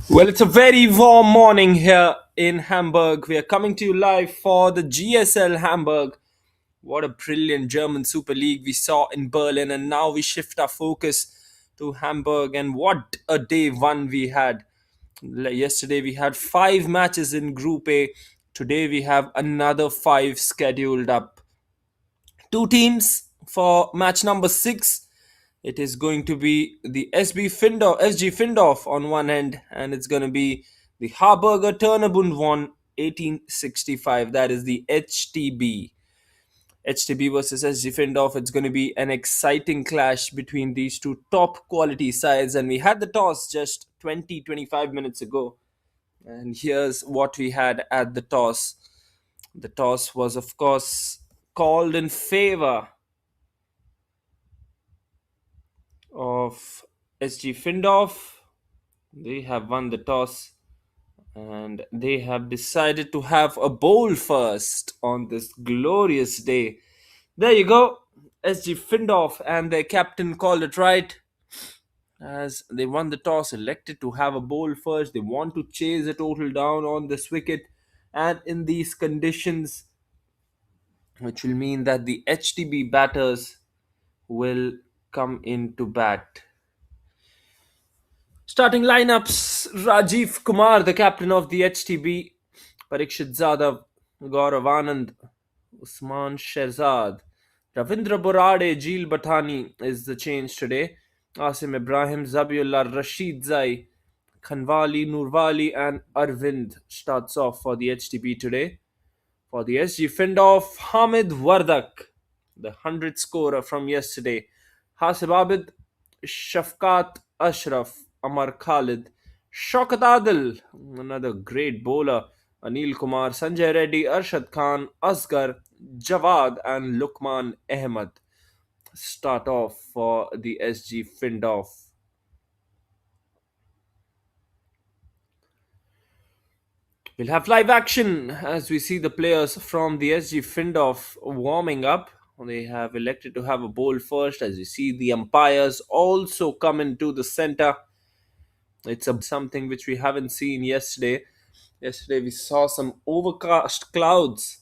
Well, it's a very warm morning here in Hamburg. We are coming to you live for the GSL Hamburg. What a brilliant German Super League we saw in Berlin, and now we shift our focus to Hamburg. And what a day one we had. Yesterday we had five matches in Group A. Today we have another five scheduled up. Two teams for match number six. It is going to be the SG Findorf on one end, and it's going to be the Harburger Turnerbund one 1865. That is the HTB. HTB versus SG Findorf. It's going to be an exciting clash between these two top quality sides. And we had the toss just 25 minutes ago. And here's what we had at the toss. The toss was, of course, called in favor of SG Findorf. They have won the toss and they have decided to have a bowl first on this glorious day. There you go. SG Findorf and their captain called it right as they won the toss, elected to have a bowl first. They want to chase a total down on this wicket, and in these conditions, which will mean that the HTB batters will come into bat. Starting lineups: Rajiv Kumar, the captain of the HTB, Parikshit Zadav, Gaurav Anand, Usman Shehzad, Ravindra Borade, Jeel Bathani is the change today. Asim Ibrahim, Zabiullah, Rashid Zai, Khanwali, Nurwali, and Arvind starts off for the HTB today. For the SG Findorf, Hamid Wardak, the 100 scorer from yesterday. Hasib Abid, Shafqat Ashraf, Amar Khalid, Shaukat Adil, another great bowler, Anil Kumar, Sanjay Reddy, Arshad Khan, Asgar, Jawad, and Lukman Ahmed start off for the SG Findorf. We'll have live action as we see the players from the SG Findorf warming up. They have elected to have a bowl first. As you see, the umpires also come into the center. It's something which we haven't seen yesterday. Yesterday, we saw some overcast clouds.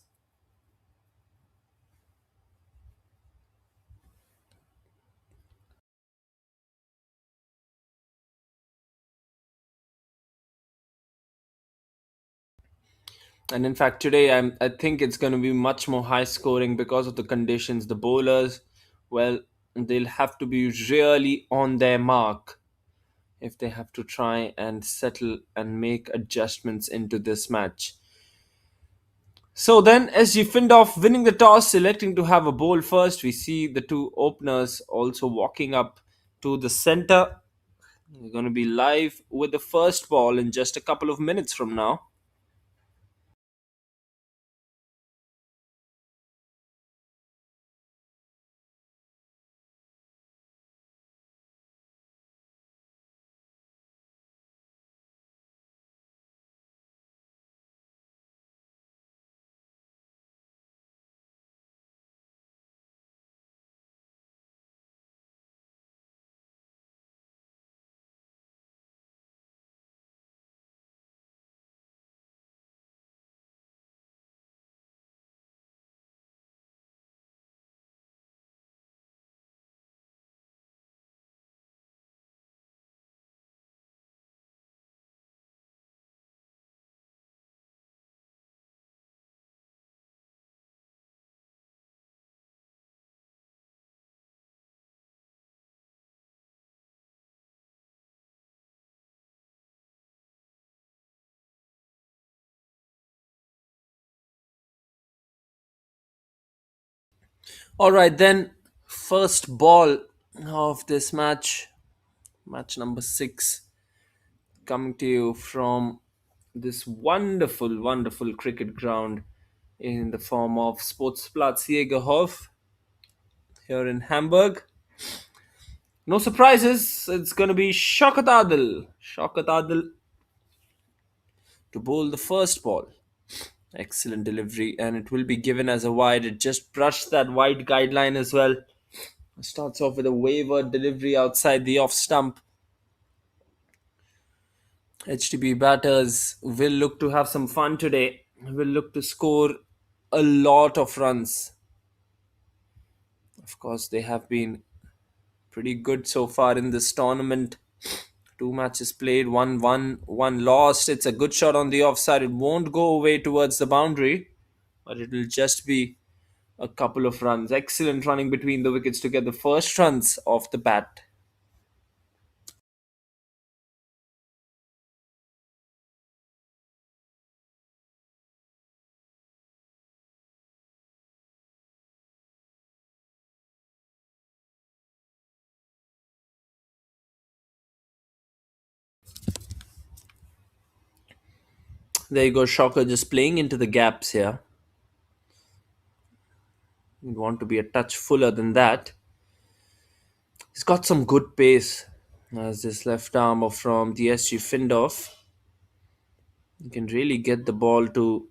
And in fact, today I think it's going to be much more high scoring because of the conditions. The bowlers, well, they'll have to be really on their mark if they have to try and settle and make adjustments into this match. So then, SG Findorf winning the toss, selecting to have a bowl first. We see the two openers also walking up to the center. We're going to be live with the first ball in just a couple of minutes from now. All right, then, first ball of this match, match number six, coming to you from this wonderful, wonderful cricket ground in the form of Sportsplatz Jägerhof here in Hamburg. No surprises, it's going to be Shaukat Adil. Shaukat Adil to bowl the first ball. Excellent delivery, and it will be given as a wide. It just brushed that wide guideline as well. Starts off with a wayward delivery outside the off stump. HTB batters will look to have some fun today. Will look to score a lot of runs. Of course, they have been pretty good so far in this tournament. Two matches played, one won, one lost. It's a good shot on the offside. It won't go away towards the boundary, but it will just be a couple of runs. Excellent running between the wickets to get the first runs off the bat. There you go, Shocker just playing into the gaps here. You want to be a touch fuller than that. He's got some good pace. As this left armer from the SG Findorf, you can really get the ball to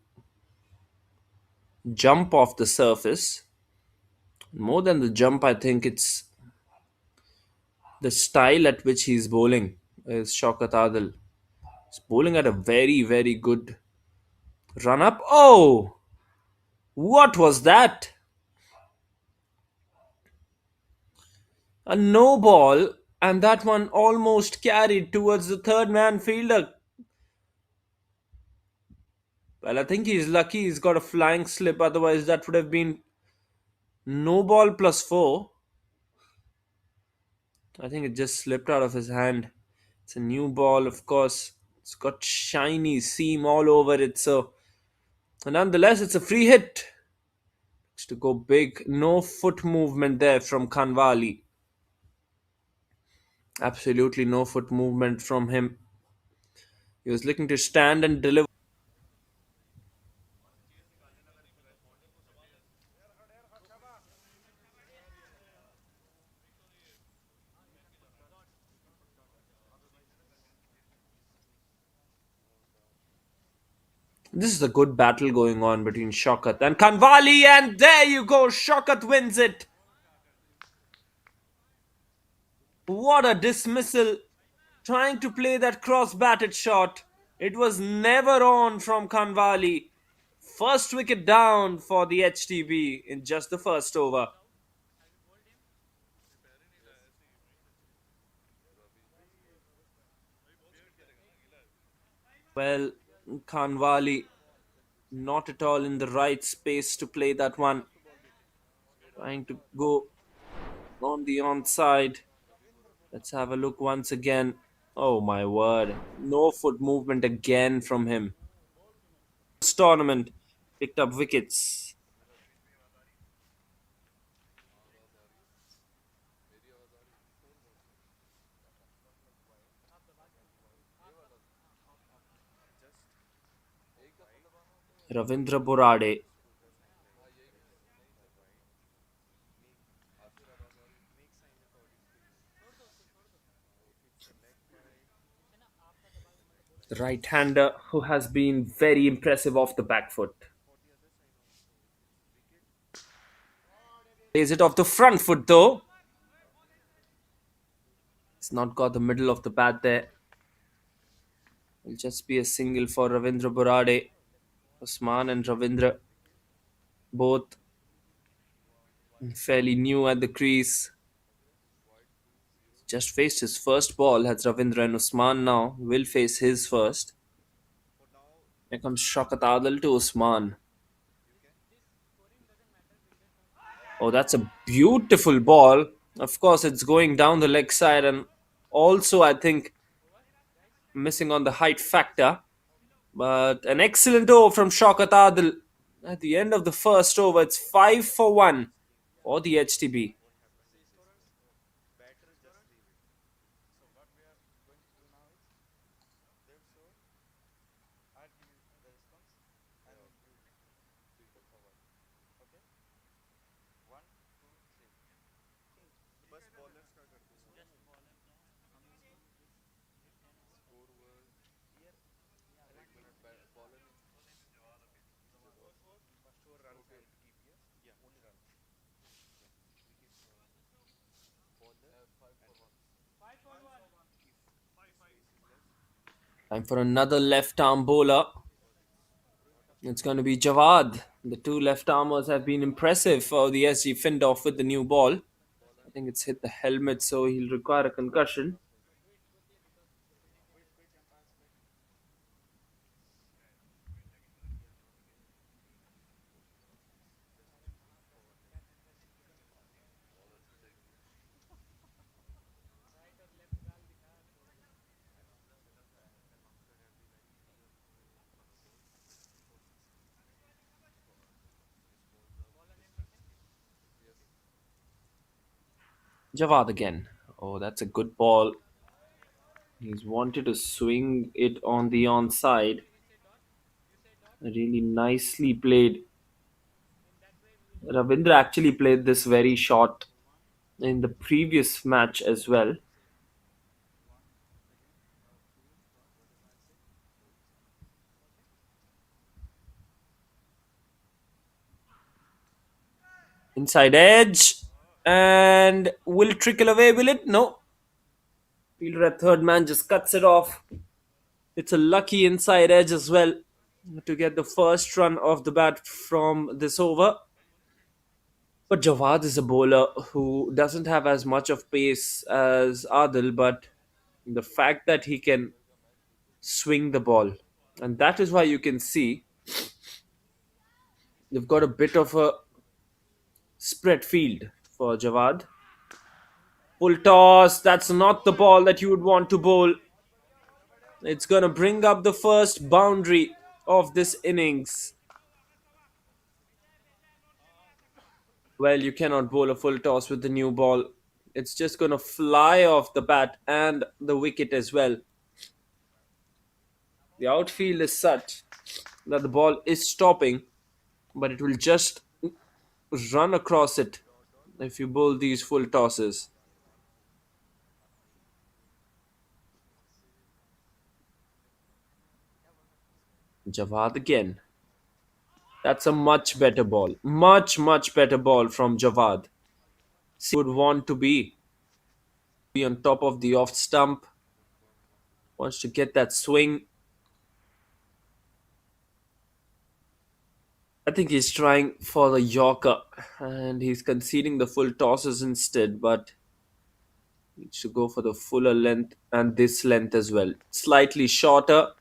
jump off the surface. More than the jump, I think it's the style at which he's bowling. Is Shaukat Adil. He's bowling at a very, very good run up. Oh, what was that? A no ball, and that one almost carried towards the third man fielder. Well, I think he's lucky he's got a flying slip, otherwise, that would have been no ball plus four. I think it just slipped out of his hand. It's a new ball, of course. It's got shiny seam all over it, so nonetheless, it's a free hit. It's to go big. No foot movement there from Kanwali. Absolutely no foot movement from him. He was looking to stand and deliver. This is a good battle going on between Shokat and Kanwali, and there you go. Shokat wins it. What a dismissal. Trying to play that cross batted shot. It was never on from Kanwali. First wicket down for the HTB in just the first over. Well, Kanwali not at all in the right space to play that one. Trying to go on the onside. Let's have a look once again. Oh my word. No foot movement again from him. This tournament picked up wickets. Ravindra Borade. The right-hander who has been very impressive off the back foot. Plays it off the front foot though. It's not got the middle of the bat there. It'll just be a single for Ravindra Borade. Usman and Ravindra both fairly new at the crease. Just faced his first ball. Has Ravindra and Usman now will face his first. Here comes Shaukat Adil to Usman. Oh, that's a beautiful ball. Of course, it's going down the leg side, and also I think missing on the height factor. But an excellent over from Shaukat Adil. At the end of the first over, it's 5 for 1 for the HTB. Time for another left arm bowler. It's going to be Jawad. The two left armers have been impressive for the SG Findorf with the new ball. I think it's hit the helmet, so he'll require a concussion. Jawad again. Oh, that's a good ball. He's wanted to swing it on the onside. Really nicely played. Ravindra actually played this very short in the previous match as well. Inside edge. And will it trickle away, will it? No. Fielder at third man just cuts it off. It's a lucky inside edge as well to get the first run of the bat from this over. But Jawad is a bowler who doesn't have as much of pace as Adil, but the fact that he can swing the ball, and that is why you can see they've got a bit of a spread field for Jawad. Full toss, that's not the ball that you would want to bowl. It's going to bring up the first boundary of this innings. Well, you cannot bowl a full toss with the new ball. It's just going to fly off the bat and the wicket as well. The outfield is such that the ball is stopping, but it will just run across it if you bowl these full tosses. Jawad again. That's a much better ball. Much, much better ball from Jawad. Would want to be on top of the off stump. Wants to get that swing. I think he's trying for the Yorker and he's conceding the full tosses instead, but needs to go for the fuller length and this length as well. Slightly shorter,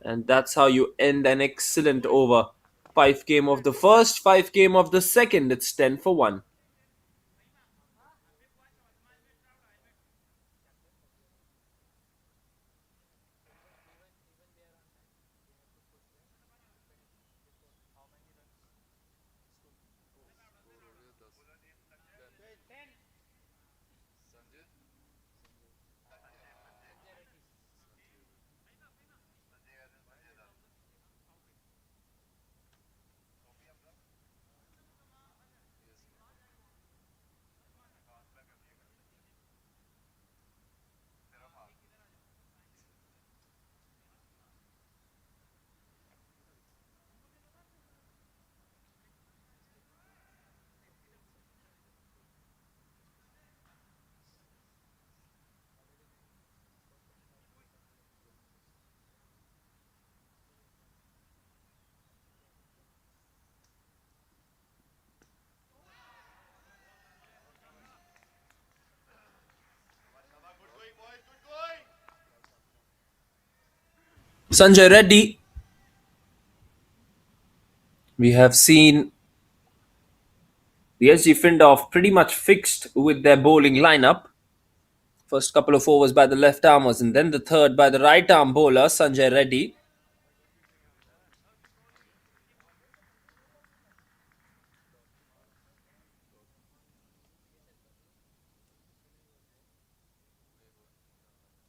and that's how you end an excellent over. 5 game of the first, 5 game of the second. It's 10 for 1. Sanjay Reddy, we have seen the SG Findorf pretty much fixed with their bowling lineup. First couple of overs by the left armers, and then the third by the right arm bowler, Sanjay Reddy.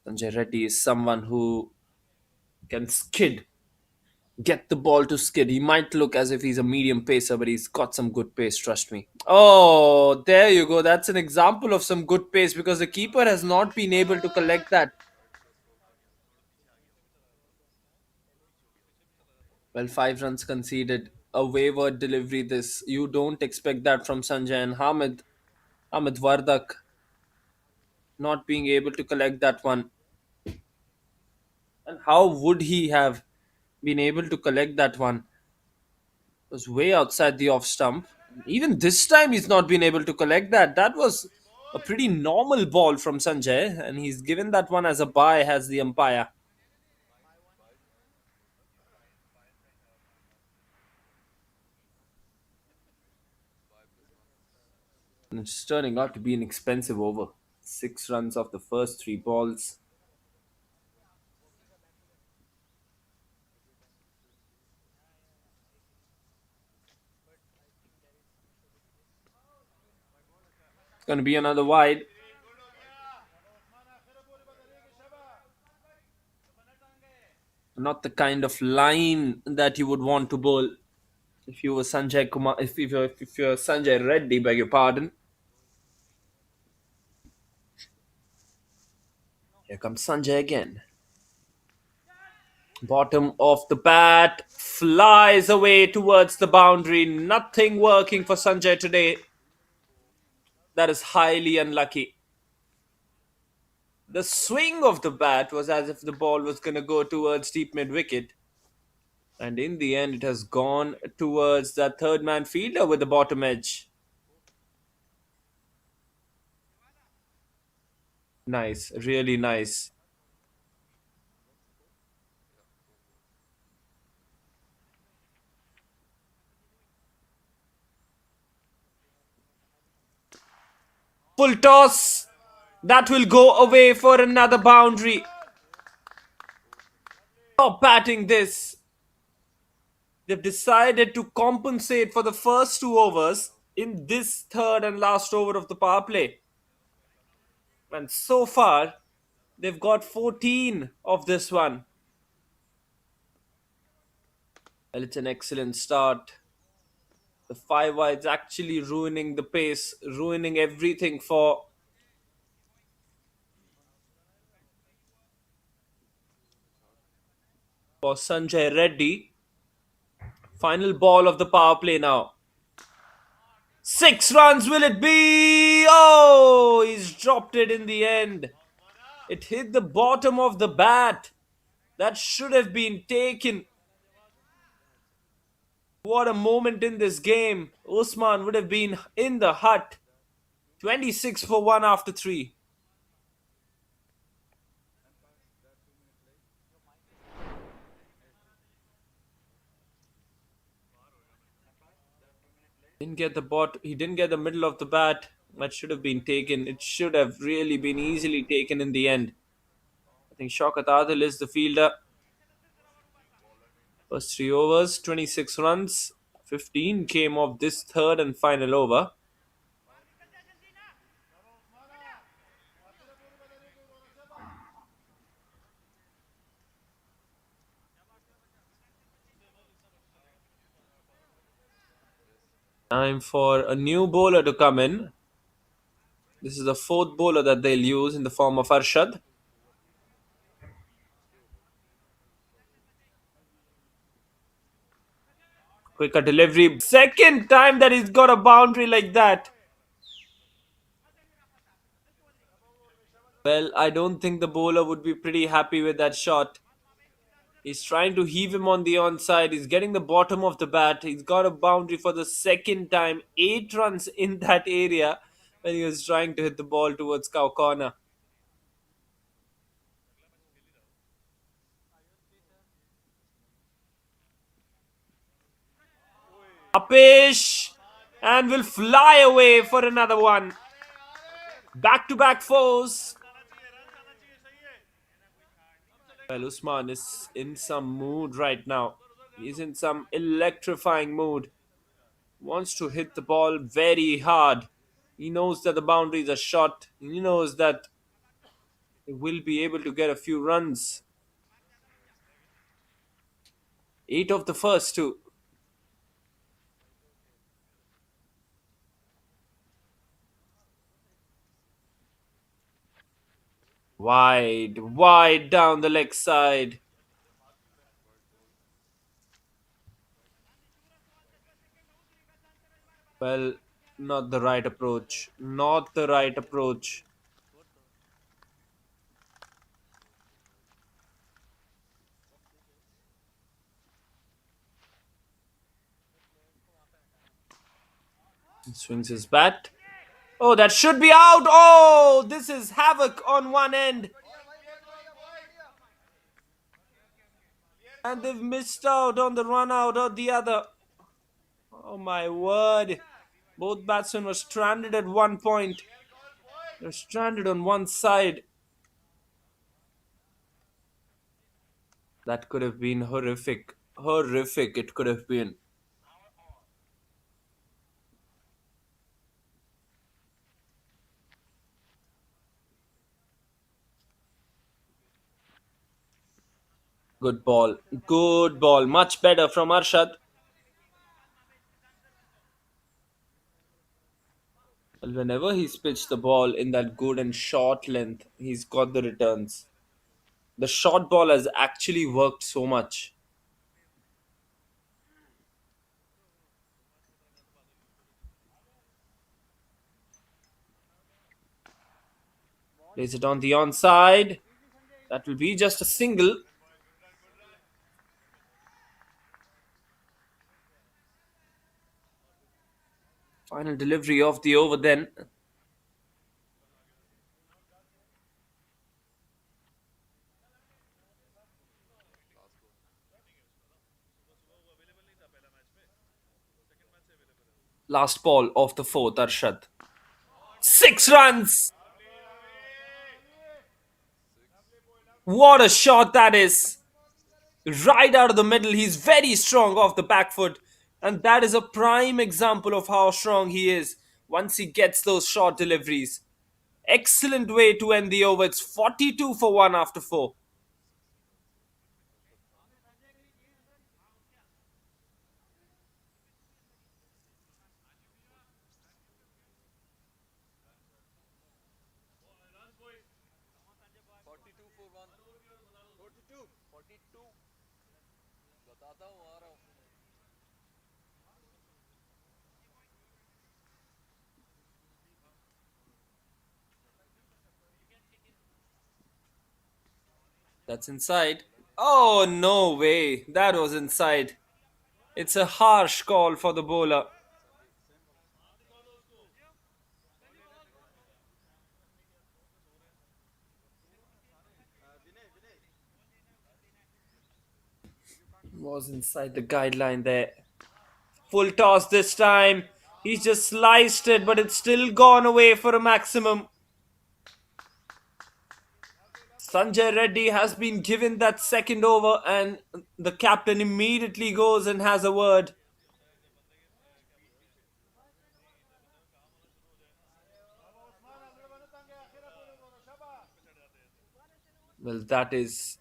Sanjay Reddy is someone who can get the ball to skid. He might look as if he's a medium pacer, but he's got some good pace, trust me. Oh, there you go. That's an example of some good pace because the keeper has not been able to collect that. Well, 5 runs conceded. A wayward delivery, this. You don't expect that from Sanjay and Hamid Vardak not being able to collect that one. And how would he have been able to collect that one? It was way outside the off stump. Even this time, he's not been able to collect that. That was a pretty normal ball from Sanjay, and he's given that one as a bye, as the umpire. And it's turning out to be an expensive over. 6 runs off the first 3 balls. It's going to be another wide. Not the kind of line that you would want to bowl if you were Sanjay Kumar, if you're Sanjay Reddy, beg your pardon. Here comes Sanjay again. Bottom of the bat flies away towards the boundary. Nothing working for Sanjay today. That is highly unlucky. The swing of the bat was as if the ball was going to go towards deep mid wicket. And in the end, it has gone towards that third man fielder with the bottom edge. Nice, really nice. Full toss. That will go away for another boundary. Stop batting this. They've decided to compensate for the first 2 overs in this third and last over of the power play. And so far, they've got 14 of this one. Well, it's an excellent start. The 5 wides actually ruining the pace, ruining everything for Sanjay Reddy. Final ball of the power play now. 6 runs will it be? Oh, he's dropped it in the end. It hit the bottom of the bat. That should have been taken. What a moment in this game. Usman would have been in the hut. 26 for 1 after 3. He didn't get the middle of the bat. That should have been taken. It should have really been easily taken in the end. I think Shaukat Adil is the fielder. First 3 overs, 26 runs. 15 came off this third and final over. Time for a new bowler to come in. This is the fourth bowler that they'll use in the form of Arshad. Quicker delivery. Second time that he's got a boundary like that. Well, I don't think the bowler would be pretty happy with that shot. He's trying to heave him on the onside. He's getting the bottom of the bat. He's got a boundary for the second time. 8 runs in that area when he was trying to hit the ball towards cow corner. Upish and will fly away for another one. Back to back fours. Well, Usman is in some mood right now. He's in some electrifying mood. Wants to hit the ball very hard. He knows that the boundaries are short. He knows that he will be able to get a few runs. 8 of the first two. Wide, wide down the leg side. Well, not the right approach. Not the right approach. Swings his bat. Oh, that should be out. Oh, this is havoc on one end. And they've missed out on the run out or the other. Oh my word. Both batsmen were stranded at one point. They're stranded on one side. That could have been horrific. Horrific it could have been. Good ball. Good ball. Much better from Arshad. Well, whenever he's pitched the ball in that good and short length, he's got the returns. The short ball has actually worked so much. Plays it on the onside. That will be just a single. Final delivery of the over then. Last ball of the fourth, Arshad. 6 runs! What a shot that is! Right out of the middle, he's very strong off the back foot. And that is a prime example of how strong he is once he gets those short deliveries. Excellent way to end the over. It's 42 for 1 after 4. That's inside. Oh, no way. That was inside. It's a harsh call for the bowler. Was inside the guideline there. Full toss this time. He's just sliced it, but it's still gone away for a maximum. Sanjay Reddy has been given that second over, and the captain immediately goes and has a word. Well, that is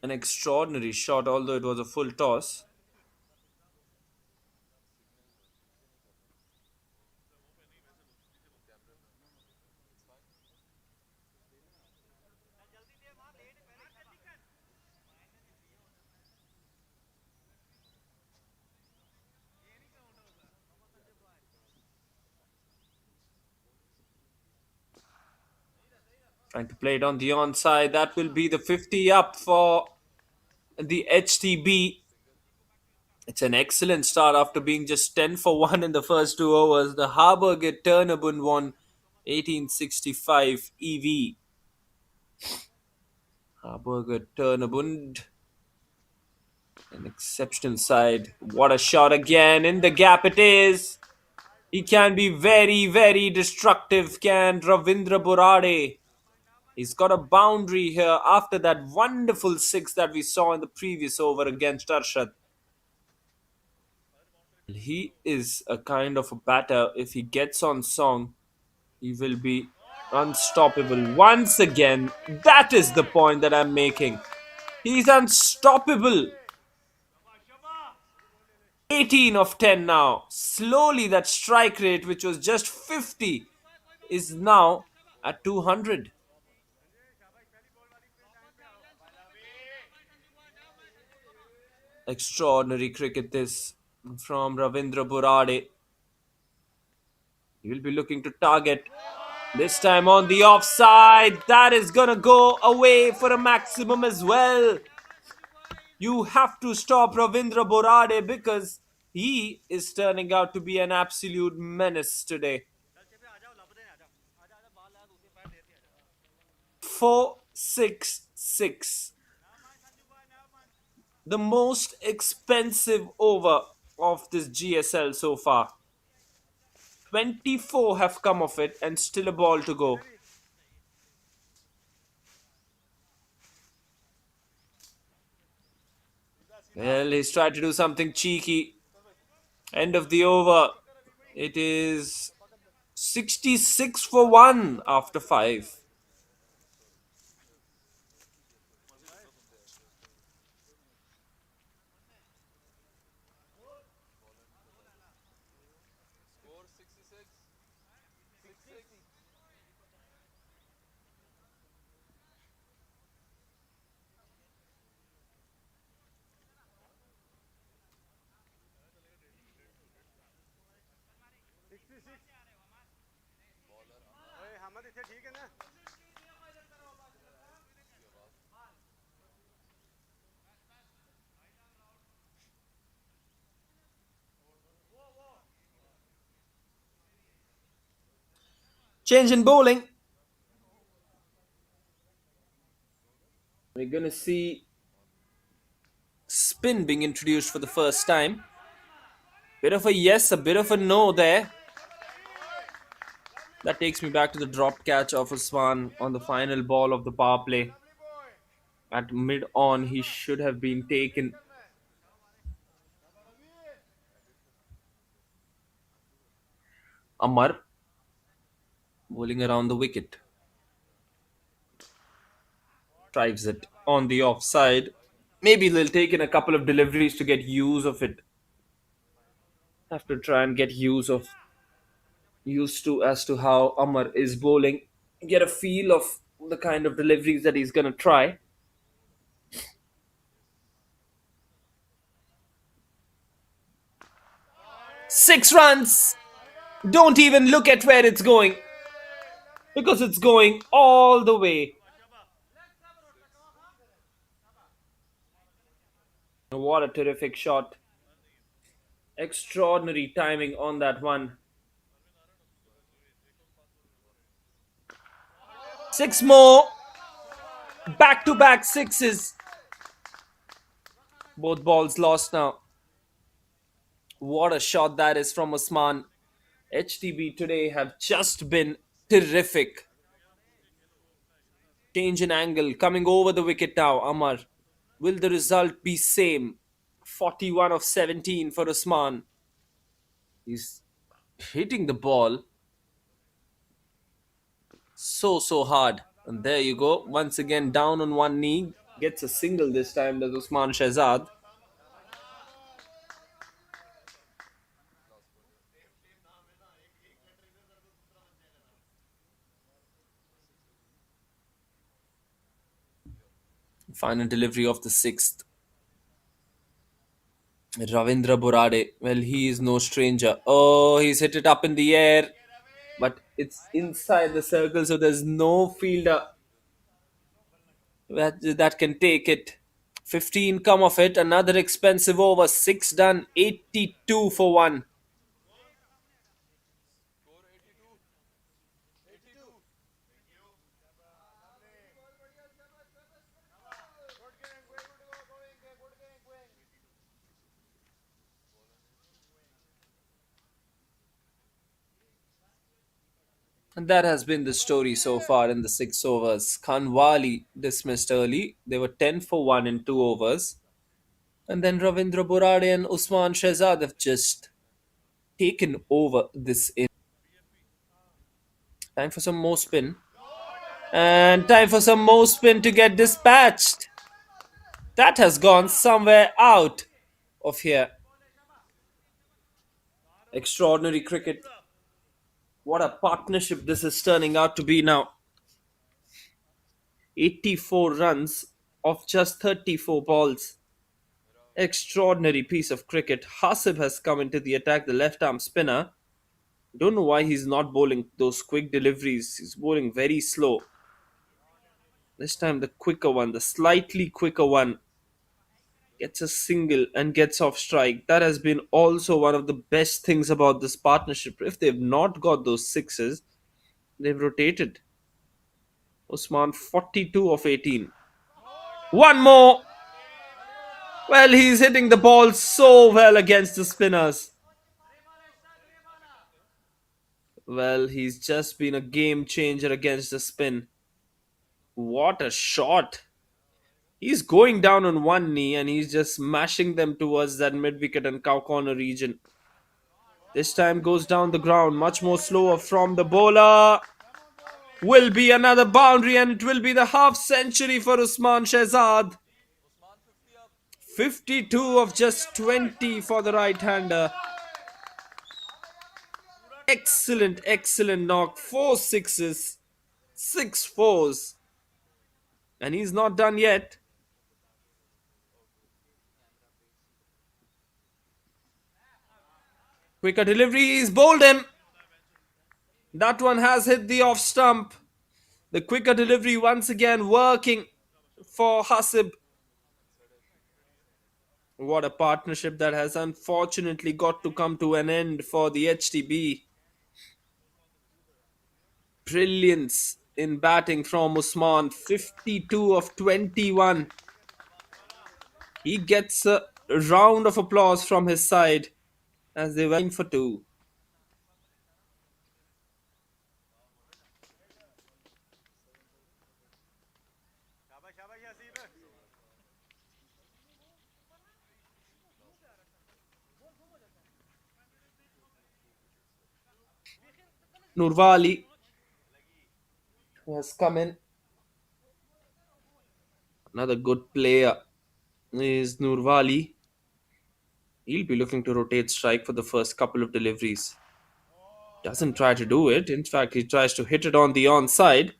an extraordinary shot, although it was a full toss. Trying to play it on the onside. That will be the 50 up for the HTB. It's an excellent start after being just 10 for 1 in the first 2 overs. The Harburger Turnabun won 1865 EV. Harburger Turnabund. An exceptional side. What a shot again. In the gap it is. He can be very, very destructive, can Ravindra Borade. He's got a boundary here after that wonderful six that we saw in the previous over against Arshad. He is a kind of a batter. If he gets on song, he will be unstoppable. Once again, that is the point that I'm making. He's unstoppable. 18 of 10 now. Slowly, that strike rate, which was just 50, is now at 200. Extraordinary cricket this from Ravindra Burade. He will be looking to target. This time on the offside. That is gonna go away for a maximum as well. You have to stop Ravindra Borade because He is turning out to be an absolute menace today. 466. The most expensive over of this GSL so far. 24 have come of it and still a ball to go. Well, he's tried to do something cheeky. End of the over. It is 66 for 1 after 5. Change in bowling. We're going to see spin being introduced for the first time. Bit of a yes, a bit of a no there. That takes me back to the drop catch of Usman on the final ball of the power play. At mid on, he should have been taken. Amar bowling around the wicket. Drives it on the offside. Maybe they'll take in a couple of deliveries to get use of it. Have to try and get used to as to how Amar is bowling. Get a feel of the kind of deliveries that he's gonna try. 6 runs. Don't even look at where it's going because it's going all the way. What a terrific shot. Extraordinary timing on that one. 6 more. Back to back sixes. Both balls lost now. What a shot that is from Usman. HTB today have just been terrific. Change in angle coming over the wicket now, Amar. Will the result be same? 41 of 17 for Usman. He's hitting the ball so hard. And there you go. Once again down on one knee. Gets a single this time, does Usman Shehzad. Final delivery of the sixth. Ravindra Borade. Well, he is no stranger. Oh, he's hit it up in the air. But it's inside the circle, so there's no fielder that can take it. 15 come of it. Another expensive over. 6 done. 82 for 1. And that has been the story so far in the 6 overs. Khanwali dismissed early. They were 10 for 1 in 2 overs. And then Ravindra Borade and Usman Shehzad have just taken over this in. Time for some more spin. And time for some more spin to get dispatched. That has gone somewhere out of here. Extraordinary cricket. What a partnership this is turning out to be now. 84 runs of just 34 balls. Extraordinary piece of cricket. Hasib has come into the attack, the left arm spinner. Don't know why he's not bowling those quick deliveries. He's bowling very slow. This time the quicker one, the slightly quicker one. Gets a single and gets off strike. That has been also one of the best things about this partnership. If they've not got those sixes, they've rotated. Usman 42 of 18. One more. Well, he's hitting the ball so well against the spinners. Well, he's just been a game changer against the spin. What a shot! He's going down on one knee and he's just smashing them towards that mid wicket and cow corner region. This time goes down the ground, much more slower from the bowler. Will be another boundary and it will be the half century for Usman Shehzad. 52 of just 20 for the right hander. Excellent, excellent knock. Four sixes, six fours. And he's not done yet. Quicker delivery, he's bowled him. That one has hit the off stump. The quicker delivery once again working for Hasib. What a partnership that has unfortunately got to come to an end for the HTB. Brilliance in batting from Usman. 52 of 21. He gets a round of applause from his side as they went for two. Nurwali has come in. Another good player is Nurwali. He'll be looking to rotate strike for the first couple of deliveries. Doesn't try to do it. In fact, he tries to hit it on the onside.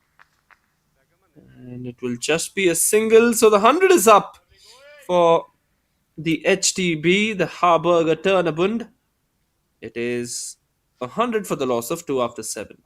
And it will just be a single. So the 100 is up for the HTB, the Harburger Turnabund. It is 100 for the loss of 2 after 7.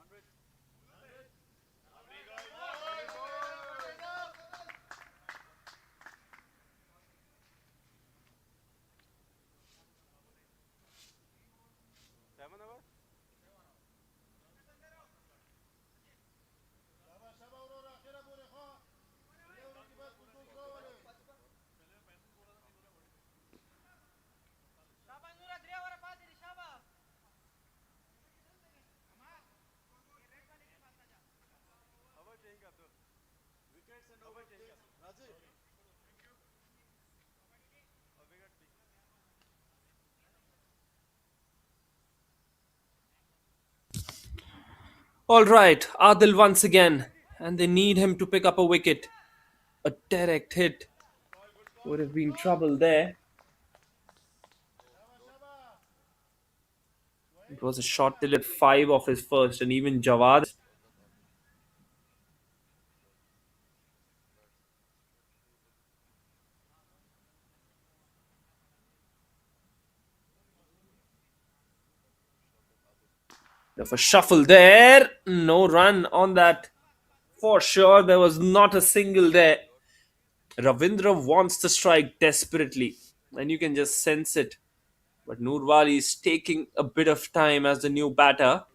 All right, Adil once again, and they need him to pick up a wicket. A direct hit would have been trouble there. It was a shot till at 5 of his first, and even Jawad. Of a shuffle there. No run on that. For sure, there was not a single there. Ravindra wants to strike desperately, and you can just sense it. But Nurwali is taking a bit of time as the new batter.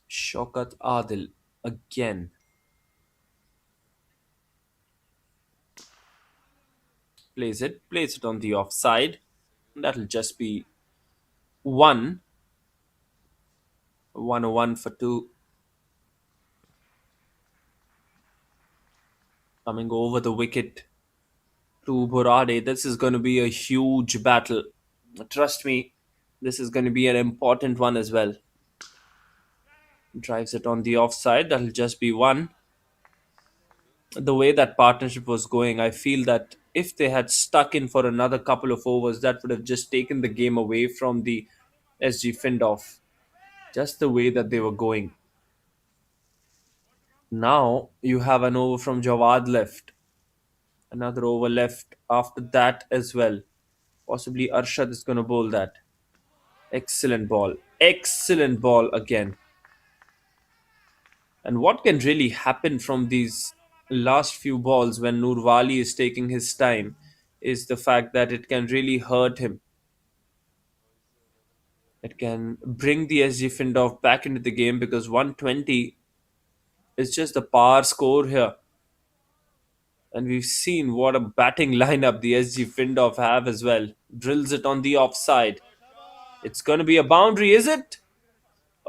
Shokat Adil again. Plays it on the offside. That'll just be 101 for 2. Coming over the wicket to Borade. This is going to be a huge battle. Trust me, this is going to be an important one as well. Drives it on the offside. That'll just be 1. The way that partnership was going, I feel that if they had stuck in for another couple of overs, that would have just taken the game away from the SG Findorf. Just the way that they were going. Now you have an over from Jawad left. Another over left after that as well. Possibly Arshad is going to bowl that. Excellent ball. Excellent ball again. And what can really happen from these last few balls when Nurwali is taking his time is the fact that it can really hurt him. It can bring the SG Findorf back into the game because 120 is just the par score here. And we've seen what a batting lineup the SG Findorf have as well. Drills it on the offside. It's going to be a boundary, is it?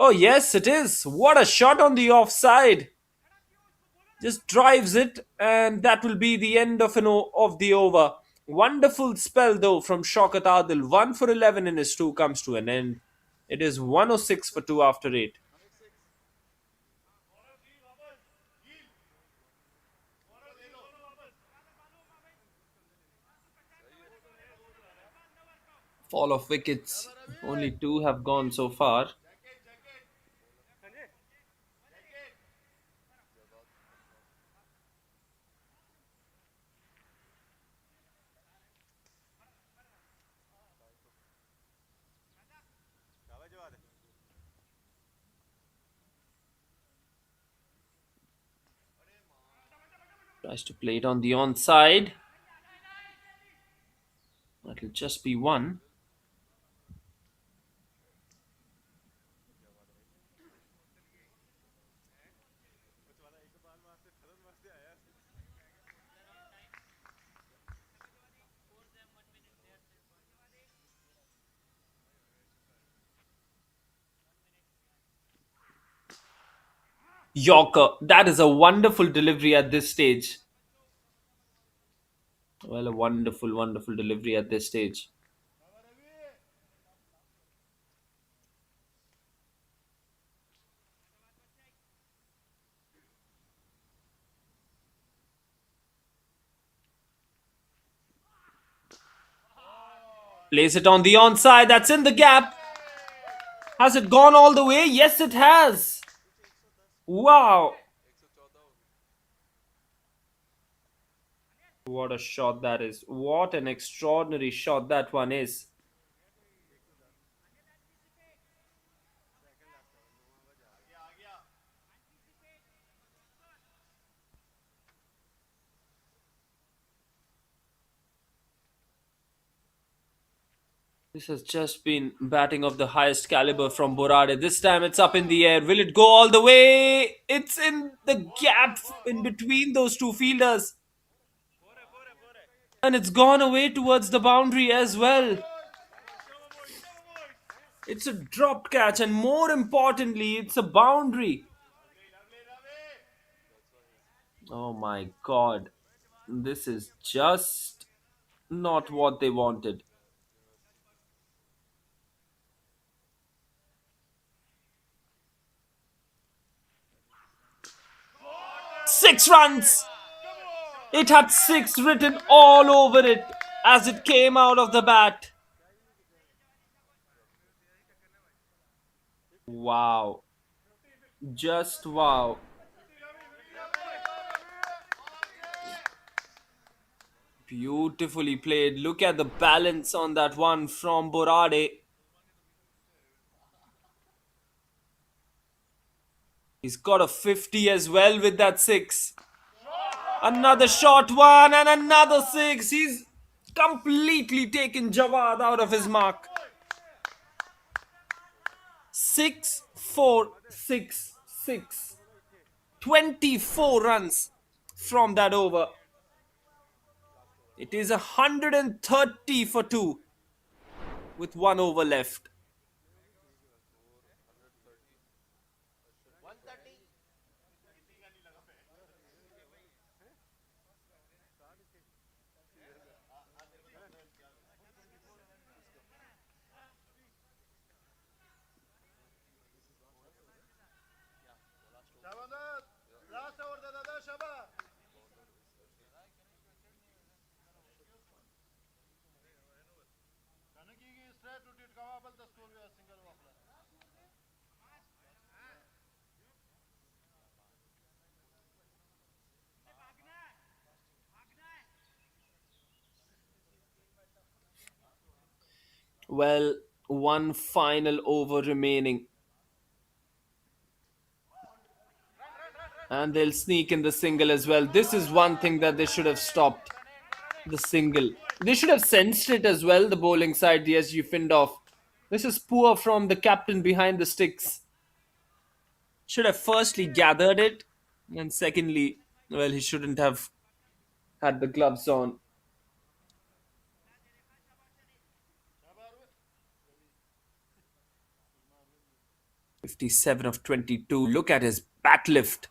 Oh, yes, it is. What a shot on the offside. Just drives it, and that will be the end of of the over. Wonderful spell though from Shaukat Adil. 1 for 11 in his two comes to an end. It is 106 for 2 after 8. Fall of wickets. Only 2 have gone so far. Tries to play it on the onside. That'll just be one. Yorker. That is a wonderful delivery at this stage. Well, a wonderful, wonderful delivery at this stage. Plays it on the onside. That's in the gap. Has it gone all the way? Yes, it has. Wow. What a shot that is. What an extraordinary shot that one is. This has just been batting of the highest caliber from Borade. This time it's up in the air. Will it go all the way? It's in the gap in between those two fielders. And it's gone away towards the boundary as well. It's a dropped catch, and more importantly, it's a boundary. Oh my god. This is just not what they wanted. 6 runs! It had 6 written all over it as it came out of the bat. Wow. Just wow. Beautifully played. Look at the balance on that one from Borade. He's got a 50 as well with that 6. Another short one and another 6. He's completely taken Jawad out of his mark. 6, 4, 6, 6. 24 runs from that over. It is 130 for 2 with 1 over left. Well, one final over remaining. And they'll sneak in the single as well. This is one thing that they should have stopped. The single. They should have sensed it as well, the bowling side, the SG Findorf. This is poor from the captain behind the sticks. Should have firstly gathered it, and secondly, well, he shouldn't have had the gloves on. 57 of 22. Look at his bat lift.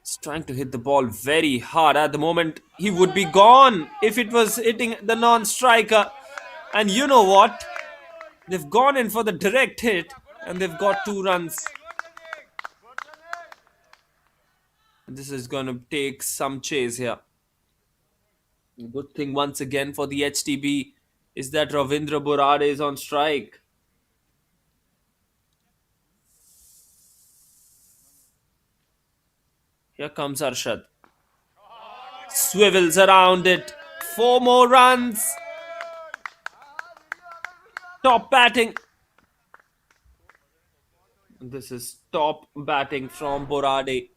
He's trying to hit the ball very hard. At the moment, he would be gone if it was hitting the non-striker. And you know what? They've gone in for the direct hit and they've got 2 runs. This is going to take some chase here. Good thing once again for the HTB is that Ravindra Borade is on strike. Here comes Arshad. Swivels around it. 4 more runs. Top batting. This is top batting from Borade.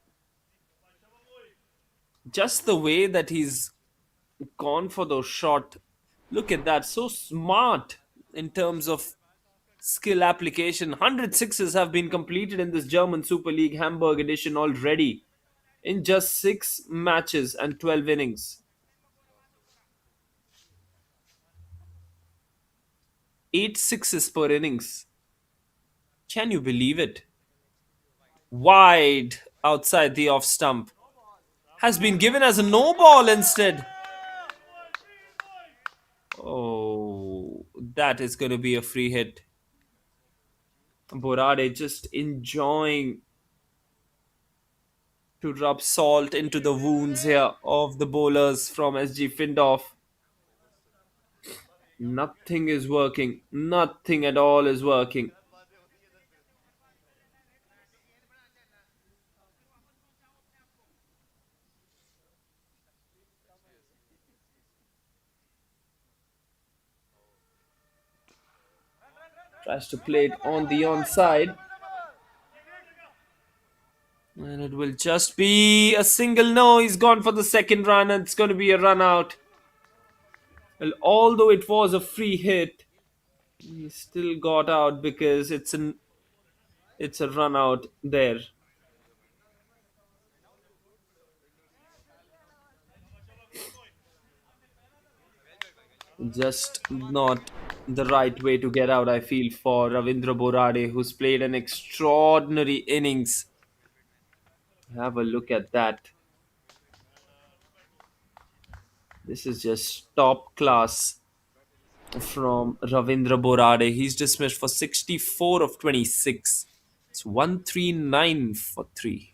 Just the way that he's gone for those shot. Look at that. So smart in terms of skill application. 106s have been completed in this German Super League Hamburg edition already in just 6 matches and 12 innings. 8 sixes per innings. Can you believe it? Wide outside the off stump. Has been given as a no ball instead. Oh, that is going to be a free hit. Borade just enjoying to rub salt into the wounds here of the bowlers from SG Findorf. Nothing is working. Nothing at all is working. Tries to play it on the onside. And it will just be a single. No, he's gone for the second run and it's going to be a run out. Well, although it was a free hit, he still got out because it's a run out there. Just not the right way to get out, I feel, for Ravindra Borade, who's played an extraordinary innings. Have a look at that. This is just top class from Ravindra Borade. He's dismissed for 64 of 26. It's 139 for 3.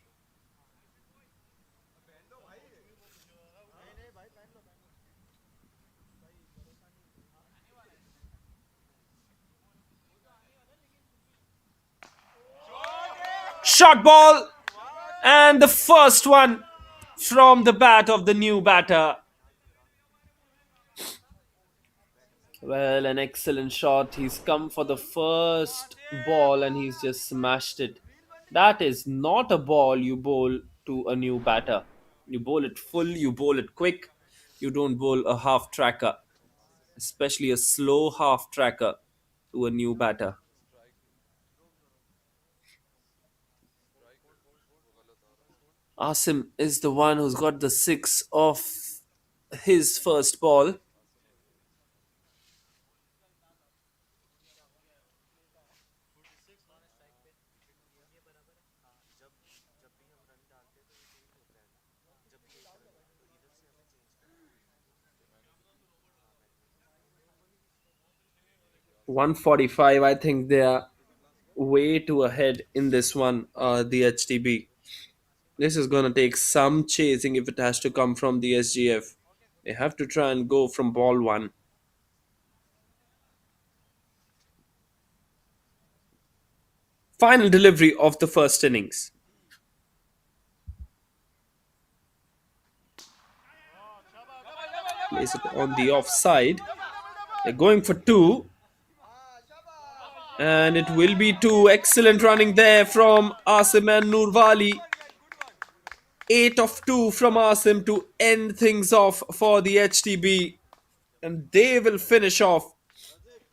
Shot ball! And the first one from the bat of the new batter. Well, an excellent shot. He's come for the first ball and he's just smashed it. That is not a ball you bowl to a new batter. You bowl it full, you bowl it quick. You don't bowl a half tracker, especially a slow half tracker to a new batter. Asim is the one who's got the 6 of his first ball. .145. I think they are way too ahead in this one, the HTB. This is going to take some chasing if it has to come from the SGF. They have to try and go from ball 1. Final delivery of the first innings. Place it on the offside. They're going for 2. And it will be 2. Excellent running there from Asim and Nurwali. 8 of 2 from Asim to end things off for the HTB, and they will finish off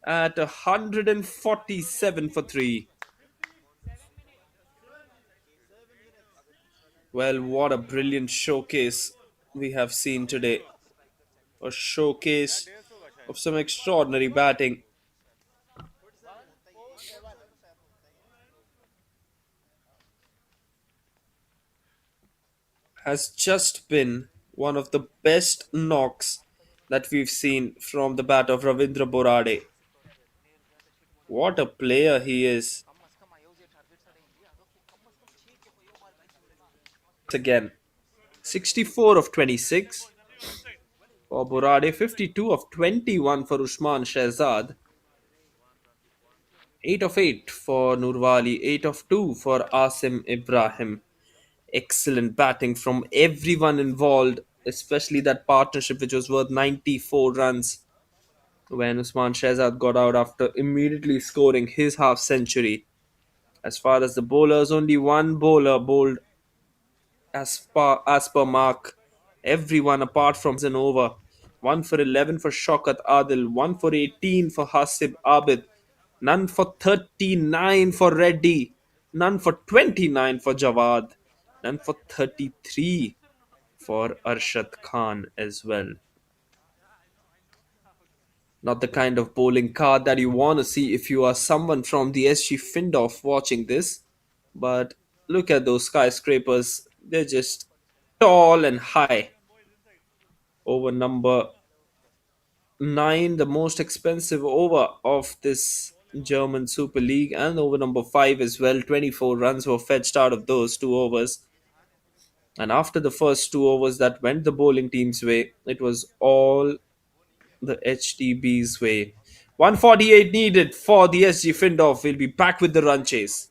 at 147 for 3. Well, what a brilliant showcase we have seen today. A showcase of some extraordinary batting. Has just been one of the best knocks that we've seen from the bat of Ravindra Borade. What a player he is. Again, 64 of 26 for Borade, 52 of 21 for Usman Shehzad, 8 of 8 for Nurwali, 8 of 2 for Asim Ibrahim. Excellent batting from everyone involved, especially that partnership which was worth 94 runs when Usman Shehzad got out after immediately scoring his half century. As far as the bowlers, only one bowler bowled as per mark. Everyone apart from an over. 1 for 11 for Shaukat Adil, 1 for 18 for Hasib Abid, none for 39 for Reddy, none for 29 for Jawad, none for 33 for Arshad Khan as well. Not the kind of bowling card that you want to see if you are someone from the SG Findorf watching this. But look at those skyscrapers. They're just tall and high. Over number 9, the most expensive over of this German Super League, and over number 5 as well. 24 runs were fetched out of those two overs. And after the first two overs that went the bowling team's way, it was all the HTB's way. 148 needed for the SG Findorf. We'll be back with the run chase.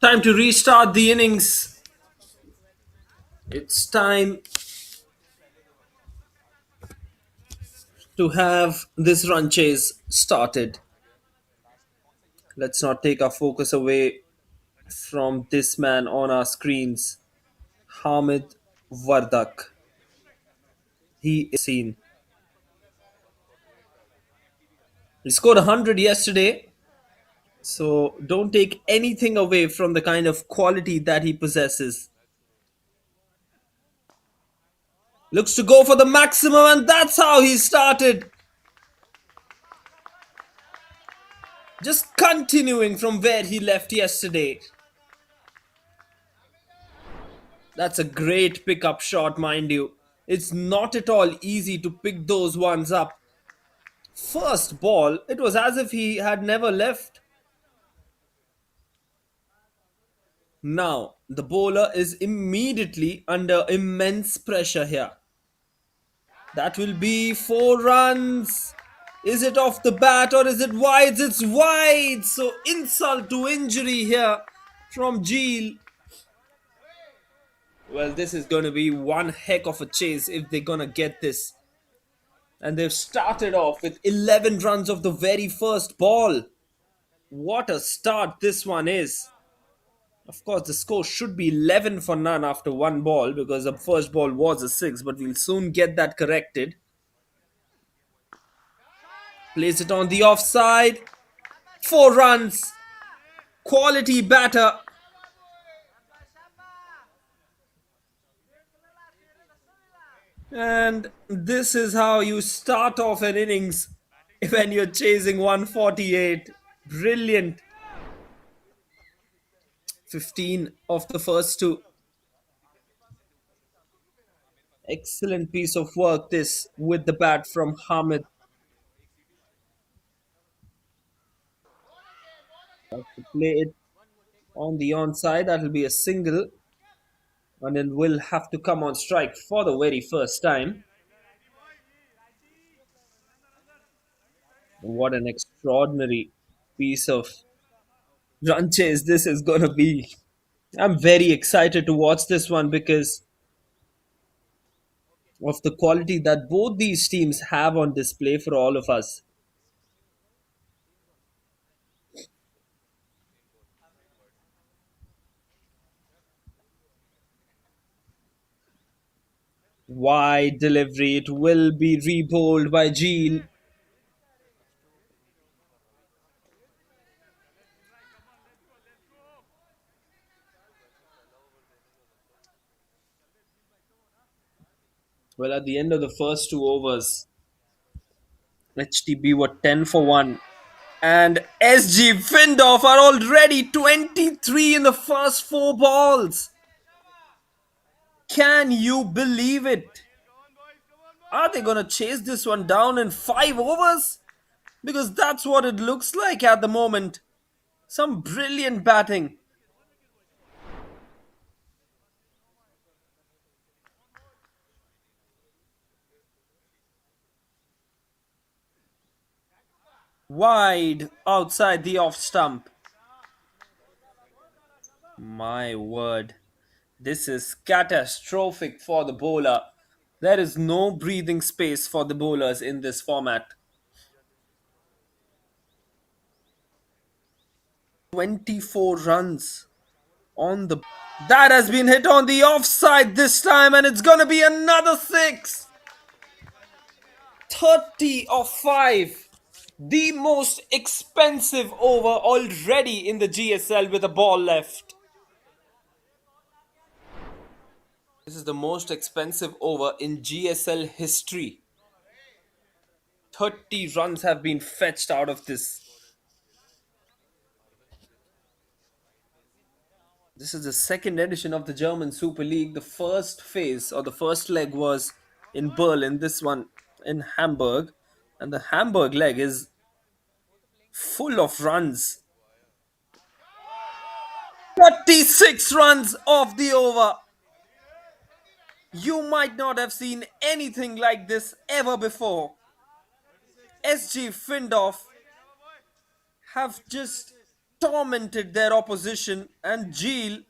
Time to restart the innings. It's time to have this run chase started. Let's not take our focus away from this man on our screens, Hamid Vardak. He is seen. He scored 100 yesterday, so don't take anything away from the kind of quality that he possesses. Looks to go for the maximum, and that's how he started. Just continuing from where he left yesterday. That's a great pickup shot, mind you. It's not at all easy to pick those ones up. First ball, it was as if he had never left. Now, the bowler is immediately under immense pressure here. That will be 4 runs. Is it off the bat or is it wide? It's wide. So insult to injury here from Geel. Well, this is going to be one heck of a chase if they're going to get this. And they've started off with 11 runs of the very first ball. What a start this one is. Of course, the score should be 11 for none after one ball because the first ball was a 6, but we'll soon get that corrected. Plays it on the offside. 4 runs. Quality batter. And this is how you start off an innings when you're chasing 148. Brilliant. 15 of the first two. Excellent piece of work this with the bat from Hamid. To play it on the onside, that will be a single. And then will have to come on strike for the very first time. What an extraordinary piece of run chase this is going to be. I'm very excited to watch this one because of the quality that both these teams have on display for all of us. Wide delivery, it will be re-bowled by Geel. Well, at the end of the first 2 overs, HTB were 10 for 1. And SG Findorf are already 23 in the first 4 balls. Can you believe it? Are they going to chase this one down in 5 overs? Because that's what it looks like at the moment. Some brilliant batting. Wide outside the off stump. My word. This is catastrophic for the bowler. There is no breathing space for the bowlers in this format. 24 runs on the. That has been hit on the offside this time, and it's gonna be another 6. 30 of 5. The most expensive over already in the GSL with a ball left. This is the most expensive over in GSL history. 30 runs have been fetched out of this. This is the second edition of the German Super League. The first phase or the first leg was in Berlin, this one in Hamburg. And the Hamburg leg is full of runs. 36 runs off the over. You might not have seen anything like this ever before. SG Findorf have just tormented their opposition, and Geel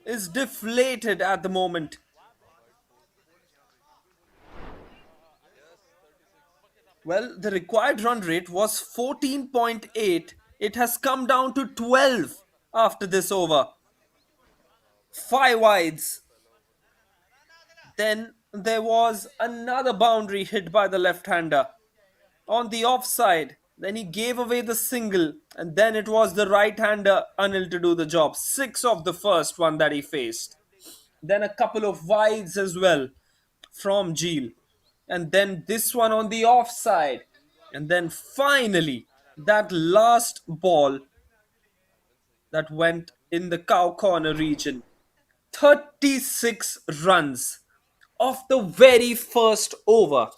is deflated at the moment. Well, the required run rate was 14.8. It has come down to 12 after this over. 5 wides. Then there was another boundary hit by the left-hander on the offside. Then he gave away the single, and then it was the right-hander Anil to do the job. 6 of the first one that he faced. Then a couple of wides as well from Geel. And then this one on the offside. And then finally, that last ball that went in the cow corner region. 36 runs of the very first over.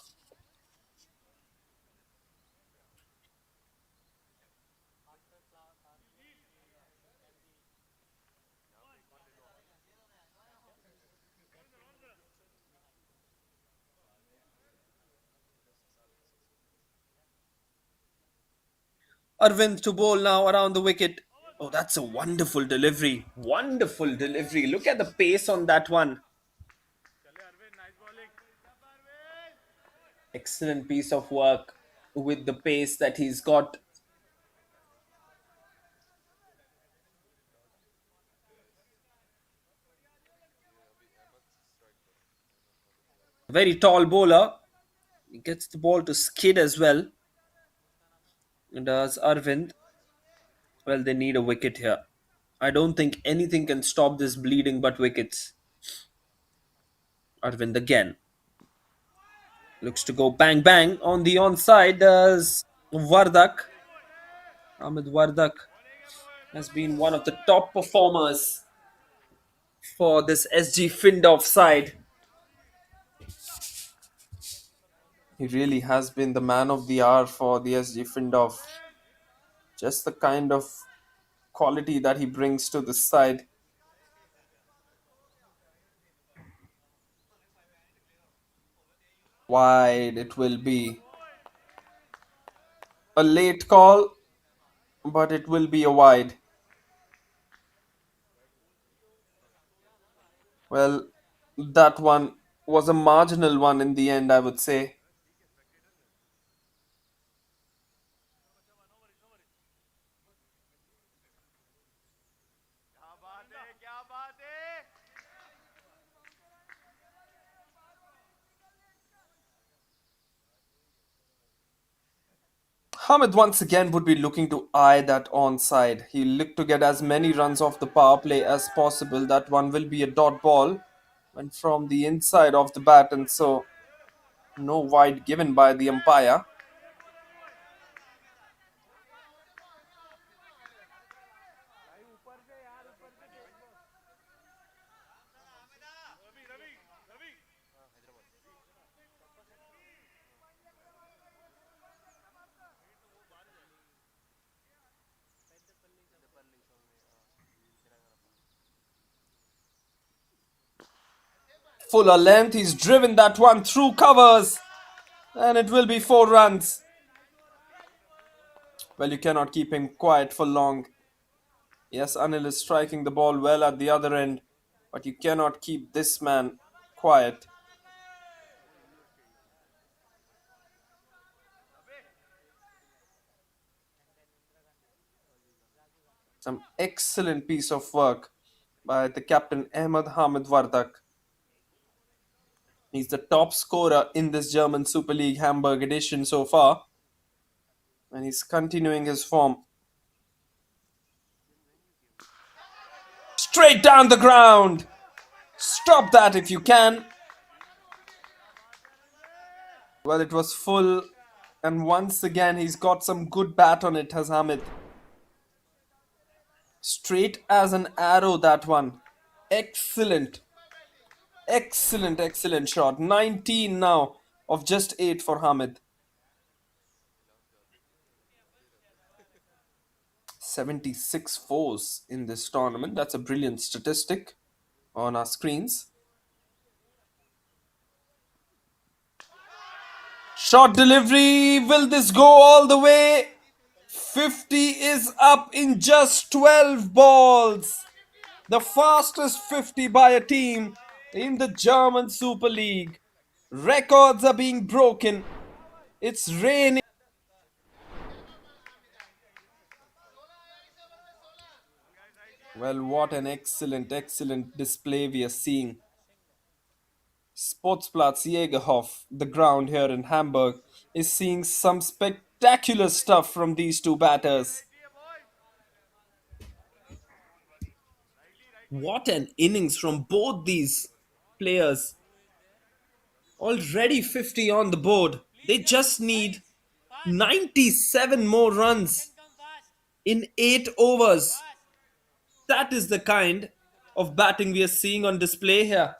Arvind to bowl now around the wicket. Oh, that's a wonderful delivery. Wonderful delivery. Look at the pace on that one. Excellent piece of work with the pace that he's got. Very tall bowler. He gets the ball to skid as well. And does Arvind. Well, they need a wicket here. I don't think anything can stop this bleeding but wickets. Arvind again. Looks to go bang bang on the onside. Does Vardak. Ahmed Vardak has been one of the top performers for this SG Findorf side. He really has been the man of the hour for the SG Findorf. Just the kind of quality that he brings to this side. Wide it will be. A late call, but it will be a wide. Well, that one was a marginal one in the end, I would say. Hamid once again would be looking to eye that onside. He'll look to get as many runs off the power play as possible. That one will be a dot ball. Went from the inside of the bat, and so no wide given by the umpire. Fuller length, he's driven that one through covers, and it will be 4 runs. Well, you cannot keep him quiet for long. Yes, Anil is striking the ball well at the other end, but you cannot keep this man quiet. Some excellent piece of work by the captain Ahmed Hamid Vardak. He's the top scorer in this German Super League Hamburg edition so far, and he's continuing his form. Straight down the ground! Stop that if you can. Well, it was full, and once again he's got some good bat on it, has Hamid. Straight as an arrow, that one. Excellent. Excellent, excellent shot. 19 now of just 8 for Hamid. 76 fours in this tournament. That's a brilliant statistic on our screens. Short delivery. Will this go all the way? 50 is up in just 12 balls. The fastest 50 by a team in the German Super League. Records are being broken. It's raining. Well, what an excellent, excellent display we are seeing. Sportplatz Jägerhof, the ground here in Hamburg, is seeing some spectacular stuff from these two batters. What an innings from both these players. Already 50 on the board. They just need 97 more runs in 8 overs. That is the kind of batting we are seeing on display here.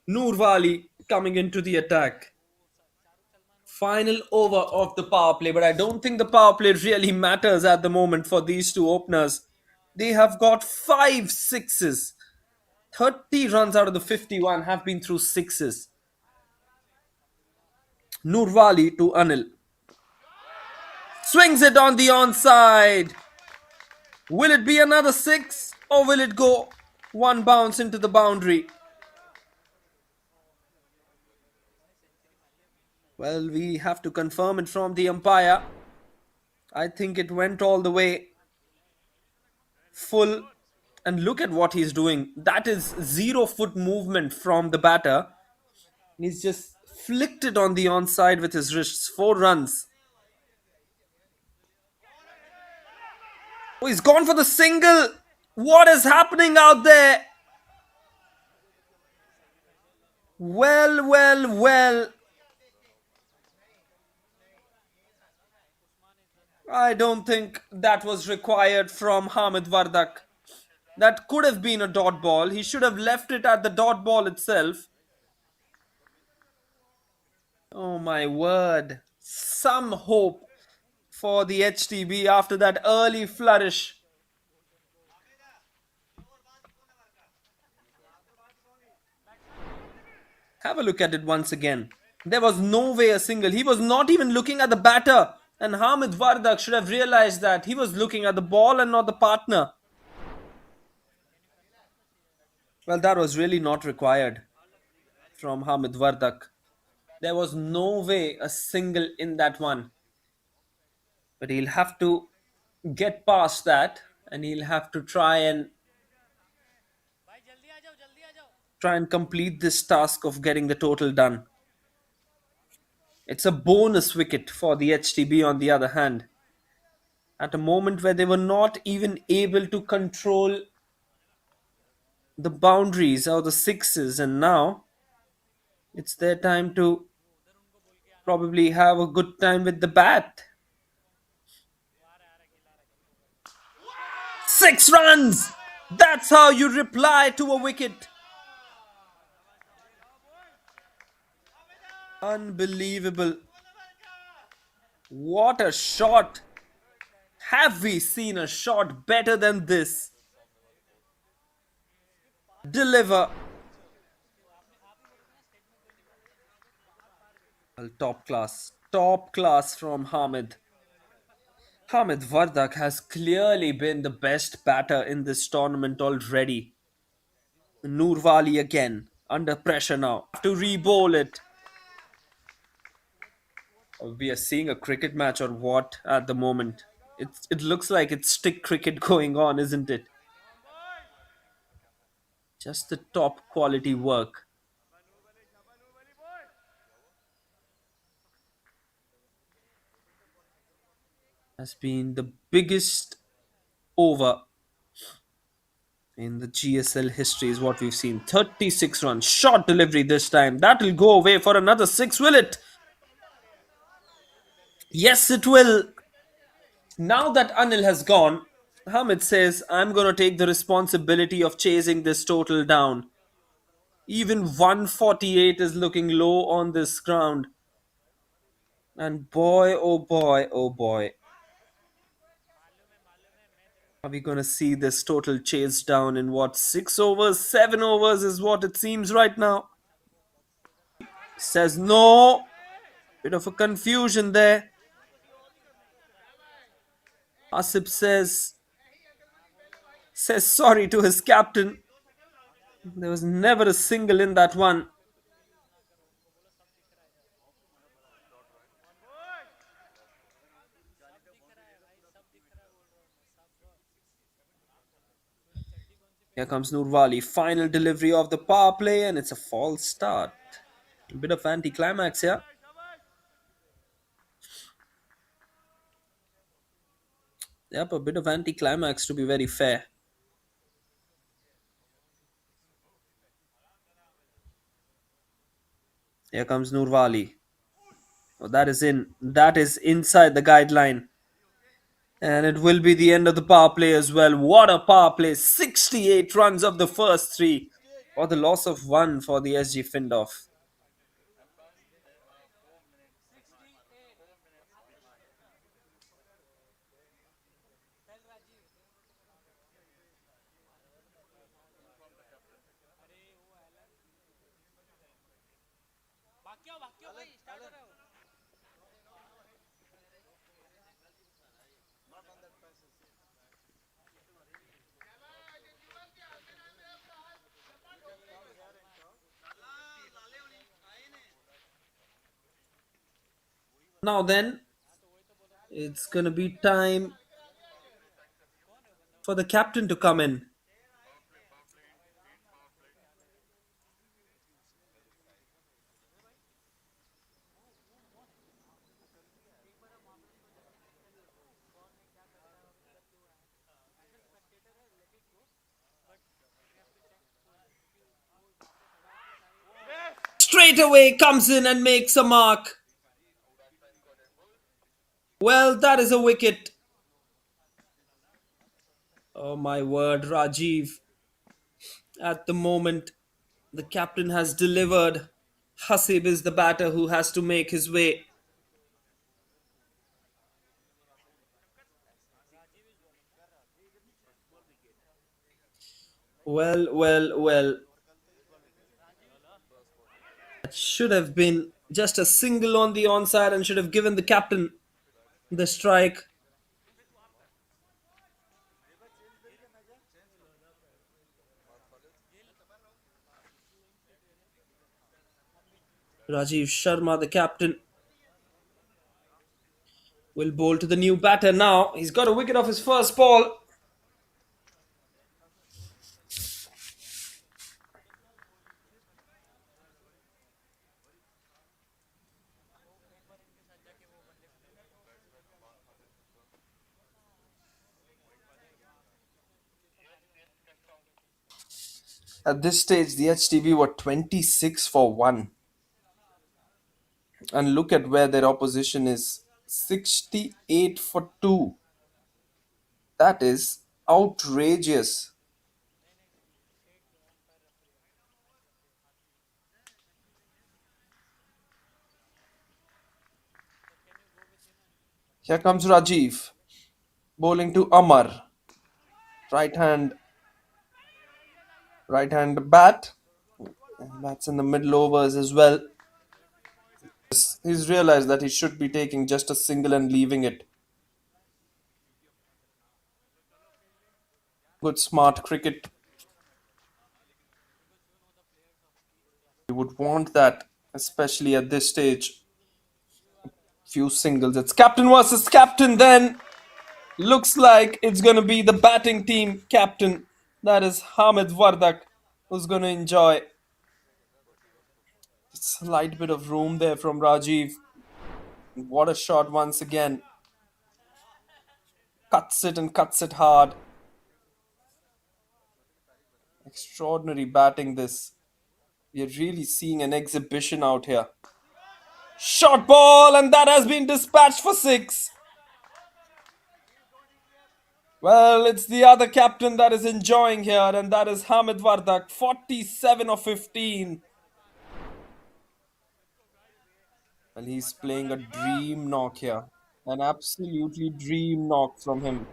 Noorwali coming into the attack. Final over of the power play, but I don't think the power play really matters at the moment for these two openers. They have got 5 sixes. 30 runs out of the 51 have been through sixes. Noorwali to Anil. Swings it on the onside. Will it be another six or will it go one bounce into the boundary? Well, we have to confirm it from the umpire. I think it went all the way full. And look at what he's doing. That is 0 foot movement from the batter. He's just flicked it on the onside with his wrists. 4 runs. Oh, he's gone for the single. What is happening out there? Well, well, well. I don't think that was required from Hamid Vardak. That could have been a dot ball. He should have left it at the dot ball itself. Oh my word. Some hope for the HTB after that early flourish. Have a look at it once again. There was no way a single. He was not even looking at the batter. And Hamid Vardak should have realized that he was looking at the ball and not the partner. Well, that was really not required from Hamid Vardak. There was no way a single in that one. But he'll have to get past that and he'll have to try and complete this task of getting the total done. It's a bonus wicket for the HTB on the other hand. At a moment where they were not even able to control the boundaries or the sixes, and now it's their time to probably have a good time with the bat. 6 runs! That's how you reply to a wicket. Unbelievable. What a shot. Have we seen a shot better than this? Deliver. Well, top class from Hamid. Hamid Vardak has clearly been the best batter in this tournament already. Noorwali again, under pressure now. Have to re-bowl it. We are seeing a cricket match or what at the moment? It looks like it's stick cricket going on, isn't it? Just the top quality work. Has been the biggest over in the GSL history is what we've seen. 36 runs. Short delivery this time. That'll go away for another six, will it? Yes, it will. Now that Anil has gone, Hamid says, I'm going to take the responsibility of chasing this total down. Even 148 is looking low on this ground. And boy, oh boy, oh boy. Are we going to see this total chase down in what? 6 overs, 7 overs is what it seems right now. Says no. Bit of a confusion there. Asif says sorry to his captain. There was never a single in that one. Here comes Noorwali. Final delivery of the power play, and it's a false start. A bit of anticlimax here. Yep, a bit of anticlimax to be very fair. Here comes Noorwali. Oh, that is in. That is inside the guideline. And it will be the end of the power play as well. What a power play. 68 runs of the first three. For the loss of one for the SG Findorf. Now then, it's gonna be time for the captain to come in. Straight away comes in and makes a mark. Well, that is a wicket. Oh my word, Rajiv. At the moment, the captain has delivered. Hasib is the batter who has to make his way. Well, well, well. That should have been just a single on the onside and should have given the captain the strike. Rajiv Sharma, the captain, will bowl to the new batter now. He's got a wicket off his first ball. At this stage, the HTB were 26 for 1. And look at where their opposition is 68 for 2. That is outrageous. Here comes Rajiv, bowling to Amar. Right hand, right hand bat. That's in the middle overs as well. He's realized that he should be taking just a single and leaving it. Good smart cricket. You would want that, especially at this stage. Few singles. It's captain versus captain then. Looks like it's going to be the batting team captain. That is Hamid Vardak, who's going to enjoy. Slight bit of room there from Rajiv. What a shot once again. Cuts it and cuts it hard. Extraordinary batting this. We are really seeing an exhibition out here. Short ball, and that has been dispatched for 6. Well, it's the other captain that is enjoying here, and that is Hamid Vardak, 47 of 15. Well, he's playing a dream knock here. An absolutely dream knock from him.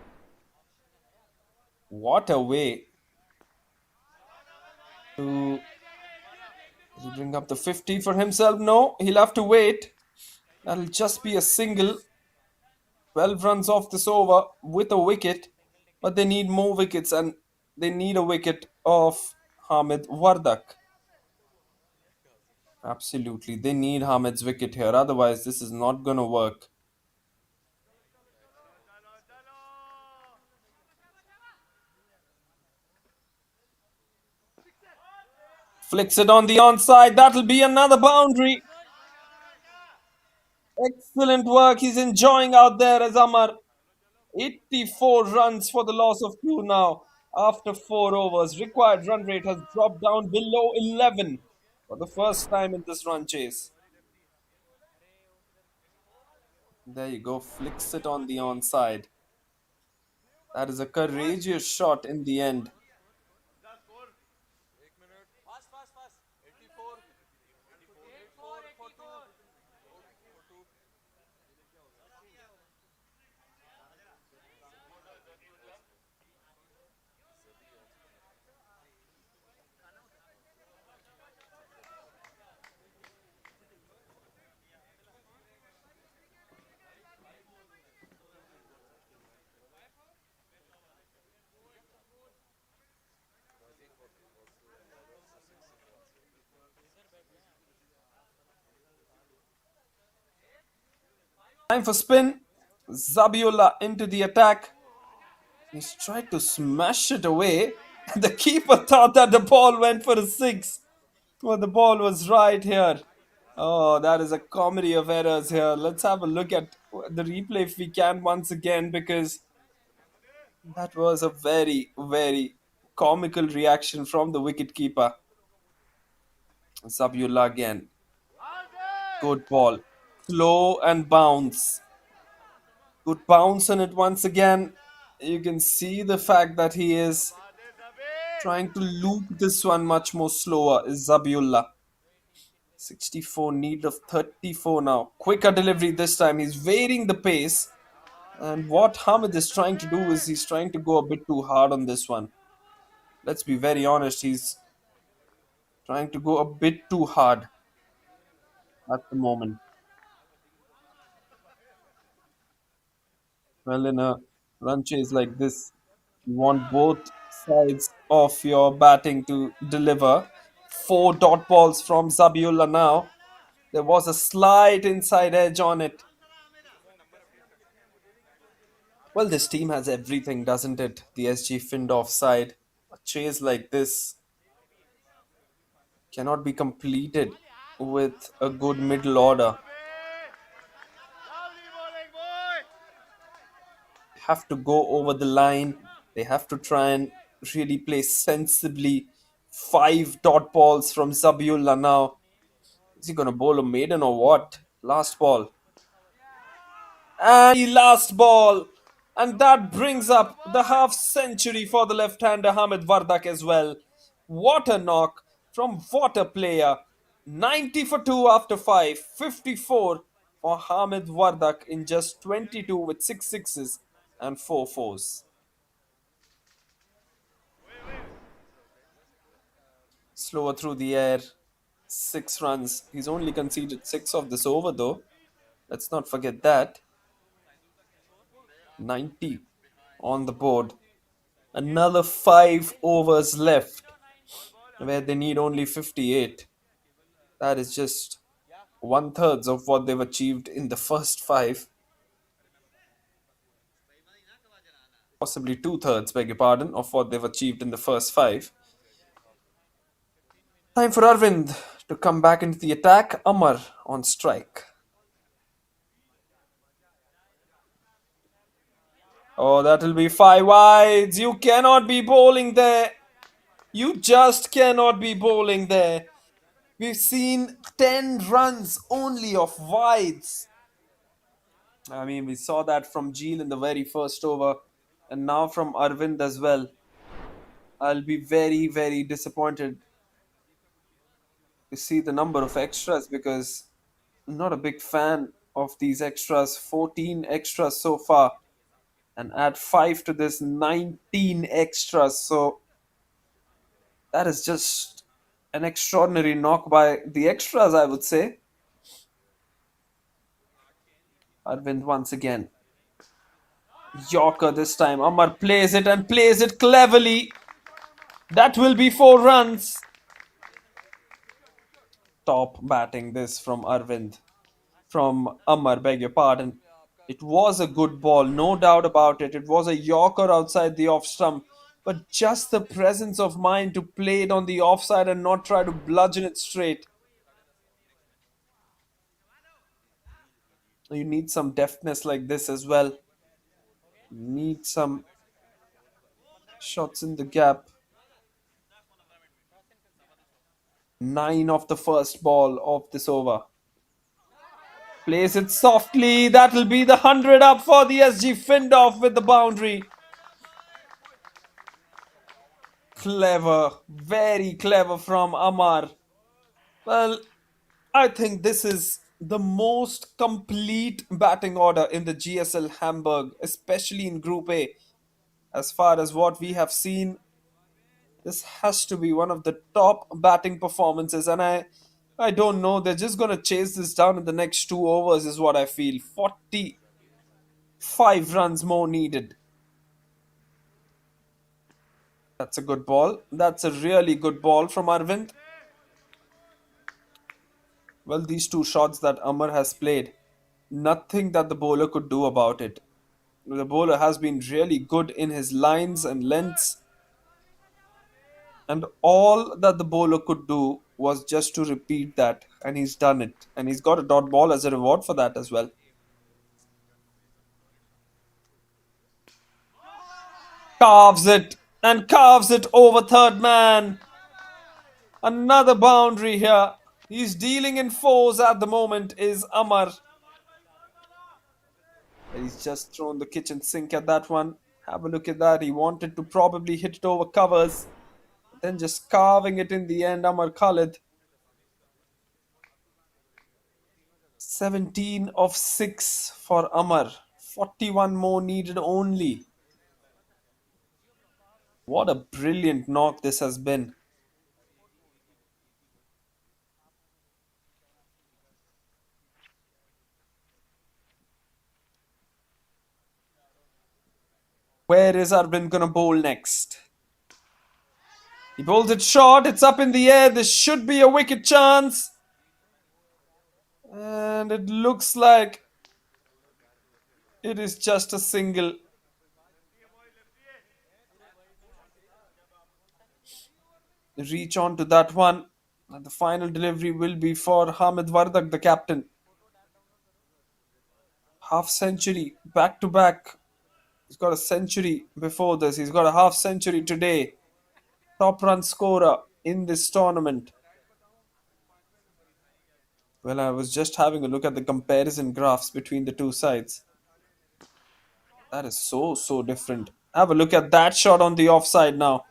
What a way to does he bring up the 50 for himself? No, he'll have to wait. That'll just be a single. 12 runs off this over with a wicket, but they need more wickets and they need a wicket of Hamid Wardak. Absolutely, they need Hamid's wicket here, otherwise, this is not going to work. Flicks it on the onside, that'll be another boundary. Excellent work, he's enjoying out there as Amar. 84 runs for the loss of 2 now after 4 overs. Required run rate has dropped down below 11 for the first time in this run chase. There you go, flicks it on the onside. That is a courageous shot in the end. Time for spin. Zabiola into the attack. He's tried to smash it away. The keeper thought that the ball went for a six. Well, the ball was right here. Oh, that is a comedy of errors here. Let's have a look at the replay if we can once again, because that was a very, very comical reaction from the wicketkeeper. Zabiola again. Good ball. Slow and bounce. Good bounce on it once again. You can see the fact that he is trying to loop this one much more slower is Zabiullah. 64, need of 34 now. Quicker delivery this time. He's varying the pace. And what Hamid is trying to do is he's trying to go a bit too hard on this one. Let's be very honest. He's trying to go a bit too hard at the moment. Well, in a run chase like this, you want both sides of your batting to deliver. Four dot balls from Zabiullah now. There was a slight inside edge on it. Well, this team has everything, doesn't it? The SG Findorf side. A chase like this cannot be completed with a good middle order. They have to go over the line. They have to try and really play sensibly. Five dot balls from Zabiullah now. Is he going to bowl a maiden or what? Last ball. And the last ball. And that brings up the half century for the left-hander Hamid Vardak as well. What a knock from what a player. 90 for 2 after 5. 54 for Hamid Vardak in just 22 with 6 sixes and 4 fours. Slower through the air. 6 runs. He's only conceded 6 of this over though. Let's not forget that. 90 on the board. Another 5 overs left where they need only 58. That is just one third of what they've achieved in the first 5. Possibly two thirds, beg your pardon, of what they've achieved in the first 5. Time for Arvind to come back into the attack. Amar on strike. Oh, that will be 5 wides. You cannot be bowling there. You just cannot be bowling there. We've seen 10 runs only of wides. I mean, we saw that from Jeel in the very first over, and now from Arvind as well. I'll be very, very disappointed to see the number of extras because I'm not a big fan of these extras. 14 extras so far, and add 5 to this, 19 extras. So that is just an extraordinary knock by the extras, I would say. Arvind once again. Yorker this time. Amar plays it and plays it cleverly. That will be 4 runs. Top batting this from Arvind. From Amar, beg your pardon. It was a good ball, no doubt about it. It was a Yorker outside the off stump. But just the presence of mind to play it on the offside and not try to bludgeon it straight. You need some deftness like this as well. You need some shots in the gap. 9 of the first ball of this over. Plays it softly. That will be the 100 up for the SG Findorf with the boundary. Clever. Very clever from Amar. Well, I think this is the most complete batting order in the GSL Hamburg, especially in Group A. As far as what we have seen, this has to be one of the top batting performances, and I don't know, they're just going to chase this down in the next 2 overs is what I feel. 45 runs more needed. That's a good ball. That's a really good ball from Arvind. Well, these 2 shots that Amar has played Nothing that the bowler could do about it. The bowler has been really good in his lines and lengths, and all that the bowler could do was just to repeat that, and he's done it. And he's got a dot ball as a reward for that as well. Carves it and carves it over third man. Another boundary here. He's dealing in fours at the moment, is Amar. He's just thrown the kitchen sink at that one. Have a look at that. He wanted to probably hit it over covers, then just carving it in the end. Amar Khalid. 17 of 6 for Amar. 41 more needed only. What a brilliant knock this has been. Where is Arvind gonna bowl next? He bowls it short. It's up in the air. This should be a wicket chance. And it looks like it is just a single. Reach on to that one. And the final delivery will be for Hamid Vardak, the captain. Half century, back to back. He's got a century before this. He's got a half century today. Top run scorer in this tournament. Well, I was just having a look at the comparison graphs between the two sides. That is so different. Have a look at that shot on the offside now.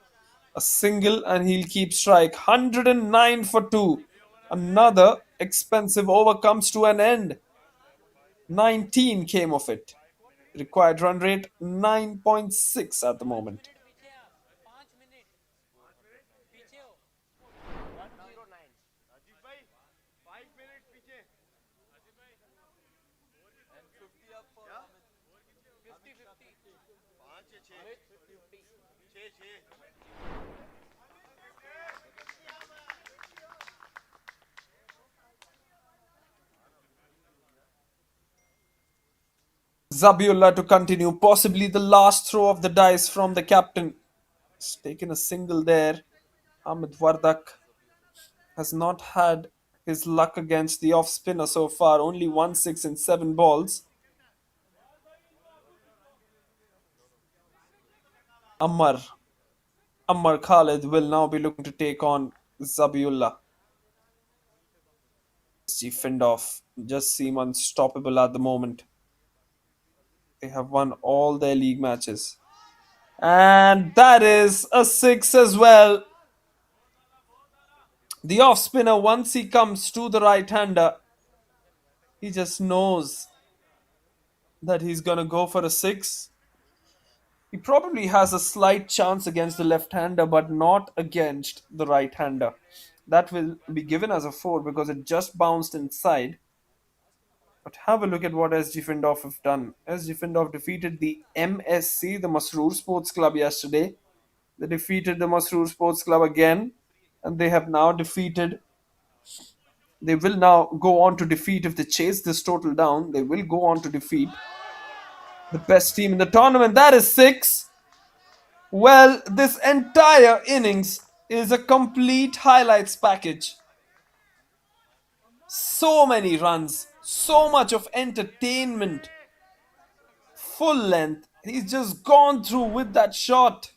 A single and he'll keep strike. 109 for 2. Another expensive over comes to an end. 19 came of it. Required run rate 9.6 at the moment. Zabiullah to continue, possibly the last throw of the dice from the captain. He's taken a single there. Hamid Wardak has not had his luck against the off spinner so far, only 1 6 in 7 balls. Ammar Ammar Khalid will now be looking to take on Zabiullah. SG Findorf just seem unstoppable at the moment. They have won all their league matches. And that is a 6 as well. The off spinner, once he comes to the right hander, he just knows that he's going to go for a 6. He probably has a slight chance against the left hander, but not against the right hander. That will be given as a 4 because it just bounced inside. But have a look at what SG Findorf have done. SG Findorf defeated the MSC, the Masroor Sports Club, yesterday. They defeated the Masroor Sports Club again. And they have now defeated. They will now go on to defeat, if they chase this total down, they will go on to defeat the best team in the tournament. That is 6. Well, this entire innings is a complete highlights package. So many runs, so much of entertainment, full length. He's just gone through with that shot.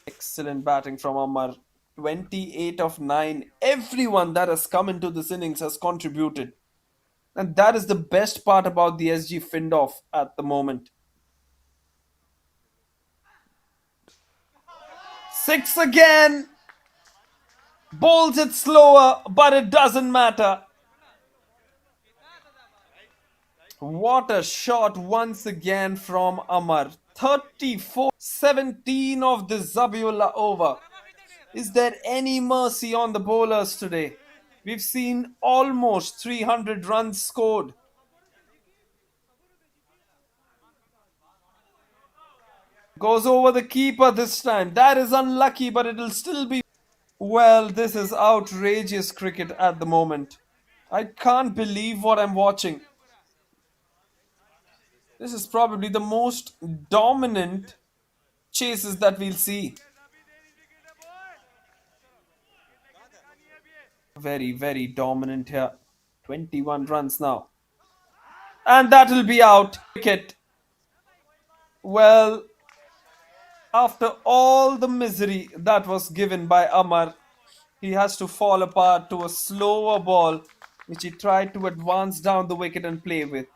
Excellent batting from Ammar. 28 of 9. Everyone that has come into this innings has contributed. And that is the best part about the SG Findorf at the moment. 6 again. Bowls it slower, but it doesn't matter. What a shot once again from Amar. 34, 17 of the Zabiullah over. Is there any mercy on the bowlers today? We've seen almost 300 runs scored. Goes over the keeper this time. That is unlucky, but it'll still be... Well, this is outrageous cricket at the moment. I can't believe what I'm watching. This is probably the most dominant chases that we'll see. Very, very dominant here. 21 runs now. And that'll be out. Wicket. Well, after all the misery that was given by Amar, he has to fall apart to a slower ball, which he tried to advance down the wicket and play with.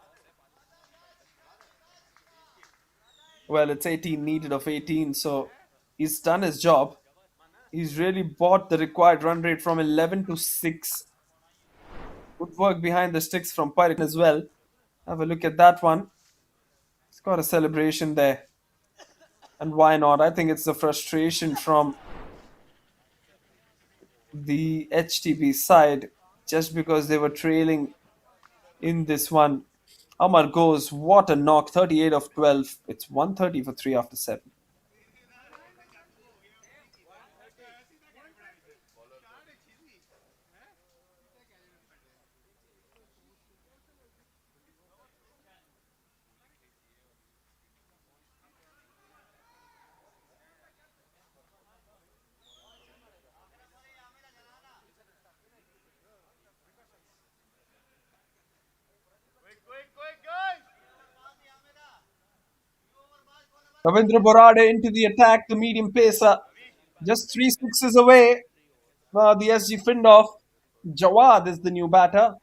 Well, it's 18, needed of 18, so he's done his job. He's really brought the required run rate from 11 to 6. Good work behind the sticks from Pirate as well. Have a look at that one. He's got a celebration there. And why not? I think it's the frustration from the HTB side just because they were trailing in this one. Amar goes, what a knock, 38 of 12. It's 130 for 3 after 7. Ravindra Borade into the attack, the medium pacer. Just three sixes away. The SG Findorf. Jawad is the new batter.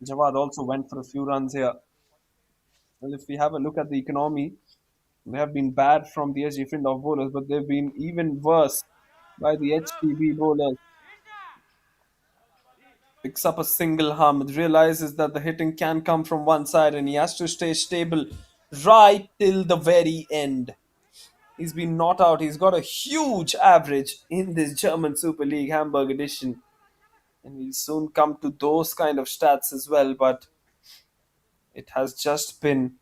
Jawad also went for a few runs here. Well, if we have a look at the economy, they have been bad from the SG Findorf bowlers, but they've been even worse by the HTB bowlers. Picks up a single Hamid, realizes that the hitting can come from one side and he has to stay stable right till the very end. He's been not out. He's got a huge average in this German Super League Hamburg edition. And we'll soon come to those kind of stats as well, but it has just been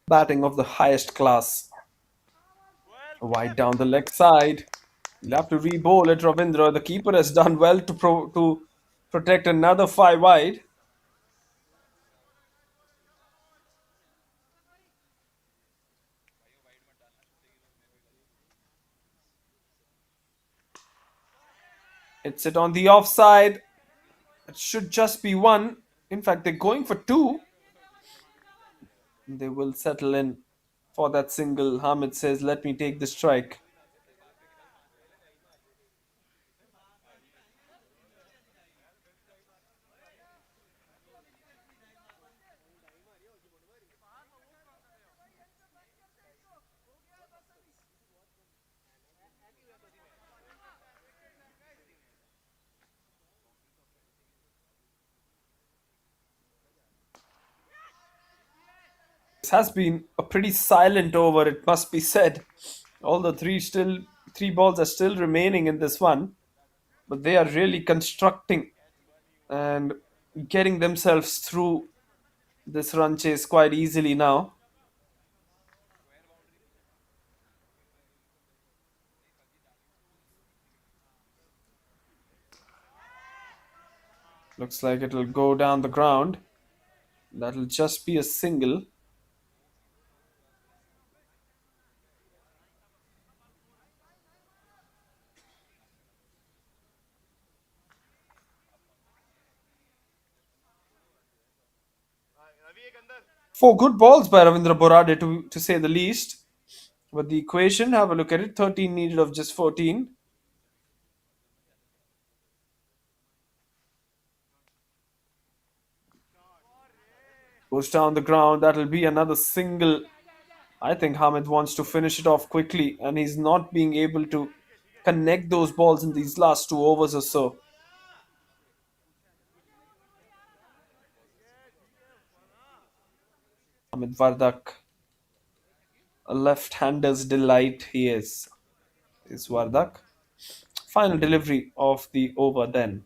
batting of the highest class. Wide down the leg side. You'll have to re-bowl it, Ravindra. The keeper has done well to protect another 5 wide. It's it on the offside. It should just be one. In fact, they're going for two. They will settle in for that single. Hamid says, let me take the strike. This has been a pretty silent over, it must be said. All the three balls are still remaining in this one, but they are really constructing and getting themselves through this run chase quite easily now. Looks like it'll go down the ground. That'll just be a single. Four good balls by Ravindra Borade to say the least. But the equation, have a look at it. 13 needed of just 14. Goes down the ground. That'll be another single. I think Hamid wants to finish it off quickly, and he's not being able to connect those balls in these last 2 overs or so. Hamid Vardak, a left-hander's delight he is Vardak. Final delivery of the over then.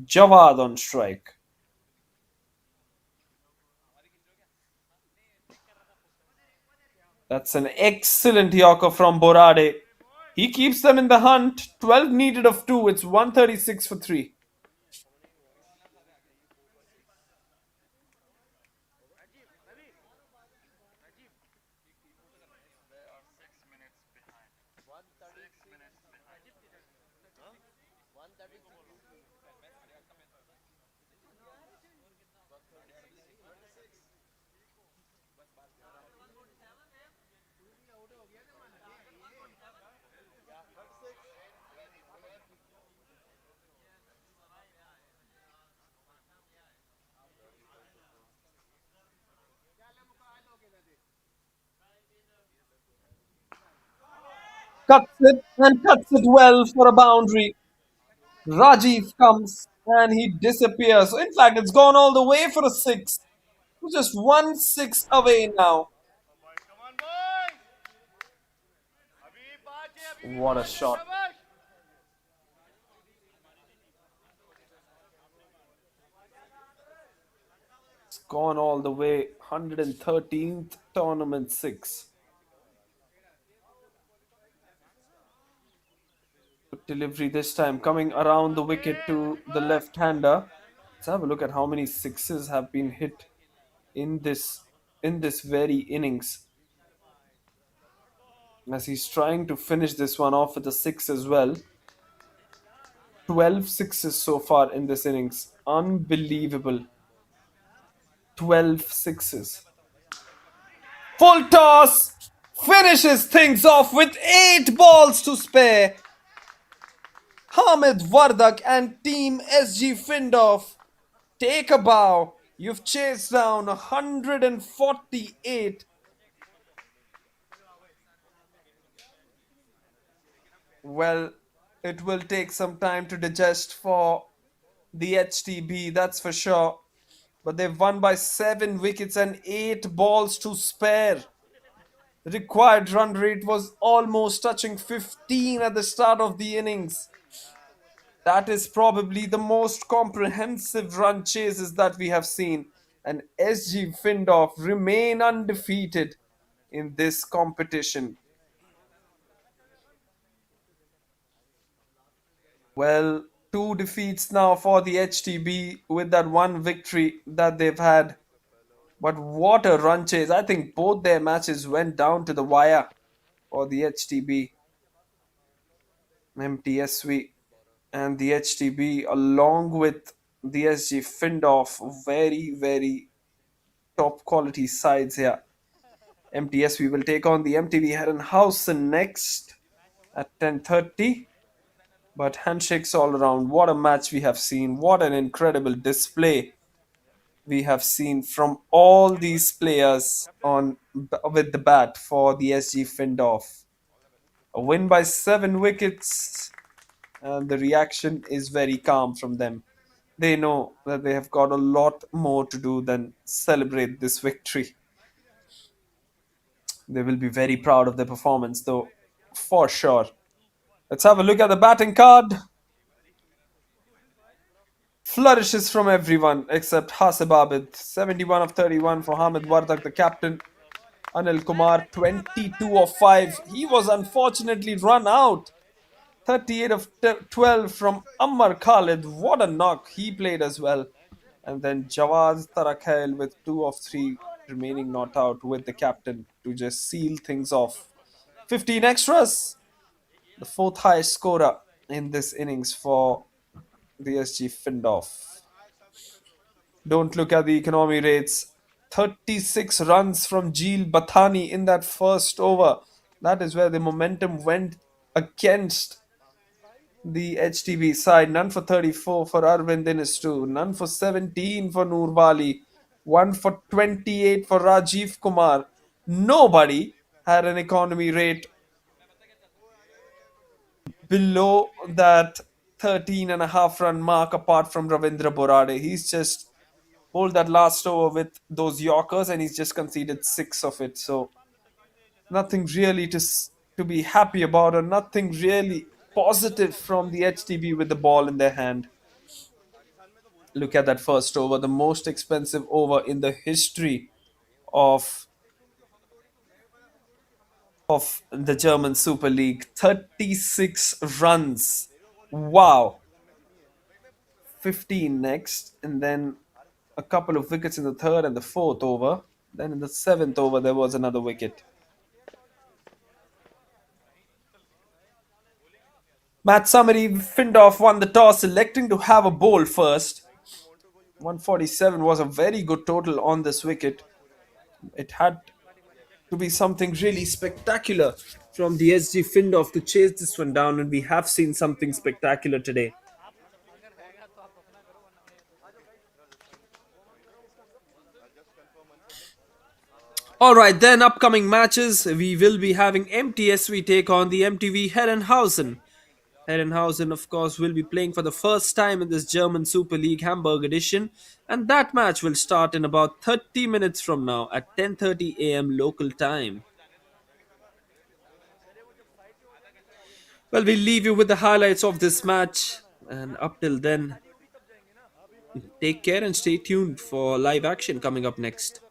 Jawad on strike. That's an excellent Yorker from Borade. He keeps them in the hunt. 12 needed of 2. It's 136 for 3. Cuts it and cuts it well for a boundary. Rajiv comes and he disappears. In fact, it's gone all the way for a 6. We're just 1 6 away now. What a shot. It's gone all the way. 113th tournament 6. Good delivery this time, coming around the wicket to the left-hander. Let's have a look at how many sixes have been hit in this very innings. As he's trying to finish this one off with a 6 as well. 12 sixes so far in this innings. Unbelievable. 12 sixes. Full toss! Finishes things off with 8 balls to spare. Hamid Vardak and Team SG Findorf take a bow. You've chased down 148. Well, it will take some time to digest for the HTB, that's for sure. But they've won by 7 wickets and 8 balls to spare. The required run rate was almost touching 15 at the start of the innings. That is probably the most comprehensive run chases that we have seen. And SG Findorf remain undefeated in this competition. Well, 2 defeats now for the HTB with that 1 victory that they've had. But what a run chase. I think both their matches went down to the wire for the HTB. MTSV and the HTB along with the SG Findorf. Very, very top quality sides here. MTSV will take on the MTV Herrenhausen next at 10:30. But handshakes all around. What a match we have seen. What an incredible display we have seen from all these players on with the bat for the SG Findorf. A win by 7 wickets, and the reaction is very calm from them. They know that they have got a lot more to do than celebrate this victory. They will be very proud of their performance, though, for sure. Let's have a look at the batting card. Flourishes from everyone except Hasib Abid. 71 of 31 for Hamid Wardak, the captain. Anil Kumar, 22 of 5. He was unfortunately run out. 38 of 12 from Ammar Khalid. What a knock. He played as well. And then Jawaz Tarakhail with 2 of 3 remaining not out with the captain to just seal things off. 15 extras. The 4th highest scorer in this innings for the SG Findorf. Don't look at the economy rates. 36 runs from Jeel Bathani in that first over. That is where the momentum went against the HTB side. None for 34 for Arvind Inistu. None for 17 for Noorwali. 1 for 28 for Rajiv Kumar. Nobody had an economy rate below that 13.5 run mark apart from Ravindra Borade. He's just pulled that last over with those Yorkers and he's just conceded 6 of it. So nothing really to be happy about, or nothing really positive from the HTB with the ball in their hand. Look at that first over, the most expensive over in the history of of the German Super League. 36 runs. Wow. 15 next, and then a couple of wickets in the third and the fourth over. Then in the seventh over, there was another wicket. Matt Summery Findorf won the toss, selecting to have a bowl first. 147 was a very good total on this wicket. It had to be something really spectacular from the SG Findorf to chase this one down, and we have seen something spectacular today. Alright, then upcoming matches, we will be having MTSV take on the MTV Herrenhausen. Herrenhausen, of course, will be playing for the first time in this German Super League Hamburg edition, and that match will start in about 30 minutes from now at 10:30 a.m. local time. Well, we'll leave you with the highlights of this match, and up till then, take care and stay tuned for live action coming up next.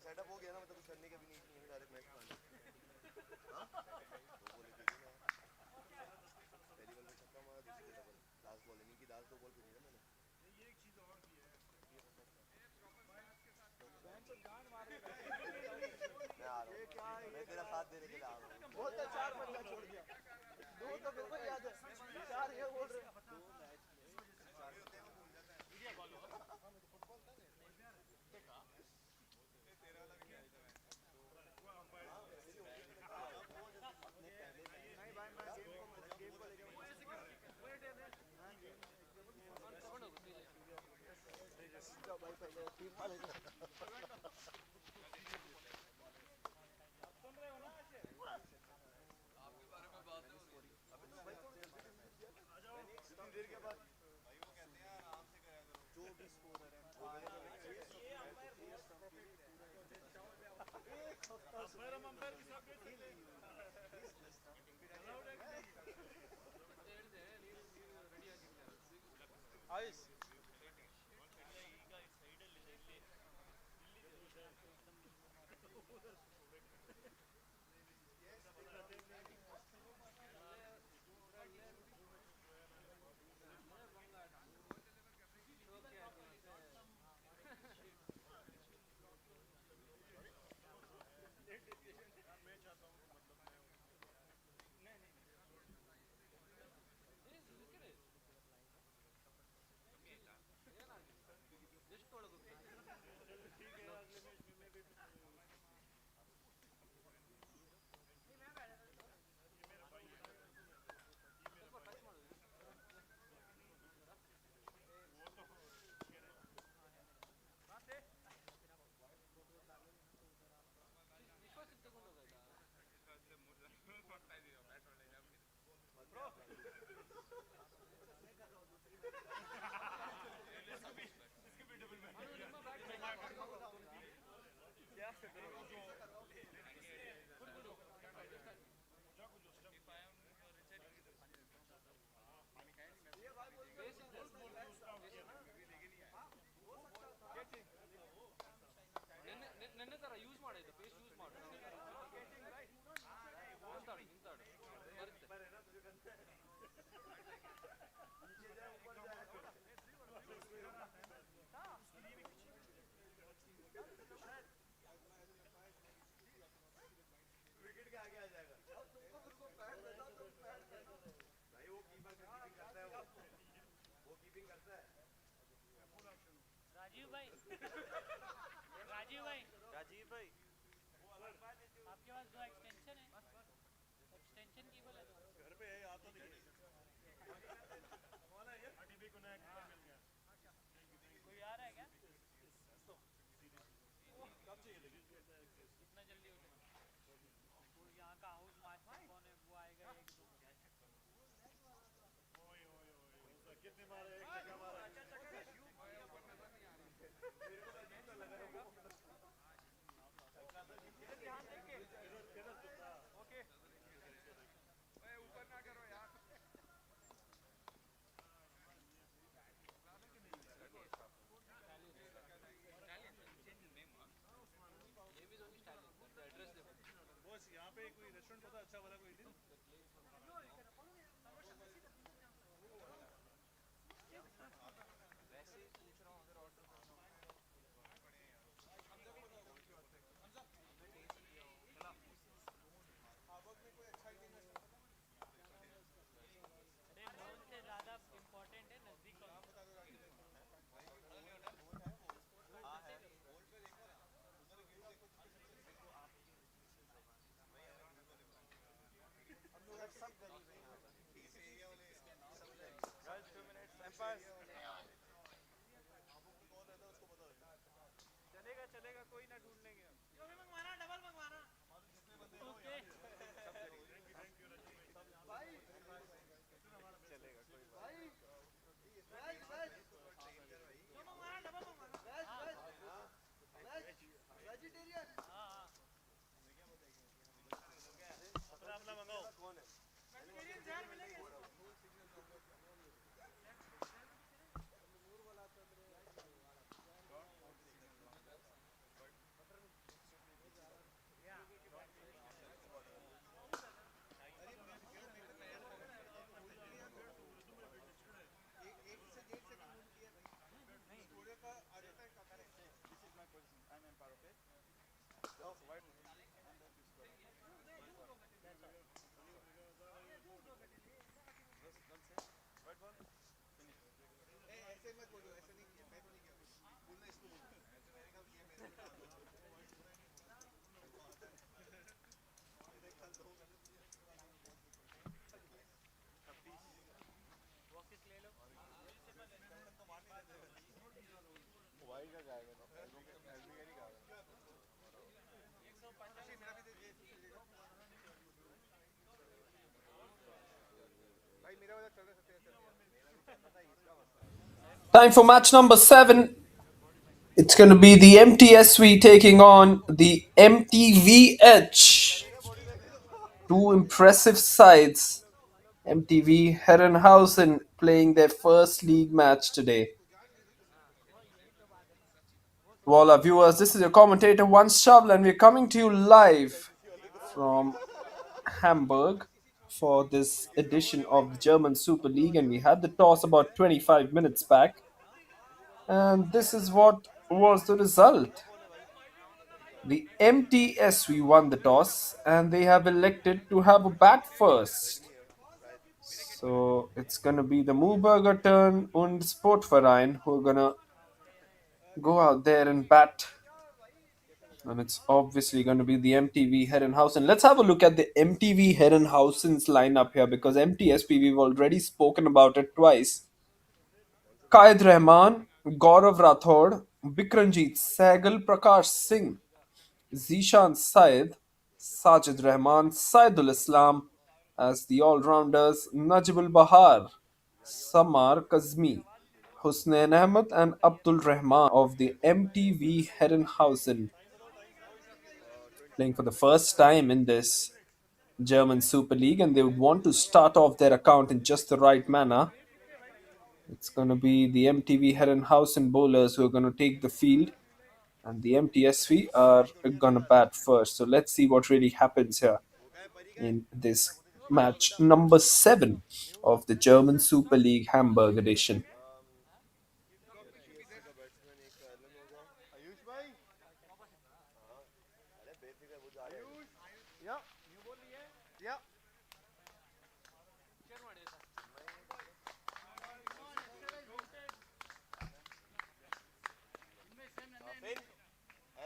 Setup हो गया ना, मतलब कुछ करने का भी नहीं, direct match में हाँ दो बॉल खेली ना, पहली बॉल में छक्का मारा, दूसरी डबल, लास्ट बॉल इनकी लास्ट दो बॉल खेली ना मैंने। मैं आ रहा हूँ, मैं तेरा साथ देने के लिए आ रहा हूँ। बोलता चार बल्ला छोड़ दिया, दो तो मेरे को याद है, चार ये बोल रहे भाई, पहले टीम वाले इतनी देर के बाद जो भी स्कोरर है आयुष विकेट के आगे आ जाएगा भाई वो कीपर कीपिंग करता है वो कीपिंग करता है राजीव भाई राजीव भाई राजीव भाई आपके पास दो एक्सटेंशन है एक्सटेंशन केबल है दो घर पे है आता नहीं कोई आ रहा है क्या कितना जल्दी हो जाएगा वो यहाँ का हाउस मास्टर कौन है वो आएगा एक दो कितने मारे एक टका मारा बस यहाँ पे कोई रेस्टोरेंट पता अच्छा वाला कोई दिन अरे मोहन से ज़्यादा इम्पोर्टेंट है नज़दीक का चलेगा चलेगा कोई ना ढूंढ लेंगे जो भी मंगवाना डबल मंगवाना ओके चलेगा कोई बात जो मंगवाना डबल मंगवाना वेजिटेरियन हाँ हाँ अपना अपना मंगाओ कौन है वेजिटेरियन यार मिलेंगे ऐसे मत बोलो ऐसे नहीं किया मैं तो नहीं किया बोलना इसको बोलो ऐसे मैंने कहा ये मेरे को वॉकिस ले लो वाइड का जाएगा ना एल्बो का नहीं जाएगा मेरा भी दे भाई मेरा वाला चल रहा है चल रहा मेरा भी चल रहा था इसका मसला Time for match number 7. It's going to be the MTSV taking on the MTVH. Two impressive sides. MTV Herrenhausen playing their first league match today. To all our viewers, this is your commentator, Once Shovel, and we're coming to you live from Hamburg for this edition of the German Super League. And we had the toss about 25 minutes back. And this is what was the result. The MTSV won the toss and they have elected to have a bat first. So it's gonna be the Mooburger turn and Sportverein who are gonna go out there and bat. And it's obviously going to be the MTV Herrenhausen. Let's have a look at the MTV Herrenhausen's lineup here because MTSP, we've already spoken about it twice. Qaid Rahman, Gaurav Rathod, Bikranjeet Sehgal, Prakash Singh, Zishan Syed, Sajid Rahman, Saidul Islam, as the all-rounders Najibul Bahar, Samar Kazmi, Husnain Ahmed and Abdul Rahman of the MTV Herrenhausen, playing for the first time in this German Super League, and they would want to start off their account in just the right manner. It's going to be the MTV Herrenhausen bowlers who are going to take the field, and the MTSV are going to bat first. So let's see what really happens here in this match number 7 of the German Super League Hamburg edition. MTSC का batsman एक तो Elon होगा। आयुष भाई, हाँ, अरे बेफिक्र वो जा रहा है। या या फिर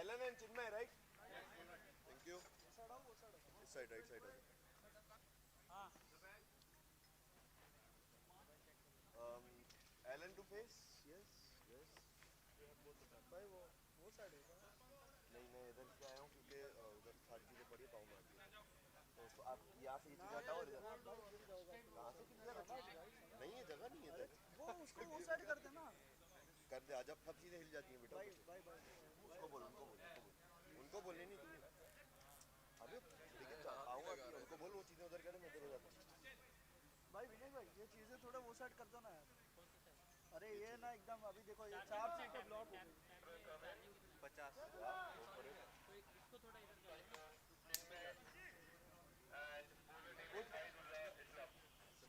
Alan and Chinmay right. Thank you. इस side right side Alan to face. Yes yes भाई वो साइड है क्या? नहीं मैं इधर से आया हूँ क्योंकि उधर सारी चीज़ें पड़ी पाँव मार दी। तो आप यहाँ से ये चीज़ हटाओ और इधर कहाँ से किधर नहीं है जगह नहीं है इधर। वो उसको वो साइड कर देना। कर दे आजा सब चीज़ें हिल जाती हैं बेटा। उसको बोल उनको बोलने नहीं तुम्हें। अबे लेकिन आऊँगा उनको बोल वो चीज़ें उधर करें मैं इधर हो जाता हूँ। भाई विनय भाई ये चीज़ें थोड़ा वो साइड कर दो ना यार। अरे ये ना एकदम अभी देखो ये 4 सीटें ब्लॉक हो गई। 50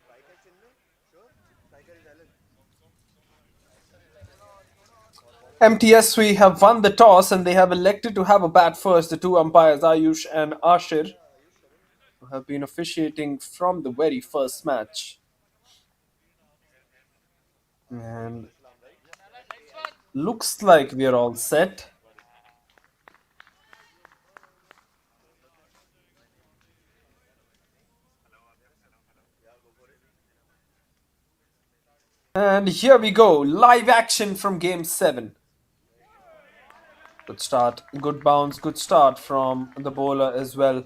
स्ट्राइकर चिन्ह sure striker is Allen. MTSV have won the toss and they have elected to have a bat first. The two umpires, Ayush and Ashir, who have been officiating from the very first match. And looks like we are all set. And here we go, live action from game 7. Good start, good bounce, good start from the bowler as well.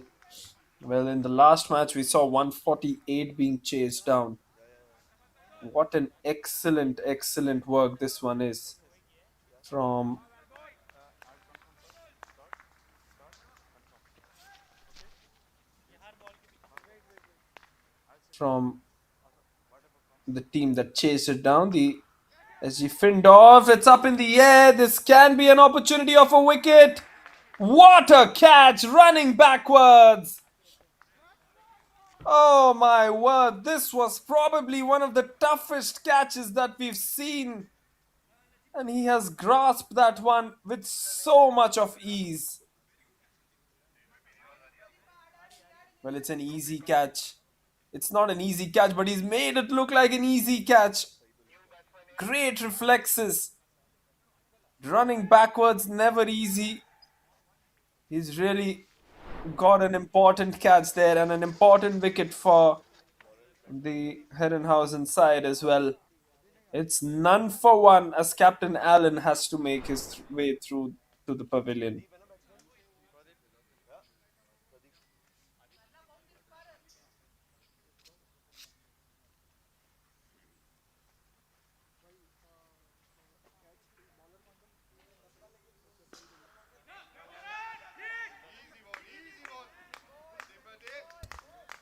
Well, in the last match, we saw 148 being chased down. What an excellent, excellent work this one is from from the team that chased it down. The SG Findorf, it's up in the air. This can be an opportunity of a wicket. What a catch, running backwards. Oh my word, this was probably one of the toughest catches that we've seen. And he has grasped that one with so much of ease. Well, it's an easy catch. It's not an easy catch, but he's made it look like an easy catch. Great reflexes. Running backwards, never easy. He's really got an important catch there and an important wicket for the Herrenhausen side as well. It's none for one as Captain Allen has to make his way through to the pavilion.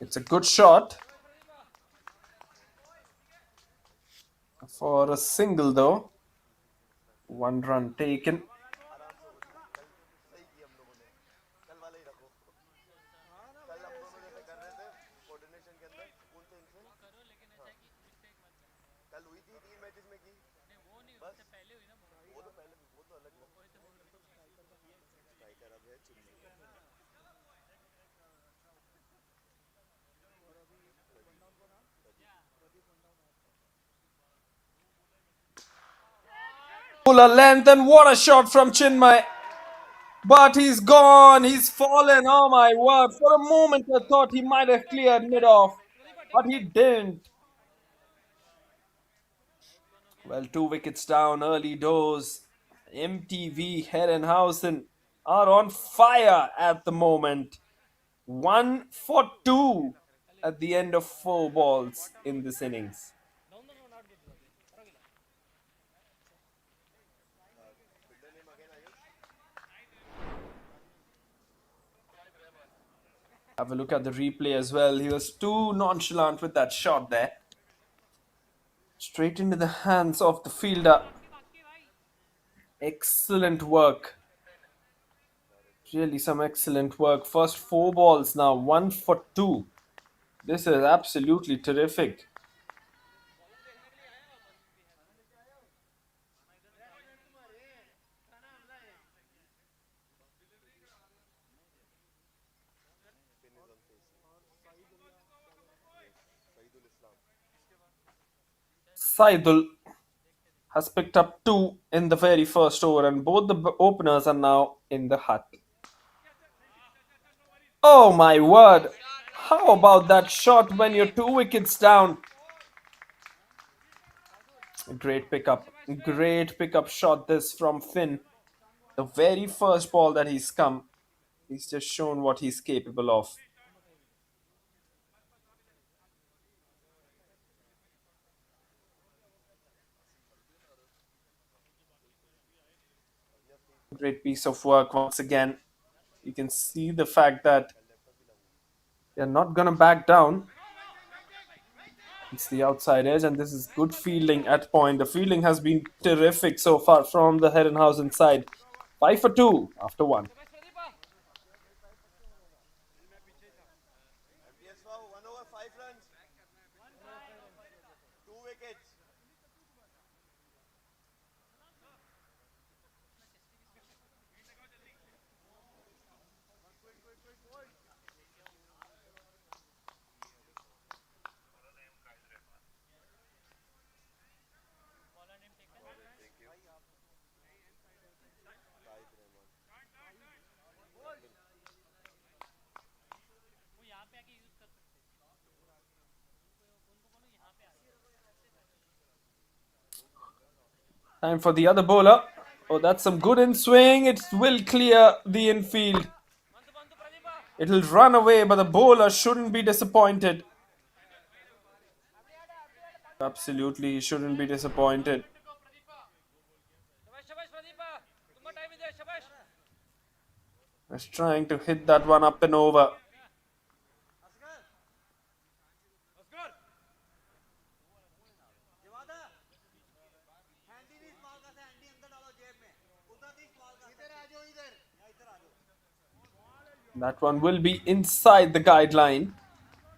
It's a good shot for a single though. 1 run taken. सही किया हम लोगों ने कल वाला ही रखो। कल हम दोनों जैसे कर रहे थे कोऑर्डिनेशन के अंदर कौन से इनसे कल हुई थी 3 मैचेस में की बस वो तो अलग स्ट्राइकर अब है चिन्मय। Fuller length and what a shot from Chinmay. But he's gone, he's fallen, oh my word. For a moment I thought he might have cleared mid-off, but he didn't. Well, 2 wickets down, early doors. MTV Herrenhausen are on fire at the moment. 1 for 2. at the end of 4 balls in this innings. Fielder name again, Ayush. Have a look at the replay as well. He was too nonchalant with that shot there. Straight into the hands of the fielder. Excellent work. Really some excellent work. First 4 balls now, 1 for 2. This is absolutely terrific. Spin is on face. Yes, Saidul Islam. Saidul has picked up 2 in the very first over, and both the openers are now in the hut. Oh my word! How about that shot when you're 2 wickets down? Great pickup. Great pickup shot this from Finn. The very first ball that he's come, he's just shown what he's capable of. Great piece of work once again. You can see the fact that they're not going to back down. It's the outside edge, and this is good fielding at point. The fielding has been terrific so far from the Herrenhausen side. 5 for 2 after 1. MTS for 1 over 5 runs. 2 wickets. Thank you. Said Rahman. वो यहाँ पे आके use कर सकते हैं उनको बोलो यहाँ पे आके Time for the other bowler. Oh, that's some good in swing. It will clear the infield. बंद बंद Pradeep It'll run away, but the bowler shouldn't be disappointed. Absolutely, he shouldn't be disappointed. शबाश शबाश Pradeep तुम्हारा टाइम इधर शबाश He's trying to hit that one up and over. That one will be inside the guideline.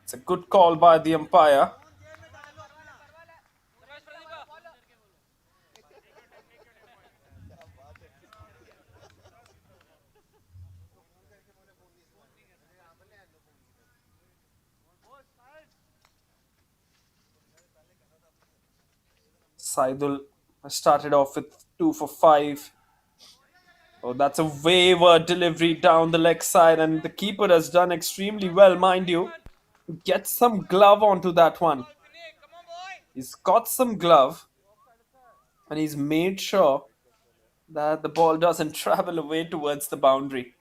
It's a good call by the umpire. शबाश Pradeep क्या बात है. Saidul started off with 2 for 5. Oh, that's a wayward delivery down the leg side, and the keeper has done extremely well, mind you. Get some glove onto that one. Come on boy He's got some glove, and he's made sure that the ball doesn't travel away towards the boundary.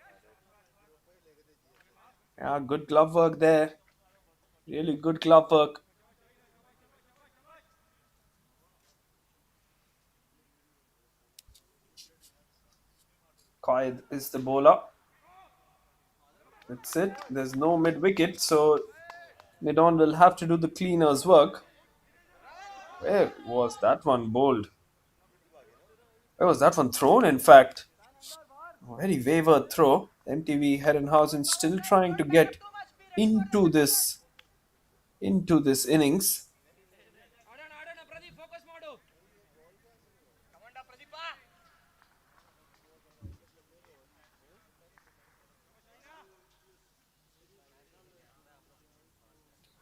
Yeah, good glove work there. Really good glove work. Qaid is the bowler. That's it. There's no mid wicket, so mid-on will have to do the cleaner's work. Where was that one bowled? Where was that one thrown, in fact? Very wayward throw. MTV Herrenhausen still trying to get into this innings. ಆಡೋಣ ಆಡೋಣ Pradeep focus ಮಾಡು ಕಮಾಂಡ Pradeep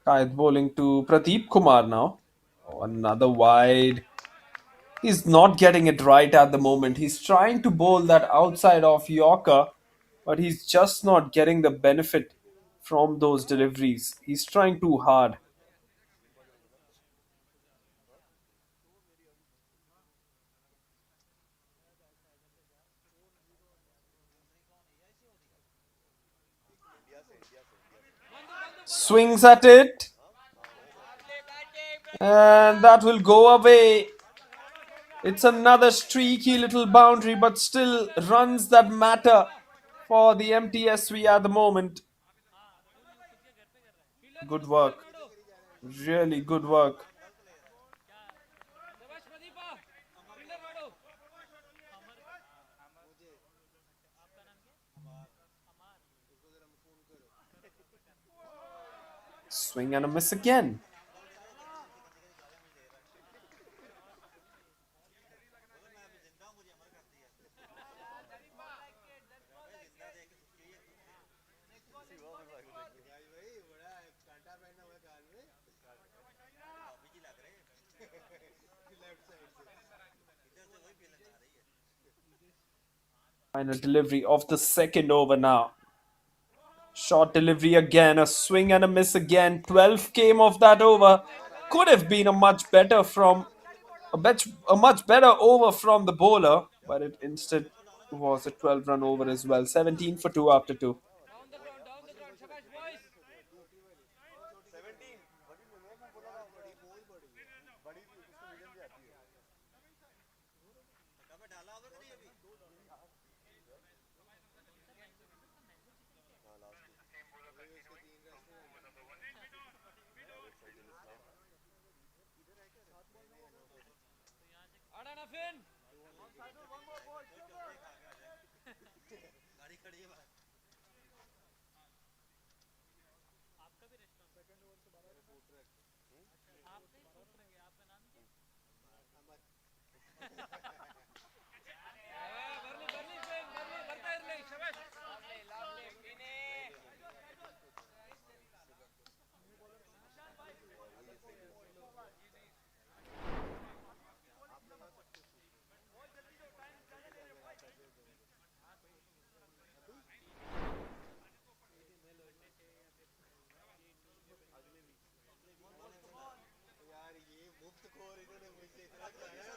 Qaid bowling to Pradeep Kumar now. Oh, another wide. He's not getting it right at the moment. He's trying to bowl that outside off Yorker, but he's just not getting the benefit from those deliveries. He's trying too hard. India से. Swings at it. And that will go away. It's another streaky little boundary, but still runs that matter for the MTSV at the moment. Good work. Really good work. Swing and a miss again. Final delivery of the second over now. Short delivery again, a swing and a miss again. 12 came off that over. Could have been a much better a much better over from the bowler, but it instead was a 12-run over as well. 17 for 2 after 2. down the ground, shabash boys. 17 बड़ी मैं भी बोला था बड़ी बहुत बड़ी है बड़ी भी उसको मीडियम भी आती है कब डाला होगा कि नहीं अभी हाँ लास्ट इसके 3 रेस्ट आड़ा ना फिन गाड़ी खड़ी है आपका भी रेस्टोरेंट सेकंड ओवर से 12 फूड ट्रैक आपका ही फूड ट्रैक है आपका नाम क्या बरली बरली फिन बरली बरता इरले शाबाश लावले फिने यार ये मुफ्त खोर इन्होंने मुझसे इतना कराया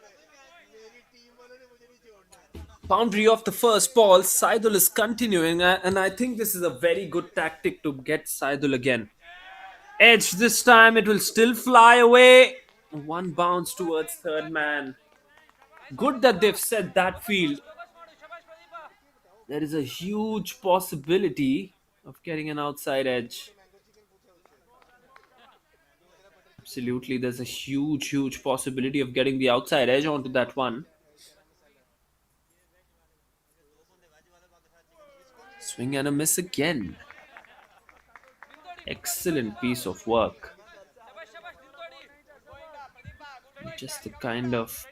मेरी टीम वालों ने मुझे नहीं छोड़ना Boundary of the first ball. Saidul is continuing, and I think this is a very good tactic to get Saidul again. Edge this time, it will still fly away. One bounce towards third man. Good that they've set that field. There is a huge possibility of getting an outside edge. Absolutely, there's a huge possibility of getting the outside edge onto that one. Swing and a miss again. Excellent piece of work. Just the kind of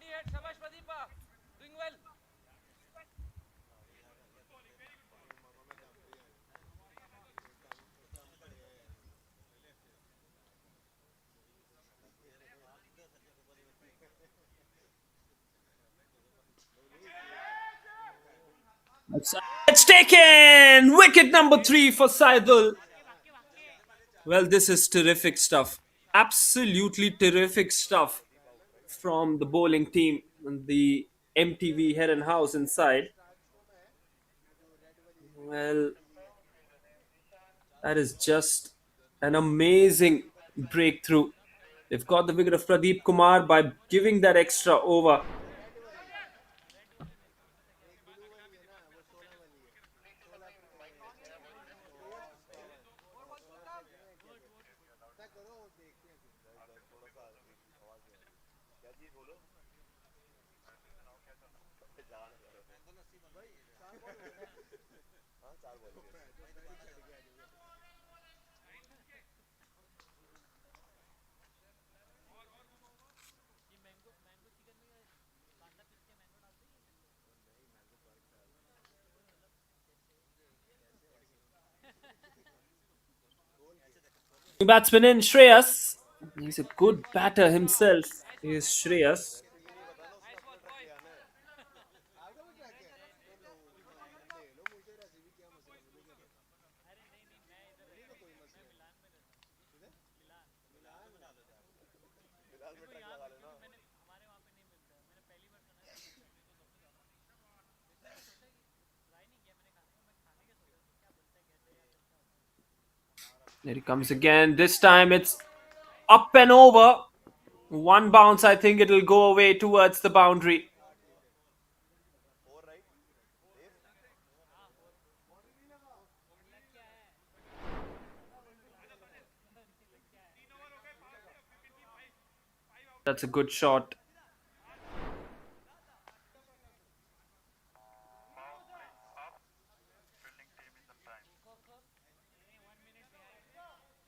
it's taken! Wicket number 3 for Saidul. Well, this is terrific stuff. Absolutely terrific stuff from the bowling team and the MTV head and house inside. Well, that is just an amazing breakthrough. They've got the wicket of Pradeep Kumar by giving that extra over. क्या चीज बोलो हाँ 4 ball ये mango mango chicken में कांदा piece के mango डालते हैं Batsman in Shreyas. He's a good batter himself. He is Shreyas. Nice ball boy आपका भी ट्रैक है ले लो मुझे रेसिपी क्या मसला मुझे क्या पता अरे नहीं नहीं मैं इधर नहीं तो कोई मसला मैं मिलान में रहता हूँ किधर मिलान मिलान में डालो यार मिलान में मेरे को ट्रैक याद लगा है लेना क्योंकि मैंने हमारे वहाँ पे नहीं मिलता है मैंने पहली बार सुना है नहीं तो सबसे ज़्यादा मैंने सोचा कि ट्राई नहीं किया मैंने खाने का मैं खाने का सोचा था क्या बनता है कैसे या फिर क्या होता है There he comes again. This time it's up and over. One bounce, I think it'll go away towards the boundary. Four right Dev That's a good shot.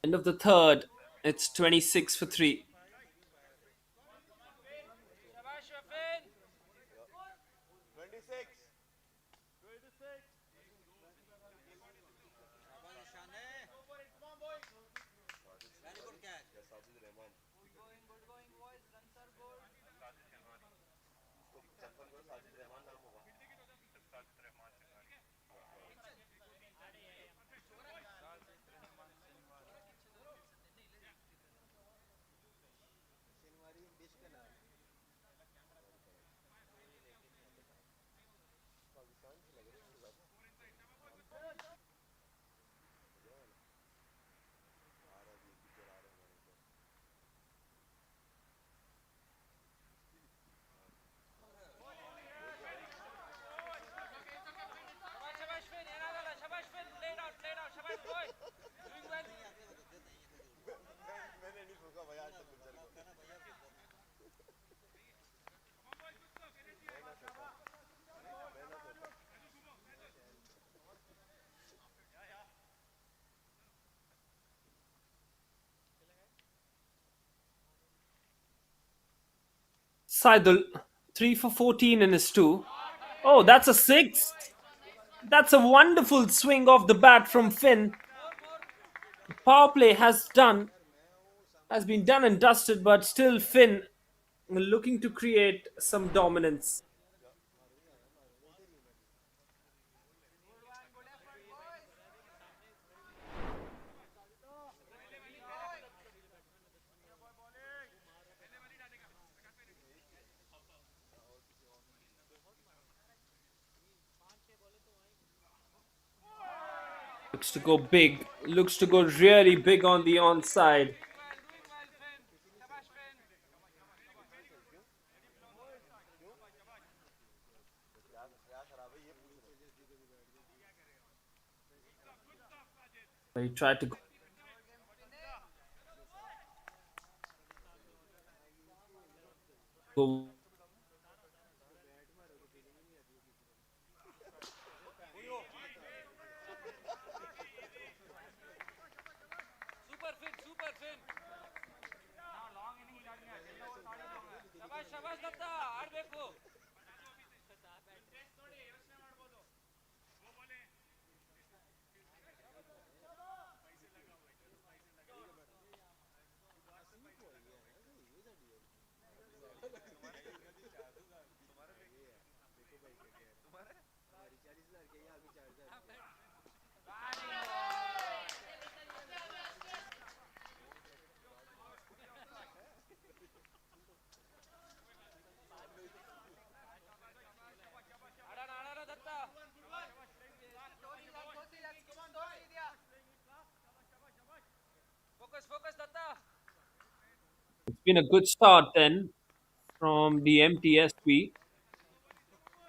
End of the third. It's 26 for 3. शाबाश Sherfane 26 या Sajid Rahman good going boys run sir good उसको confirm करो साजिद रहमान नाम होगा पाकिस्तान से लग रहे हैं ज्यादा आ रहा है ये पिक्चर आ रहा है हमारे ऊपर शाबाश शाबाश फिन ये ना वाला शाबाश फिन लेट आउट शाबाश बॉय डूइंग वेल मैंने नहीं फूका भाई आज तक पिक्चर को मैं ना सोचा मैं ना सोचा Saidul, 3 for 14 in his 2. Oh, that's a 6. That's a wonderful swing off the bat from Finn. Power play has been done and dusted, but still Finn looking to create some dominance. Looks to go big. Looks to go really big on the onside. Doing well Finn शाबाश Finn क्या खराब है ये पूछ रहा हूँ He tried to go. Super Finn ना long inning आड़ने टेन ओवर आड़ने शाबाश शाबाश दत्ता आडಬೇಕು आड़ा आड़ा Datta focus focus Datta It's been a good start then from the MTSP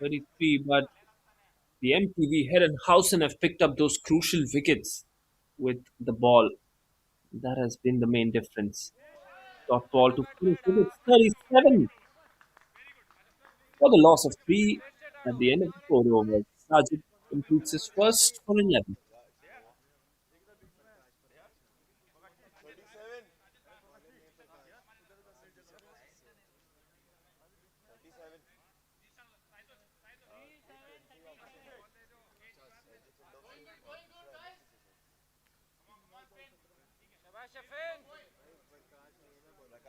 33, but the MTV Herrenhausen have picked up those crucial wickets with the ball. That has been the main difference. Dot ball to finish with its 37 for the loss of 3 at the end of the 4 overs. Sajid completes his first for 11. 37 37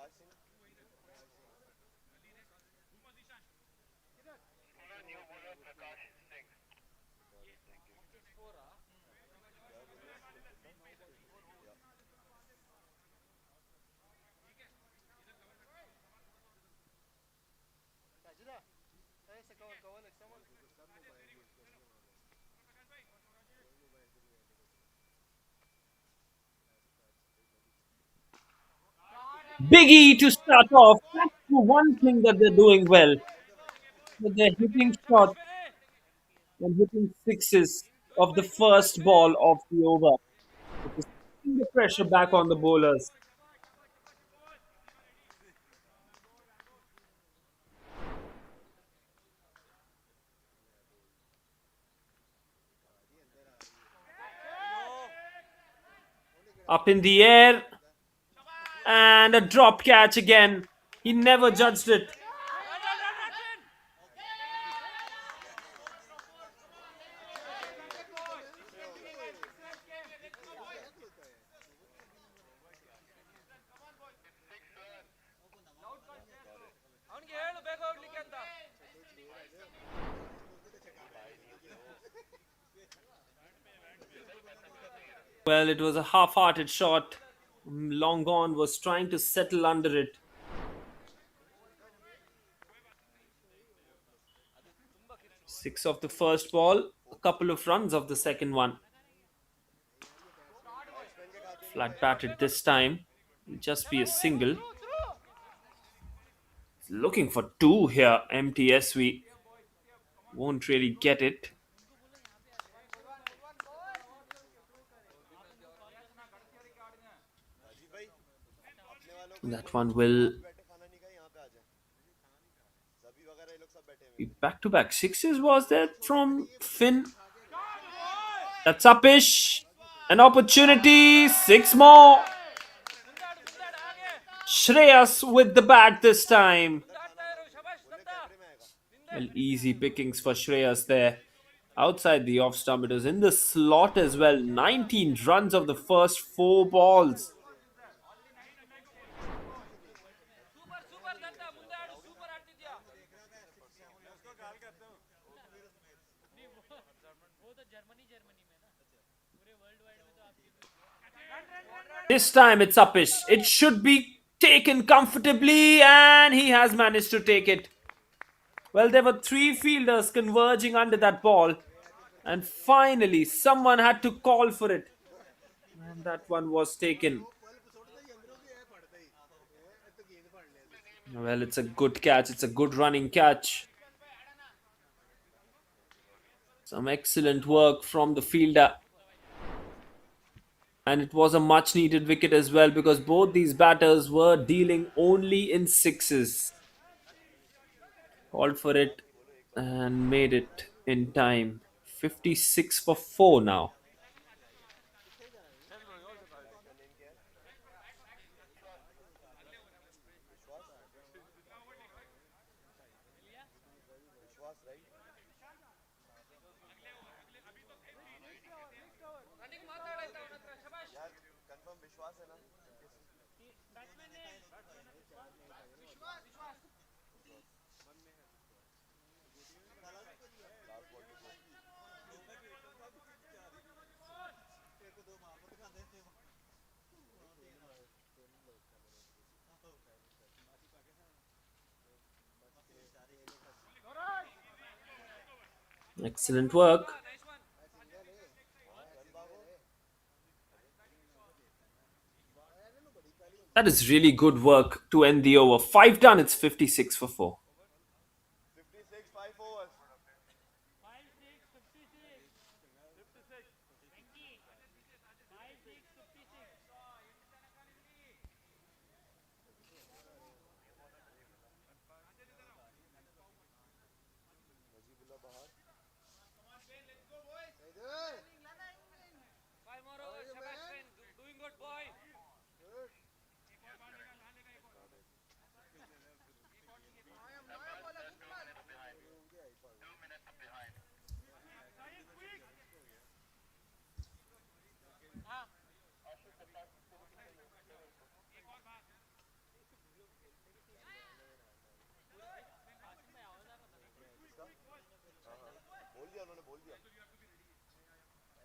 शाबाश Sherfane Prakash Singh Biggie to start off. That's the one thing that they're doing well. That they're hitting shots and hitting sixes of the first ball of the over, which is putting the pressure back on the bowlers. Up in the air and a drop catch again. He never judged it. Well, it was a half hearted shot. Long gone was trying to settle under it. Six of the first ball, a couple of runs of the second one. Flat batted this time. Will just be a single. Looking for two here. MTSV won't really get it. अजीब भाई अपने वालों को That one will वहाँ पे बैठे खाना नहीं खाए यहाँ पे आ जाए सभी वगैरह ये लोग सब बैठे हुए be हैं back to back sixes. Was that from Finn? That's upish. An opportunity. Six more. Shreyas with the bat this time. बोले कैमरे में आएगा Well, easy pickings for Shreyas there. Outside the off stump, it was in the slot as well. 19 runs of the first four balls. वो तो Germany Germany में ना पूरे world wide में तो आपकी This time it's upish. It should be taken comfortably, and he has managed to take it. Well, there were three fielders converging under that ball, and finally someone had to call for it. And that one was taken. Well, it's a good catch. It's a good running catch. Some excellent work from the fielder. And it was a much needed wicket as well because both these batters were dealing only in sixes. Called for it and made it in time. 56 for 4 now. इसका name क्या है विश्वास विश्वास right यार confirm विश्वास है ना Excellent work. That is really good work to end the over. 5 done, it's 56 for 4. 56 5 overs इसका हाँ हाँ बोल दिया उन्होंने बोल दिया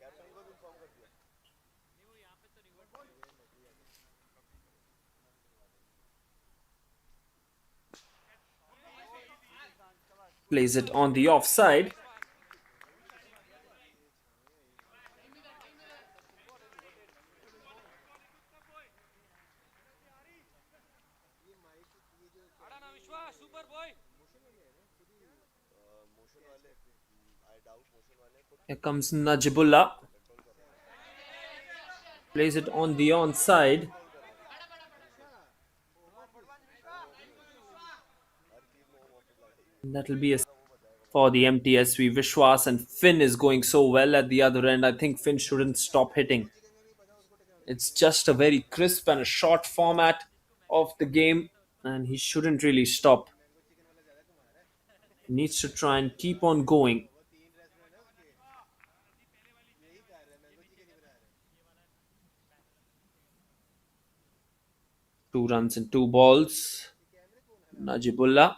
कैप्टन को भी इन्फॉर्म कर दिया Plays it on the offside. Without motion वाले खुद Here comes Najibullah. कंट्रोल कर रहे हैं, Plays it on the onside. Control कर रहे हैं, होमवर्क नहीं, हर चीज में होमवर्क लगाई हुई है, That'll be a पूरा वो बताएगा for the MTSV. Vishwas and Finn is going so well at the other end. I think Finn shouldn't stop hitting. It's just a very crisp and a short format of the game, and he shouldn't really stop. He needs to try and keep on going. 2 runs and 2 balls. Najibullah.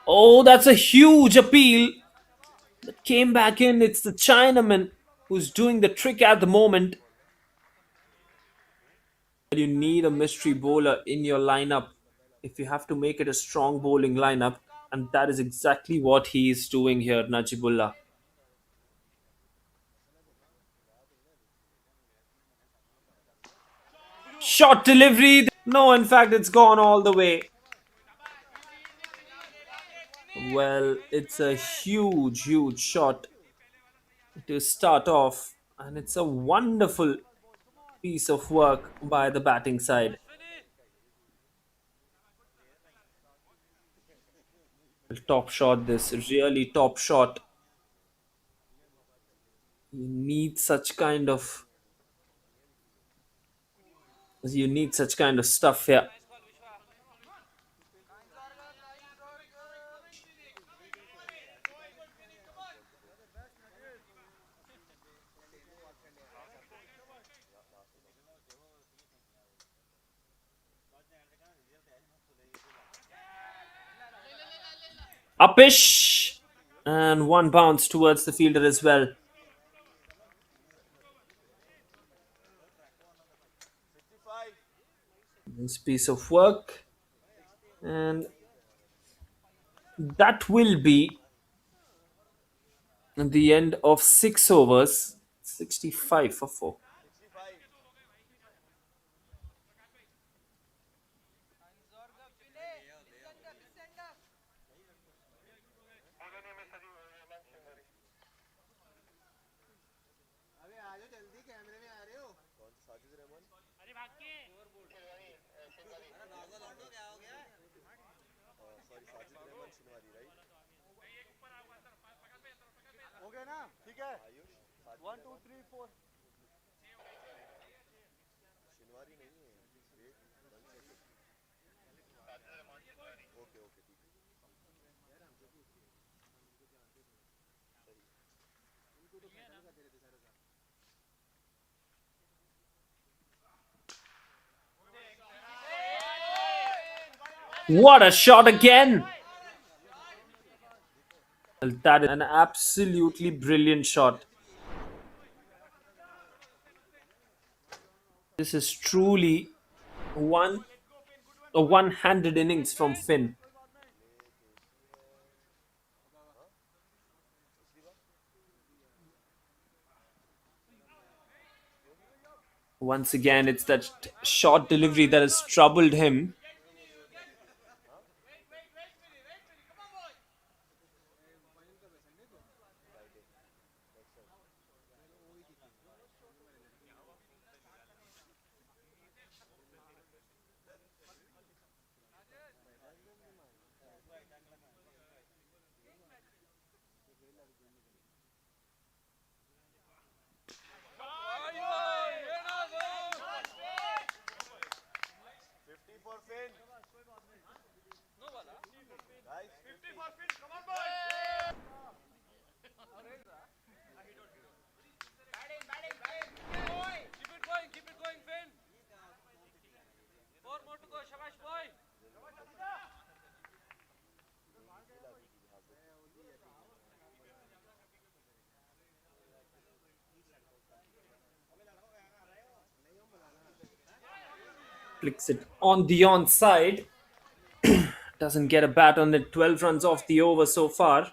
Oh, that's a huge appeal that came back in. It's the Chinaman who's doing the trick at the moment. You need a mystery bowler in your lineup if you have to make it a strong bowling lineup, and that is exactly what he is doing here, Najibullah. Shot delivery. No, in fact, it's gone all the way. Well, it's a huge, huge shot to start off, and it's a wonderful piece of work by the batting side. Top shot, this really top shot. You need such kind of stuff here. Upish, and one bounce towards the fielder as well. 65, Nice piece of work, and that will be the end of 6 overs. 65 for 4. 65, कौन सा Sajid Rahman, sorry Sajid Rahman Shinwari right, हो गया ना, ठीक है Ayush, one two three four, Shinwari नहीं है, wait 1 second, okay okay ठीक है, सही, What a shot again! That is an absolutely brilliant shot. This is truly one a one-handed innings from Finn. Once again, it's that short delivery that has troubled him. Fifty for Finn, guys 50 for Finn, come on Flicks it on the onside. Doesn't get a bat on the 12 runs off the over so far.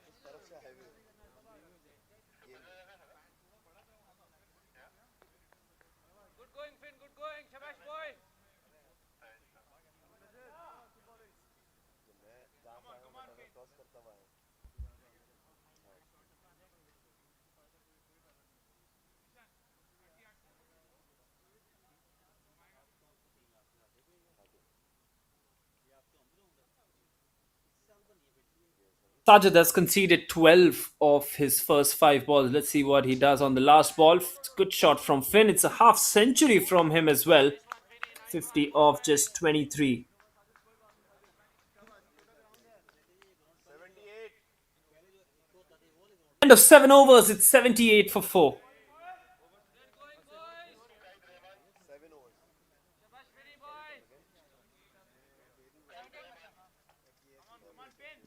किस तरफ से highway हो ये नहीं Good going, Finn. Good going. Shabash, boy. जो मैं जहाँ से आया हूँ मैं टनल क्रॉस करता हुआ आया हूँ हाँ आगे Sajid has conceded 12 of his first five balls. Let's see what he does on the last ball. Good shot from Finn. It's a half century from him as well. 50 off just 23. 78 End of 7 overs. It's 78 for 4. Good going, boys. 7 overs Shabash, Finny, can you boy. come again Come on, Finn.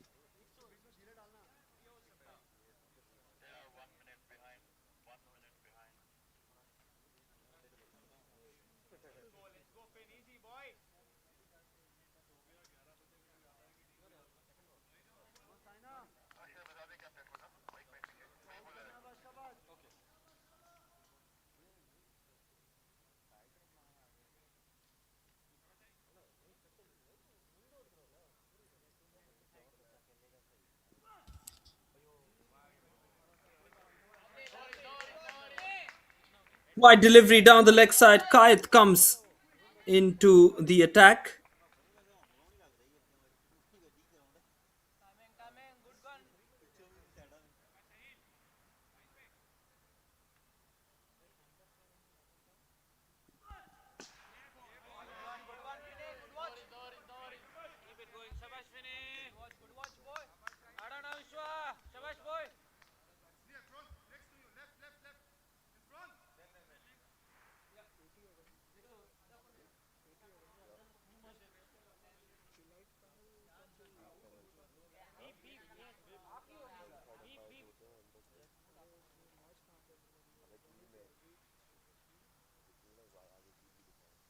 Let's go, Finn. Easy, boy. Wide delivery down the leg side. Kayat comes into the attack. Coming. Good gun. Good one, Finny. Good watch. Keep it going. Shabash, Finny. Good watch, boy. Adana Vishwa. Shabash, boy. कल 5:30 होते हैं अंदर से अगर TV में जितनी ना आगे टीवी दिखाएं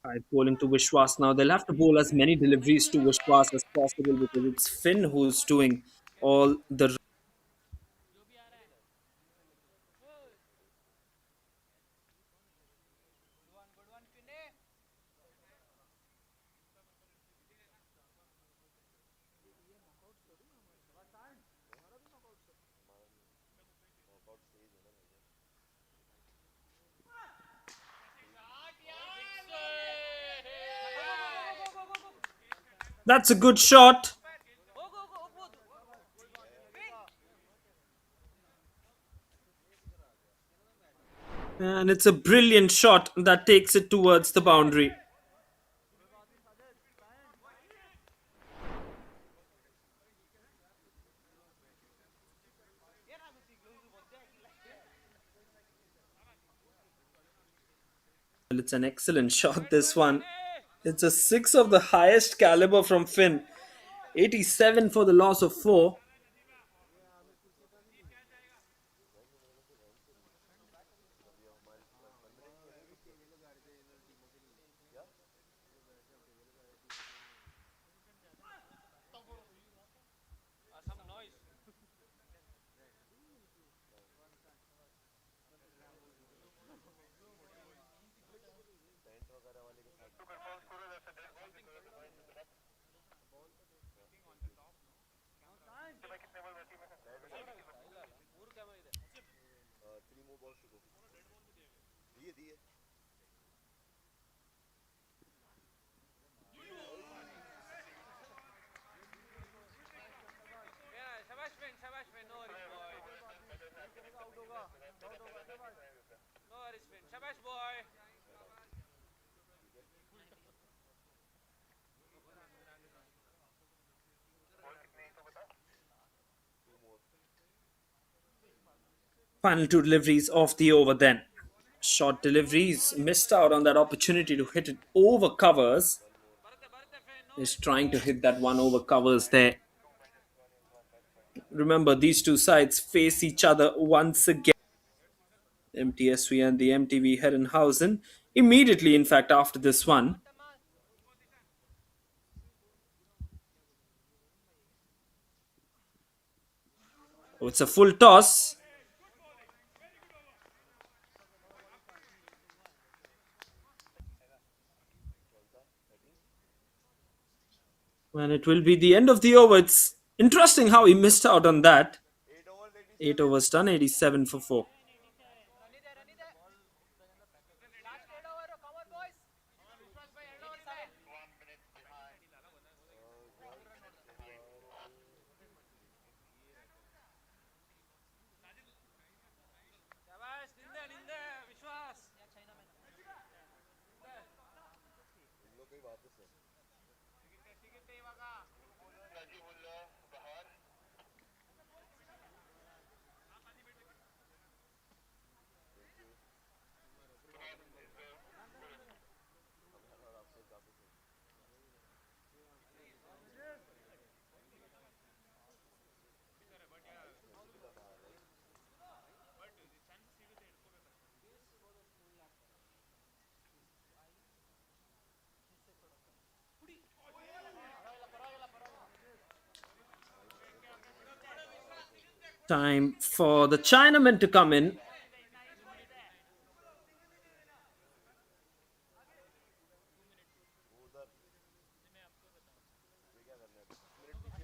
Kayat bowling to Vishwas now. They'll have to bowl as many deliveries to Vishwas as possible because it's Finn who's doing all the. जो भी आ रहा है. Good one, Finny. हमारा नहीं नॉकआउट स्टेज है ना भैया That's a good shot. And it's a brilliant shot that takes it towards the boundary. Well, it's an excellent shot, this one. It's a six of the highest caliber from Finn. 87 for the loss of 4. अभी हमारी 15 ही है ना खुद के क्या Some noise. Tent वगैरह वाले के साथ three more balls to go दिए दिए Yeah, Shabash Finn. No worries, boy. No worries, Finn. Shabash, boy. Two more Final two deliveries of the over then. Short deliveries, missed out on that opportunity to hit it over covers. One more Finn. No Is worries, trying boy. to hit that one over covers there. Remember, these two sides face each other once again. MTSV and the MTV Herrenhausen. Immediately, in fact, after this one. Oh, it's a full toss. कौन सा 30? And it will be the end of the over. It's interesting how he missed out on that. 8 overs 8 87. overs done, 87 for 4. Run it there. Last 8 over. Come on, boys. Vishwas bhai, hand over side. Guys, इस बार Shabash, ninde, Vishwas. इन लोग कहीं वापस है. ಸಿಗುತ್ತೆ ಇವಾಗ. Thank you. हमारा और आपसे काफी सही. भाई सेंचुरी का बाहर है. Time for the Chinaman to come in. वो उधर ये क्या करना है? 10 मिनट पीछे हो.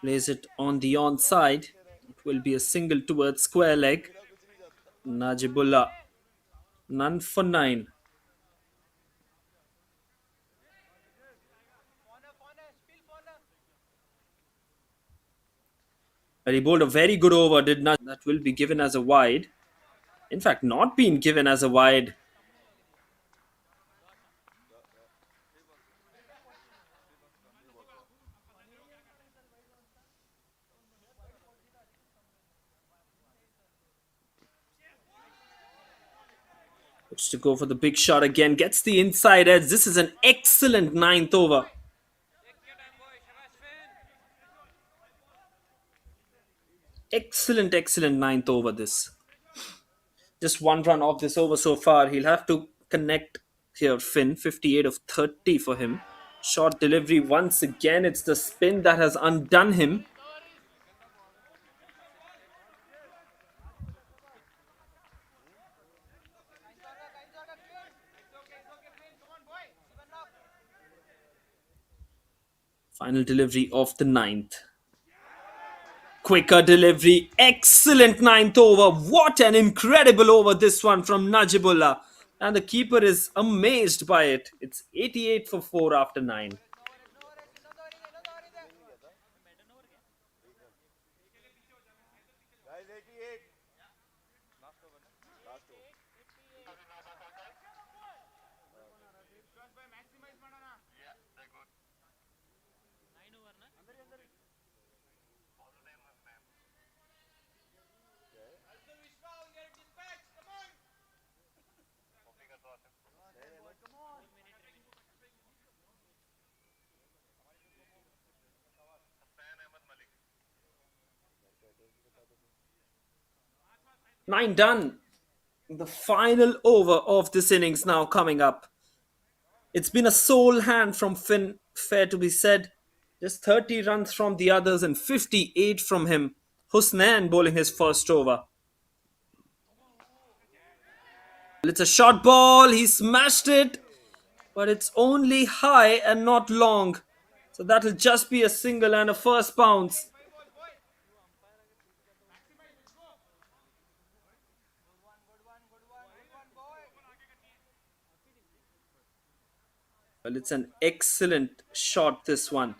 Plays it on the onside. It will be a single towards square leg. मेरा कुछ नहीं जाता. Najibullah. None for 9. Corner, still corner. And he bowled a very good over, did not. That will be given as a wide. In fact, not been given as a wide. Looks to go for the big shot again. Gets the inside edge. This is an excellent ninth over. Take your time, boy. Shabash, Finn. Excellent ninth over this. Just one run off this over so far. He'll have to connect here, Finn. 58 of 30 for him. Short delivery once again. It's the spin that has undone him. Kind order, Finn. It's okay, Finn. Come on, boy. Even up. Final delivery of the ninth. Quicker delivery. Excellent ninth over. What an incredible over this one from Najibullah. And the keeper is amazed by it. It's 88 for 4 after 9. नहीं किया था. एक run. Guys 88. Last over. नहीं. 9 done. The final over of this innings now coming up. It's been a sole hand from Finn, fair to be said. Just 30 runs from the others and 58 from him. Husnain bowling his first over. It's a short ball. He smashed it, but it's only high and not long. So that'll just be a single and a first bounce. Well, it's an excellent shot, this one.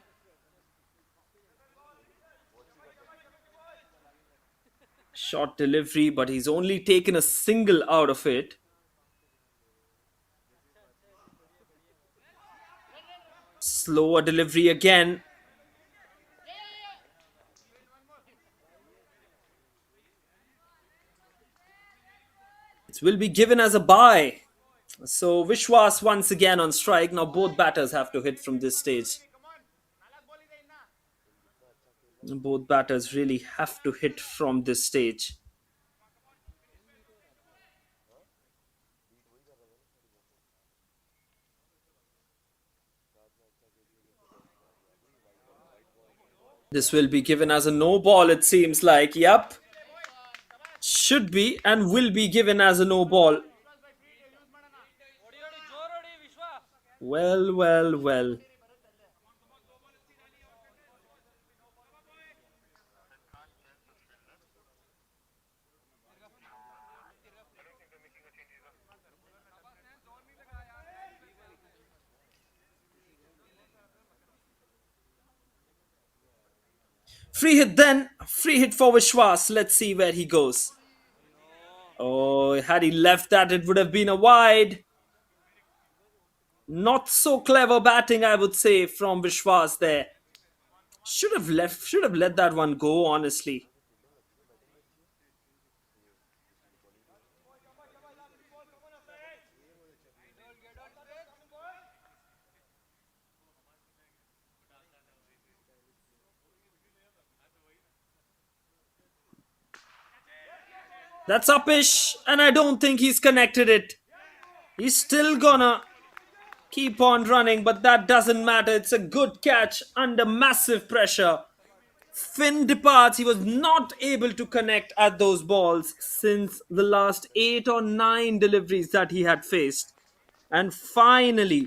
Short delivery, but he's only taken a single out of it. Slower delivery again. It will be given as a bye. So Vishwas once again on strike. Now both batters have to hit from this stage. Both batters really have to hit from this stage. This will be given as a no ball, it seems like. Yep. Should be and will be given as a no ball. ಹೊಡಿ ಹೊಡಿ ಜೋರ್ ಹೊಡಿ ವಿಶ್ವ. Well, well, well. Free hit then. Free hit for Vishwas. Let's see where he goes. Oh, had he left that, it would have been a wide. Not so clever batting, I would say, from Vishwas there. Should have let that one go, honestly. That's uppish, and I don't think he's connected it. He's still gonna keep on running, but that doesn't matter. It's a good catch under massive pressure. Finn departs. He was not able to connect at those balls since the last 8 or 9 deliveries that he had faced. And finally,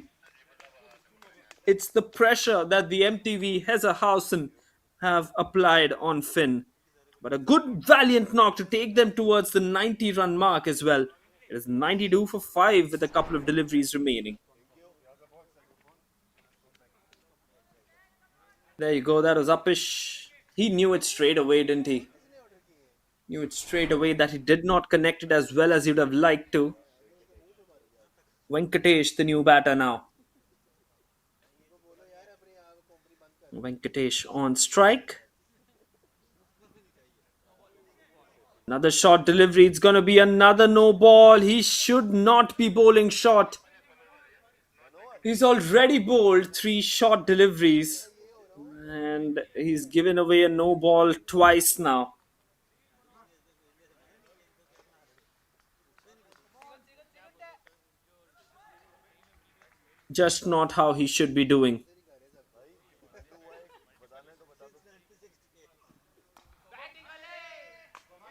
it's the pressure that the MTV Hezerhausen have applied on Finn. But a good valiant knock to take them towards the 90 run mark as well. It is 92 for 5 with a couple of deliveries remaining. There you go, that was uppish. He knew it straight away, didn't he? Knew it straight away that he did not connect it as well as he would have liked to. Venkatesh, the new batter now. Venkatesh on strike. Another short delivery. It's going to be another no ball. He should not be bowling short. He's already bowled 3 short deliveries. And he's given away a no ball twice now. Just not how he should be doing.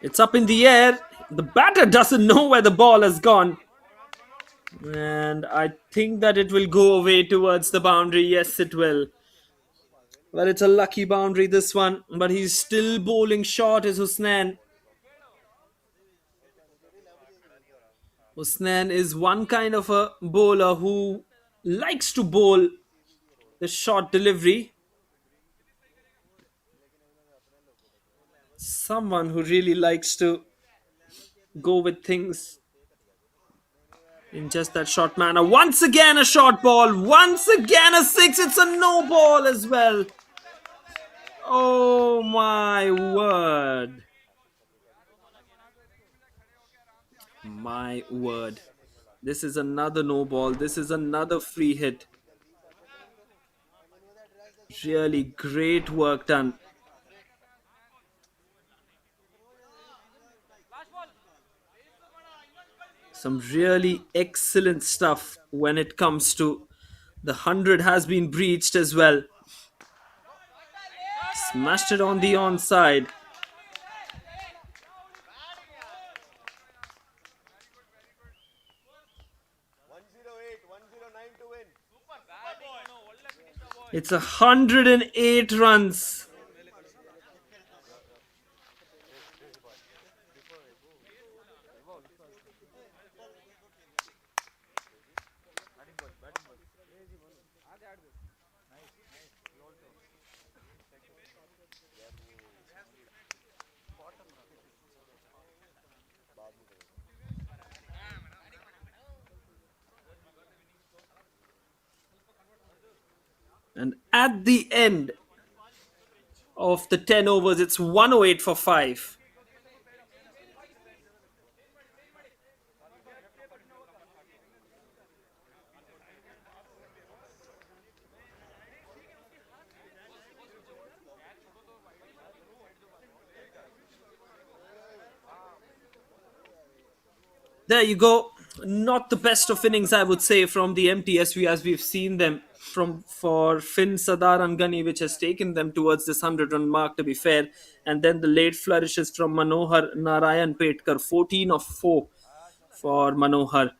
It's up in the air. The batter doesn't know where the ball has gone. And I think that it will go away towards the boundary. Yes, it will. Well, it's a lucky boundary, this one. But he's still bowling short, is Husnain. Husnain is one kind of a bowler who likes to bowl the short delivery. Someone who really likes to go with things in just that short manner. Once again a short ball. Once again a 6. It's a no ball as well. Oh my word. My word. This is another no ball. This is another free hit. Really great work done. Some really excellent stuff when it comes to the 100 has been breached as well. Smashed it on the onside. It's 108 runs. And at the end of the 10 overs, it's 108 for 5. There you go. Not the best of innings, I would say, from the MTSV as we've seen them from for Finn Sadarangani, which has taken them towards this 100-run mark, to be fair. And then the late flourishes from Manohar Narayan Petkar, 14 of 4 for Manohar.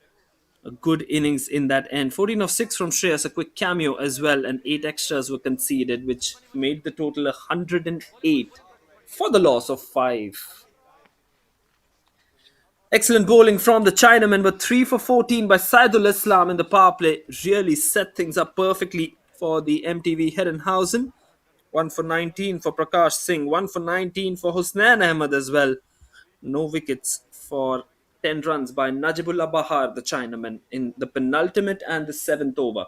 A good innings in that end. 14 of 6 from Shreyas, a quick cameo as well, and 8 extras were conceded, which made the total 108 for the loss of 5. Excellent bowling from the Chinaman, but 3 for 14 by Saidul Islam in the power play really set things up perfectly for the MTV Herrenhausen. 1 for 19 for Prakash Singh, 1 for 19 for Husnain Ahmed as well. No wickets for 10 runs by Najibullah Bahar, the Chinaman, in the penultimate and the 7th over.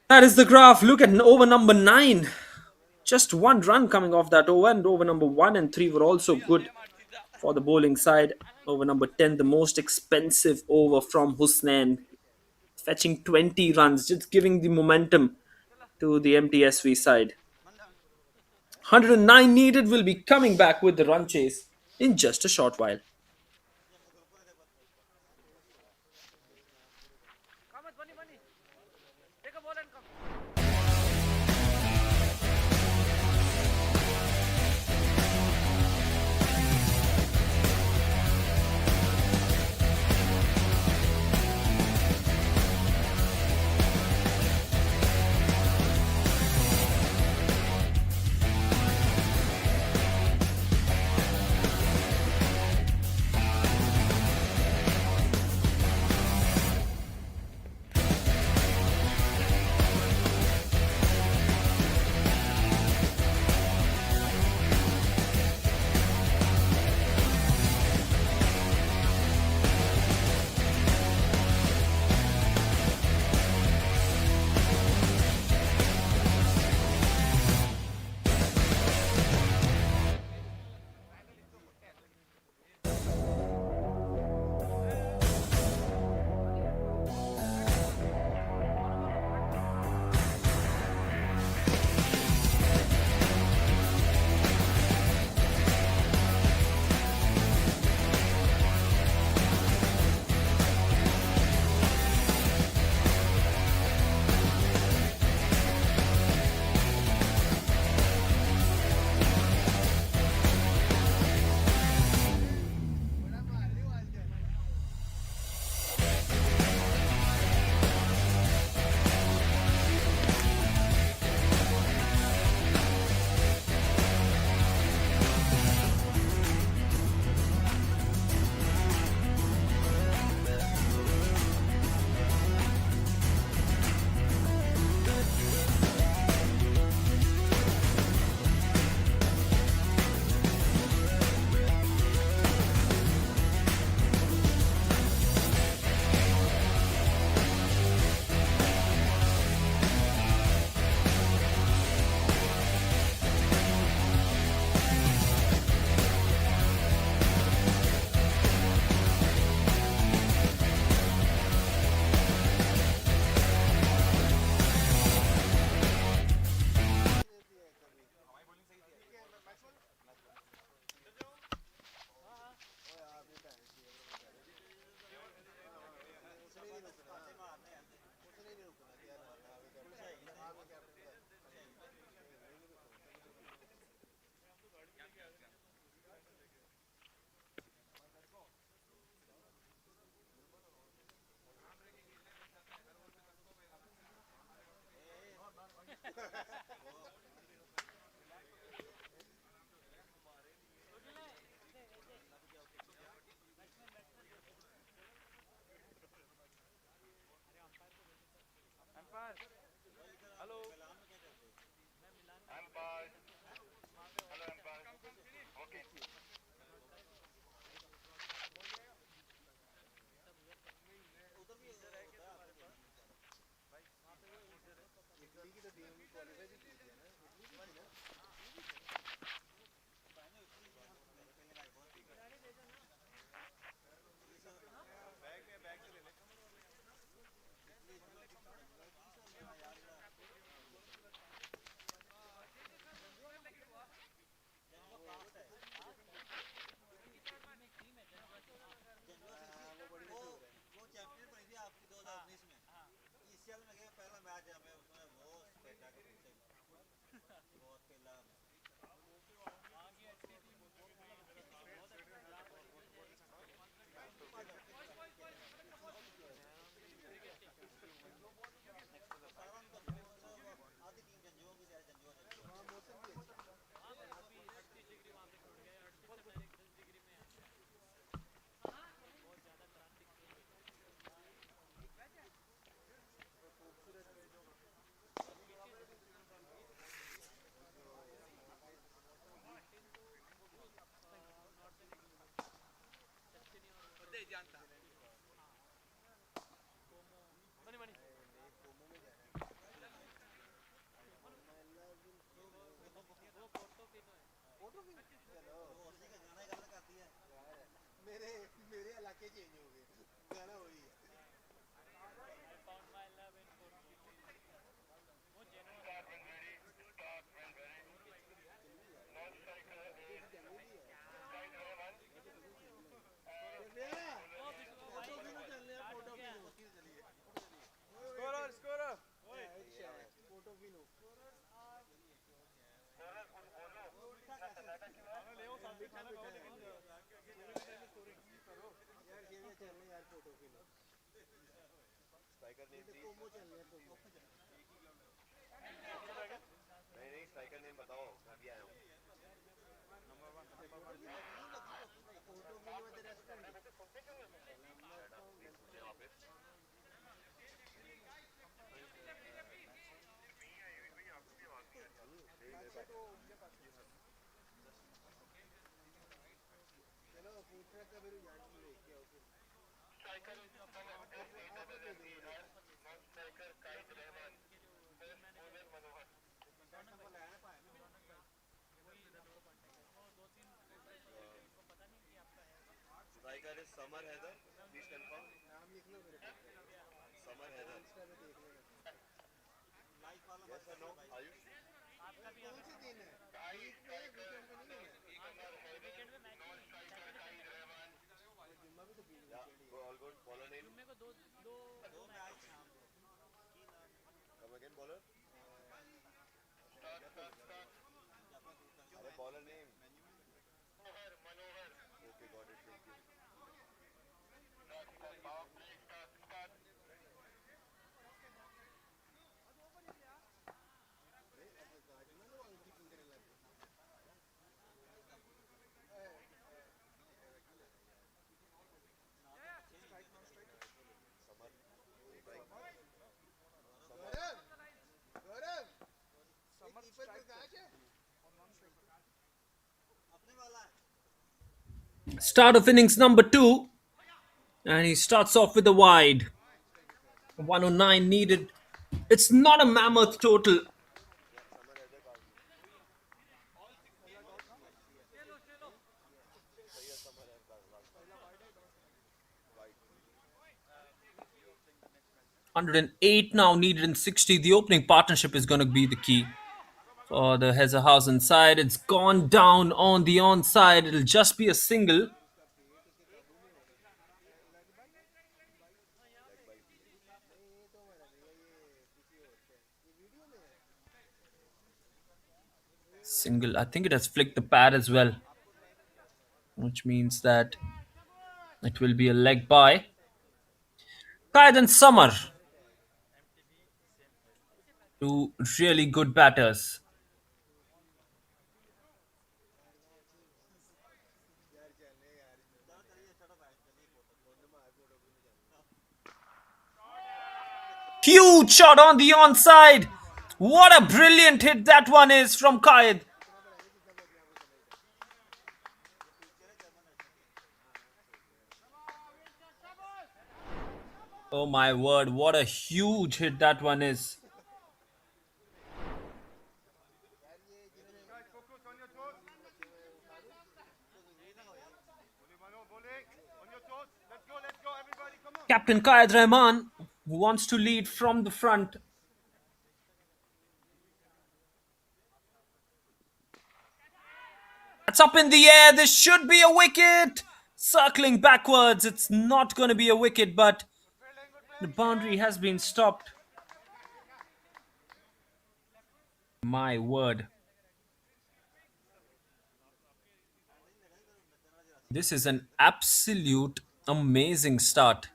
That is the graph. Look at over number 9. Just one run coming off that over, and over number 1 and 3 were also good for the bowling side. Over number 10, the most expensive over from Husnain, fetching 20 runs, just giving the momentum to the MTSV side. 109 needed, will be coming back with the run chase in just a short while. Come on, bunny. Take a ball and come. Money money नहीं कोमो में जाना है। For my love will Como। वो Porto पिनो है photo भी चलो उसी का गाना गाना कर दिया मेरे मेरे इलाके चेंज हो गए गाना वही है। I found my love in Porto वो जेनुइन है अभी तो जनवरी है। मैं तो कभी चलने लगा स्कोर ये भैया ओ बिस्को भाई फोटो भी नो चलने हैं स्टार्ट हो फोटो भी गया नो स्कोरर स्कोरर ओए अच्छा फोटो भी नो वो उल्टा कैसे खाना ले आओ साथ में मीठा खाना मीठा खाओ है लेकिन यार ये भी चलने यार फोटो भी नो स्ट्राइकर ये नेम तो प्लीज। कोमो चलने हैं कोमो नहीं नहीं स्ट्राइकर नेम बताओ मैं भी आया हूँ। अच्छा फोटो भी नो फोटो भी know the restaurant number please phone पूछे वापस। नहीं मेरे पास चलो फूड ट्रक का फिर यार तुम देख के आओ फिर ऑफर दे दो मुझे striker is Samar Haider please confirm. नाम लिख लो मेरे पास समर हैदर। इंस्टा पे देख लेना यस और नो आयुष। आपका भी कौन से दिन है वीक पे वीकेंड पे नहीं है वीकेंड में मैच नहीं है सैटरडे और जुम्मा भी तो वीकेंड या ही गो है ऑल गुड बॉलर नेम। जुम्मे को दो दो दो मैच शाम को कम अगेन बॉलर। क्या बोलूँगा अरे bowler name. Okay got it thank you. अरे अब गाड़ी ना लो अंकी पिंग करने लग गए समर स्ट्राइक। समर गौरव गौरव ये कीपर प्रकाश है अपने वाला है Start of innings number 2, and he starts off with a wide. 109 needed. It's not a mammoth total. या समर हैदर का सही है समर हैदर का last wide. 108 now needed in 60. The opening partnership is going to be the key for the Hezerhausen side. It's gone down on the onside. It'll just be a single. उसका पेट उसके काबू में है leg bye. नहीं ये तो हमारा भैया ये किसी और का है ये वीडियो में है Single. I think it has flicked the pad as well, which means that it will be a leg by. Kaidan Summer. Two really good batters. यार चलने यार चलो चलिए चलो भाई चलिए फोटो फोटो में फोटो भी नहीं चलना Huge shot on the onside. What a brilliant hit that one is from Kaid. इतना बढ़ाएंगे जितना वो अपने आप को चलेगा ये पीछे ना जर्मन हाँ सही कह रहे Oh my word, what a huge hit that one is. यार ये जितने बॉलिंग रखे हुए हैं उठा दूं Captain Kaid Rahman, who wants to lead from the front. It's up in the air. This should be a wicket. Circling backwards. It's not going to be a wicket, but the boundary has been stopped. My word. This is an absolute amazing start.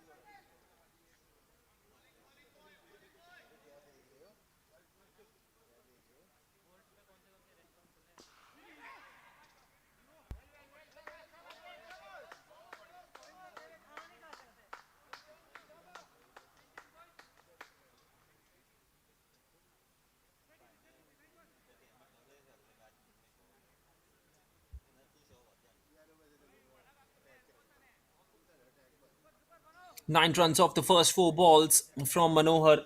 Nine runs off the first four balls from Manohar,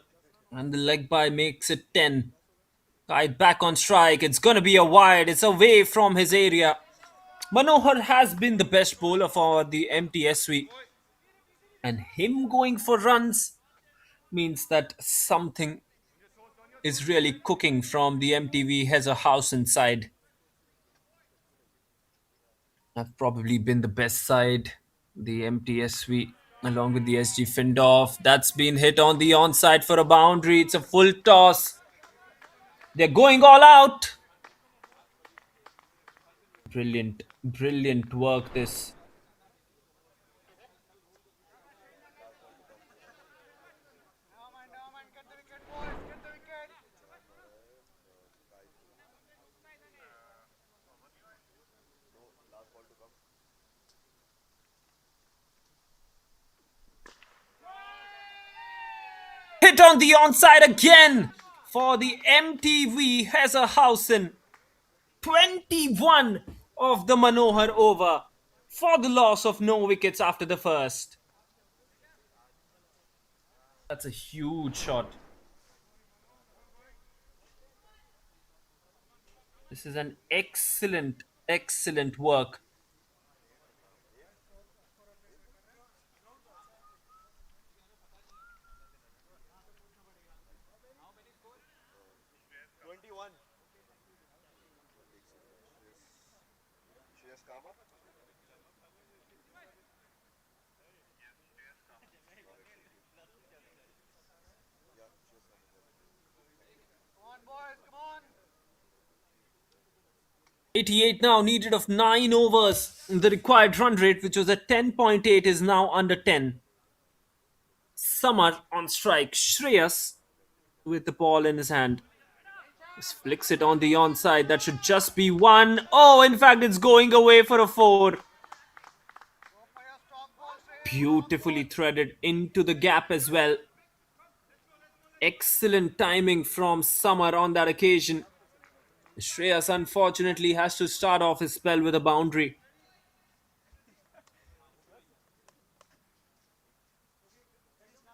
and the leg by makes it 10. Kite back on strike. It's gonna be a wide. It's away from his area. Manohar has been the best bowler for the MTSV, and him going for runs means that something is really cooking from the MTV has a house inside. Have probably been the best side, the MTSV, along with the SG Findorf. That's been hit on the onside for a boundary. It's a full toss. They're going all out. Brilliant, brilliant work this. Never mind, get the wicket, boys, get the wicket. चार मारा है kite को no last ball to come Hit on the onside again for the MTV has a house in 21 of the Manohar over for the loss of no wickets after the first. That's a huge shot. This is an excellent, excellent work. 21 Shreyas कामा या श्रेयस कामा Come on, boys, come on. 88 now needed of 9 overs. The required run rate, which was at 10.8, is now under 10. Samar on strike. Shreyas with the ball in his hand. Just flicks it on the onside. That should just be one. Oh, in fact, it's going away for a four. Go for your strong ball, Shreyas. Beautifully threaded into the gap as well. Excellent timing from Samar on that occasion. Shreyas unfortunately has to start off his spell with a boundary.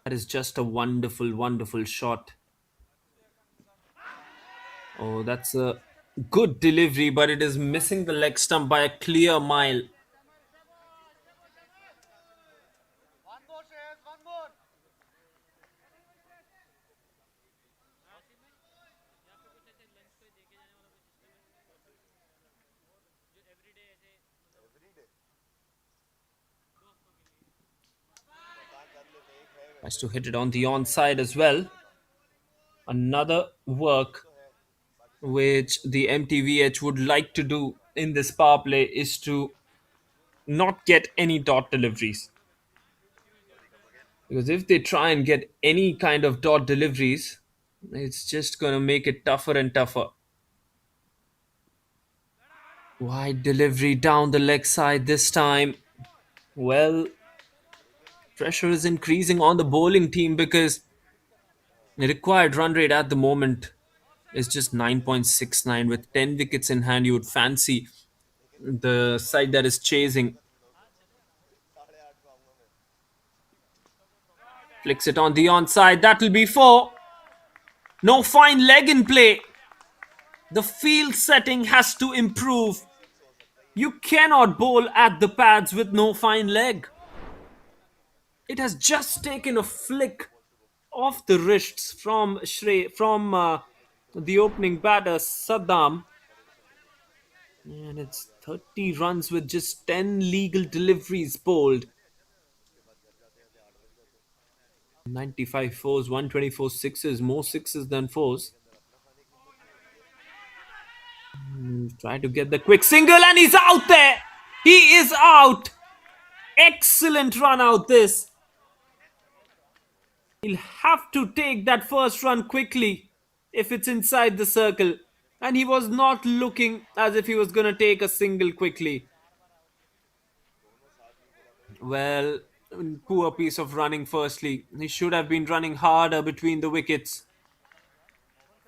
That is just a wonderful, wonderful shot. Oh, that's a good delivery, but it is missing the leg stump by a clear mile. One more, Shreyas, one more. Everyday पता कर लेते हैं, एक है Tries to hit it on the onside as well. Another work which the MTVH would like to do in this power play is to not get any dot deliveries. Because if they try and get any kind of dot deliveries, it's just going to make it tougher and tougher. Wide delivery down the leg side this time. Well, pressure is increasing on the bowling team because the required run rate at the moment is just 9.69. With 10 wickets in hand, you would fancy the side that is chasing. 8:30 को आऊंगा मैं Flicks it on the onside. That will be four. No fine leg in play. The field setting has to improve. You cannot bowl at the pads with no fine leg. It has just taken a flick off the wrists from the opening batter Saddam, and it's 30 runs with just 10 legal deliveries bowled. 95 fours, 124 sixes, more sixes than fours. Try to get the quick single, and he's out there. He is out. Excellent run out this. He'll have to take that first run quickly if it's inside the circle. And he was not looking as if he was going to take a single quickly. Well, poor piece of running firstly. He should have been running harder between the wickets.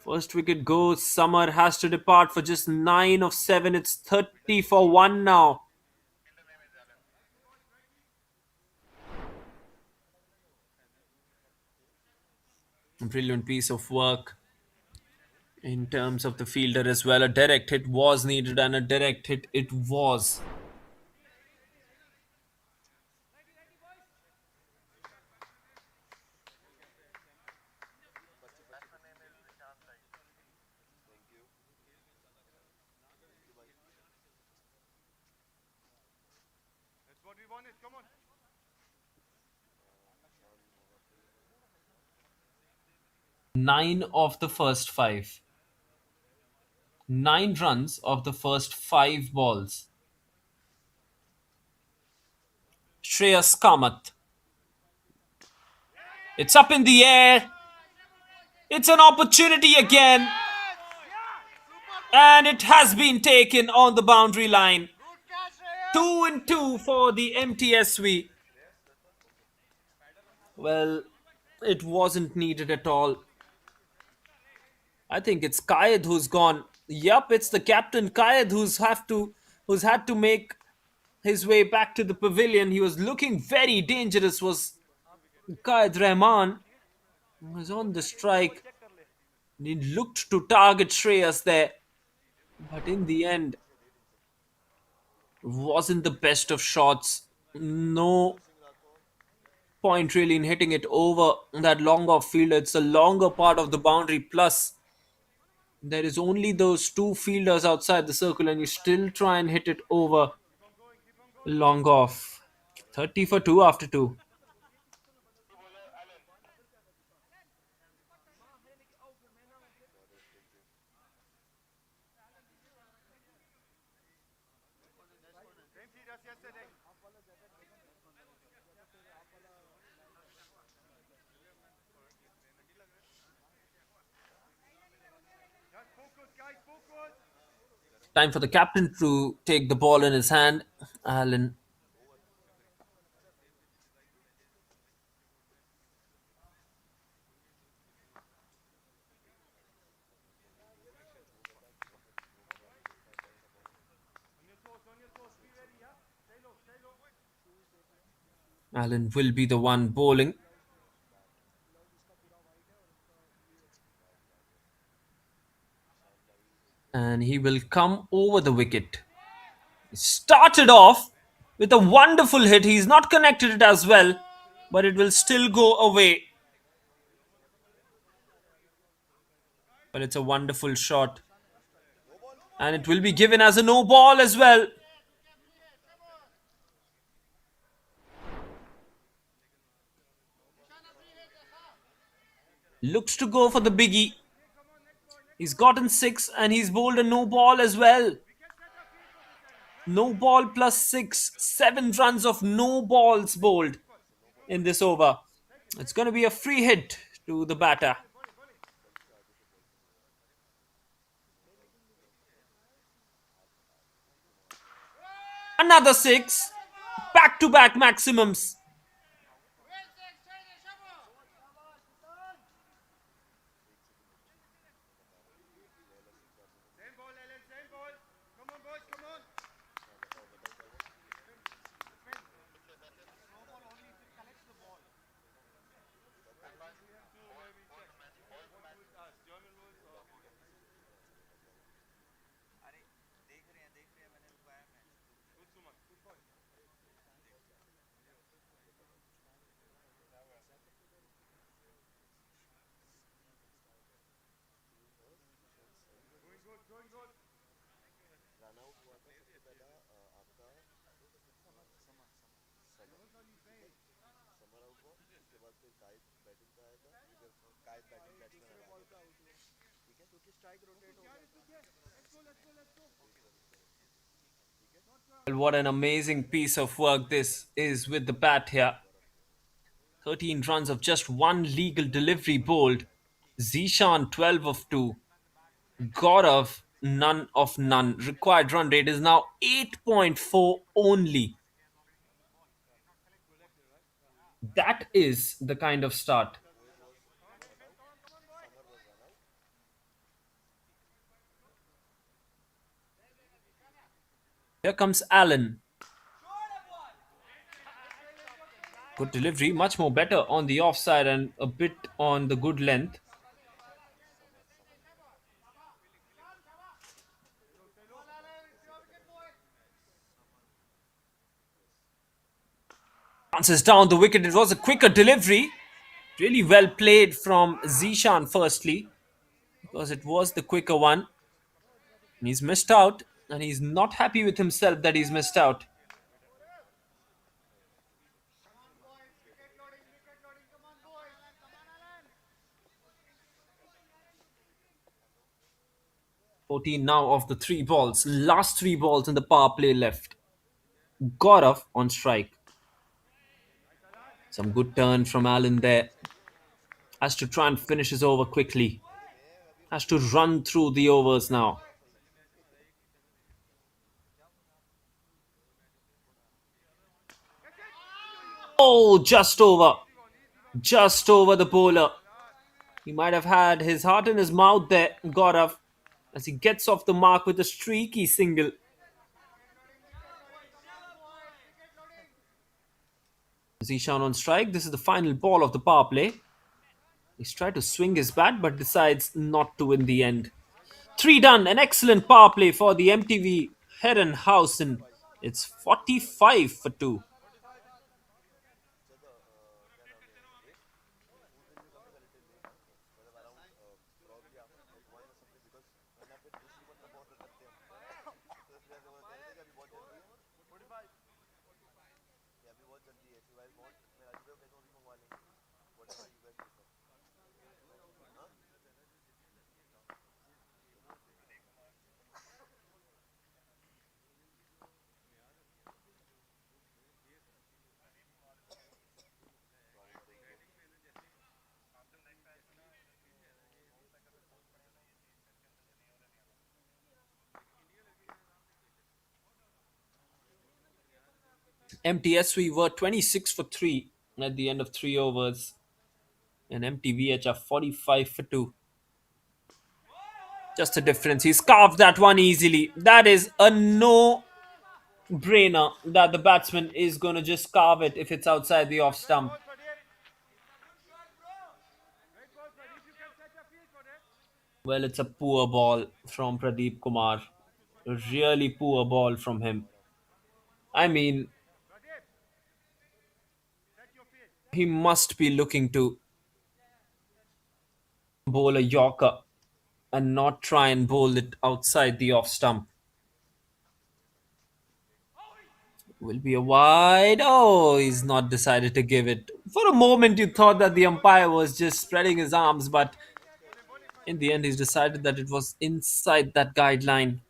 First wicket goes. Summer has to depart for just 9 of 7. It's 30 for 1 now. Brilliant piece of work in terms of the fielder as well. A direct hit was needed, and a direct hit it was. Thank you. Thank you, bhai. That's what we wanted. Come on. 9 of the first 5. 9 runs of the first 5 balls. Shreyas Kamath. It's up in the air. It's an opportunity again. And it has been taken on the boundary line. 2-2 for the MTSV. Well, it wasn't needed at all. I think it's Kayed who's gone. Yup, it's the captain Kayed who's had to make his way back to the pavilion. He was looking very dangerous. Was Kayed Rahman was on the strike. He looked to target Shreyas there, but in the end, wasn't the best of shots. No point really in hitting it over that long off fielder. It's a longer part of the boundary. Plus, there is only those two fielders outside the circle, and you still try and hit it over long off. 30 for 2 after 2. Same seat as yesterday. Just focus, guys. Focus. Time for the captain to take the ball in his hand. Allen. On your toes. On your toes. Be ready, yeah? Stay low. Stay low. Allen will be the one bowling. And he will come over the wicket. Started off with a wonderful hit. He's not connected it as well, but it will still go away. But it's a wonderful shot. And it will be given as a no ball as well. Looks to go for the biggie. He's gotten 6 and he's bowled a no ball as well. No ball plus 6. 7 runs of no balls bowled in this over. It's going to be a free hit to the batter. Another 6. Back to back maximums. Same ball, Alan. Same ball. Come on, boys. Come on. Good, Suman. Good call. Going good. Going good. Run out हुआ था सबसे पहला आपका summer out हुआ, उसके बाद फिर कायद batting पे आया था, फिर कायद बैटिंग बैट्समैन आ गया था, ठीक है, क्योंकि स्ट्राइक रोटेट हो गया। Let's go. Let's go. Let's go. Well, what an amazing piece of work this is with the bat here. 13 runs of just one legal delivery bowled. Zishan 12 of 2. Gaurav none of none. Required run rate is now 8.4 only. That is the kind of start. Here comes Allen. Good delivery, much more better on the offside and a bit on the good length. Bounces down the wicket. It was a quicker delivery. Really well played from Zishan firstly, because it was the quicker one. And he's missed out, and he's not happy with himself that he's missed out. 14 now of the three balls. Last three balls in the power play left. Gaurav on strike. Some good turn from Allen there. Has to try and finish his over quickly. Has to run through the overs now. Oh, just over. Just over the bowler. He might have had his heart in his mouth there, Gaurav, as he gets off the mark with a streaky single. Zishan on strike. This is the final ball of the power play. He's tried to swing his bat but decides not to in the end. Three done. An excellent power play for the MTV Herrenhausen. It's 45 for 2. ज्यादा क्या नाम है late उस दिन भी काफी सारे थे लेट मतलब around probably after like 1 or something because वरना फिर दूसरी मतलब बहुत करते हैं तो इसलिए वो कह रहे थे कि अभी बहुत जल्दी है या अभी बहुत जल्दी है इफ यू गाइस वांट मैं राजू भाई को कहता हूँ अभी मंगवा लेंगे what ever you guys prefer हाँ प्रॉब्लम देंगे MTSV were 26 for 3 at the end of 3 overs. And MTVH are 45 for 2. Just a difference. He's carved that one easily. That is a no brainer that the batsman is going to just carve it if it's outside the off stump. Well, it's a poor ball from Pradeep Kumar. A really poor ball from him. I mean, he must be looking to bowl a Yorker and not try and bowl it outside the off stump. Will be a wide. Oh, he's not decided to give it. For a moment, you thought that the umpire was just spreading his arms, but in the end, he's decided that it was inside that guideline.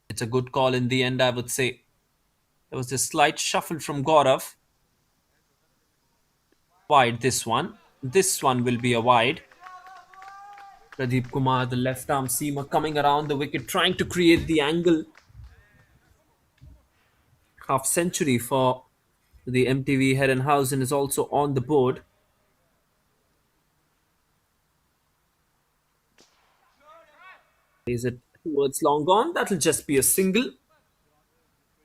It's a good call in the end, I would say. There was a slight shuffle from Gaurav. Wide this one. This one will be a wide. Pradeep Kumar, the left arm seamer, coming around the wicket, trying to create the angle. Half century for the MTV Herrenhausen is also on the board. Is it towards long on? That'll just be a single.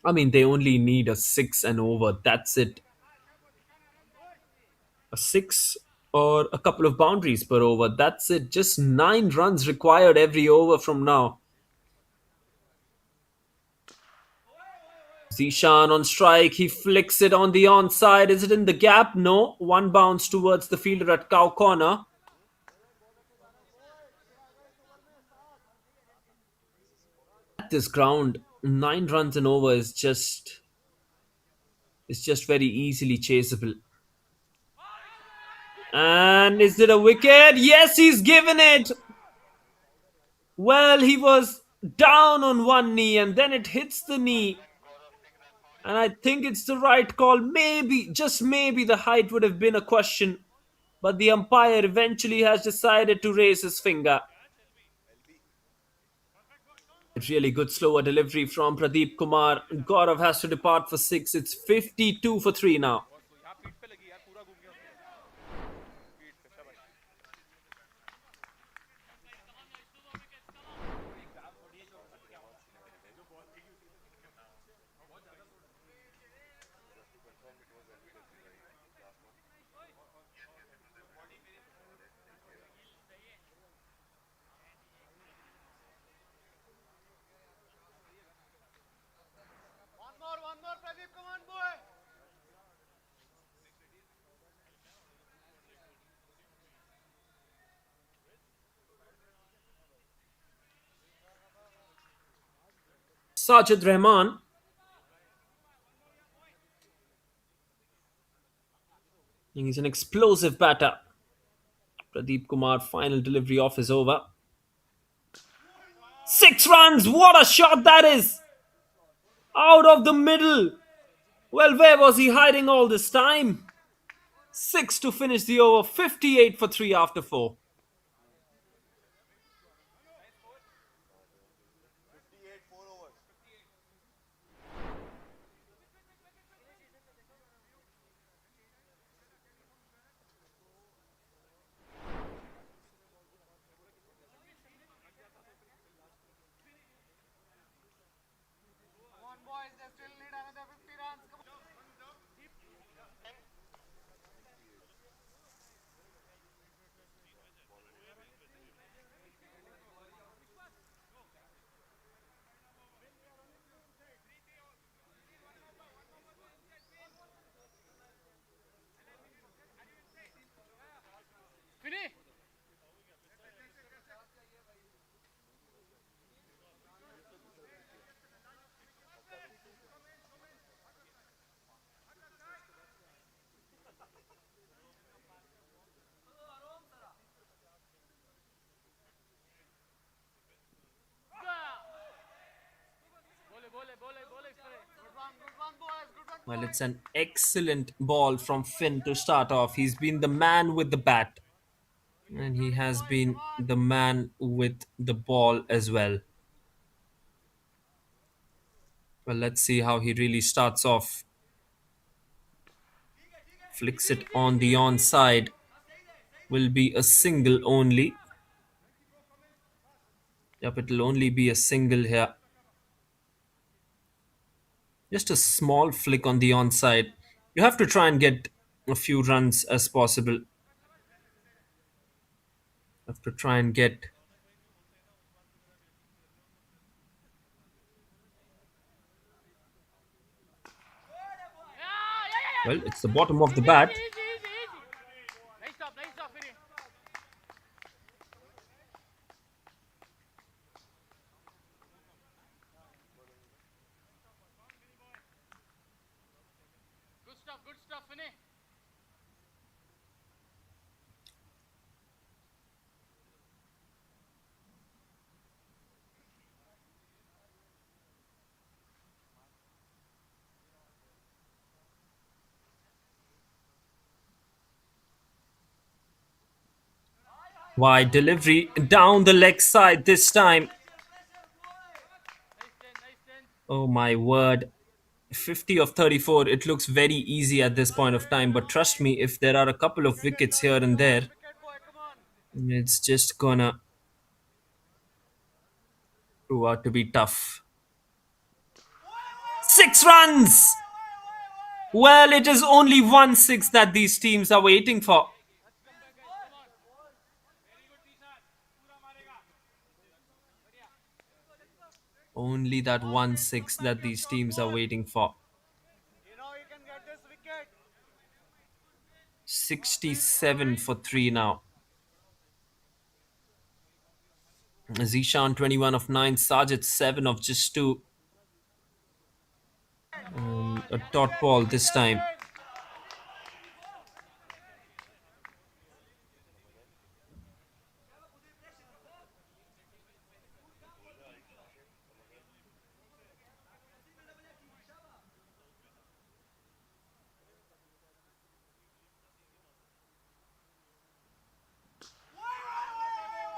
I mean, they only need a six and over. That's it. A six or a couple of boundaries per over. That's it. Just 9 runs required every over from now. Zishan on strike. He flicks it on the onside. Is it in the gap? No. One bounce towards the fielder at cow corner. At this ground, 9 runs and over is just very easily chaseable. And is it a wicket? Yes, he's given it. Well, he was down on one knee and then it hits the knee. And I think it's the right call. Maybe, just maybe, the height would have been a question. But the umpire eventually has decided to raise his finger. LB It's really good slower delivery from Pradeep Kumar. Gaurav has to depart for 6. It's 52 for 3 now. बहुत सही यहाँ पीठ पे लगी यार पूरा घूम गया उसके पीठ पे शाबाश Sajid Rahman. He's an explosive batter. Pradeep Kumar, final delivery off is over. 6 runs! What a shot that is! Out of the middle! Well, where was he hiding all this time? 6 to finish the over, 58 for 3 after 4. 58 4 overs. Come on, boys. They still need another 50 runs. Come on. Finish. Good one, boys. Good one, Well, boys. it's an excellent ball from Finn to start off. He's been the man with the bat, and he has been the man with the ball as well. Well, let's see how he really starts off. Flicks it on the onside. Will be a single only. Yep, it'll only be a single here. Just a small flick on the onside. You have to try and get a few runs as possible. Have to try and get. Well, it's the bottom of the bat. Easy. Nice stop. Finish. Good stuff. Finish. Wide delivery down the leg side this time. Nice 10. Oh my word. 50 of 34. It looks very easy at this point of time, but trust me, if there are a couple of wickets here and there, Wicket, boy. Come on. it's just gonna prove out to be tough. 6 runs! Well, it is only 1-6 that these teams are waiting for. Only that 1-6 that these teams are waiting for. You know you can get this wicket. 67 for 3 now. Zishan 21 of 9, Sajid 7 of just 2. And a dot ball this time.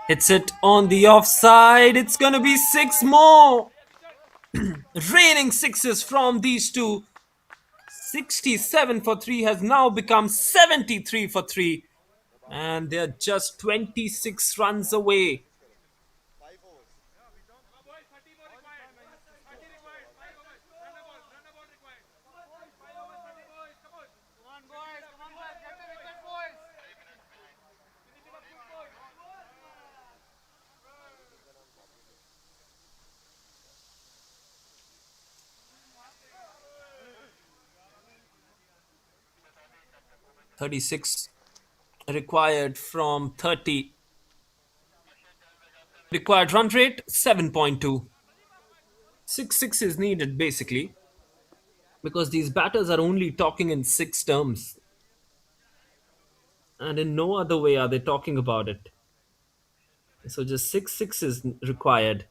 Hits it on the offside. It's gonna be 6 more. Raining sixes from these two. 67 for 3 has now become 73 for 3. And they're just 26 runs away. 5 overs. Come on, boys. Get the wicket, boys. 36 required from 30. Required run rate 7.2. 6 6 is needed basically because these batters are only talking in six terms, and in no other way are they talking about it. So just 6 6 is required.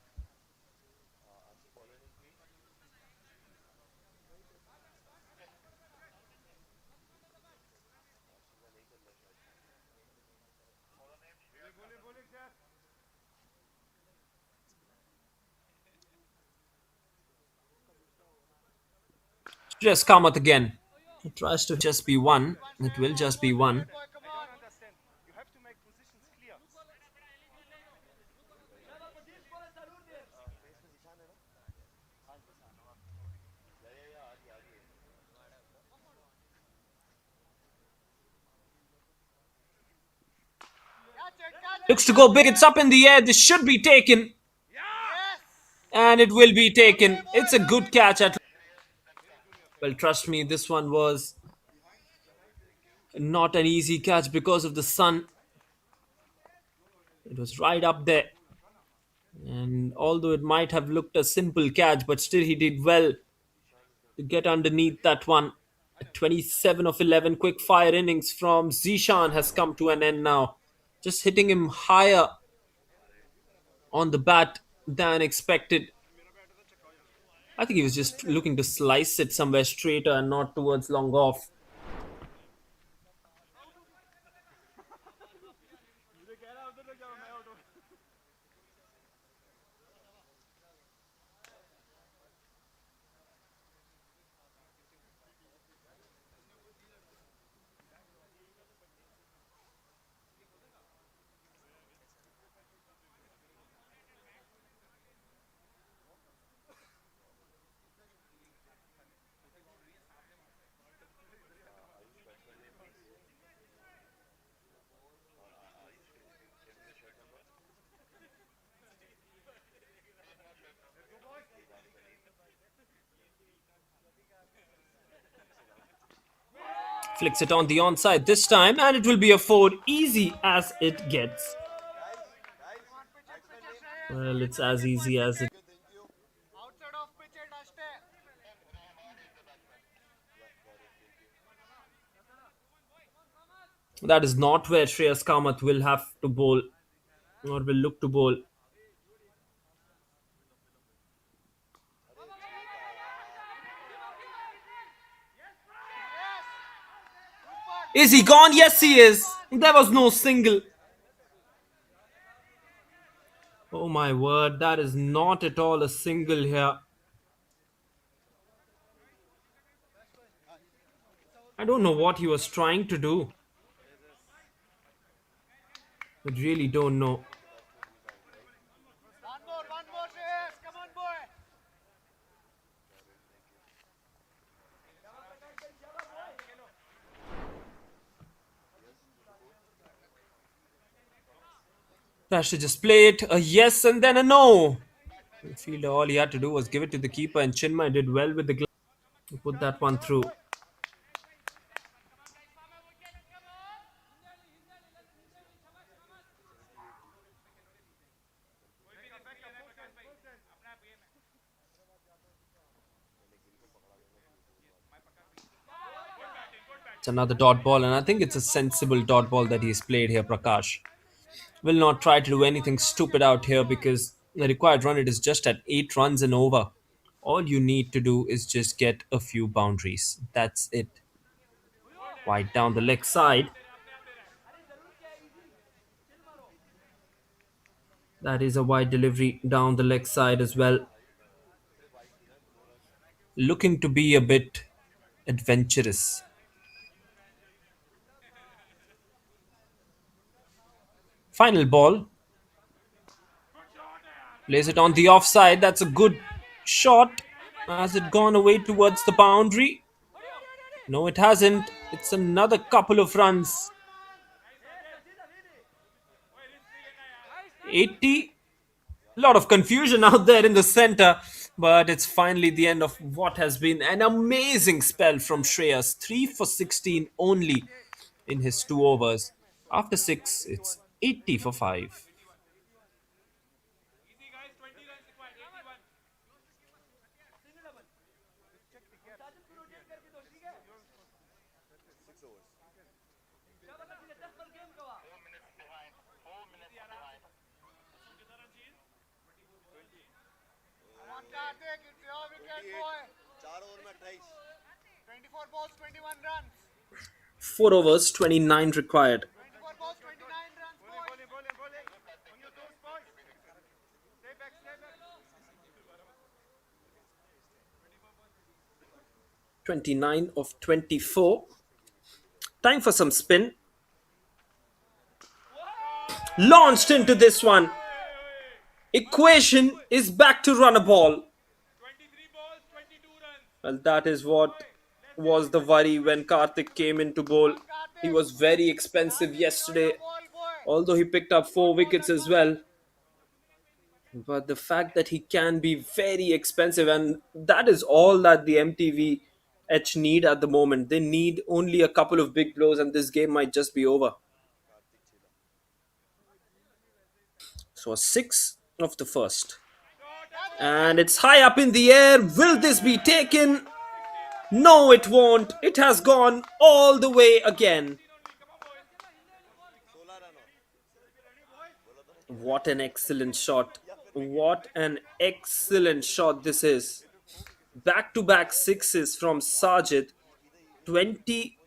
Just Kamath again. It tries to just be one. It will just be one. I don't understand. You have to make positions clear. Face में निशान है ना या आगे आगे Looks to go big. It's up in the air. This should be taken. And it will be taken. It's a good catch at. Well, trust me, this one was not an easy catch because of the sun. It was right up there. And although it might have looked a simple catch, but still he did well to get underneath that one. 27 of 11 quick fire innings from Zishan has come to an end now. Just hitting him higher on the bat than expected. I think he was just looking to slice it somewhere straighter and not towards long off. मुझे कह रहा उधर जाओ मैं out हूँ Flicks it on the onside this time, and it will be a four, easy as it gets. Well, it's as easy as it. Thank you outside of pitch and अष्टे That is not where Shreyas Kamath will have to bowl or will look to bowl. Is he gone? Yes, he is. There was no single. Oh my word, that is not at all a single here. I don't know what he was trying to do. I really don't know. One more Shreyas come on boy I should just play it a yes and then a no. The fielder, all he had to do was give it to the keeper, and Chinmay did well with the glove to put that one through. It's another dot ball, and I think it's a sensible dot ball that he's played here, Prakash. Will not try to do anything stupid out here because the required run it is just at 8 runs and over. All you need to do is just get a few boundaries. That's it. Wide down the leg side. That is a wide delivery down the leg side as well. Looking to be a bit adventurous. Final ball. Plays it on the offside. That's a good shot. Has it gone away towards the boundary? No, it hasn't. It's another couple of runs. 80. A lot of confusion out there in the center, but it's finally the end of what has been an amazing spell from Shreyas. 3 for 16 only in his 2 overs. After 6, it's 80 for 5. overs. 20 Come on, Karthik, it's your wicket, 28 boy. 4 over में 28. 24 balls, 21 runs. 4 overs, 29 required. 24 balls, 29 runs, boy. Bowling. On your toes, boys. Stay back, stay back. 29 of 24. Time for some spin. Launched into this one. Equation is back to run a ball. 23 balls, 22 runs. Well, that is what was the worry when Karthik came into bowl. He was very expensive yesterday, Ball, boy. although he picked up 4 wickets as well. But the fact that he can be very expensive, and that is all that the MTVH need at the moment. They need only a couple of big blows, and this game might just be over. So a 6 of the first. And it's high up in the air. Will this be taken? No, it won't. It has gone all the way again. 16 run और What an excellent shot. What an excellent shot this is. Back to back sixes from Sajid. 20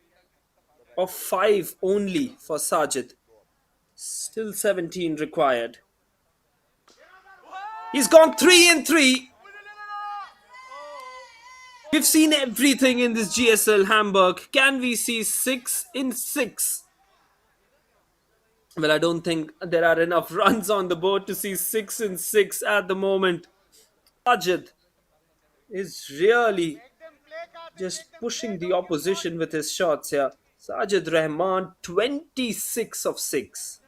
of 5 only for Sajid. Still 17 required. He's gone 3 in 3. We've seen everything in this GSL Hamburg. Can we see 6 in 6? Well, I don't think there are enough runs on the board to see 6 in 6 at the moment. Sajid is really Make them play, Karthik. just Make them pushing play. the Don't give opposition with his shots here. Sajid Rahman, 26 of 6.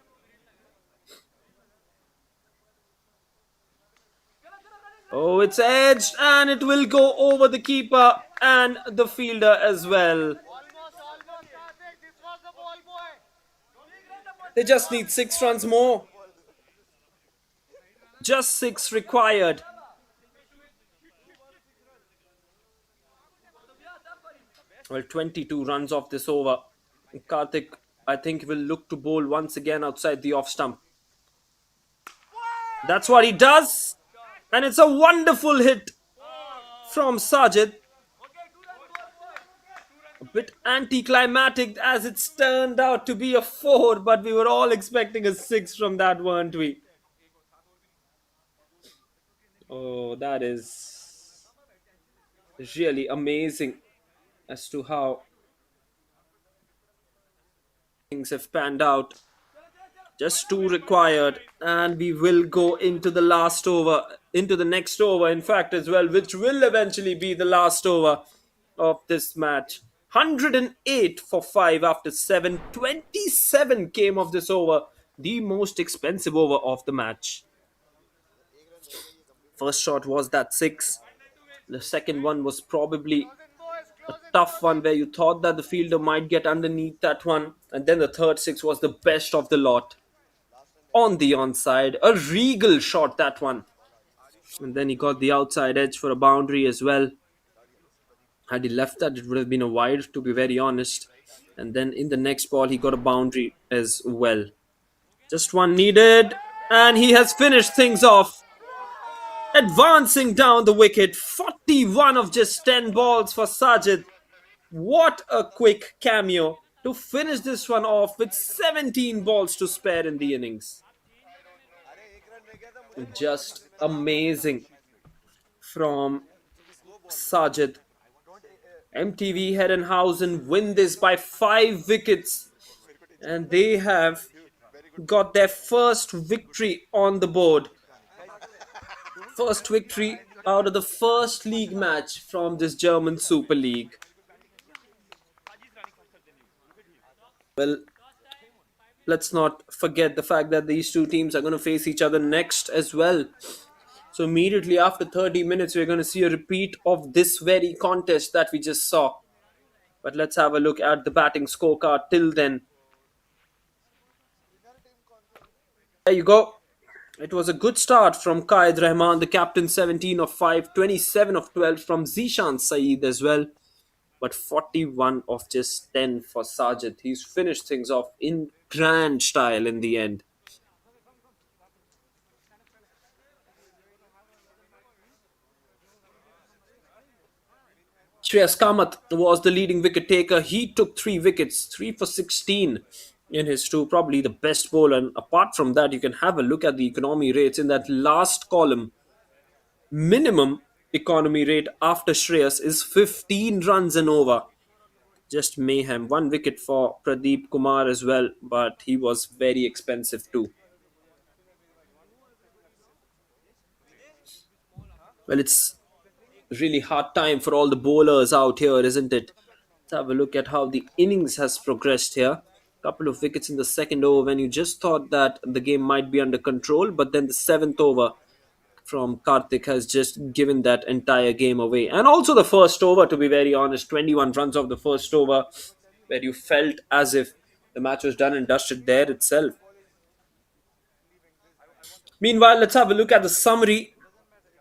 Oh, it's edged and it will go over the keeper and the fielder as well. Almost, Karthik. This was the ball, boy. They just need 6 runs more. Just 6 required. Well, 22 runs off this over. Karthik, I think, will look to bowl once again outside the off stump. That's what he does. And it's a wonderful hit from Sajid. A bit anticlimactic as it's turned out to be a 4, but we were all expecting a 6 from that, weren't we? Oh, that is really amazing as to how things have panned out. Just 2 required, and we will go into the last over, into the next over, in fact, as well, which will eventually be the last over of this match. 108 for 5 after 7. 27 came of this over, the most expensive over of the match. First shot was that 6. The second one was probably Close in, boys. a Close in. tough one where you thought that the fielder might get underneath that one. And then the third 6 was the best of the lot. On the onside, a regal shot, that one. And then he got the outside edge for a boundary as well. Had he left that, it would have been a wide, to be very honest. And then in the next ball, he got a boundary as well. Just one needed, and he has finished things off. Advancing down the wicket, 41 of just 10 balls for Sajid. What a quick cameo to finish this one off with 17 balls to spare in the innings. अरे 1 run रह गया था मुझे Just amazing from Sajid. MTV Herrenhausen win this by 5 wickets, and they have got their first victory on the board. First victory out of the first league match from this German Super League. Well, let's not forget the fact that these two teams are going to face each other next as well. So immediately after 30 minutes, we're going to see a repeat of this very contest that we just saw. But let's have a look at the batting scorecard till then. There you go. It was a good start from Qaid Rahman, the captain, 17 of 5, 27 of 12 from Zishan Saeed as well. but 41 of just 10 for Sajid. He's finished things off in grand style in the end. Shreyas Kamath was the leading wicket taker. He took 3 wickets, 3 for 16 in his two, probably the best bowler. And apart from that, you can have a look at the economy rates in that last column. Minimum economy rate after Shreyas is 15 runs and over. Just mayhem. 1 wicket for Pradeep Kumar as well, but he was very expensive too. Well, it's really hard time for all the bowlers out here, isn't it? Let's have a look at how the innings has progressed here. Couple of wickets in the second over when you just thought that the game might be under control, but then the seventh over from Karthik has just given that entire game away. And also the first over, to be very honest, 21 runs of the first over, where you felt as if the match was done and dusted there itself. Meanwhile, let's have a look at the summary.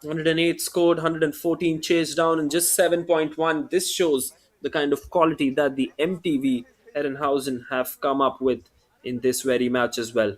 108 scored, 114 chased down, and just 7.1. This shows the kind of quality that the MTV Herrenhausen have come up with in this very match as well.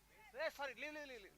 ಮೈಂಡಲ್ಲಿ ಸ್ವಲ್ಪ ಸಾರಿ leave leave leave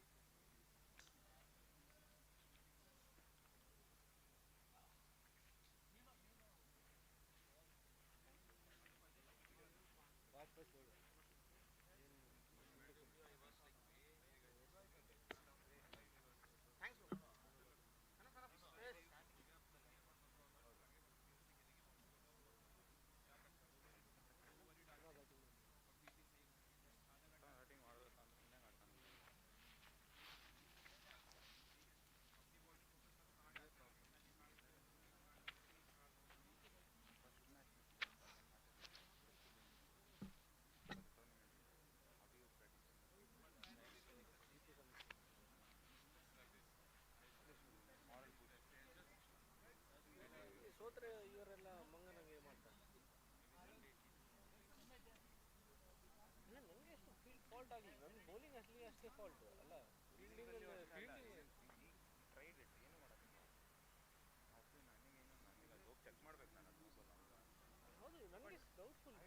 ಸೋತ್ರೆ ಇವರೆಲ್ಲ ಮಂಗನಂಗೆ ಮಾಡ್ತಾರೆ. ಇಲ್ಲ ನನಗೆ ಅಷ್ಟು field fault ಆಗಿಲ್ಲ, ನನ್ನ bowling ಅಷ್ಟೇ ಫಾಲ್ಟ್ ಅಲ್ಲ, ಫೀಲ್ಡಿಂಗ್ ಫೀಲ್ಡಿಂಗ್ ಹೌದು ನನಗೆ ಡೌಟ್ಫುಲ್.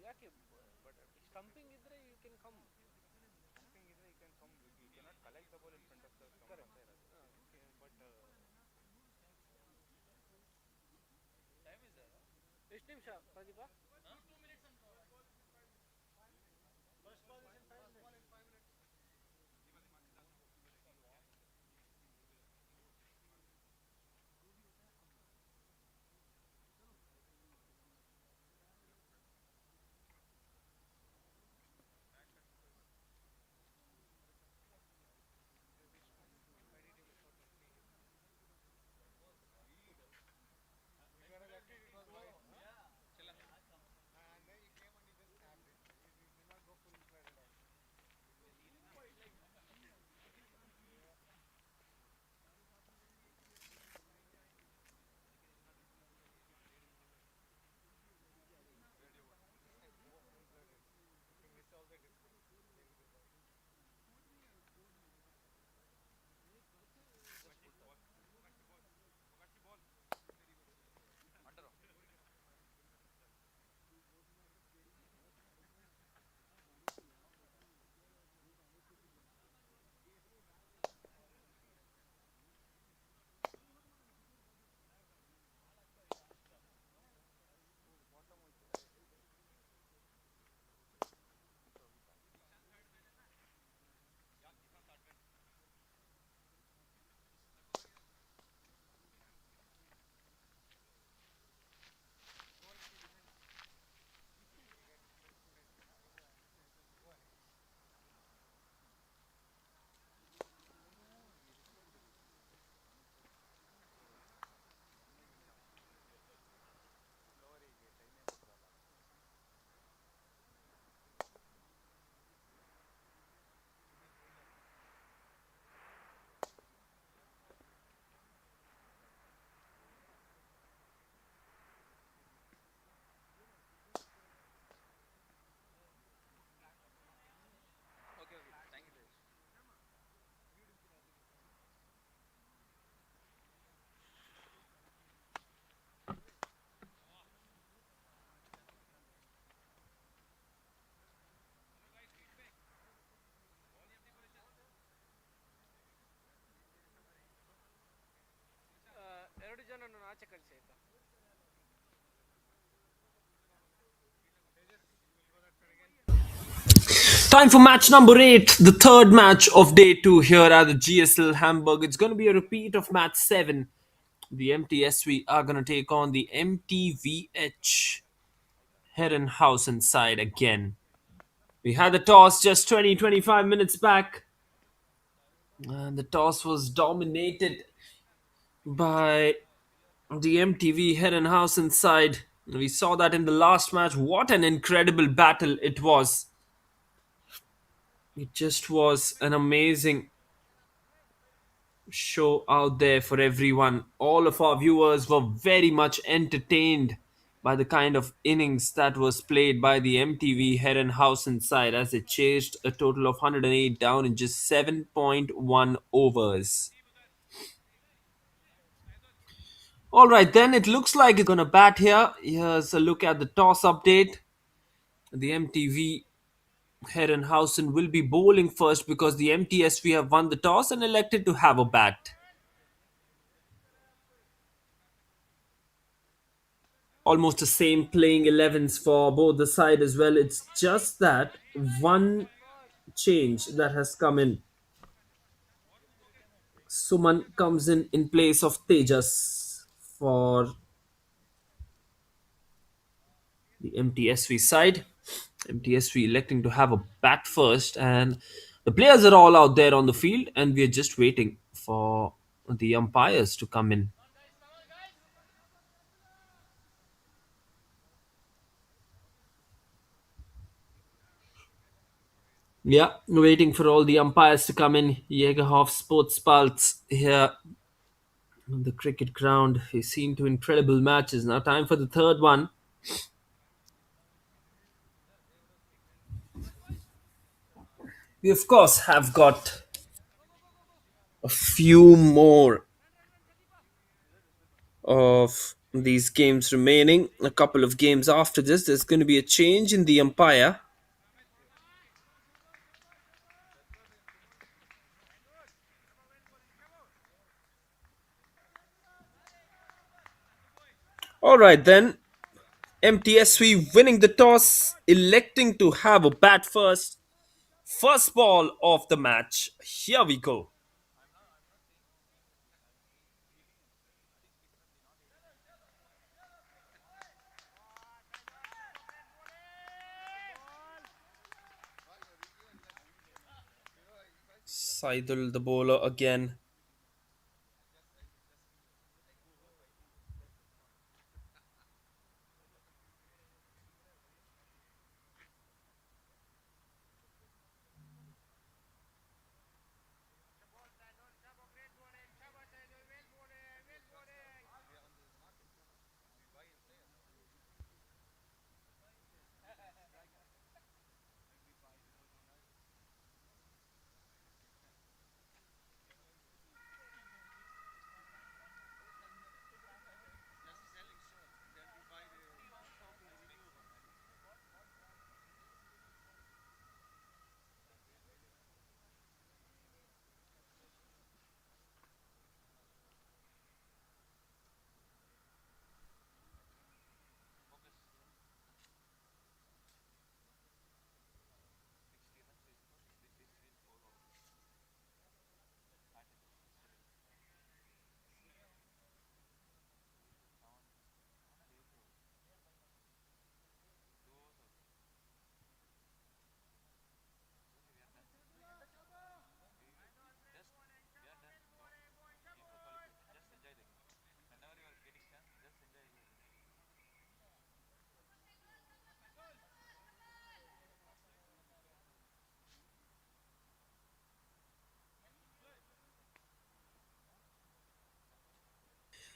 ಯಾಕೆ ಬಟ್ ಸ್ಟಂಪಿಂಗ್ ಇದ್ರೆ ಯು ಕ್ಯಾನ್ ಕಮ್. ಎಷ್ಟು ನಿಮಿಷ Pradeep? Okay okay thank you. ಎರಡು ಜನನ ಆಚೆ ಕಳಿಸಿ ಆಯ್ತಾ? Time for match number 8, the third match of day 2 here at the GSL Hamburg. It's going to be a repeat of match 7. The MTSV are going to take on the MTVH Herrenhausen side again. We had the toss just 20-25 minutes back, and the toss was dominated by the MTV Herrenhausen side. We saw that in the last match. What an incredible battle it was. It just was an amazing show out there for everyone. All of our viewers were very much entertained by the kind of innings that was played by the MTV Herrenhausen side as they chased a total of 108 down in just 7.1 overs. All right, then it looks like it's gonna bat here. Here's a look at the toss update. The MTV Herrenhausen will be bowling first because the MTSV have won the toss and elected to have a bat. Almost the same playing 11s for both the side as well. It's just that one change that has come in. Suman comes in place of Tejas for the MTSV side. MTSV electing to have a bat first, and the players are all out there on the field, and we are just waiting for the umpires to come in. Yeah, waiting for all the umpires to come in. Jägerhof Sportspalz here on the cricket ground. We've seen two incredible matches. Now, time for the third one. We, of course, have got a few more of these games remaining. A couple of games after this, there's going to be a change in the umpire. All right, then. MTSV winning the toss, electing to have a bat first. First ball of the match. Here we go. Saidul, the bowler, again.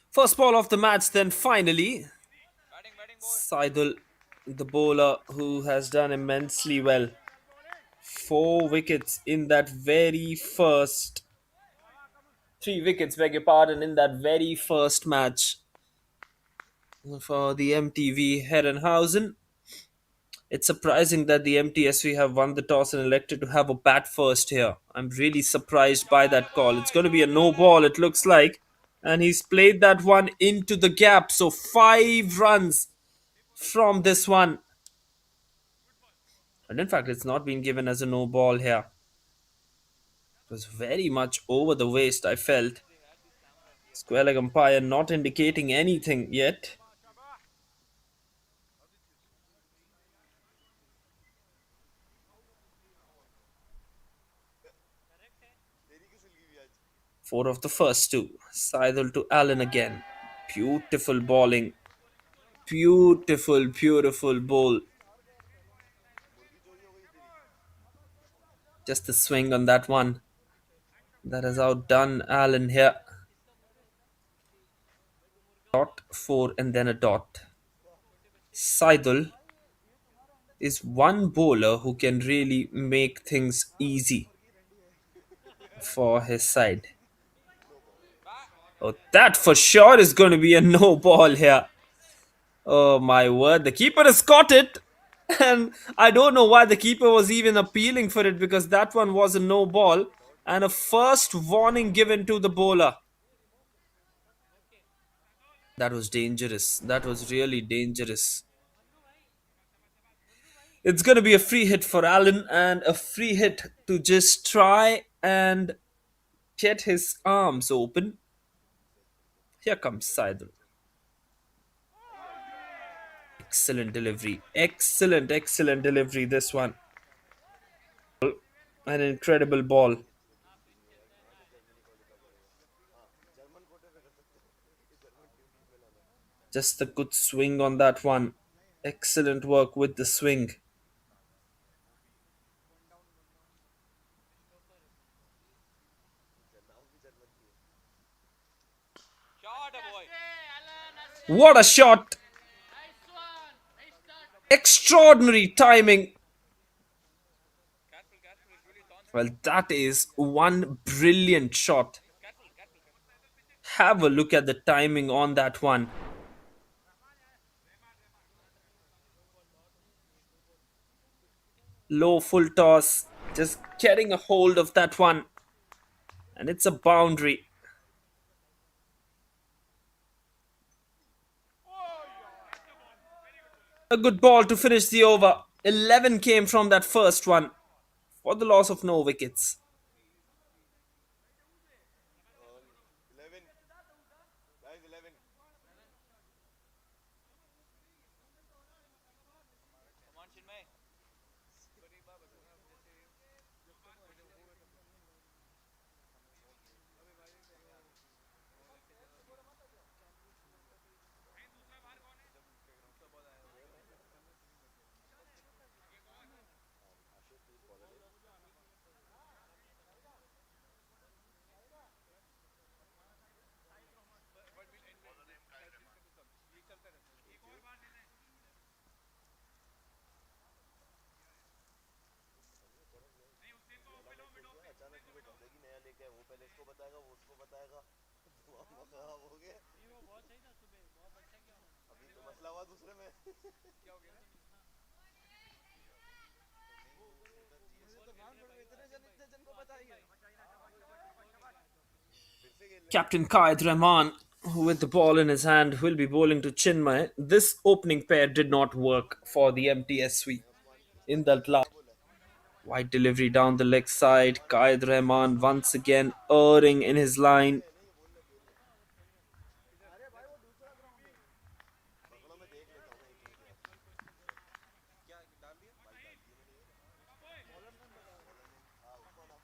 First ball of the match, then finally. Batting boy. Saidul, the bowler, who has done immensely well. 4 wickets in that very first. 3 wickets, beg your pardon, in that very first match for the MTV Herrenhausen. It's surprising that the MTSV have won the toss and elected to have a bat first here. I'm really surprised by that call. It's going to be a no ball, it looks like. And he's played that one into the gap. So 5 runs from this one. And in fact, it's not been given as a no ball here. It was very much over the waist, I felt. Square leg umpire not indicating anything yet. तेरी किस उलगी हुई आज 4 of the first 2. Saidul to Allen again. Beautiful bowling. Beautiful, beautiful ball. मुर्गी चोरी हो गई तेरी Just the swing on that one. That has outdone Allen here. Dot, 4, and then a dot. Saidul is one bowler who can really make things easy for his side. Oh, that for sure is going to be a no ball here. Oh my word, the keeper has caught it. And I don't know why the keeper was even appealing for it because that one was a no ball and a first warning given to the bowler. That was dangerous. That was really dangerous. It's going to be a free hit for Allen and a free hit to just try and get his arms open. Here comes Saidul. Excellent delivery. Excellent, excellent delivery. This one. An incredible ball. German कोटे पे कर सकते हो ये German team team में लाना Just a good swing on that one. Excellent work with the swing. नाम भी जर्मन की है Shot, boy. What a shot! Nice one. Nice start. Extraordinary timing. Careful, careful. It's really taunts. Well, that is one brilliant shot. Careful, careful, careful. Have a look at the timing on that one. Low full toss. Just getting a hold of that one. And it's a boundary. A good ball to finish the over. 11 came from that first one for the loss of no wickets. 11 guys 11 Come on, Chinmay. अचानक से कोई बंदगी नया लेके आए वो पहले इसको बताएगा वो उसको बताएगा दिमाग खराब हो गया अभी तो मसला हुआ दूसरे में Captain Qaid Rahman, with the ball in his hand, will be bowling to Chinmay. This opening pair did not work for the MTSV in that last. Wide delivery down the leg side. Qaid Rahman once again erring in his line. पकड़ो मैं देख लेता हूँ ना एक minute यार क्या डाल दिया भाई डाल दिया मैंने हाँ उसको ना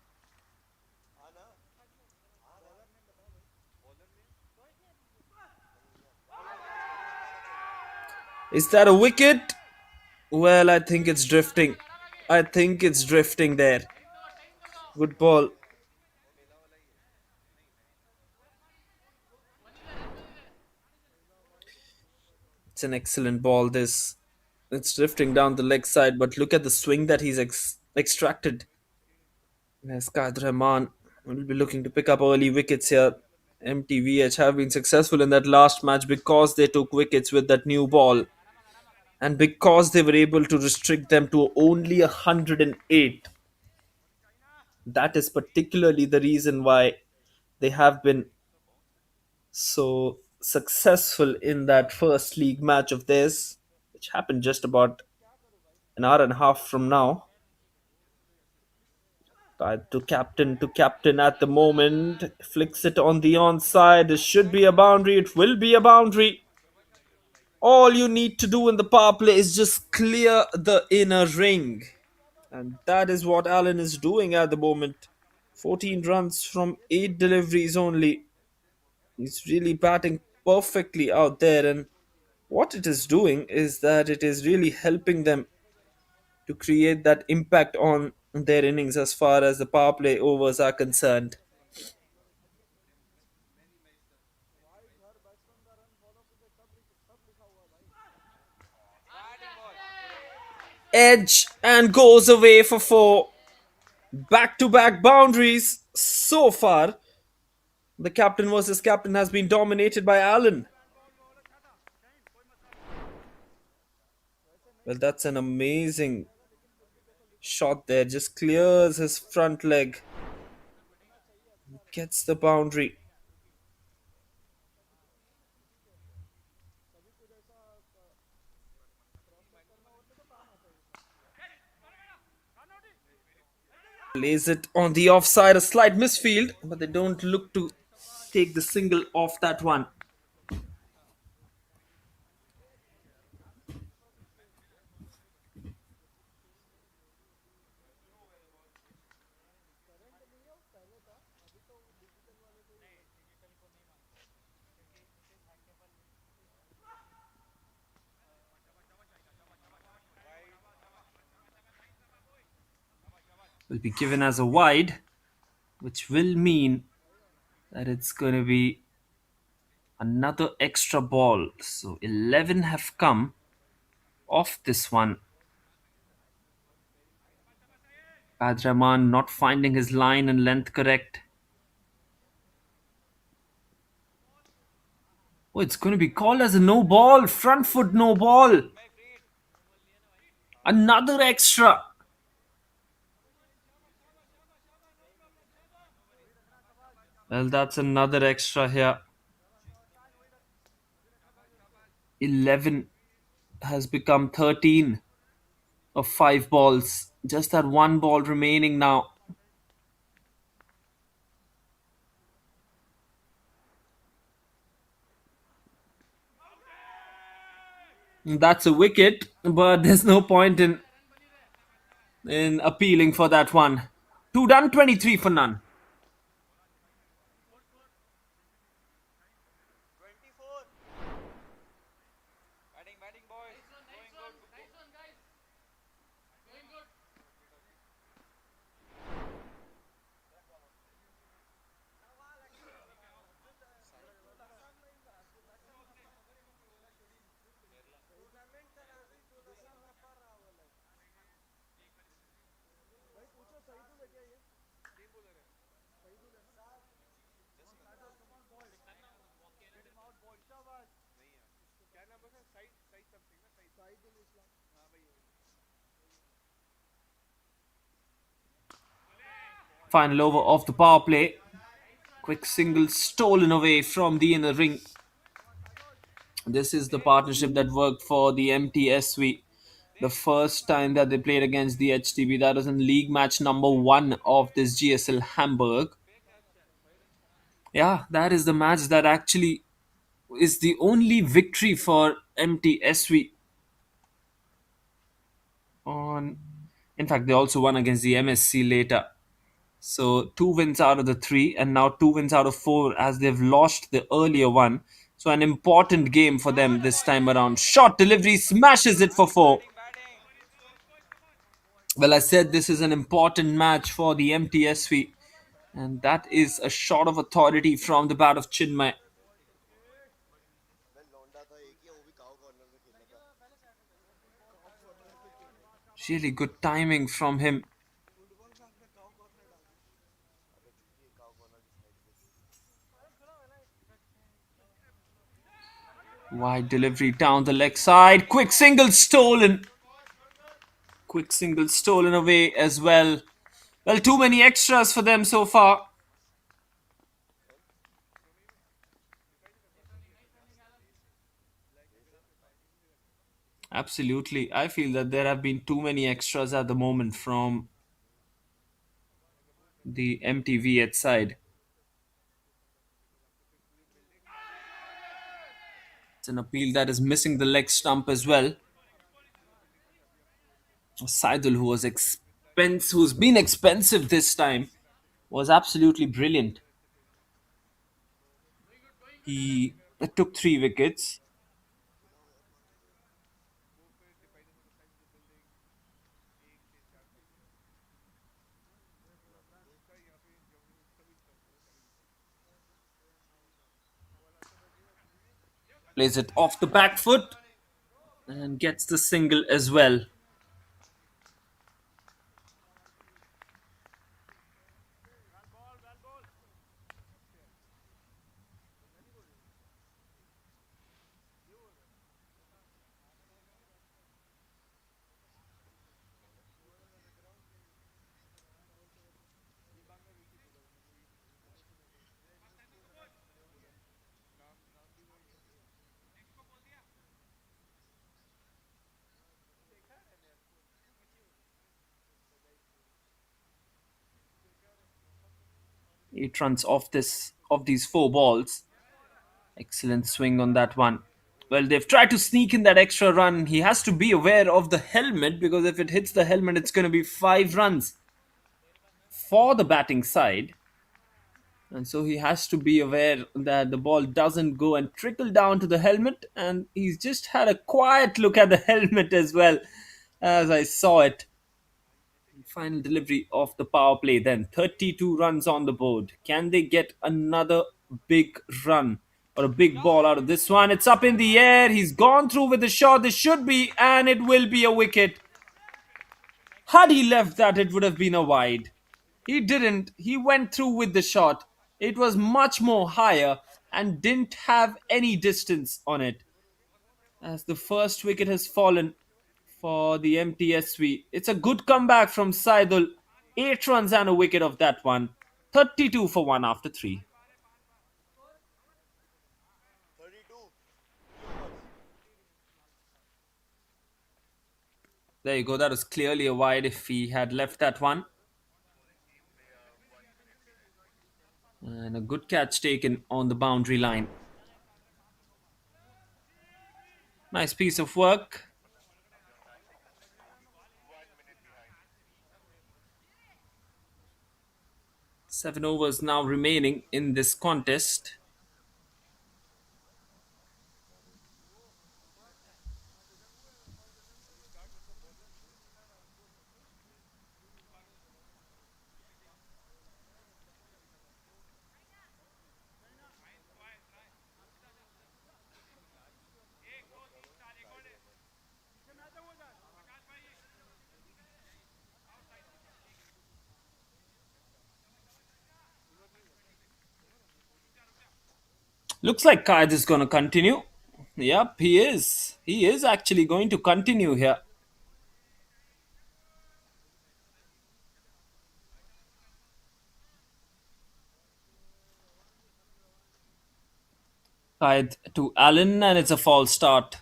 हाँ ना हाँ बॉलर ने बताओ भाई बॉलर ने Is that a wicket? Well, I think it's drifting. I think it's drifting there. Good ball. It's an excellent ball. This it's drifting down the leg side, but look at the swing that he's extracted. Yes, Qaid Rahman will be looking to pick up early wickets here. MTVH have been successful in that last match because they took wickets with that new ball and because they were able to restrict them to only 108. That is particularly the reason why they have been so successful in that first league match of theirs, which happened just about an hour and a half from now. To captain at the moment, flicks it on the onside. It should be a boundary. It will be a boundary. All you need to do in the power play is just clear the inner ring. And that is what Allen is doing at the moment. 14 runs from 8 deliveries only. He's really batting perfectly out there. And what it is doing is that it is really helping them to create that impact on their innings as far as the power play overs are concerned. edge and goes away for four. Back to back boundaries. So far, the captain versus captain has been dominated by Allen. Well, that's an amazing shot there. Just clears his front leg. Gets the boundary. Lays it on the offside. A slight misfield, but they don't look to take the single off that one. Will be given as a wide, which will mean that it's going to be another extra ball. So 11 have come off this one. Padraman not finding his line and length correct. Oh, it's going to be called as a no ball. Front foot no ball. Another extra. Well, that's another extra here. 11 has become 13 of 5 balls. Just that one ball remaining now. That's a wicket, but there's no point in appealing for that one. 2 done, 23 for none. 24. Batting, boys. Going good. Nice one, guys. Going good. Final over of the power play. Quick single stolen away from the inner ring. This is the partnership that worked for the MTSV. The first time that they played against the HTB, that was in league match number 1 of this GSL Hamburg. Yeah, that is the match that actually is the only victory for MTSV on. In fact, they also won against the MSC later. So 2 wins out of the 3, and now 2 wins out of 4 as they've lost the earlier one. So an important game for them this time around. Short delivery smashes it for 4. Batting. Well, I said this is an important match for the MTSV, and that is a shot of authority from the bat of Chinmay. मैं लौंडा था एक ही वो भी cow corner में खेलना था Really good timing from him. Football में आपने काउ कॉर्नर डाल दी अबे चूतिए काउ कॉर्नर की साइड पे Wide delivery down the leg side. Quick single stolen. Quick single stolen away as well. Well, too many extras for them so far. Absolutely. I feel that there have been too many extras at the moment from the MTV side. It's an appeal that is missing the leg stump as well. Saidul, who's been expensive this time, was absolutely brilliant. He took 3 wickets. Plays it off the back foot and gets the single as well. 8 runs off these 4 balls. Excellent swing on that one. Well, they've tried to sneak in that extra run. He has to be aware of the helmet because if it hits the helmet, it's going to be 5 runs for the batting side. And so he has to be aware that the ball doesn't go and trickle down to the helmet. And he's just had a quiet look at the helmet as well as I saw it. Final delivery of the power play then. 32 runs on the board. Can they get another big run or a big ball out of this one? It's up in the air. He's gone through with the shot. This should be, and it will be a wicket. Had he left that, it would have been a wide. He didn't. He went through with the shot. It was much more higher and didn't have any distance on it. As the first wicket has fallen for the MTSV. It's a good comeback from Saidul. 8 runs and a wicket of that one. 32 for 1 after 3. 32. 3 overs. There you go. That was clearly a wide if he had left that one. And a good catch taken on the boundary line. Nice piece of work. 7 overs now remaining in this contest. Looks like Qaid is going to continue. Yep, he is. He is actually going to continue here. Qaid to Allen, and it's a false start.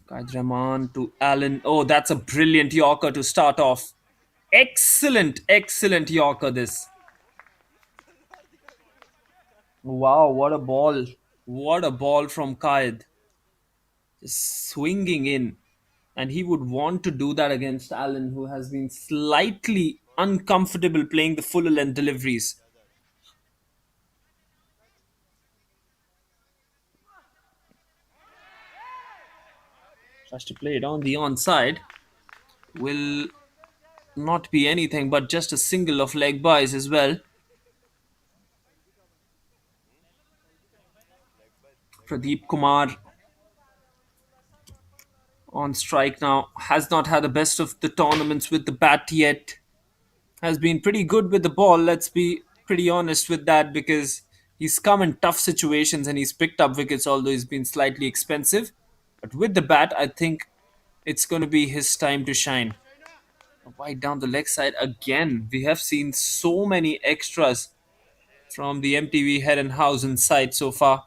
Qaid Rahman to Allen. Oh, that's a brilliant Yorker to start off. Excellent, excellent Yorker this. Wow, what a ball. What a ball from Qaid. Just swinging in. And he would want to do that against Allen, who has been slightly uncomfortable playing the full length deliveries. Tries to play it on the onside. Will not be anything but just a single of leg buys as well. Pradeep Kumar on strike now. Has not had the best of the tournaments with the bat yet. Has been pretty good with the ball. Let's be pretty honest with that because he's come in tough situations and he's picked up wickets, although he's been slightly expensive. But with the bat, I think it's going to be his time to shine. Wide down the leg side again. We have seen so many extras from the MTV Herrenhausen side so far.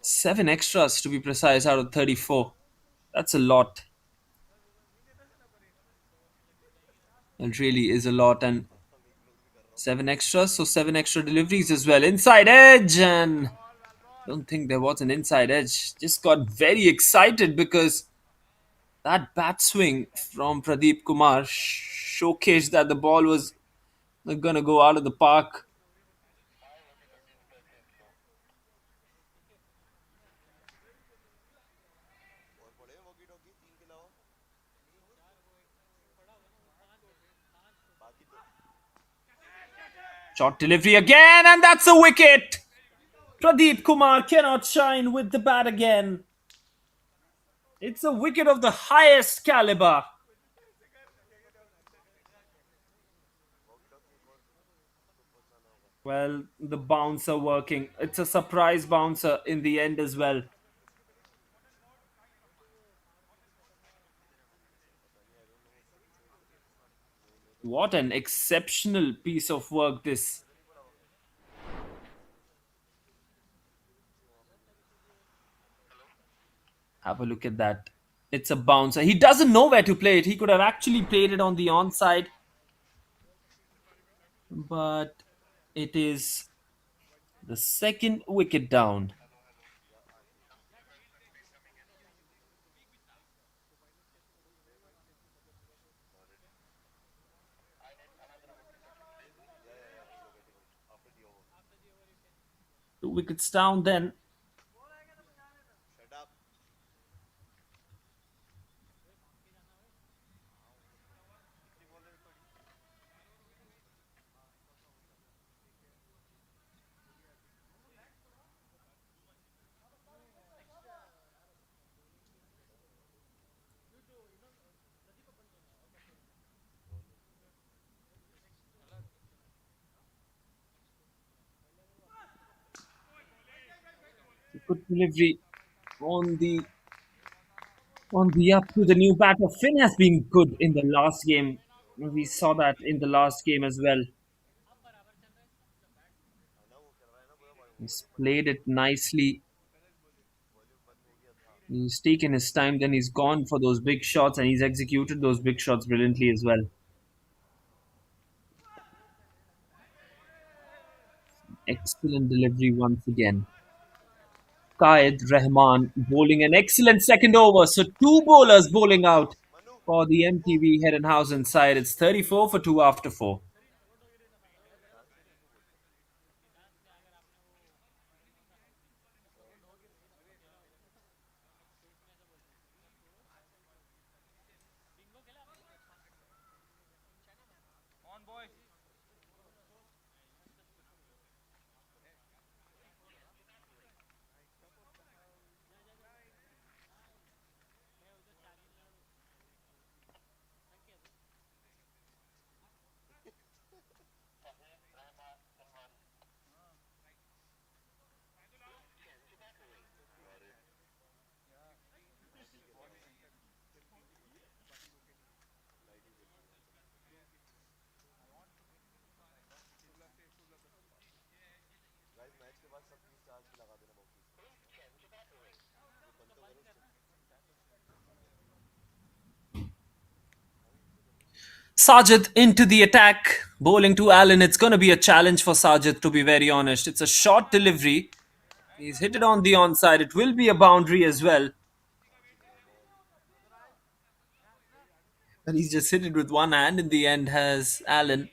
7 extras to be precise out of 34. That's a lot. It really is a lot. And 7 extras, so 7 extra deliveries as well. Inside edge, and don't think there was an inside edge. Just got very excited because that bat swing from Pradeep Kumar showcased that the ball was going to go out of the park. और पड़े walkie talkie 3 के अलावा बाकी तो Short delivery again, and that's a wicket. Pradeep Kumar cannot shine with the bat again. It's a wicket of the highest caliber. Well, the bouncer working. It's a surprise bouncer in the end as well. What an exceptional piece of work this. Have a look at that. It's a bouncer. He doesn't know where to play it. He could have actually played it on the onside, but it is the second wicket down. Two wickets down then. Shut up. Good delivery on the up to the new batter. Finn has been good in the last game. We saw that in the last game as well. हाँ ना, वो कर रहा है ना पूरा He's played it nicely. Volume बंद हो गया था। He's taken his time, then he's gone for those big shots, and he's executed those big shots brilliantly as well. Excellent delivery once again. Qaid Rahman bowling an excellent second over. So two bowlers bowling out Manu for the वो MTV Herrenhausen side. It's 34 for 2 after 4. On boy guys match के बाद सब 30 charge भी लगा देना box में। ये बंद तो करो उसको। Sajid into the attack, bowling to Allen. It's going to be a challenge for Sajid, to be very honest. It's a short delivery. He's hit it on the onside. It will be a boundary as well. And he's just hit it with one hand in the end, has Allen.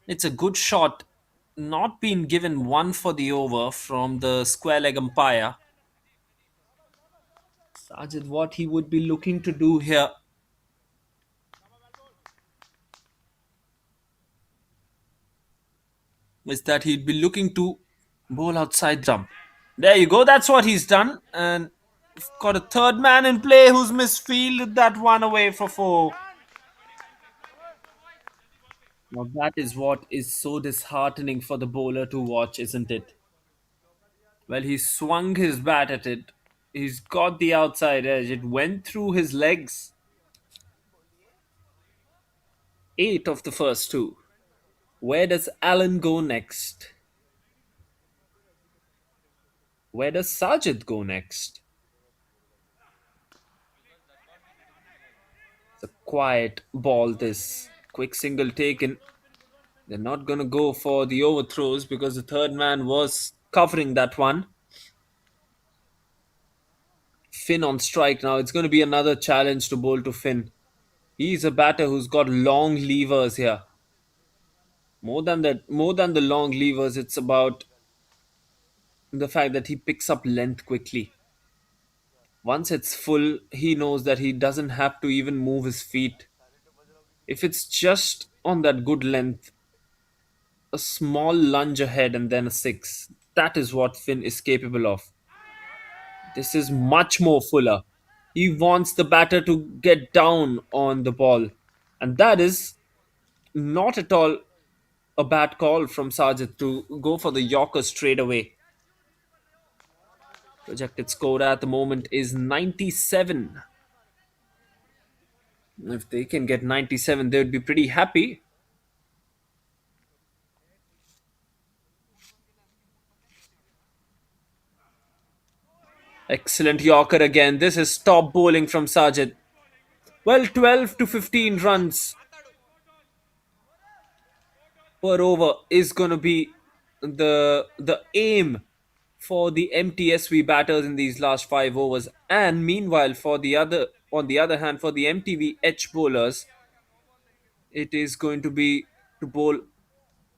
It's a good shot. Not been given one for the over from the square leg umpire. Sajid, what he would be looking to do here is that he'd be looking to bowl outside jump. There you go. That's what he's done. And we've got a third man in play who's misfielded that one away for 4. Now that is what is so disheartening for the bowler to watch, isn't it? Well, he swung his bat at it. He's got the outside edge. It went through his legs. 8 of the first 2. Where does Allen go next? Where does Sajid go next? It's a quiet ball, this. Quick single taken. They're not going to go for the overthrows because the third man was covering that one. Finn on strike now. It's going to be another challenge to bowl to Finn. He's a batter who's got long levers here. More than that, more than the long levers, it's about the fact that he picks up length quickly. Once it's full, he knows that he doesn't have to even move his feet. If it's just on that good length, a small lunge ahead and then a 6. That is what Finn is capable of. This is much more fuller. He wants the batter to get down on the ball. And that is not at all a bad call from Sajid to go for the Yorker straight away. Projected score at the moment is 97. If they can get 97, they would be pretty happy. Excellent Yorker again. This is top bowling from Sajid. Well, 12 to 15 runs per over is going to be the aim for the MTSV batters in these last 5 overs. And meanwhile, for the other on the other hand, for the MTVH bowlers, it is going to be to bowl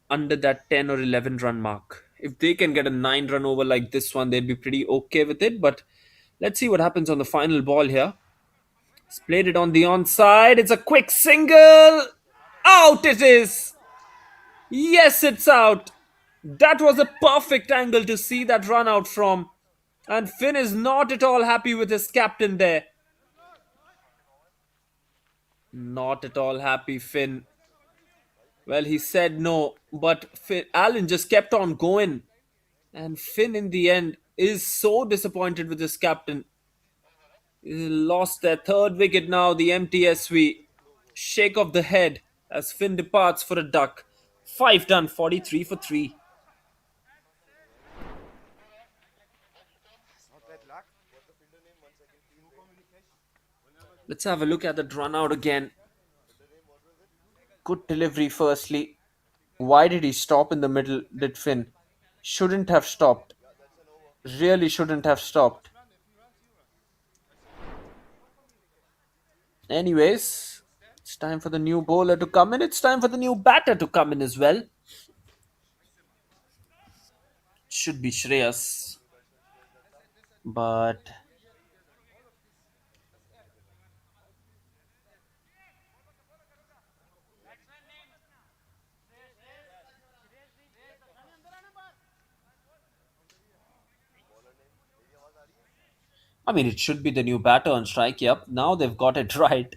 under that 10 or 11 run mark. If they can get a 9 run over like this one, they'd be pretty okay with it. But let's see what happens on the final ball here. He's played it on the onside. It's a quick single. Out it is. Yes, it's out. That was a perfect angle to see that run out from. And Finn is not at all happy with his captain there. Not at all happy, Finn. Well, he said no, but Alan just kept on going. And Finn, in the end, is so disappointed with his captain. He lost their third wicket now, the MTSV. Shake of the head as Finn departs for a duck. 5 done, 43 for 3. Not that luck. What's the fielder name? 1 second, please. No communication. Let's have a look at that run out again. Good delivery, firstly. Why did he stop in the middle, did Finn? Shouldn't have stopped. Really shouldn't have stopped. Anyways, it's time for the new bowler to come in. It's time for the new batter to come in as well. Should be Shreyas. But I mean, it should be the new batter on strike. Yep, now they've got it right.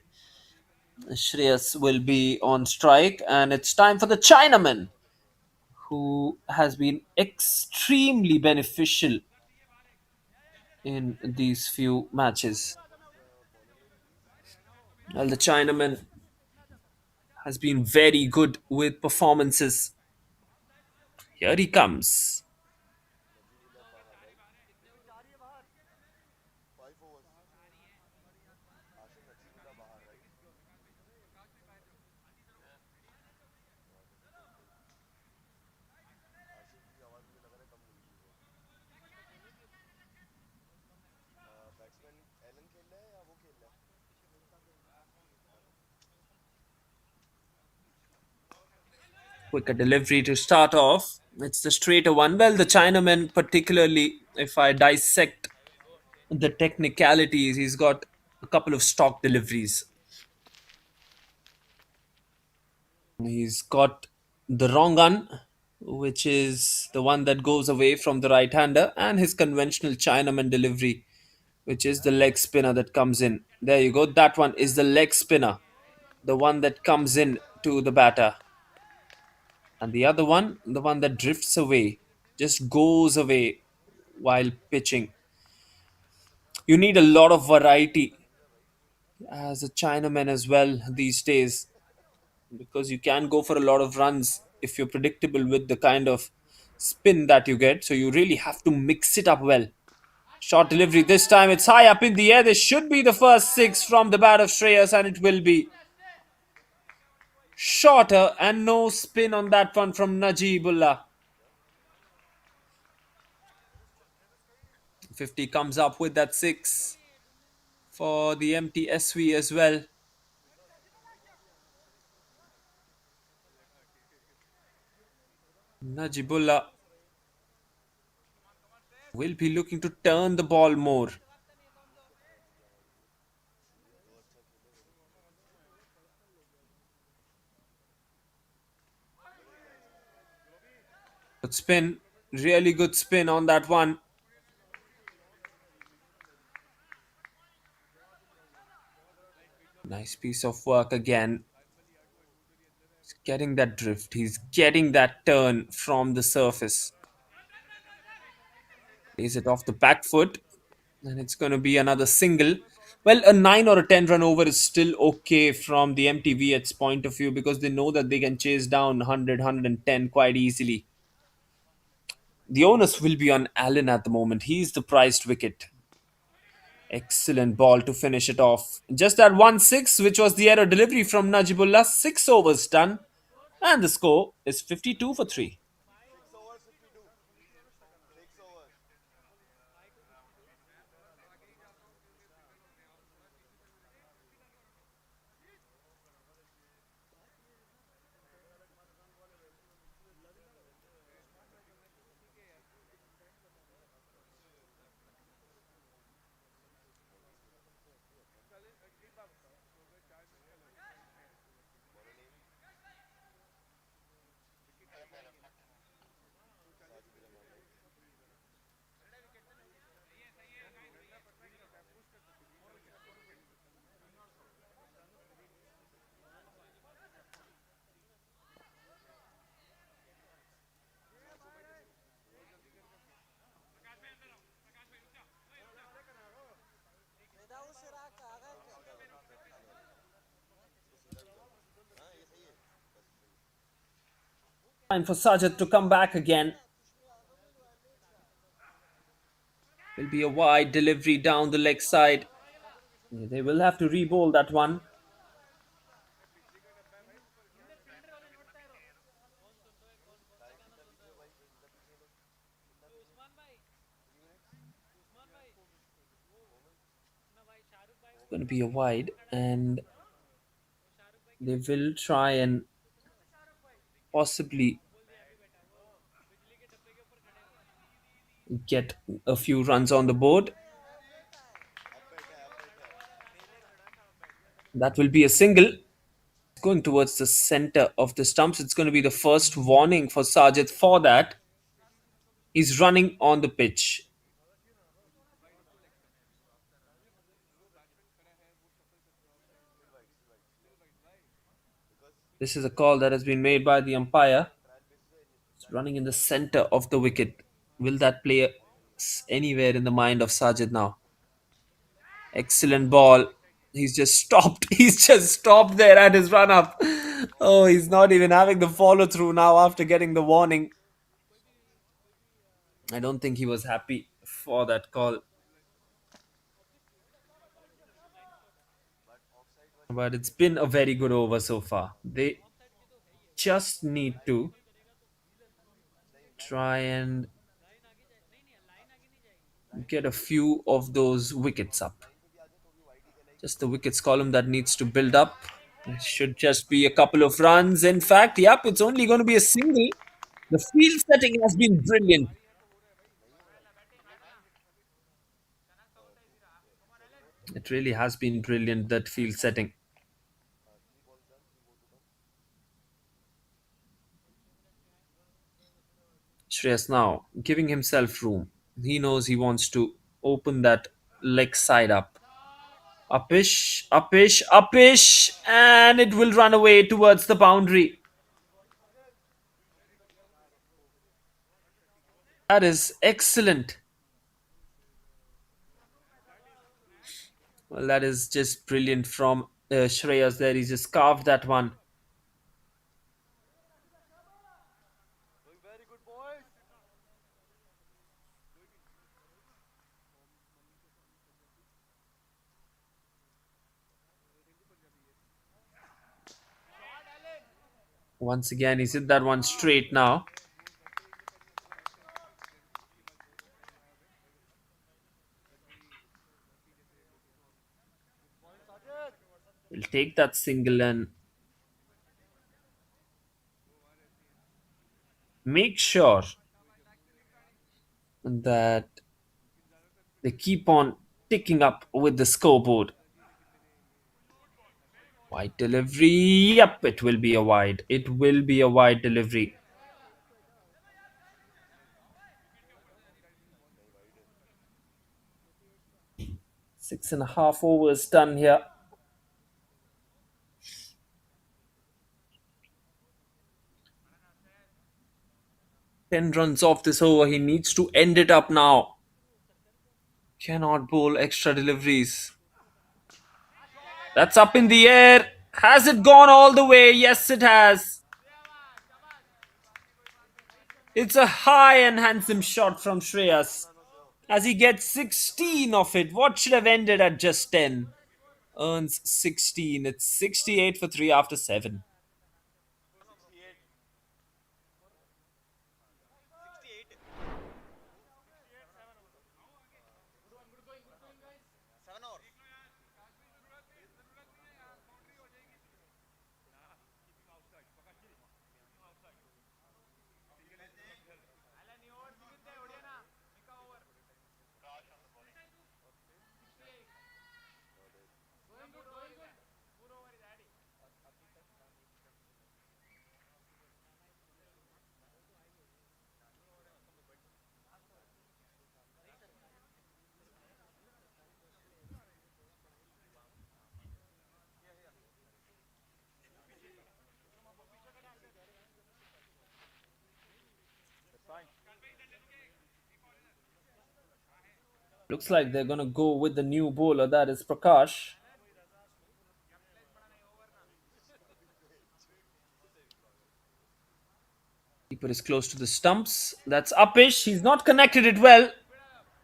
Shreyas will be on strike, and it's time for the Chinaman, who has been extremely beneficial in these few matches. Well, the Chinaman has been very good with performances. Here he comes. Najibullah Baha, right? 5 overs. Ashim Najibullah Baha, right? Ashif की आवाज मुझे लग रहा है कम हुई है वो batsman Elon खेल रहा है या वो खेल रहा है Quicker delivery to start off. It's the straighter one. Well, the Chinaman, particularly if I dissect the technicalities, he's got a couple of stock deliveries. He's got the wrong gun, which is the one that goes away from the right hander, and his conventional Chinaman delivery, which is the leg spinner that comes in. There you go. That one is the leg spinner, the one that comes in to the batter. And the other one, the one that drifts away, just goes away while pitching. You need a lot of variety as a Chinaman as well these days, because you can go for a lot of runs if you're predictable with the kind of spin that you get. So you really have to mix it up well. Short delivery this time. It's high up in the air. This should be the first 6 from the bat of Shreyas, and it will be. Shorter and no spin on that one from Najibullah. 50 comes up with that 6 for the MTSV as well. Najibullah will be looking to turn the ball more. Good spin, really good spin on that one. Nice piece of work again. He's getting that drift, he's getting that turn from the surface. Plays it off the back foot, and it's going to be another single. Well, a 9 or a 10 run over is still okay from the MTV's point of view because they know that they can chase down 100, quite easily. The onus will be on Allen at the moment. He's the prized wicket. Excellent ball to finish it off. Just that 1-6, which was the error delivery from Najibullah. 6 overs done. And the score is 52 for 3. 6 overs 52. 6 overs. Time for Sajid to come back again. Will be a wide delivery down the leg side. They will have to re-bowl that one. It's going to be a wide, and they will try and possibly get a few runs on the board. That will be a single. Going towards the center of the stumps. It's going to be the first warning for Sajid for that. He's running on the pitch. This is a call that has been made by the umpire. It's running in the center of the wicket. Will that play anywhere in the mind of Sajid now? Excellent ball. He's just stopped. He's just stopped there at his run up. Oh, he's not even having the follow through now after getting the warning. I don't think he was happy for that call. But it's been a very good over so far. They just need to try and get a few of those wickets up. Just the wickets column that needs to build up. It should just be a couple of runs. In fact, yep, it's only going to be a single. The field setting has been brilliant. It really has been brilliant, that field setting. Shreyas now giving himself room. He knows he wants to open that leg side up. Upish, upish, upish, and it will run away towards the boundary. That is excellent. Well, that is just brilliant from Shreyas there. He just carved that one. Doing very good, boys. 'Once again, he's hit that one straight now. We'll take that single and make sure that they keep on ticking up with the scoreboard. Wide delivery. Yep, it will be a wide. It will be a wide delivery. 6.5 overs done here. 10 runs off this over. He needs to end it up now. Cannot bowl extra deliveries. That's up in the air. Has it gone all the way? Yes, it has. It's a high and handsome shot from Shreyas as he gets 16 of it. What should have ended at just 10? Earns 16. It's 68 for 3 after 7. 68. 68. 7 hours. Looks like they're gonna go with the new bowler, that is Prakash. Keeper is close to the stumps. That's Upish. He's not connected it well.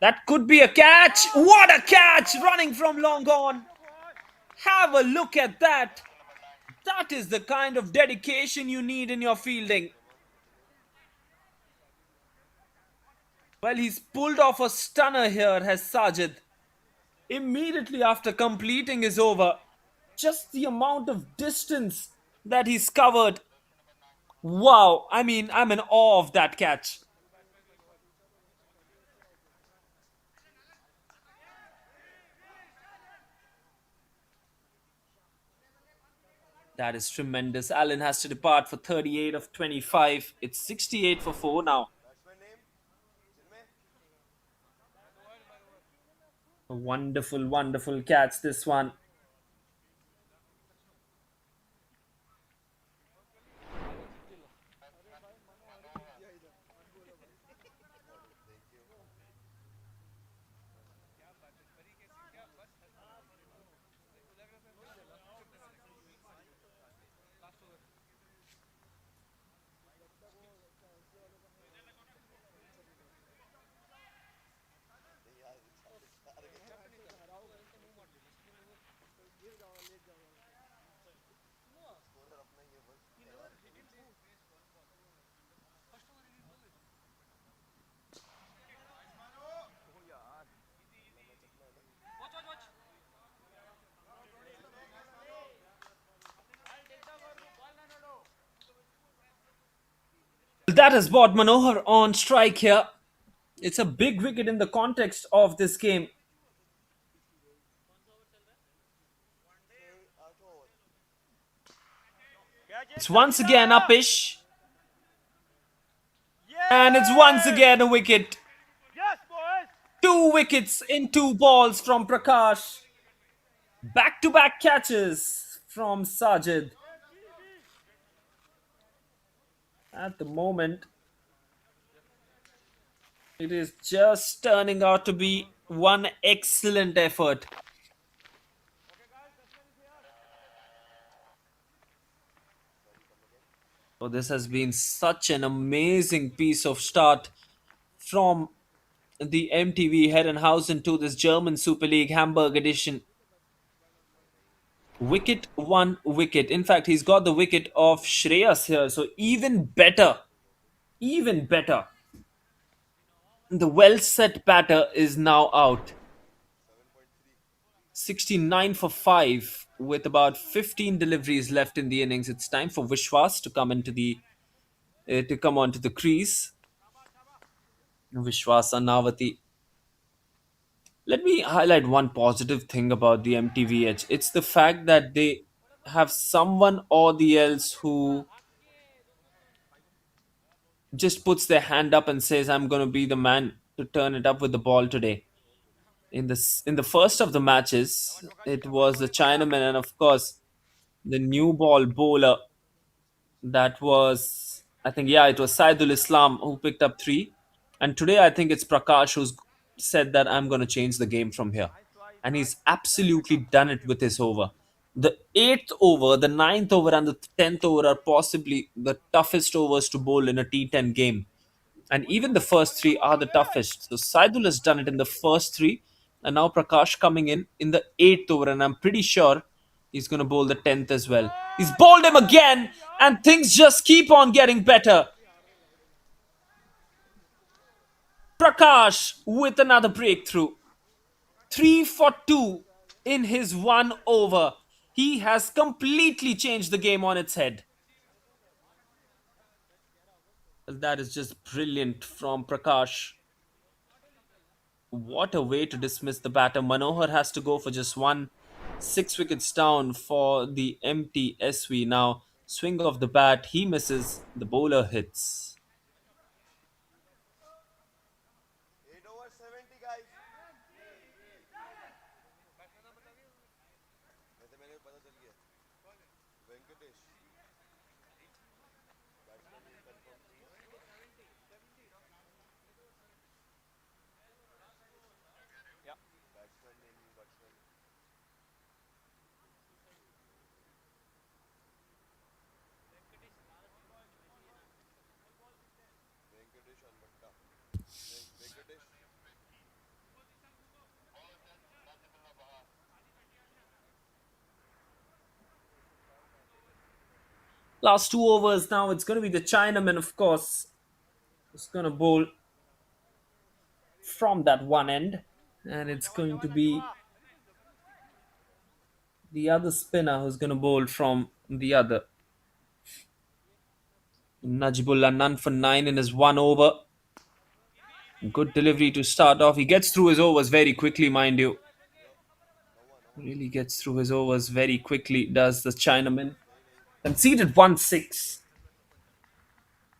That could be a catch. What a catch! Running from long on. Have a look at that. That is the kind of dedication you need in your fielding. Well, he's pulled off a stunner here, has Sajid. Immediately after completing his over, just the amount of distance that he's covered. Wow, I mean, I'm in awe of that catch. That is tremendous. Allen has to depart for 38 of 25. It's 68 for 4 now. Batsman name? Chinmay? A wonderful, wonderful catch, this one. Scorer अपना ही है बस यार Watch, watch, watch. That has brought Manohar on strike here. It's a big wicket in the context of this game. नहीं 8 over It's once again Upish. And it's once again a wicket. Yes, boys. 2 wickets in 2 balls from Prakash. Back to back catches from Sajid. At the moment, it is just turning out to be one excellent effort. So this has been such an amazing piece of start from the MTV Herrenhausen to this German Super League Hamburg edition. Wicket, 1 wicket. In fact, he's got the wicket of Shreyas here, so even better. Even better. The well set batter is now out. 69 for 5 with about 15 deliveries left in the innings. It's time for Vishwas to come into the to come onto the crease. Vishwas Anavati. Let me highlight one positive thing about the MTVH. It's the fact that they have someone or the else who just puts their hand up and says, "I'm going to be the man to turn it up with the ball today." In the first of the matches, it was the Chinaman, and of course the new ball bowler. That was, I think, yeah, it was Saidul Islam who picked up 3, and today I think it's Prakash who's said that I'm going to change the game from here, and he's absolutely done it with his over. The eighth over, the ninth over, and the 10th over are possibly the toughest overs to bowl in a T10 game. And even the first three are the toughest. So Saidul has done it in the first three, and now Prakash coming in the eighth over, and I'm pretty sure he's going to bowl the 10th as well. He's bowled him again, and things just keep on getting better. Prakash with another breakthrough. 3 for 2 in his one over. He has completely changed the game on its head. That is just brilliant from Prakash. What a way to dismiss the batter. Manohar has to go for just one. 6 wickets down for the empty SV now. Swing of the bat, he misses. The bowler hits. 8 over 70 guys. वैसे मैंने पता चल गया Venkatesh batsman नहीं confirm batsman नहीं batsman Venkatesh अनबट्टा नहीं Venkatesh Last 2 overs now. It's going to be the Chinaman, of course. It's going to bowl from that one end. And it's going to be the other spinner who's going to bowl from the other. Najibullah none for 9 in his one over. Good delivery to start off. He gets through his overs very quickly, mind you. Really gets through his overs very quickly, does the Chinaman. Conceded 1-6,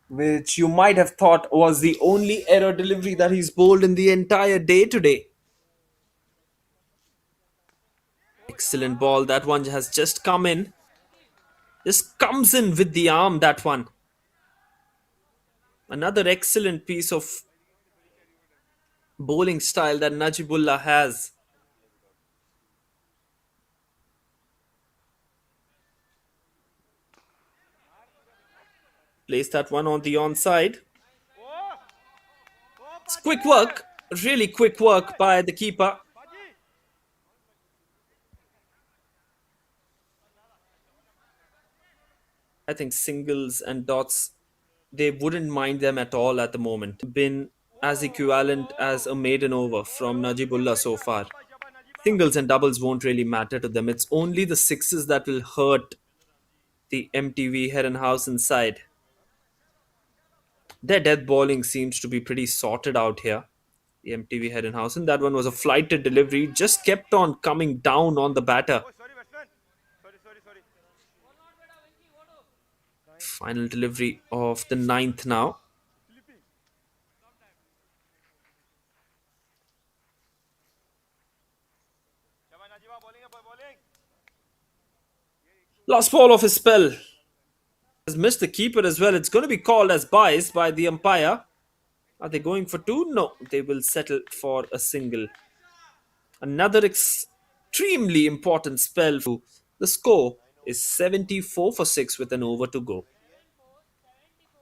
which you might have thought was the only error delivery that he's bowled in the entire day today. Excellent ball. That one has just come in. Just comes in with the arm, that one. Another excellent piece of bowling style that Najibullah has. Place that one on the onside. It's quick work. Really quick work by the keeper. I think singles and dots, they wouldn't mind them at all at the moment. Been as equivalent as a maiden over from Najibullah so far. Singles and doubles won't really matter to them. It's only the sixes that will hurt the MTV Herrenhausen side. Their death bowling seems to be pretty sorted out here. The MTV Herrenhausen. That one was a flighted delivery. Just kept on coming down on the batter. Sorry batsman sorry sorry Final delivery of the ninth now. Shabana जीवा bowling है bowling Last ball of his spell. Has missed the keeper as well. It's going to be called as bias by the umpire. Are they going for two? No, they will settle for a single. Another extremely important spell. The score is 74 for 6 with an over to go.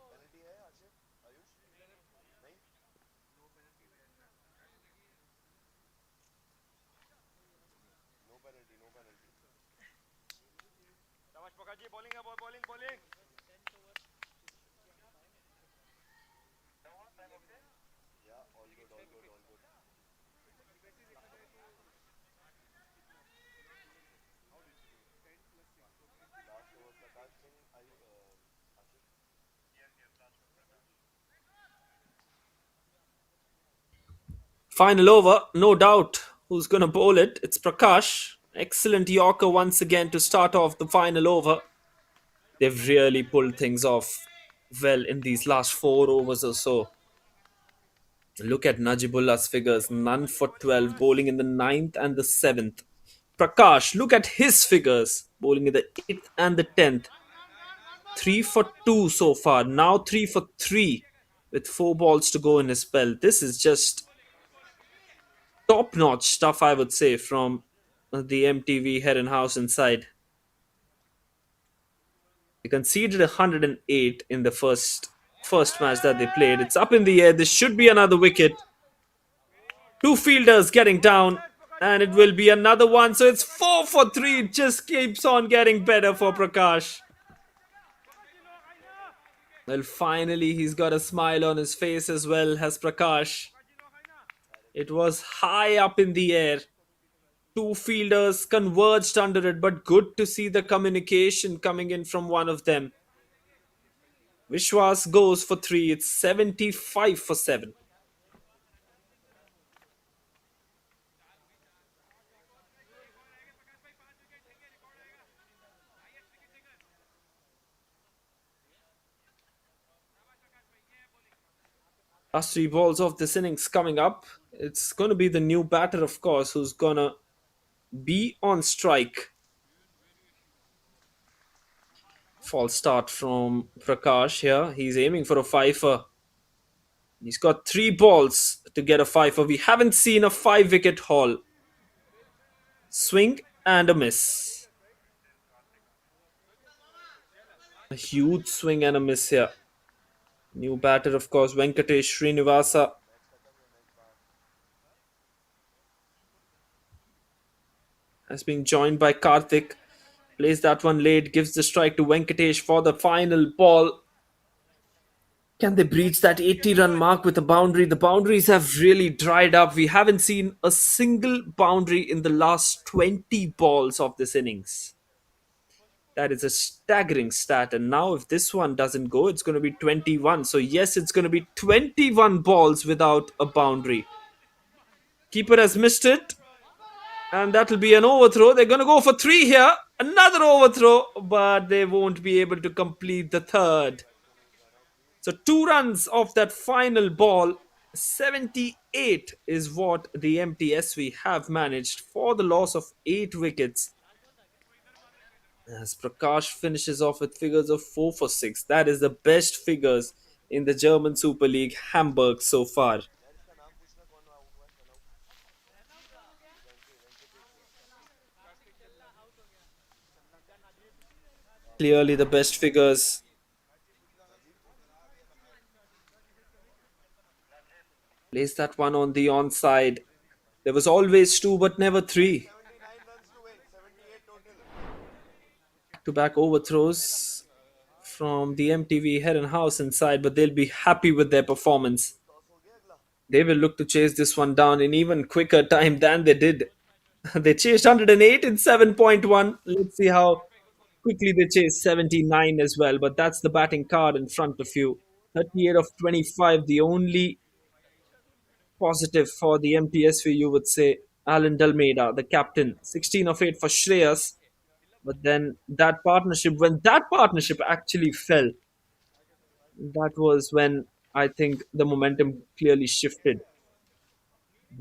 Penalty है आशिफ आयुष नहीं no penalty no penalty शाबाश पका जी bowling है bowling bowling या all good all good all good last over Prakash Singh Asif Final over, no doubt. Who's going to bowl it? It's Prakash. Excellent Yorker once again to start off the final over. They've really pulled things off well in these last 4 overs or so. Look at Najibullah's figures. None for 12, bowling in the ninth and the 7th. Prakash, look at his figures. Bowling in the 8th and the 10th. 3 for 2 so far. Now 3 for 3 with 4 balls to go in his spell. This is just top-notch stuff, I would say, from the MTV Herrenhausen side. They conceded 108 in the first match that they played. It's up in the air. This should be another wicket. Two fielders getting down, and it will be another one. So it's 4 for 3. It just keeps on getting better for Prakash. Well, finally, he's got a smile on his face as well as Prakash. It was high up in the air. Two fielders converged under it, but good to see the communication coming in from one of them. Vishwas goes for 3. It's 75 for 7. Last 3 balls of this innings coming up. It's going to be the new batter, of course, who's going to be on strike. False start from Prakash here. He's aiming for a fifer. He's got 3 balls to get a fifer. We haven't seen a 5 wicket haul. Swing and a miss. A huge swing and a miss here. New batter, of course, Venkatesh Srinivasa. Has been joined by Karthik. Plays that one late, gives the strike to Venkatesh for the final ball. Can they breach that 80-run mark with a boundary? The boundaries have really dried up. We haven't seen a single boundary in the last 20 balls of this innings. That is a staggering stat. And now, if this one doesn't go, it's going to be 21. So, yes, it's going to be 21 balls without a boundary. Keeper has missed it. And that'll be an overthrow. They're going to go for 3 here. Another overthrow, but they won't be able to complete the third. So 2 runs off that final ball. 78 is what the MTSV have managed for the loss of 8 wickets. As Prakash finishes off with figures of 4 for 6. That is the best figures in the German Super League Hamburg so far. यार इसका नाम पूछना कौन out हुआ है? Clearly the best figures. Plays that one on the onside. There was always 2 but never 3. 79 runs to win, 78 total. To back overthrows from the MTV Head and House inside, but they'll be happy with their performance. Toss हो गया अगला. They will look to chase this one down in even quicker time than they did. They chased 108 in 7.1. Let's see how quickly they chase 79 as well. But that's the batting card in front of you. 38 of 25. The only positive for the MTSV, you would say. Alan Dalmeida, the captain. 16 of 8 for Shreyas. But then that partnership, when that partnership actually fell, that was when I think the momentum clearly shifted.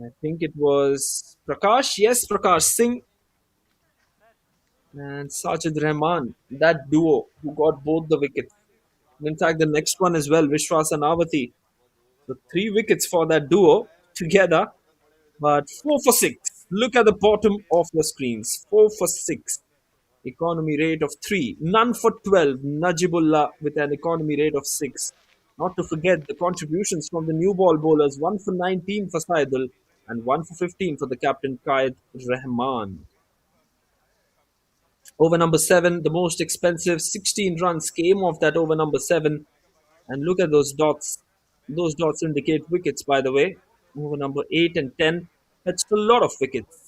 I think it was Prakash. Yes, Prakash Singh and Sajid Rahman. That duo who got both the wickets. In fact, the next one as well, Vishwas and Avati. So 3 wickets for that duo together. But 4 for 6. Look at the bottom of your screens. 4 for 6. Economy rate of 3. None for 12. Najibullah with an economy rate of 6. Not to forget the contributions from the new ball bowlers. 1 for 19 for Saidul and 1 for 15 for the captain Qaid Rahman. Over number 7, the most expensive 16 runs came off that over number 7. And look at those dots. Those dots indicate wickets, by the way. Over number 8 and 10. That's a lot of wickets.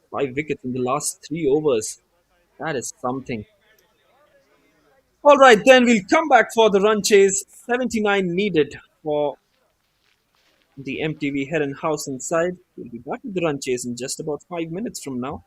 5 wickets in the last 3 overs. That is something. All right, then we'll come back for the run chase. 79 needed for the MTV Head and House inside. We'll be back with the run chase in just about 5 minutes from now.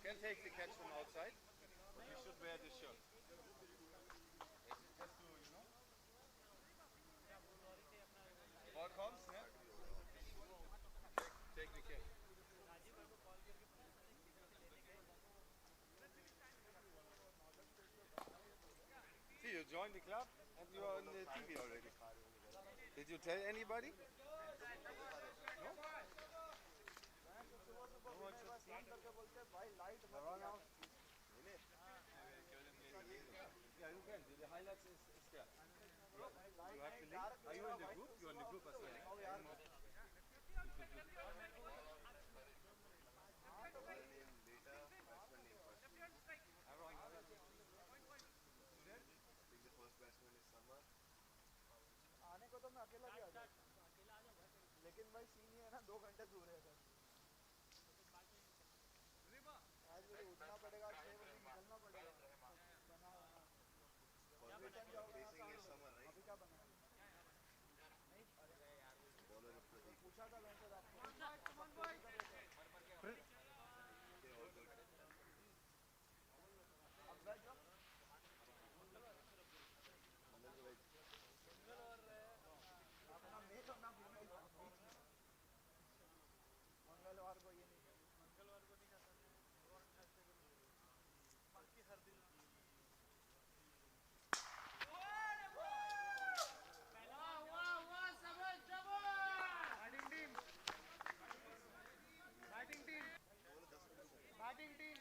can take the catch from outside, but we should wear this shirt. Just to, ball comes, yeah? Take the catch. See, you joined the club and you are on the TV already. Did you tell anybody? No? Yeah, you can. The highlights is there. You have the link. Are you in the group? You're in the group as well. आने को तो मैं अकेला भी आ जाऊँ, लेकिन भाई scene ये है ना 2 घंटे दूर है सर। आज मुझे उठना पड़ेगा, 6 बजे निकलना पड़ेगा। बना रिटर्न जाओगे अभी क्या बना है? नहीं तो पूछा था वैसे आपको। अब वेज हो? अपना मेल और ना फीमेल बीच में। मंगलवार को ये नहीं है। मंगलवार को नहीं खाता बाकी हर दिन। Batting team, batting team, batting team.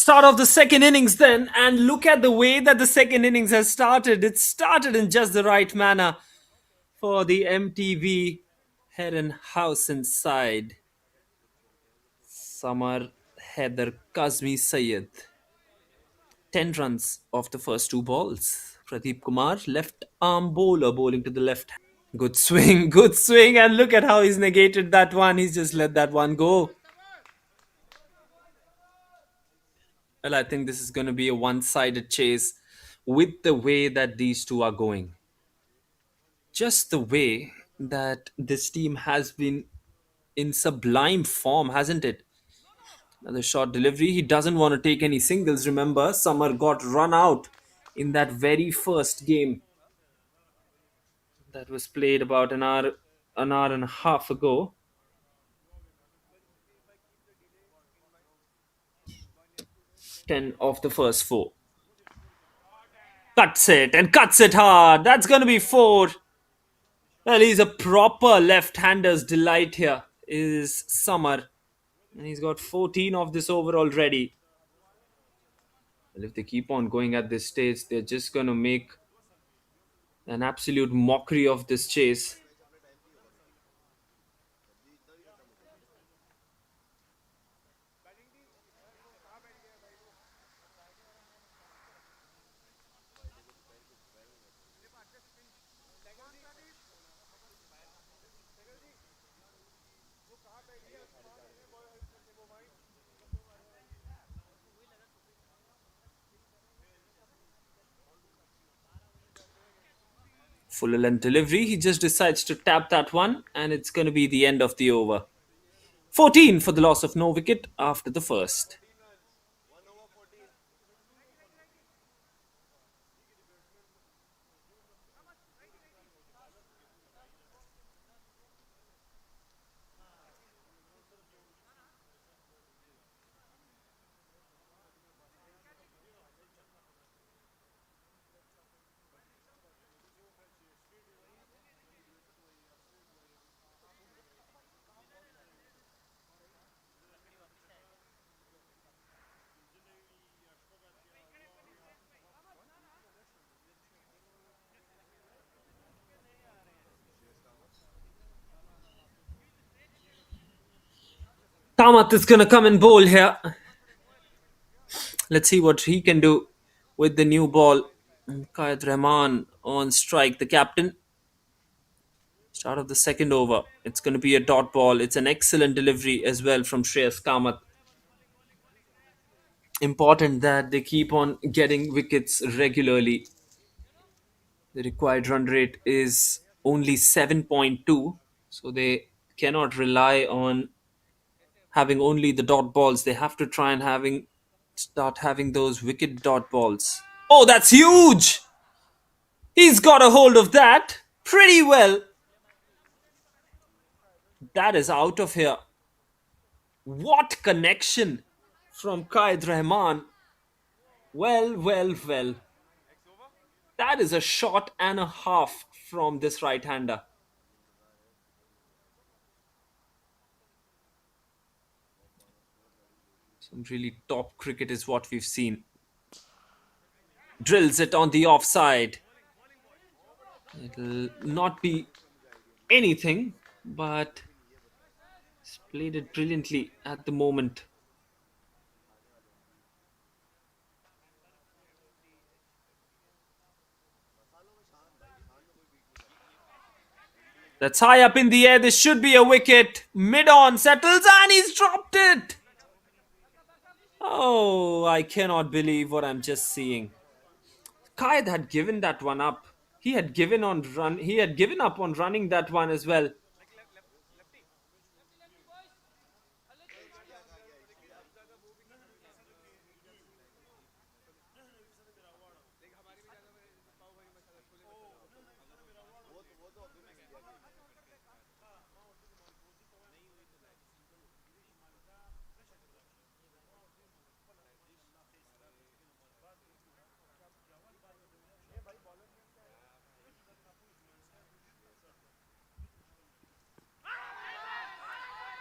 Start of the second innings then, and look at the way that the second innings has started. It started in just the right manner for the MTV Herrenhausen side. Samar Heather Kazmi Sayed. 10 runs off the first two balls. Pradeep Kumar, left arm bowler, bowling to the left. Good swing, and look at how he's negated that one. He's just let that one go. Well, I think this is going to be a one sided chase with the way that these two are going. Just the way that this team has been in sublime form, hasn't it? Another short delivery. He doesn't want to take any singles. Remember, Summer got run out in that very first game that was played about an hour and a half ago. 10 of the first four. Cuts it and cuts it hard. That's going to be four. Well, he's a proper left-hander's delight here, is Summer. And he's got 14 of this over already. Well, if they keep on going at this stage, they're just going to make an absolute mockery of this chase. Full length delivery. He just decides to tap that one, and it's going to be the end of the over. 14 for the loss of no wicket after the first. Kamath is gonna come and bowl here. Let's see what he can do with the new ball. Kayed Rahman on strike, the captain. Start of the second over. It's going to be a dot ball. It's an excellent delivery as well from Shreyas Kamath. Important that they keep on getting wickets regularly. The required run rate is only 7.2, so they cannot rely on having only the dot balls. They have to try and start having those wicket dot balls. Oh, that's huge! He's got a hold of that pretty well. That is out of here. What connection from Qaid Rahman. Well, well, well. That is a shot and a half from this right hander. Some really top cricket is what we've seen. Drills it on the offside. It'll not be anything, but he's played it brilliantly at the moment. That's high up in the air. This should be a wicket. Mid on settles and he's dropped it. Oh, I cannot believe what I'm just seeing. Qaid had given that one up. He had given on run. He had given up on running that one as well.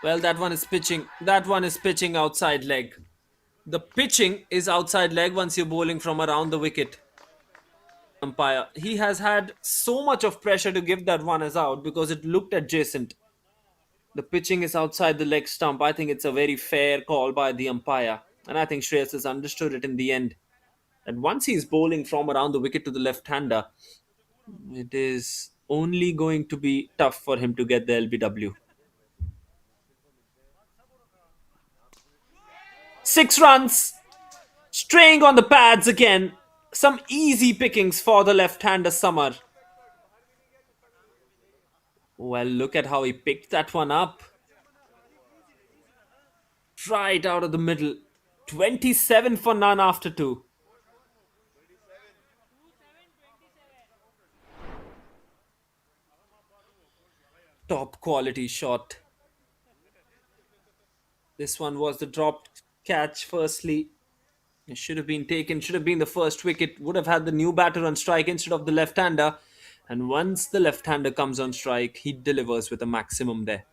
Well, that one is pitching. That one is pitching outside leg. The pitching is outside leg once you're bowling from around the wicket. Umpire. He has had so much of pressure to give that one as out because it looked adjacent. The pitching is outside the leg stump. I think it's a very fair call by the umpire. And I think Shreyas has understood it in the end. And once he's bowling from around the wicket to the left hander, it is only going to be tough for him to get the LBW. 6 runs, straying on the pads again. Some easy pickings for the left-hander Samar. Well, look at how he picked that one up. Right out of the middle. 27 for none after 2. Top quality shot. This one was the dropped catch firstly. It should have been taken, should have been the first wicket, would have had the new batter on strike instead of the left-hander. And once the left-hander comes on strike, he delivers with a maximum there.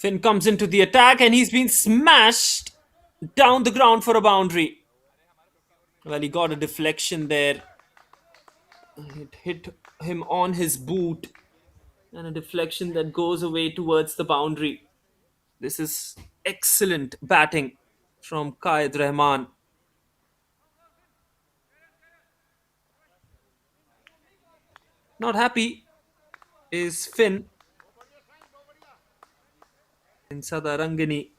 Finn comes into the attack and he's been smashed down the ground for a boundary. Well, he got a deflection there. It hit him on his boot and a deflection that goes away towards the boundary. This is excellent batting from Qaid Rahman. Not happy is Finn in Sadarangani.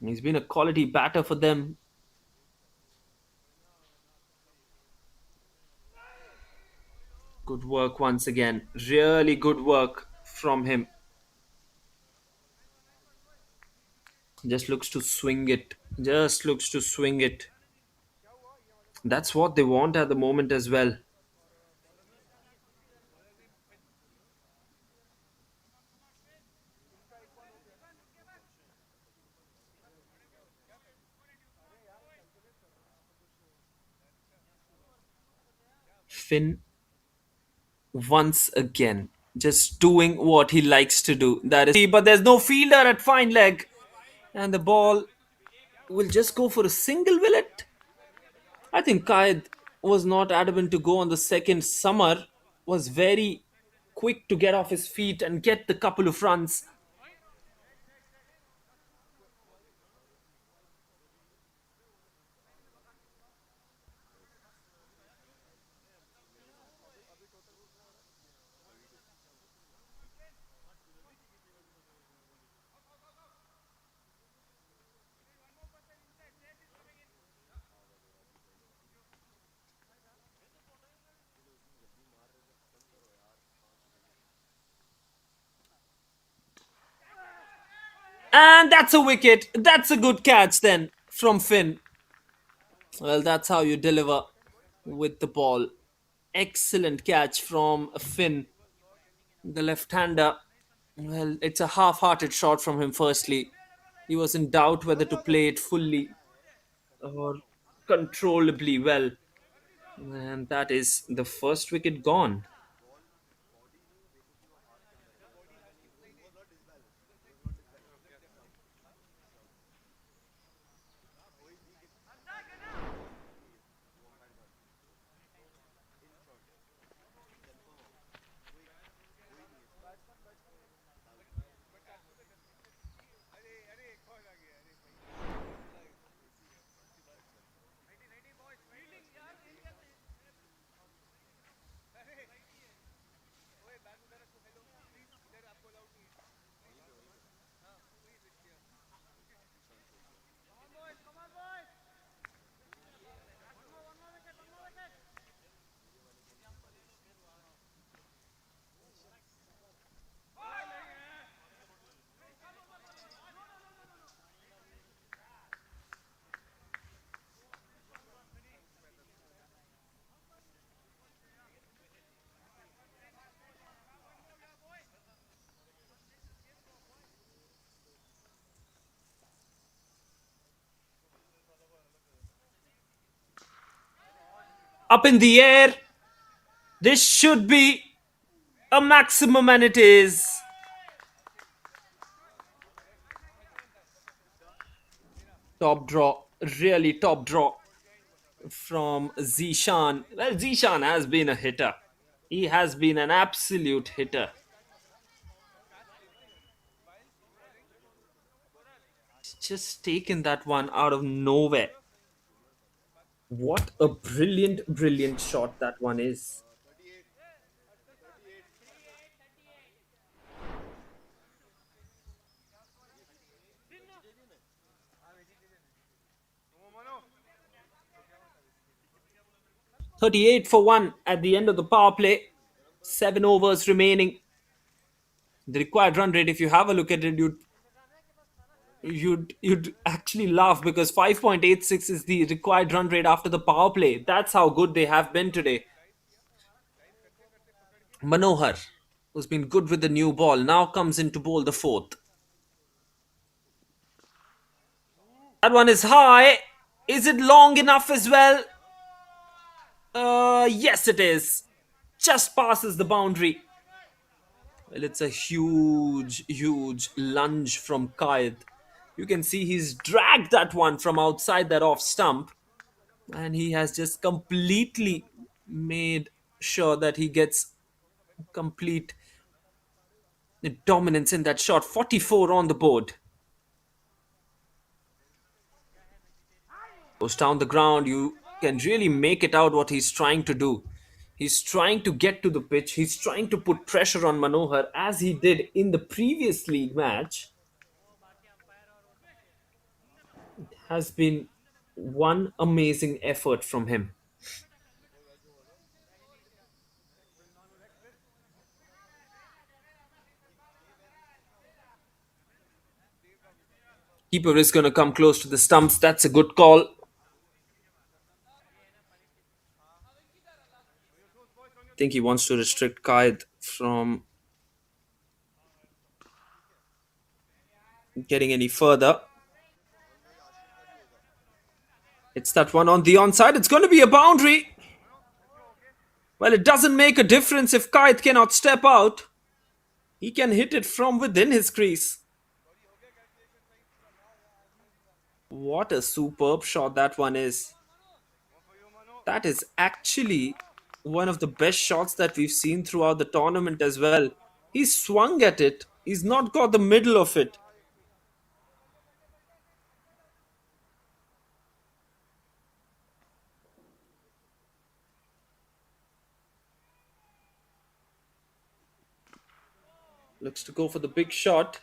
He's been a quality batter for them. Good work once again. Really good work from him. Just looks to swing it. Just looks to swing it. That's what they want at the moment as well. Finn once again just doing what he likes to do. That is, but there's no fielder at fine leg, and the ball will just go for a single. Will it? I think Qaid was not adamant to go on the second. Summer was very quick to get off his feet and get the couple of runs. And that's a wicket. That's a good catch then from Finn. Well, that's how you deliver with the ball. Excellent catch from Finn, the left-hander. Well, it's a half-hearted shot from him. Firstly, he was in doubt whether to play it fully or controllably well, and that is the first wicket gone. Up in the air. This should be a maximum, and it is. Top draw, really top draw from Zishan. Well, Zishan has been a hitter. He has been an absolute hitter. Just taken that one out of nowhere. What a brilliant, brilliant shot that one is. 38, 38. 38 for 1 at the end of the power play. 7 overs remaining. The required run rate, if you have a look at it, you'd actually laugh because 5.86 is the required run rate after the power play. That's how good they have been today. Manohar, who's been good with the new ball, now comes in to bowl the fourth. That one is high. Is it long enough as well? Yes, it is. Just passes the boundary. Well, it's a huge, huge lunge from Qaid. You can see he's dragged that one from outside that off stump, and he has just completely made sure that he gets complete dominance in that shot. 44 on the board. Goes down the ground. You can really make it out what he's trying to do. He's trying to get to the pitch. He's trying to put pressure on Manohar as he did in the previous league match. Has been one amazing effort from him. Keeper is going to come close to the stumps. That's a good call. I think he wants to restrict Kaid from getting any further. Mohan भाई आशिफ का भी होगा. It's that one on the onside. It's going to be a boundary. Well, it doesn't make a difference if Kaid cannot step out. He can hit it from within his crease. What a superb shot that one is. That is actually one of the best shots that we've seen throughout the tournament as well. He swung at it. He's not got the middle of it. Looks to go for the big shot.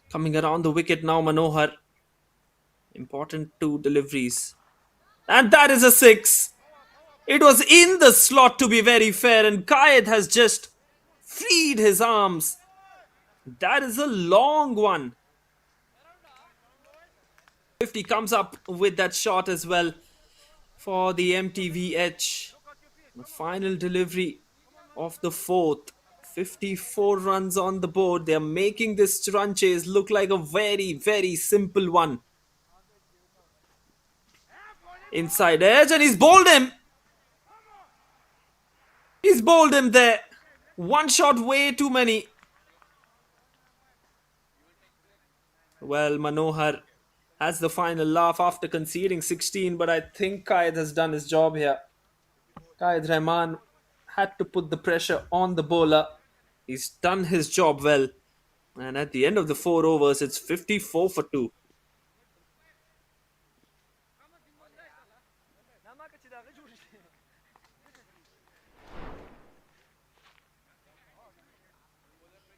Coming around the wicket now, Manohar. Important two deliveries. And that is a six. It was in the slot to be very fair, and Kayed has just freed his arms. That is a long one. 50 comes up with that shot as well for the MTVH. The final delivery of the fourth. 54 runs on the board. They are making this run chase look like a very, very simple one. Inside edge, and he's bowled him. He's bowled him there. One shot, way too many. Well, Manohar has the final laugh after conceding 16, but I think Qaid has done his job here. Qaid Rahman had to put the pressure on the bowler. He's done his job well. And at the end of the 4 overs, it's 54 for 2. Nama kecil dah kejut.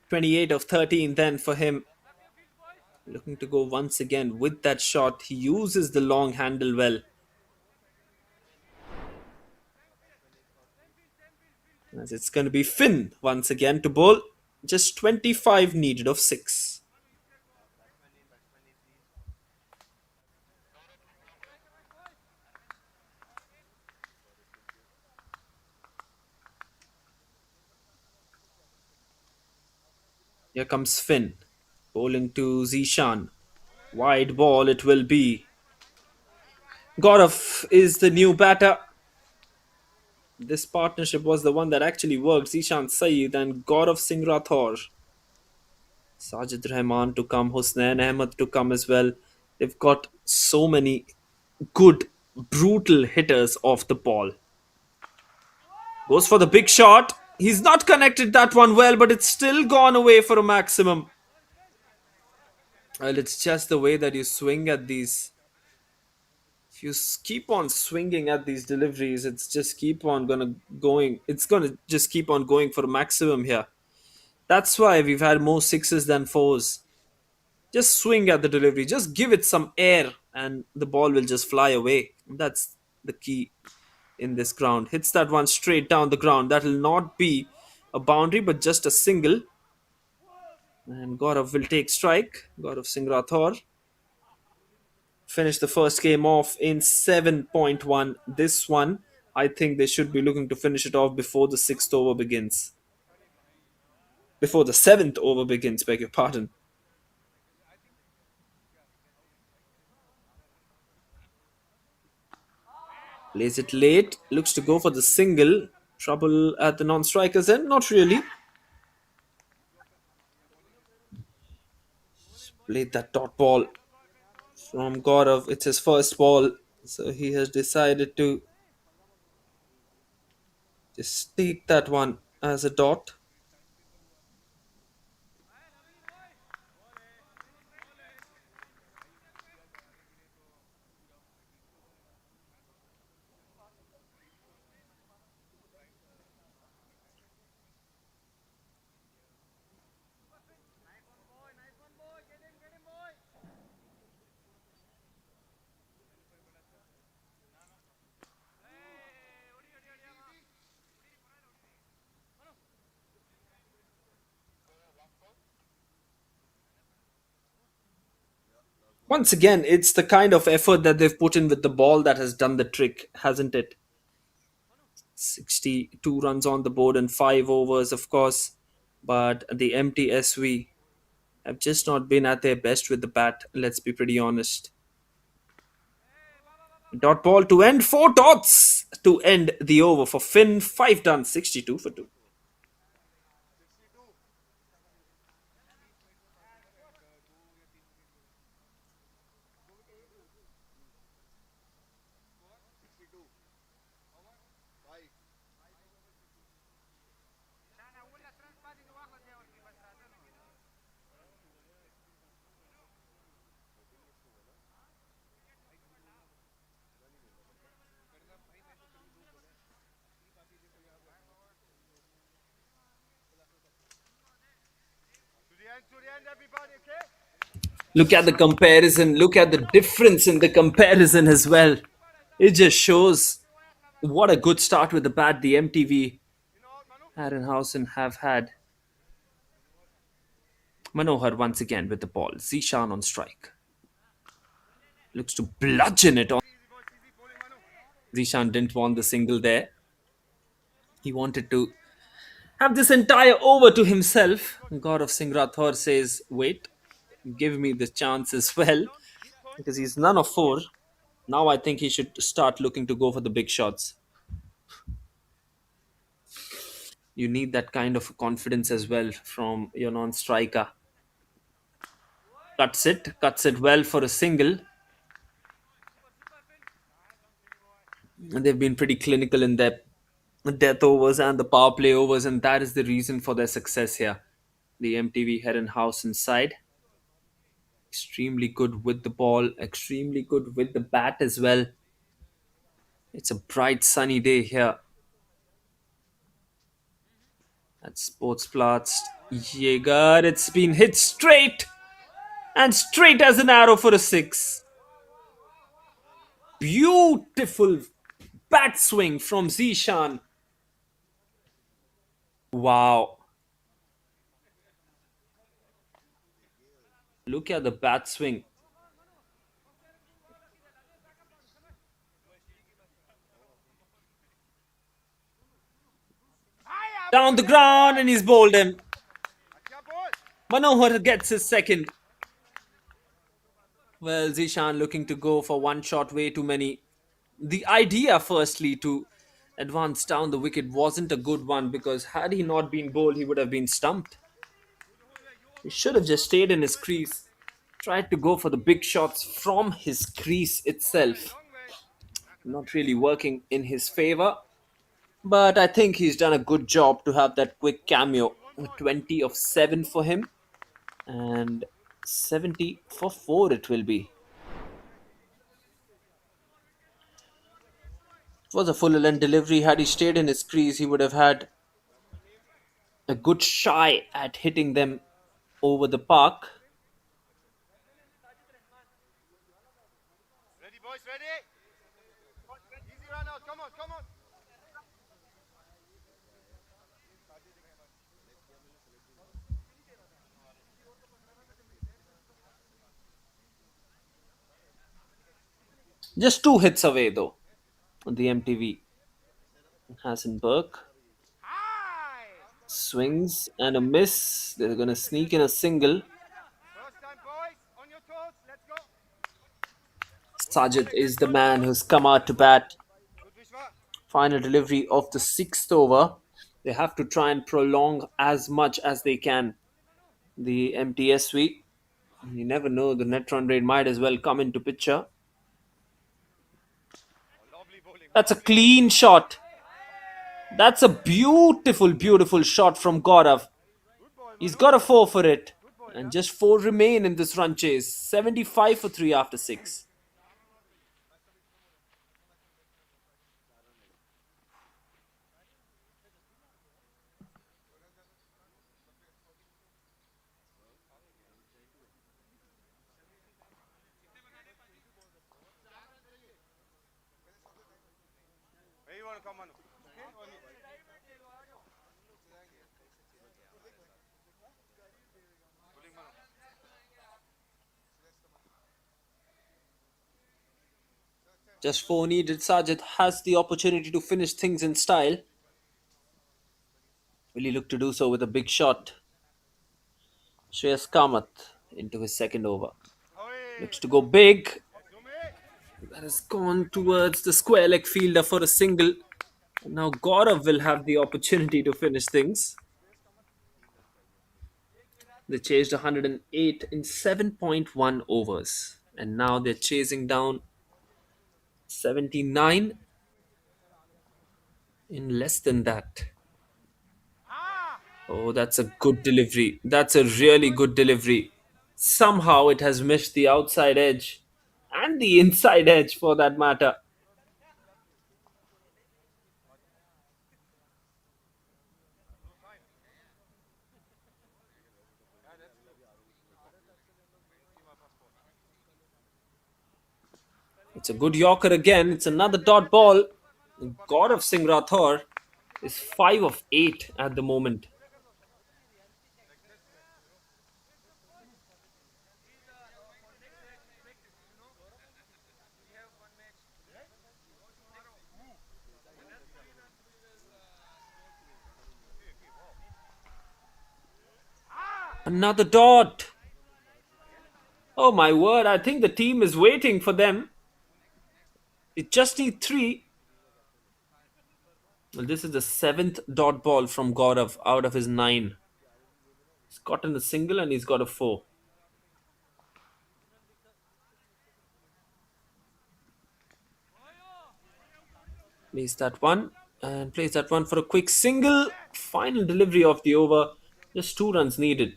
28 of 13 then for him. Looking to go once again with that shot. He uses the long handle well. As it's going to be Finn once again to bowl. Just 25 needed of 6. Here comes Finn. Bowling to Zishan. Wide ball it will be. Gaurav is the new batter. This partnership was the one that actually worked. Zishan Saeed and Gaurav Singh Rathore. Sajid Rahman to come, Husnain Ahmed to come as well. They've got so many good, brutal hitters off the ball. Goes for the big shot. He's not connected that one well, but it's still gone away for a maximum. Well, it's just the way that you swing at these. If you keep on swinging at these deliveries, it's just keep on gonna going. It's gonna just keep on going for a maximum here. That's why we've had more sixes than fours. Just swing at the delivery. Just give it some air, and the ball will just fly away. That's the key in this ground. Hits that one straight down the ground. That will not be a boundary, but just a single. And Gaurav will take strike. Gaurav Singh Rathore. Finish the first game off in 7.1. This one, I think they should be looking to finish it off before the sixth over begins. Before the seventh over begins, beg your pardon. Plays it late. Looks to go for the single. Trouble at the non-strikers end? Not really. Played that dot ball from Gaurav. It's his first ball. So he has decided to just take that one as a dot. Once again, it's the kind of effort that they've put in with the ball that has done the trick, hasn't it? 62 runs on the board and 5 overs, of course. But the MTSV have just not been at their best with the bat, let's be pretty honest. Dot ball to end, 4 dots to end the over for Finn. 5 done, 62 for 2. 62, 62, 5. To the end, everybody, okay? Look at the comparison, look at the difference in the comparison as well. It just shows what a good start with the bat the MTV You know, Manu? Harrenhausen have had. Manohar once again with the ball. Zishan on strike. Looks to bludgeon it on. Easy, boys, easy. Bowling, Manu. Zishan didn't want the single there. He wanted to have this entire over to himself. God of Singh Rathore says, wait, give me the chance as well. Good point. Because he's none of four. Now I think he should start looking to go for the big shots. You need that kind of confidence as well from your non-striker. Cuts it well for a single. And they've been pretty clinical in their death overs and the power play overs, and that is the reason for their success here. The MTV Herrenhausen side, extremely good with the ball, extremely good with the bat as well. It's a bright sunny day here at SportVot. Jaeger, it's been hit straight and straight as an arrow for a 6. Beautiful bat swing from Zishan. Wow. Look at the bat swing. Down the ground and he's bowled him. Acha ball. Manohar gets his second. Well, Zishan looking to go for one shot, way too many. The idea, firstly, to advance down the wicket wasn't a good one because had he not been bowled, he would have been stumped. He should have just stayed in his crease, tried to go for the big shots from his crease itself. Long way. Not really working in his favor, but I think he's done a good job to have that quick cameo. 20 of 7 for him, and 70 for 4 it will be. It was a full length delivery. Had he stayed in his crease, he would have had a good shy at hitting them over the park. Ready, boys, ready? Easy run out. Come on, come on. Just 2 hits away though. The MTV Hassenberg High. swings and a miss. They're gonna sneak in a single. First time, boys. On your toes. Let's go. Sajid is the man who's come out to bat. Good, Vishwa. Final delivery of the 6th over. They have to try and prolong as much as they can. The MTSV. You never know, the net run rate might as well come into picture. Oh, lovely bowling. That's a Lovely clean shot. That's a beautiful, beautiful shot from Gaurav. Good ball, He's Manu. got a 4 for it. Good ball, And yeah. just 4 remain in this run chase. 75 for 3 after 6. Where you want to come, Manu? Okay? Bowling, Manu. Just 4 needed. Sajid has the opportunity to finish things in style. Will he look to do so with a big shot? Shreyas Kamath into his second over. Looks to go big. That has gone towards the square leg fielder for a single. Now Gaurav will have the opportunity to finish things. They chased 108 in 7.1 overs. And now they're chasing down 79 in less than that. Oh, that's a good delivery. That's a really good delivery. Somehow it has missed the outside edge and the inside edge for that matter. It's a good Yorker again. It's another dot ball. Gaurav Singh Rathore is 5 of 8 at the moment. Another dot. Oh my word, I think the team is waiting for them. It just needs 3. Well, this is the 7th dot ball from Gaurav out of his 9. He's gotten a single and he's got a 4. Plays that one and plays that one for a quick single. Final delivery of the over. Just 2 runs needed.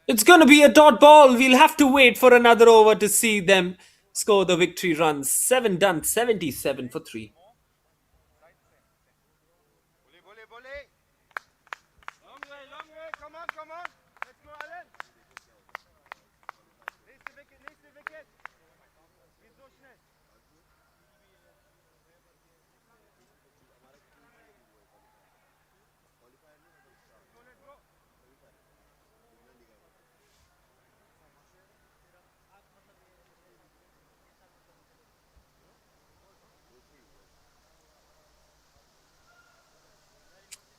It's going to be a dot ball. We'll have to wait for another over to see them score the victory runs. 7 done, 77 for 3. Long way, come on, come on. Let's go, Alan. Nächste Wicket. Geht so schnell.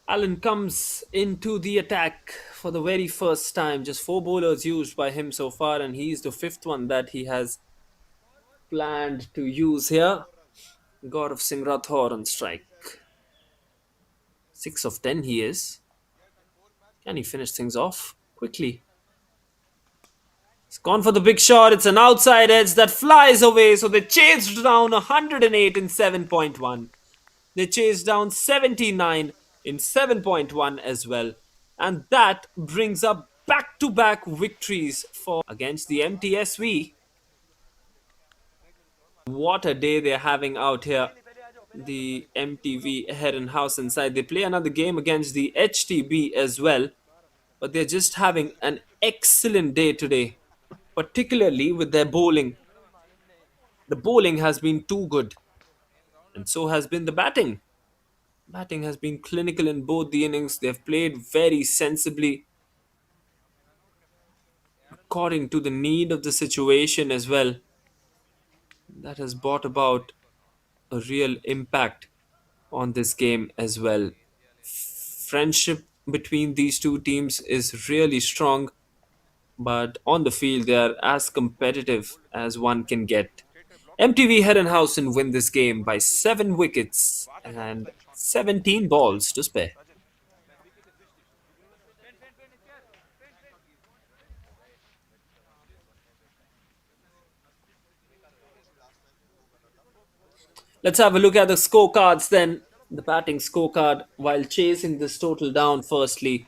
Allen comes into the attack for the very first time. Just 4 bowlers used by him so far, and he's the 5th one that he has planned to use here. God of Singh Rathore on strike. 6 of 10 he is. Can he finish things off quickly? It's gone for the big shot. It's an outside edge that flies away. So they chased down 108 in 7.1. They chased down 79 in 7.1 as well. And that brings up back-to-back victories for against the MTSV. What a day they're having out here. The MTV Heron House inside. They play another game against the HTB as well. But they're just having an excellent day today, particularly with their bowling. The bowling has been too good, and so has been the batting. Batting has been clinical in both the innings. They've played very sensibly, according to the need of the situation as well. That has brought about a real impact on this game as well. Friendship between these two teams is really strong, but on the field they are as competitive as one can get. MTV Herrenhausen win this game by 7 wickets and 17 balls to spare. Let's have a look at the scorecards then. The batting scorecard while chasing this total down firstly.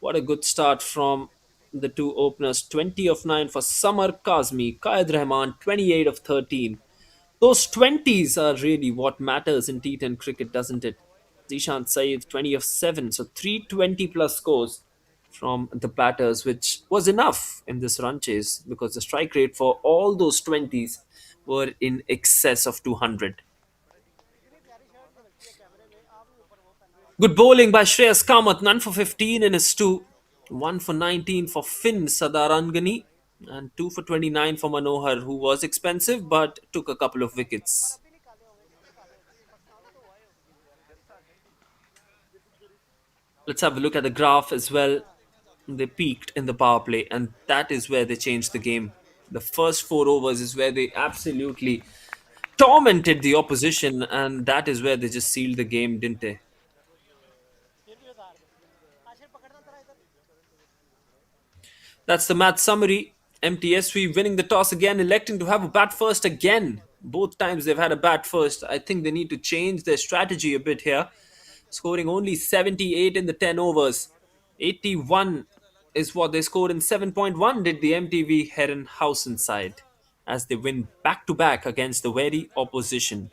What a good start from the two openers. 20 of 9 for Samar Kazmi. Qaid Rahman 28 of 13. Those 20s are really what matters in T10 cricket, doesn't it? Zishan Saeed 20 of 7. So 320 plus scores from the batters, which was enough in this run chase because the strike rate for all those 20s were in excess of 200. इतनी प्यारी shirt जो लगती है कैमरे में आप भी ऊपर वो पहना हुआ Good bowling by Shreyas Kamath, none for 15 in his two, 1 for 19 for Finn Sadarangani, and 2 for 29 for Manohar, who was expensive but took a couple of पर wickets. अभी नहीं काले होंगे कितने काले होते हैं पछतावा तो हुआ ही होगा Let's have a look at the graph as well. They peaked in the power play, and that is where they changed the game. The first 4 overs is where they absolutely tormented the opposition, and that is where they just sealed the game, didn't they? फिर भी उतार दे आशिर पकड़ना तेरा इधर That's the match summary. MTSV winning the toss again, electing to have a bat first again. Both times they've had a bat first. I think they need to change their strategy a bit here. Scoring only 78 in the 10 overs. 81 is what they scored in 7.1 did the MTV Herrenhausen side as they win back to back against the very opposition.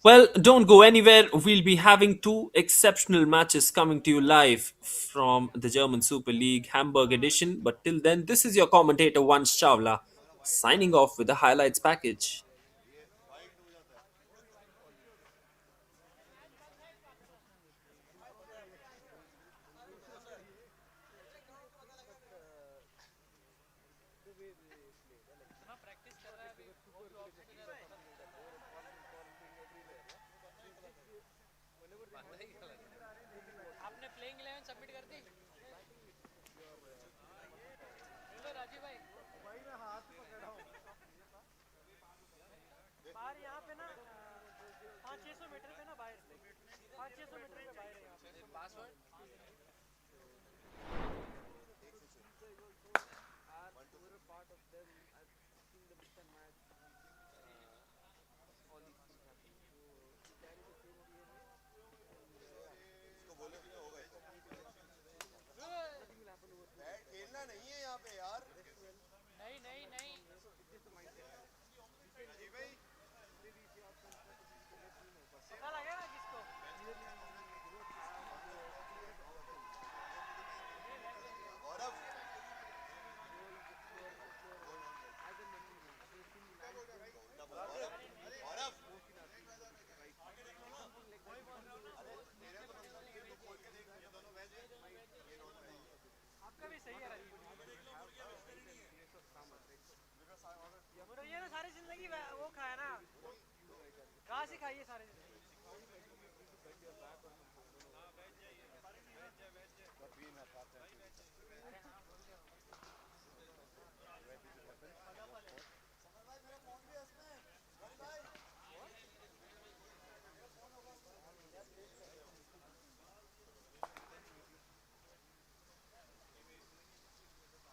Well, don't go anywhere. We'll be having two exceptional matches coming to you live from the German Super League Hamburg edition. But till then, this is your commentator, Vansh Chawla, signing off with the highlights package. आपने playing 11 submit कर दी बोलो राजीव भाई भाई मैं हाथ पकड़ा हूँ बाहर यहाँ पे ना 500-600 मीटर पे ना बाहर 500-600 मीटर पे बाहर है यहाँ पे पासवर्ड इसको बोले भी होगा इसको बैट खेलना नहीं है यहाँ पे यार नहीं नहीं नहीं पता लगे ना किसको गौरव गौरव आपका भी सही है राजीव तो ये ना सारी जिंदगी वो खाया ना घास ही खाई है सारी जिंदगी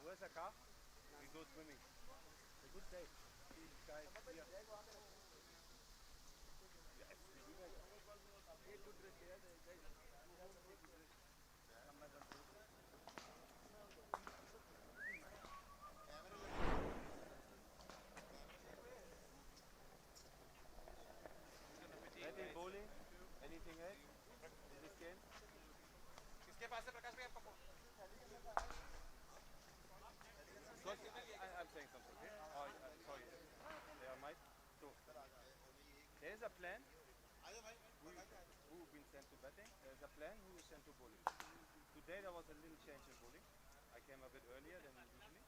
Where's the car? We go swimming. A good day. These guys here. Batting, bowling, anything else in this game? किसके पास है प्रकाश भाई आपका Because I'm saying something. Okay? Oh, sorry. They are mic. So there is a plan. Who been sent to batting? There is a plan. Who is sent to bowling? Today there was a little change in bowling. I came a bit earlier than usually,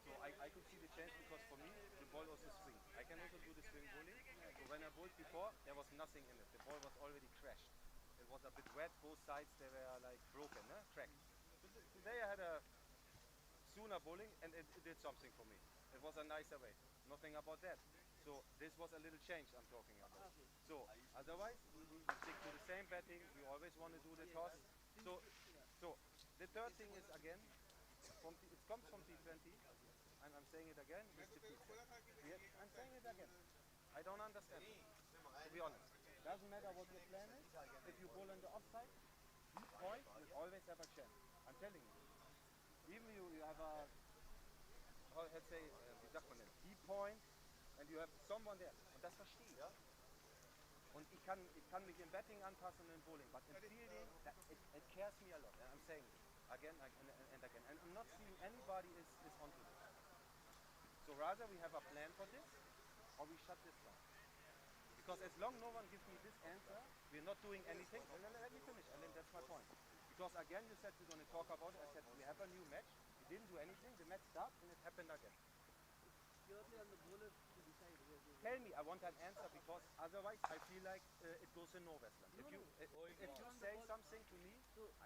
so I could see the change because for me the ball was a swing. I can also do the swing bowling. So when I bowled before, there was nothing in it. The ball was already crashed. It was a bit wet. Both sides they were like broken, cracked. Today I had a sooner bowling and it did something for me. It was a nicer way. Nothing about that. So this was a little change I'm talking about. So otherwise we stick to the same batting. We always want to do the toss. So the third thing is again, it comes from T20. I'm saying it again. It's the future. I'm saying it again. I don't understand. To be honest, doesn't matter what your plan is. If you bowl on the offside, deep point, you always have a chance. I'm telling you. Even you have a, let's say, wie sagt man denn, Deep Point, and you have someone there. Und das verstehe ich. Und ich kann mich im Batting anpassen und im Bowling, but in fielding, it cares me a lot. And I'm saying this again and again. And I'm not seeing anybody is onto this. So rather we have a plan for this, or we shut this down. Because as long no one gives me this answer, we're not doing anything. Let me finish, and then that's my point. Because again, you said we're going to talk about it. I said we have a new match. We didn't do anything. The match stopped, and it happened again. Purely on the bowler to decide where they Tell me, I want an answer because otherwise I feel like it goes in no Westland. If you say something to me,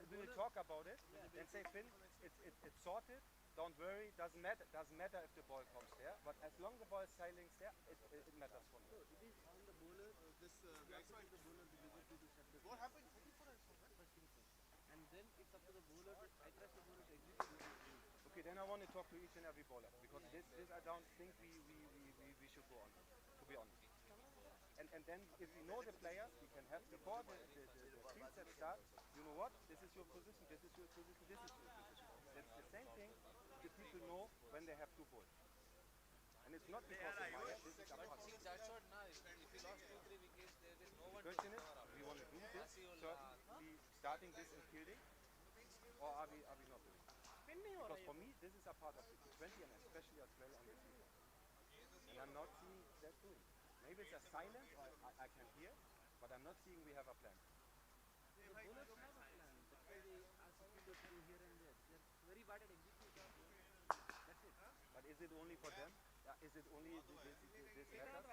we will talk about it and say, Finn, it's sorted. Don't worry, doesn't matter if the ball comes there, but as long the ball is sailing there, it matters for me. So it is on the bowler. This We also give the bowler the liberty to set the what field. happened? 24 runs from that. First thing first. And then it's up to the bowler to, I trust the bowler to execute what he doing. Okay, then I want to talk to each and every bowler because this I don't think we should go on, to be honest. And then if we know the players, we can have before the field set starts, you know what, this is your position, this is your position, this is your position. That's the same thing the people know when they have to bowl. And it's not because of Maya, this is a But part. see, that's what now. If you lost 2-3 wickets, there is no The one to question is, cover up. we want to do this, Rasiola. certainly starting this in fielding, or are we not doing it? Because for me, this is a part of the T20 and especially as well on the season. And I'm not seeing that doing. Maybe it's a silence, I can hear, but I'm not seeing we have a plan. The bowlers have a plan. That's why they ask people to do here and there. They're very bad at execution. That's it. But is it only for them? Is it only this matters?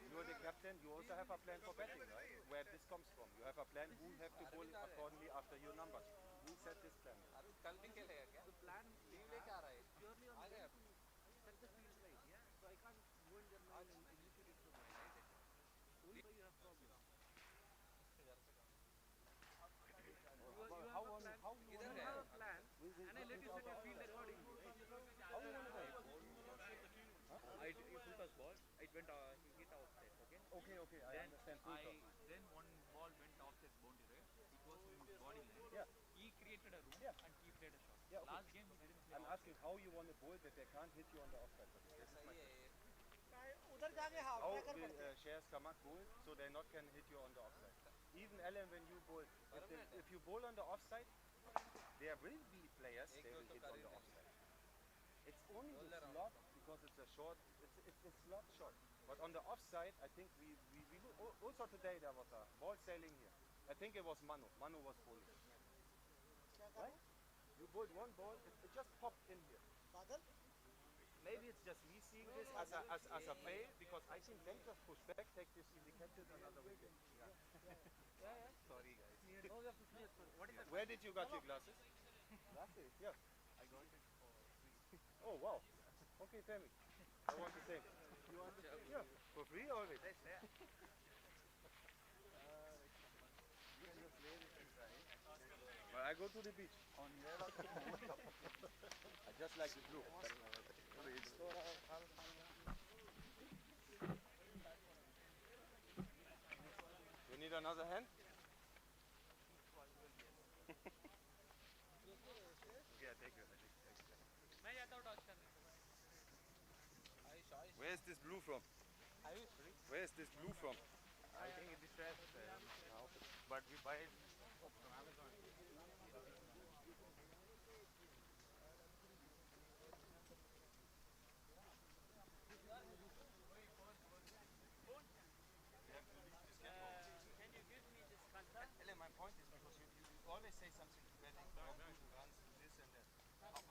You're the captain, you also have a plan for batting, right? Where this comes from. You have a plan who have to bowl accordingly after your numbers. Who set this plan? अभी कल भी खेलेगा क्या? The plan team लेके आ रहा है. purely on आ गया. them to set the field right. Yeah. So I can't go in their mind and execute it from my side. Only way you have problems. You have a plan. How You have a plan, and I let you set your field accordingly. how you want to play? He put us ball. It went. He hit outside. Okay. Okay, I understand. Full toss. Then one ball went outside boundary. Right. It was in his body line. Yeah. He created a room Yeah. and he played a shot. Yeah, okay. Last game he didn't play. I'm asking how you want to bowl that they can't hit you on the offside position. This is my question. उधर जाके हाँ How will Shares Kamak bowl so they not can hit you on the offside? Even Alan, when you bowl, if you bowl on the offside, there will be players they will hit on the offside. It's only the slot because it's a short. It's slot short. But on the offside, I think we also today there was a ball sailing here. I think it was Manu. Manu was bowling. Right? You bowled one ball, it just popped in here. Maybe it's just me seeing this as a fail because I think then just push back, take this easy catches, another wicket. Sorry guys. No, we have to clear. What is that? Where did you got your glasses? Glasses? Yeah. I got it for free. Oh wow. Okay, tell me. I want the same. You want the same? Yeah. For free always. Well, I go to the beach. I just like the blue. You need another hand? Yeah, take it. मैं जाता हूँ toss करने. Where is this blue from? Where is this blue from? I think it is fresh, but we buy it from Amazon. Can you give me this kanta? My point is because you always say something to betting, runs, this and that.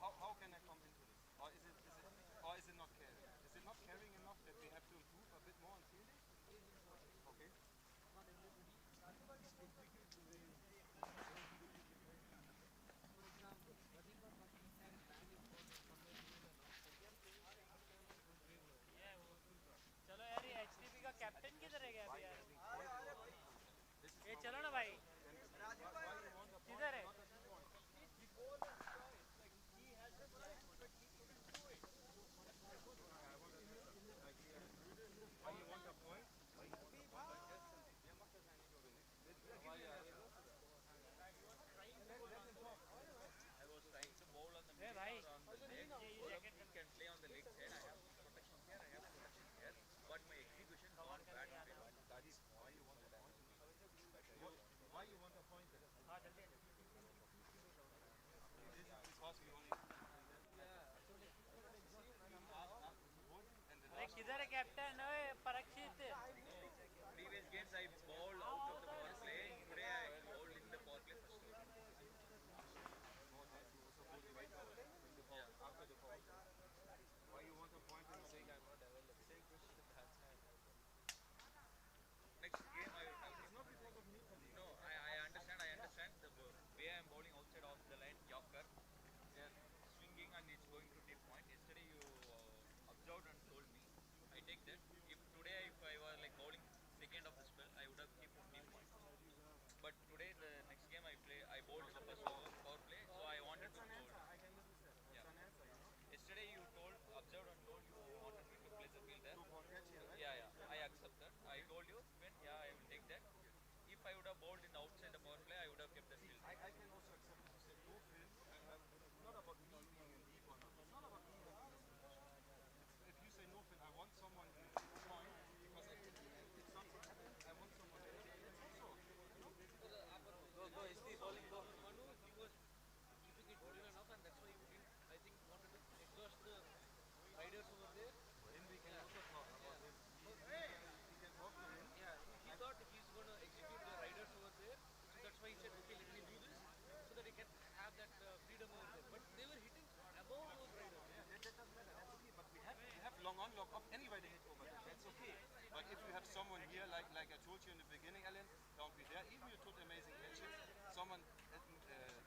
How can I come into this? Or is it not caring? Is it not caring enough that we have to improve a bit more on fielding? Okay. चलो यार ये HDP का captain किधर है गया अभी यार? ये चलो ना भाई. किधर है? last we only and the अरे last किधर है कैप्टन? ओए Parikshit. Previous games I bowled out of the power play. Today I bowled in the power play first over. board has you also bowl the right over when the ball after the ball. Why you want a point in saying I'm not available? Same question. That's why I'm not there. Next game I It's not because of me, Khalid. no, I understand. I understand the way I'm bowling outside of the line, Yorker. They are swinging and it's going to deep point. Yesterday you observed and told me. I take that. If today if I was like bowling second of the spell, I would have kept deep point. But today the next game I play, I bowled in the first over power play, so I wanted That's to an bowl. answer. I can understand. That's Yeah. an answer, you know. Yesterday you told, observed and told you wanted me to place the field there. To forget here, right? Yeah, yeah. I accept that. I told you, when yeah, I will take that. If I would have bowled in the outside the power play, I would have kept the See, field. I can also accept what you said. No film. It's not about me being in deep or not. It's not about me having this impression. It's if you say no film, I want someone in point because if something happens, I want someone there. That's also, you know. Go, is the bowling go? Manu, he was keeping it good enough, and that's why he didn't, I think, wanted to exhaust the riders over there. Then we can also talk about him. We can talk to him. Yeah, he thought he's going to execute the riders over there, so that's why he said, okay, let me do this, so that he can have that freedom over there. But they were hitting above those riders. Yeah, that doesn't matter. That's okay. But we have long on, long off. Anyway, they hit over there. That's okay. But if you have someone here, like I told you in the beginning, Alan, don't be there. Even you took amazing catches. Someone at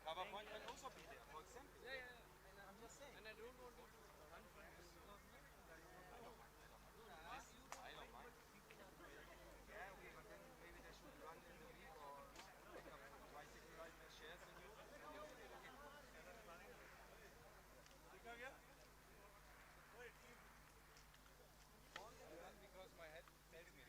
cover point can also be there. For example. Yeah, yeah, yeah. And I'm just saying. And I don't want you to run from this. I don't mind. I don't mind. I don't mind. Yeah, okay, but then maybe they should run in the week or pick up tricycle ride shares in you. I run because my head tells me.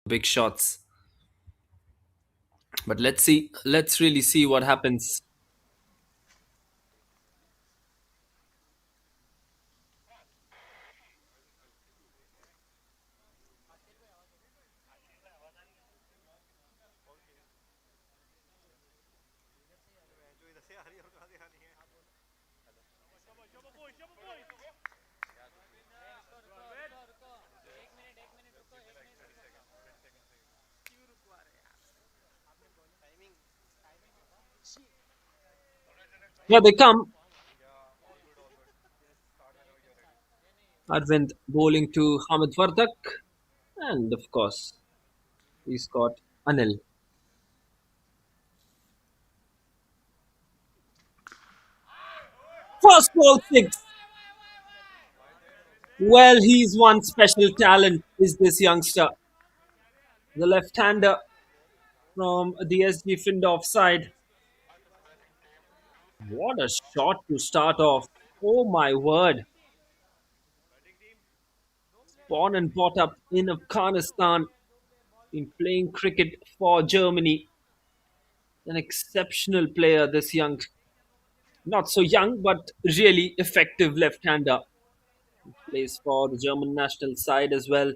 big shots. But let's see. Let's really see what happens. जो इधर से आ रही है और कहाँ से आनी है Here they come. Arvind bowling to Hamid Vardak. And of course, he's got Anil. First ball six. Well, he's one special talent, is this youngster. The left-hander from the SG Findorf side. What a shot to start off. Oh my word. Born and brought up in Afghanistan, been playing cricket for Germany. An exceptional player, this young, not so young, but really effective left-hander. Plays for the German national side as well.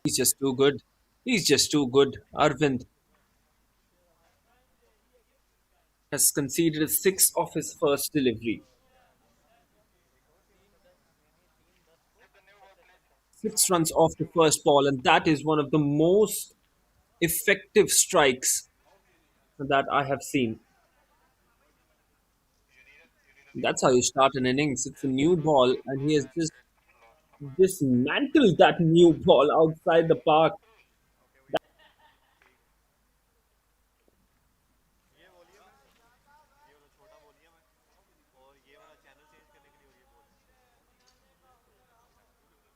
He's just too good. He's just too good. Arvind has conceded six of his first delivery. 6 runs off the first ball, and that is one of the most effective strikes that I have seen. That's how you start an innings. It's a new ball, and he has just dismantled that new ball outside the park. ये बोलिए मैं ये वाला छोटा बोलिए मैं और ये वाला चैनल चेंज करने के लिए और ये बोल नहीं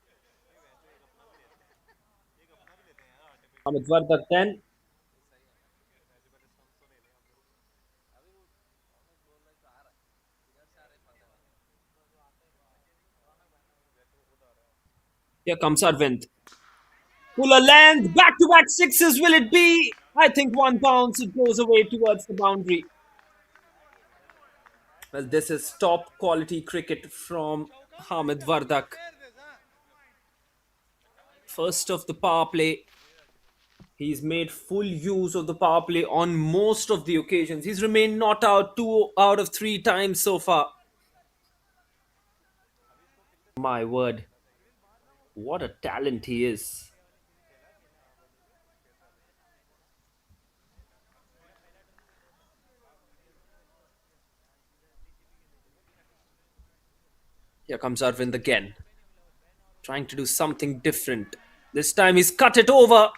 वैसे एक अपना भी लेते हैं यार आर्टिफिशियल Hamid Vardak then. वैसे पहले स्टम्प्स तो ले लें हम लोग वैसे वो खुद आ रहा है Here comes Arvind. Fuller length, back to back sixes. Will it be? I think one bounce, it goes away towards the boundary. Well, this is top quality cricket from Hamid Vardak. First of the power play. He's made full use of the power play on most of the occasions. He's remained not out 2 out of 3 times so far. My word, what a talent he is. Here comes Arvind again, trying to do something different. This time he's cut it over.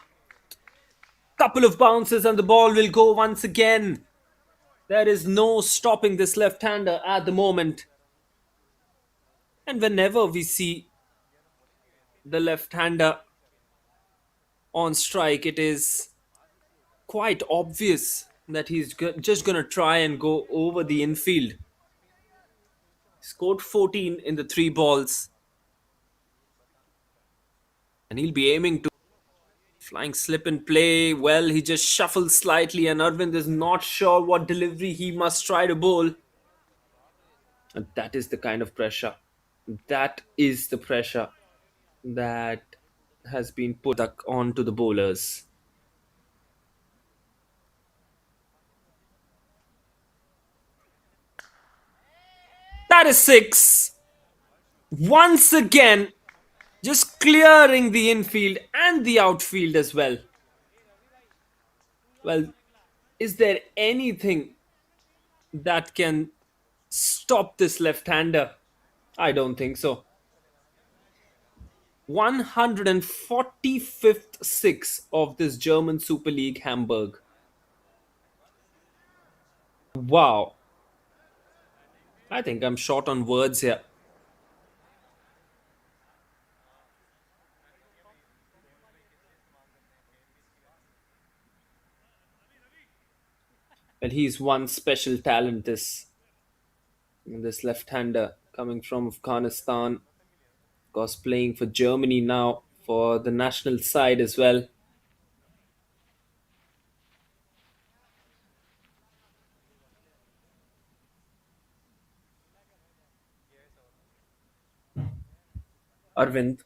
Couple of bounces and the ball will go once again. There is no stopping this left-hander at the moment. And whenever we see the left-hander on strike, it is quite obvious that he's just going to try and go over the infield. Scored 14 in the 3 balls. And he'll be aiming to flying slip and play. Well, he just shuffles slightly, and Arvind is not sure what delivery he must try to bowl. And that is the kind of pressure. That is the pressure that has been put on to the bowlers. That is six. Once again, just clearing the infield and the outfield as well. Well, is there anything that can stop this left-hander? I don't think so. 145th six of this German Super League Hamburg. Wow. I think I'm short on words here. Well, he's one special talent, this left-hander. coming from Afghanistan, of course, playing for Germany now for the national side as well. Arvind,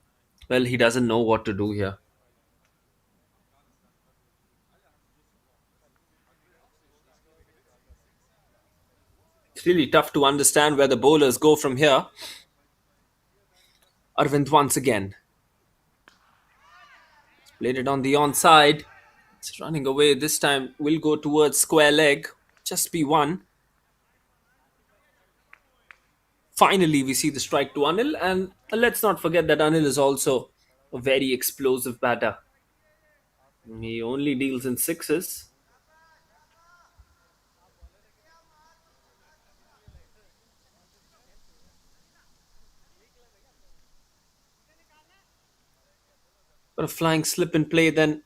well, he doesn't know what to do here. It's really tough to understand where the bowlers go from here. Arvind once again played it on the onside. It's running away this time. Will go towards square leg. Just be one. Finally, we see the strike to Anil, and let's not forget that Anil is also a very explosive batter. He only deals in sixes. But a flying slip in play, then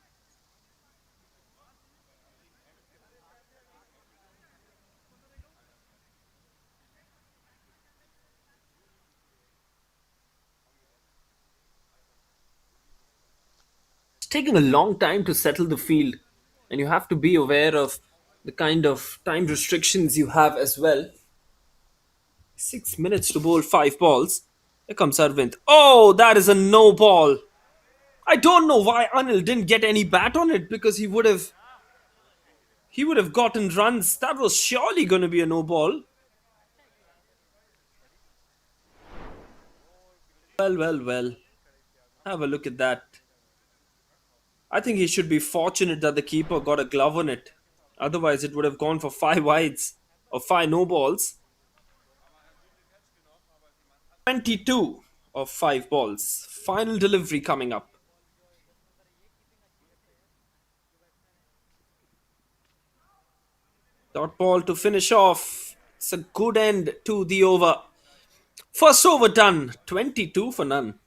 it's taking a long time to settle the field, and you have to be aware of the kind of time restrictions you have as well. 6 minutes to bowl five balls. Here comes Arvind. Oh, that is a no ball. I don't know why Anil didn't get any bat on it because he would have gotten runs. That was surely going to be a no ball. Well, well, well. Have a look at that. I think he should be fortunate that the keeper got a glove on it. Otherwise, it would have gone for five wides or five no balls. 22 of five balls. Final delivery coming up. Dot ball to finish off. It's a good end to the over. First over done. 22 for none.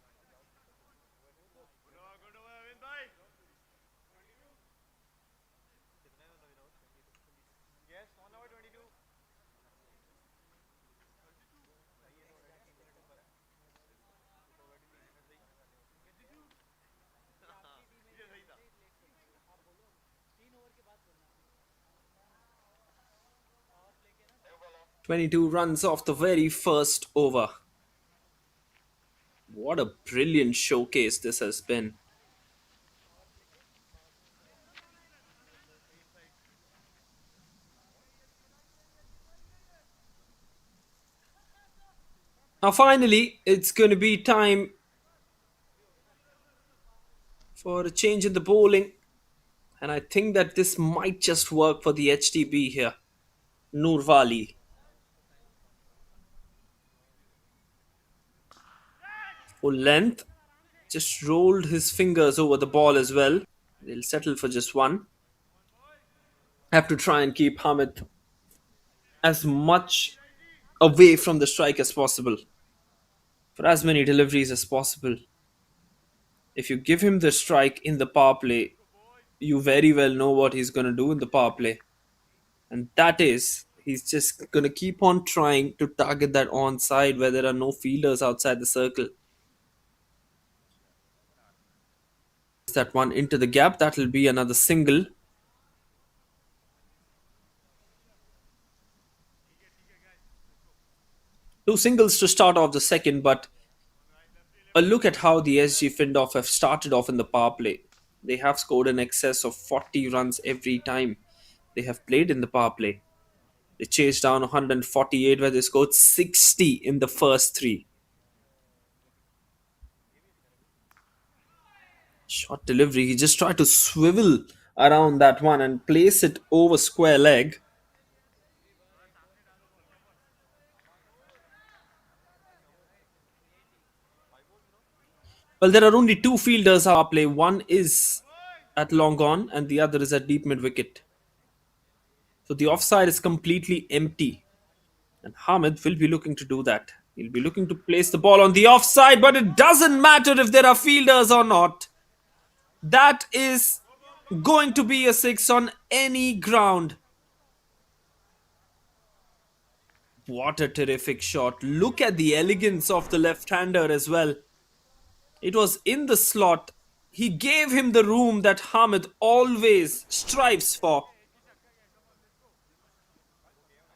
22 runs off the very first over. What a brilliant showcase this has been. Now, finally, it's going to be time for a change in the bowling. And I think that this might just work for the HTB here. Nurwali. Full length. Just rolled his fingers over the ball as well. They'll settle for just one. Have to try and keep Hamid as much away from the strike as possible. For as many deliveries as possible. If you give him the strike in the power play, you very well know what he's going to do in the power play. And that is, he's just going to keep on trying to target that onside where there are no fielders outside the circle. That one into the gap, that will be another single. Two singles to start off the second, but a look at how the SG Findorf have started off in the power play. They have scored in excess of 40 runs every time they have played in the power play. They chased down 148 where they scored 60 in the first three. Short delivery. He just tried to swivel around that one and place it over square leg. Well, there are only two fielders at play. One is at long on and the other is at deep mid wicket. So the offside is completely empty. And Hamid will be looking to do that. He'll be looking to place the ball on the offside, but it doesn't matter if there are fielders or not. That is going to be a six on any ground. What a terrific shot. Look at the elegance of the left hander as well. It was in the slot. He gave him the room that Hamid always strives for.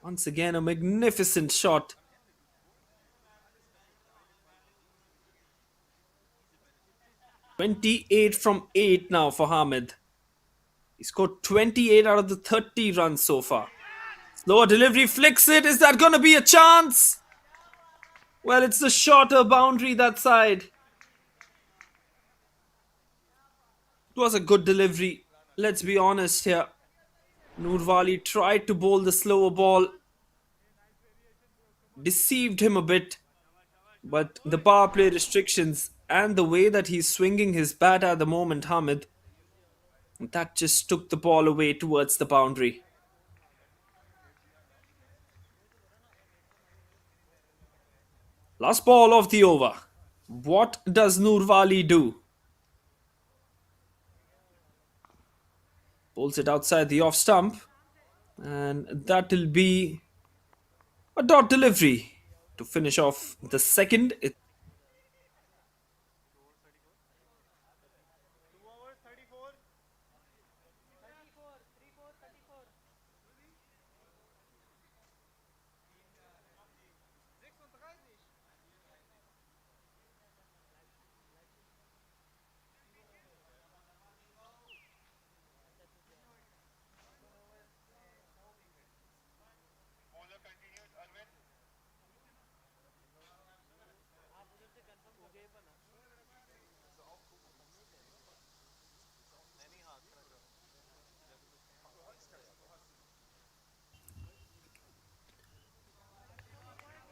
Once again, a magnificent shot. 28 from 8 now for Hamid. He scored 28 out of the 30 runs so far. Slower delivery, flicks it. Is that going to be a chance? Well, it's the shorter boundary that side. It was a good delivery. Let's be honest here. Nurwali tried to bowl the slower ball, deceived him a bit, but the power play restrictions and the way that he's swinging his bat at the moment, Hamid, that just took the ball away towards the boundary. Last ball of the over. What does Nurwali do? Pulls it outside the off stump, and that will be a dot delivery to finish off the second. 36.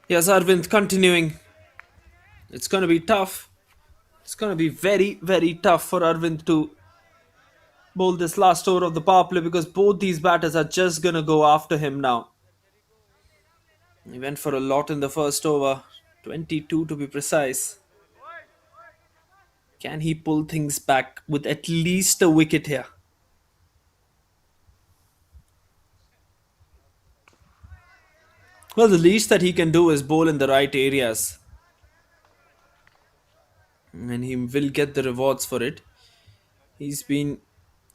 Yes, Arvind continuing. It's going to be tough. It's going to be very, very tough for Arvind to bowl this last over of the power play because both these batters are just going to go after him now. He went for a lot in the first over, 22 to be precise. Can he pull things back with at least a wicket here? Well, the least that he can do is bowl in the right areas. And he will get the rewards for it. He's been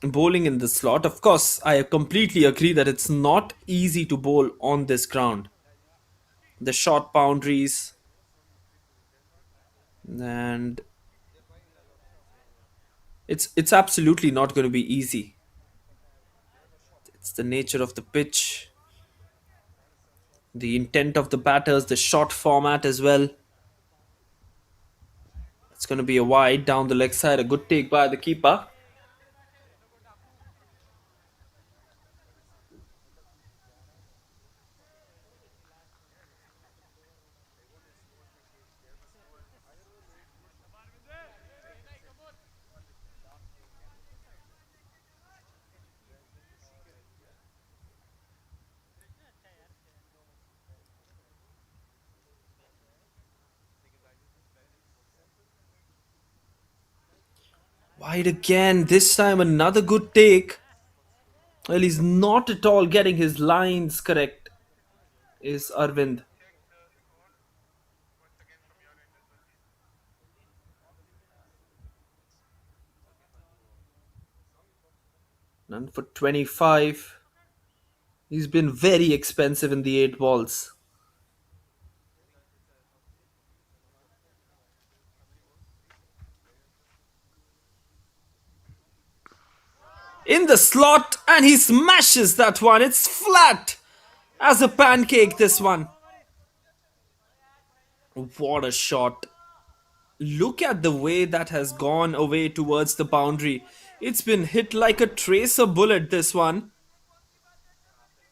bowling in the slot. Of course, I completely agree that it's not easy to bowl on this ground. The short boundaries and it's absolutely not going to be easy. It's the nature of the pitch, the intent of the batters, the short format as well. It's going to be a wide down the leg side, a good take by the keeper. Wide again, this time another good take. Well, he's not at all getting his lines correct, is Arvind. None for 25. He's been very expensive in the 8 balls. In the slot, and he smashes that one. It's flat as a pancake, this one. What a shot. Look at the way that has gone away towards the boundary. It's been hit like a tracer bullet, this one.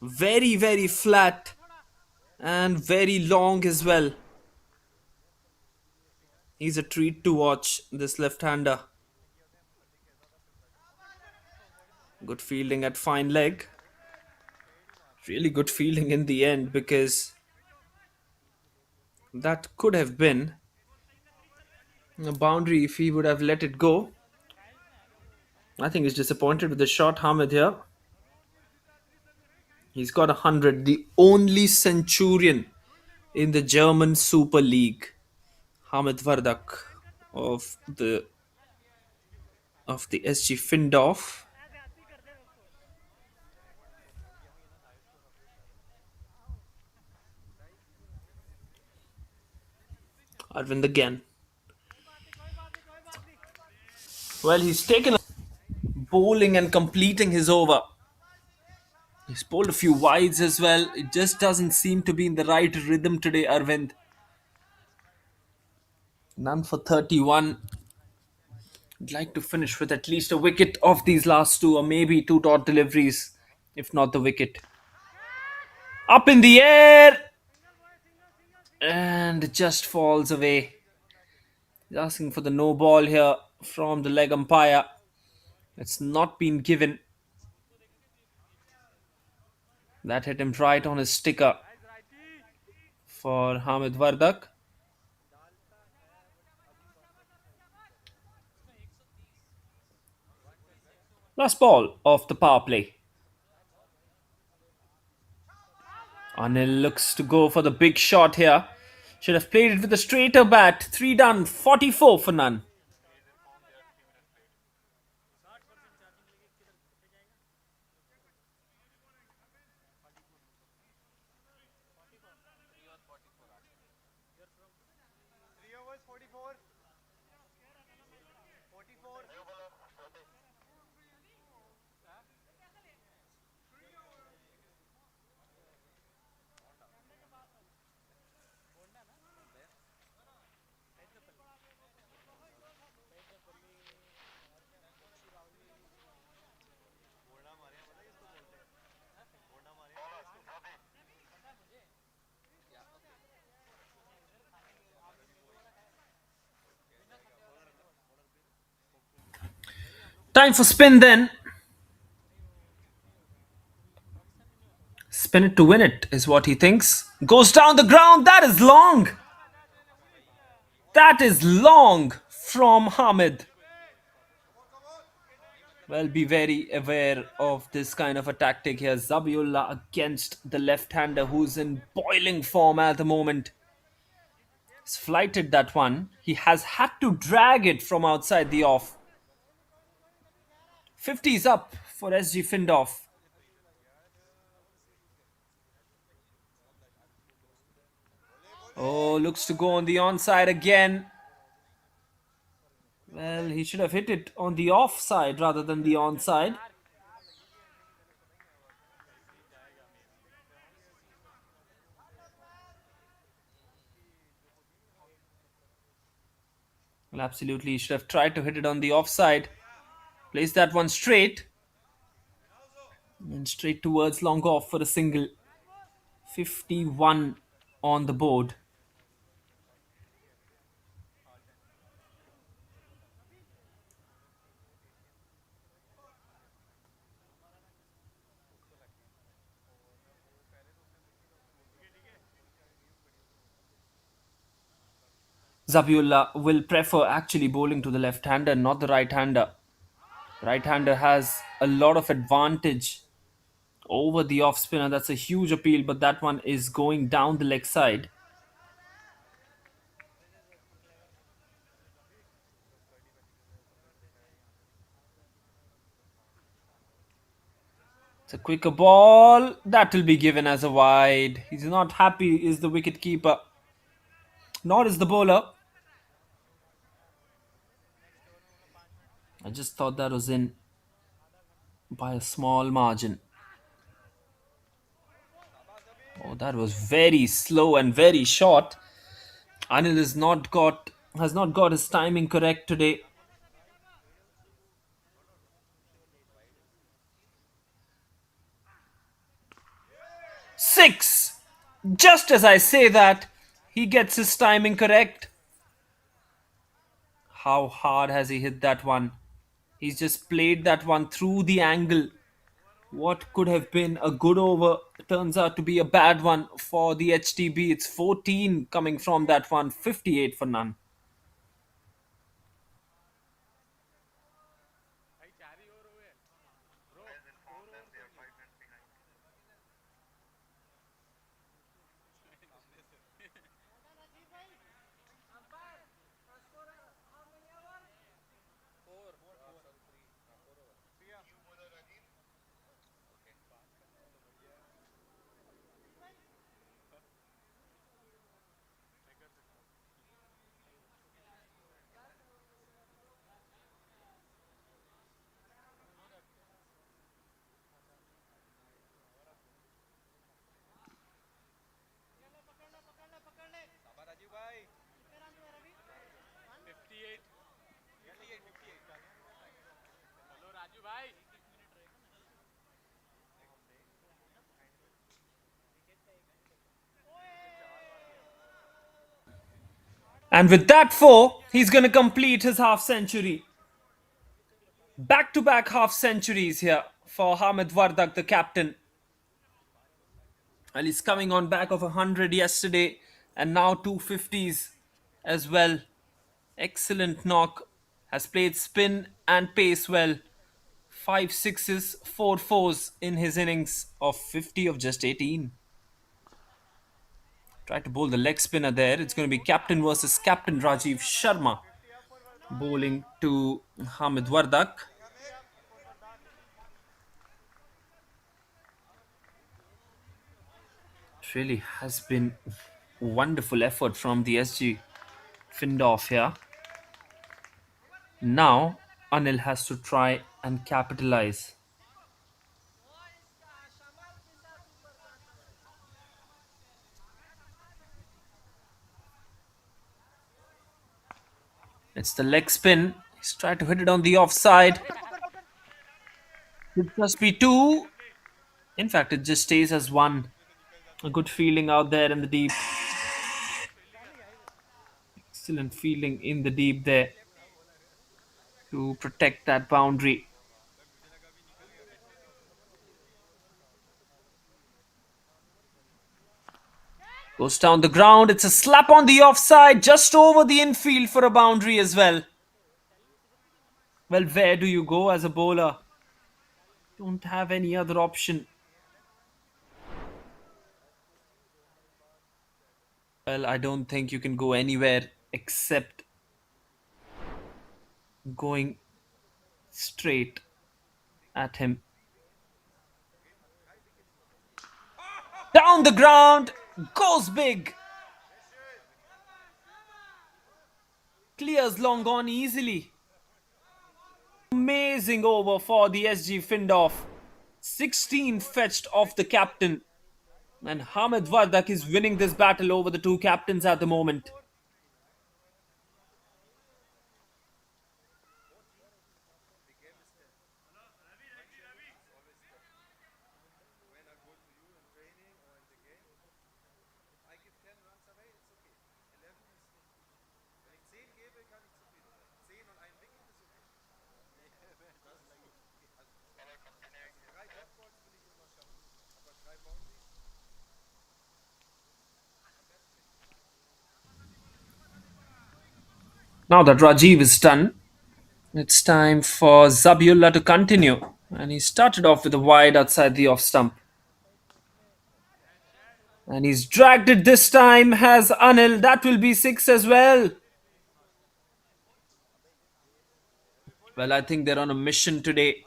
Very, very flat and very long as well. He's a treat to watch, this left-hander. Good fielding at fine leg. Really good fielding in the end because that could have been a boundary if he would have let it go. I think he's disappointed with the shot, Hamid here. He's got 100, the only centurion in the German Super League. Hamid Vardak of the SG Findorf. Arvind again. Well, he's taken a bowling and completing his over. He's bowled a few wides as well. It just doesn't seem to be in the right rhythm today, Arvind. None for 31. I'd like to finish with at least a wicket of these last two, or maybe two dot deliveries, if not the wicket. Up in the air! And it just falls away. He's asking for the no ball here from the leg umpire. It's not been given. That hit him right on his sticker for Hamid Vardak. Last ball of the power play. Anil looks to go for the big shot here. Should have played it with a straighter bat. 3 done, 44 for none. Three overs, 44. 44. घोड़ा मारिया पता है किसको बोलते हैं? घोड़ा मारिया पता है किसको? Time for spin then. Spin it to win it is what he thinks. Goes down the ground. That is long. That is long from Hamid. Well, be very aware of this kind of a tactic here. Zabiullah against the left-hander who's in boiling form at the moment. He's flighted that one. He has had to drag it from outside the off. 50 is up for SG Findorf. Oh, looks to go on the onside again. Well, he should have hit it on the offside rather than the onside. Well, absolutely, he should have tried to hit it on the offside. Place that one straight. And straight towards long off for a single. 51 on the board. Zabiullah will prefer actually bowling to the left-hander, not the right-hander. Right-hander has a lot of advantage over the off-spinner. That's a huge appeal, but that one is going down the leg side. It's a quicker ball. That will be given as a wide. He's not happy, is the wicket keeper. Nor is the bowler. I just thought that was in by a small margin. Oh, that was very slow and very short. Anil has not got his timing correct today. 6. Just as I say that, he gets his timing correct. How hard has he hit that one? He's just played that one through the angle. What could have been a good over turns out to be a bad one for the HTB. It's 14 coming from that one, 58 for none. And with that four, he's going to complete his half century. Back to back half centuries here for Hamid Wardak, the captain. And he's coming on back of 100 yesterday and now 250s as well. Excellent knock. Has played spin and pace well. Five sixes, four fours in his innings of 50 of just 18. Try to bowl the leg spinner there. It's going to be captain versus captain Rajiv Sharma bowling to Hamid Wardak. It really has been wonderful effort from the SG Findorf here. Now Anil has to try and capitalize. It's the leg spin. He's tried to hit it on the offside. It must be two. In fact, it just stays as one. A good feeling out there in the deep. Excellent feeling in the deep there to protect that boundary. Goes down the ground. It's a slap on the offside, just over the infield for a boundary as well. Well, where do you go as a bowler? Don't have any other option. Well, I don't think you can go anywhere except going straight at him. Down the ground, goes big. Clears long gone easily. Amazing over for the SG Findorf. 16 fetched off the captain. And Hamid Wardak is winning this battle over the two captains at the moment. When I go to you in training or in the game, if I give 10 runs away, it's okay. 11 ist nicht gut. Wenn ich 10 gebe, kann ich zufrieden sein. 10 und ein Wicket ist okay. Das ist gut. Also 3 Dotballs will ich immer schaffen. Aber 3 Boundaries am besten nicht. Now that Rajiv is done, it's time for Zabiullah to continue. And he started off with a wide outside the off stump. And he's dragged it this time, has Anil. That will be 6 as well. Well, I think they're on a mission today.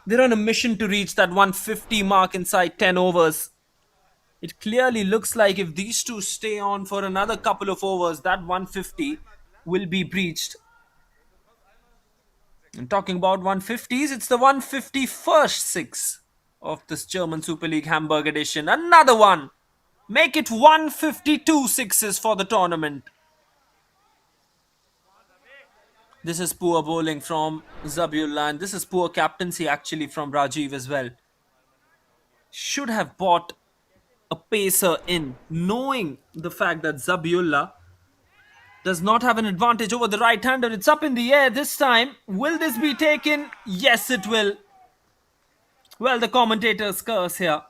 They're on a mission to reach that 150 mark inside 10 overs. It clearly looks like if these two stay on for another couple of overs, that 150 will be breached. And talking about 150s, it's the 151st 6 of this German Super League Hamburg edition. Another one. Make it 152 sixes for the tournament. This is poor bowling from Zabiullah, and this is poor captaincy actually from Rajiv as well. Should have bought a pacer in, knowing the fact that Zabiullah does not have an advantage over the right-hander. It's up in the air this time. Will this be taken? Yes, it will. Well, the commentators curse here.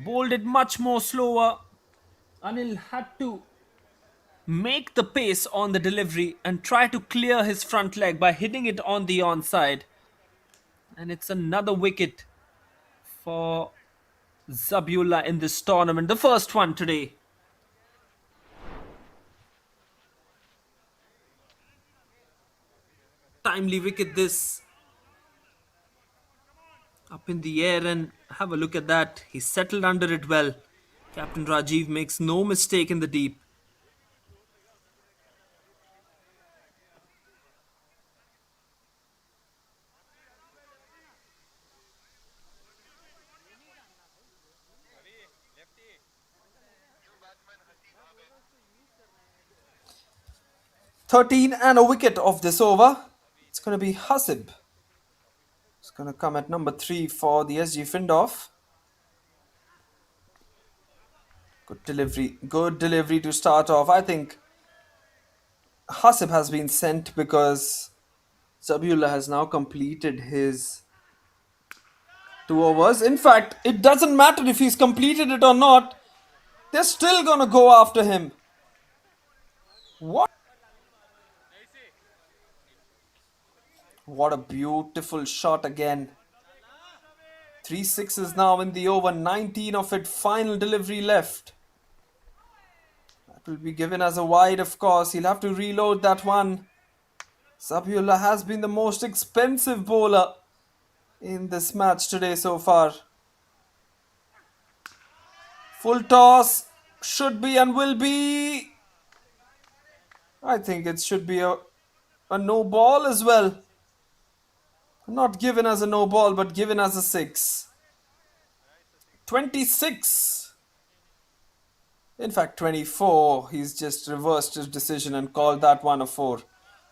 Bowled it much more slower. Anil had to make the pace on the delivery and try to clear his front leg by hitting it on the onside. And it's another wicket for Zabiullah in this tournament. The first one today. Timely wicket this. Up in the air, and have a look at that. He settled under it well. Captain Rajiv makes no mistake in the deep. Lefty. 13 and a wicket of this over. It's going to be Hasib. It's going to come at number 3 for the SG Findorf. Good delivery. Good delivery to start off. I think Hasib has been sent because Zabullah has now completed his 2 overs. In fact, it doesn't matter if he's completed it or not. They're still going to go after him. What? What a beautiful shot again. 3 sixes now in the over, 19 of it, final delivery left. That will be given as a wide, of course. He'll have to reload that one. Sabiullah has been the most expensive bowler in this match today so far. Full toss should be and will be. I think it should be a no ball as well. Not given as a no ball, but given as a 6. 26. In fact, 24. He's just reversed his decision and called that one a 4.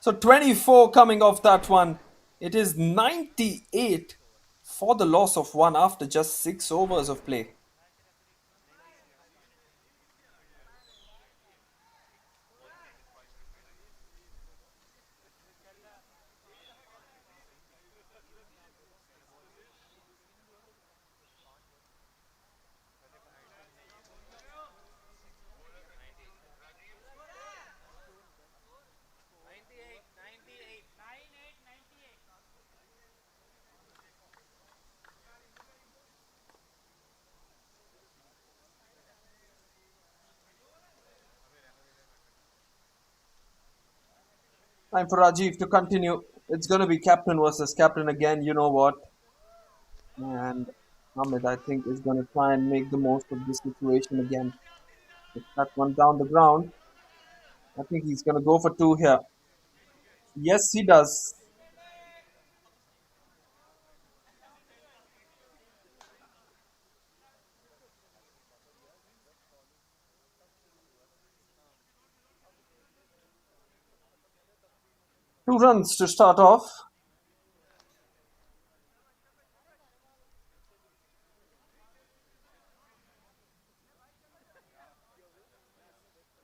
So 24 coming off that one. It is 98 for the loss of 1 after just 6 overs of play. Time for Rajiv to continue. It's going to be captain versus captain again, you know what. And Ahmed, I think, is going to try and make the most of this situation again. Get that one down the ground. I think he's going to go for 2 here. Yes, he does. Two runs to start off.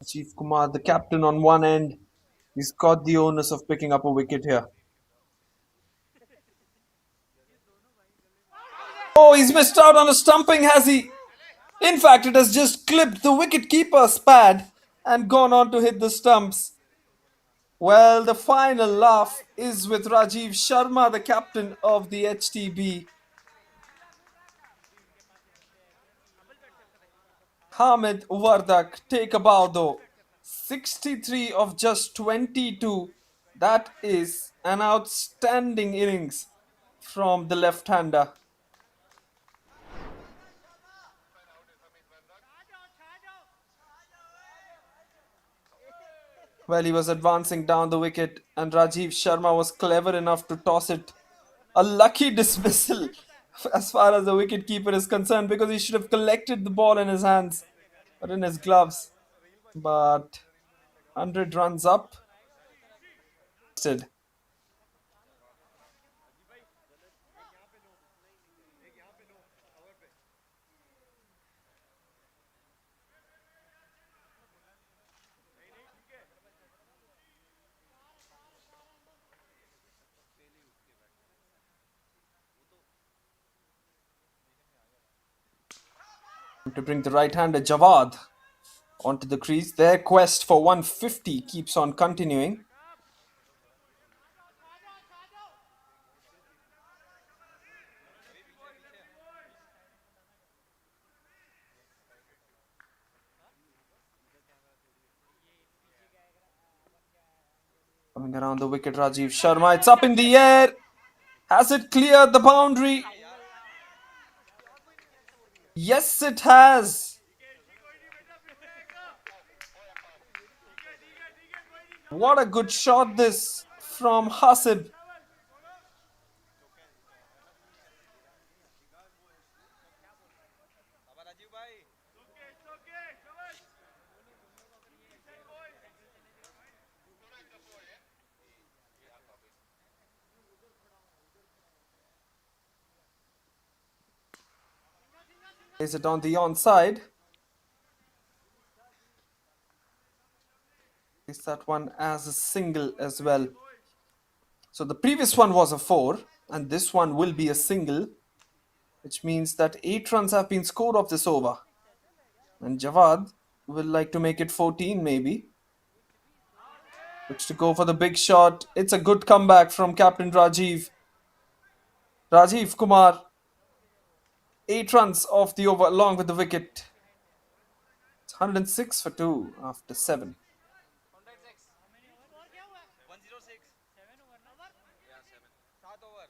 Chief Kumar, the captain on one end. He's got the onus of picking up a wicket here. Oh, he's missed out on a stumping, has he? In fact, it has just clipped the wicket-keeper's pad and gone on to hit the stumps. Well, the final laugh is with Rajiv Sharma, the captain of the HTB. Hamid Wardak, take a bow though. 63 of just 22. That is an outstanding innings from the left-hander. Well, he was advancing down the wicket and Rajiv Sharma was clever enough to toss it. A lucky dismissal as far as the wicket-keeper is concerned, because he should have collected the ball in his hands or in his gloves. But 100 runs up. To bring the right-hander Jawad onto the crease. Their quest for 150 keeps on continuing. Coming around the wicket, Rajiv Sharma. It's up in the air. Has it cleared the boundary? Yes, it has. What a good shot this from Hasib. Is it on the onside? Is that one as a single as well? So the previous one was a 4, and this one will be a single, which means that 8 runs have been scored off this over. And Javad will like to make it 14 maybe. Looks to go for the big shot. It's a good comeback from Captain Rajiv. Rajiv Kumar, 8 runs off the over along with the wicket. It's 106 for 2 after 7. 106. Yeah, 7. 7 over.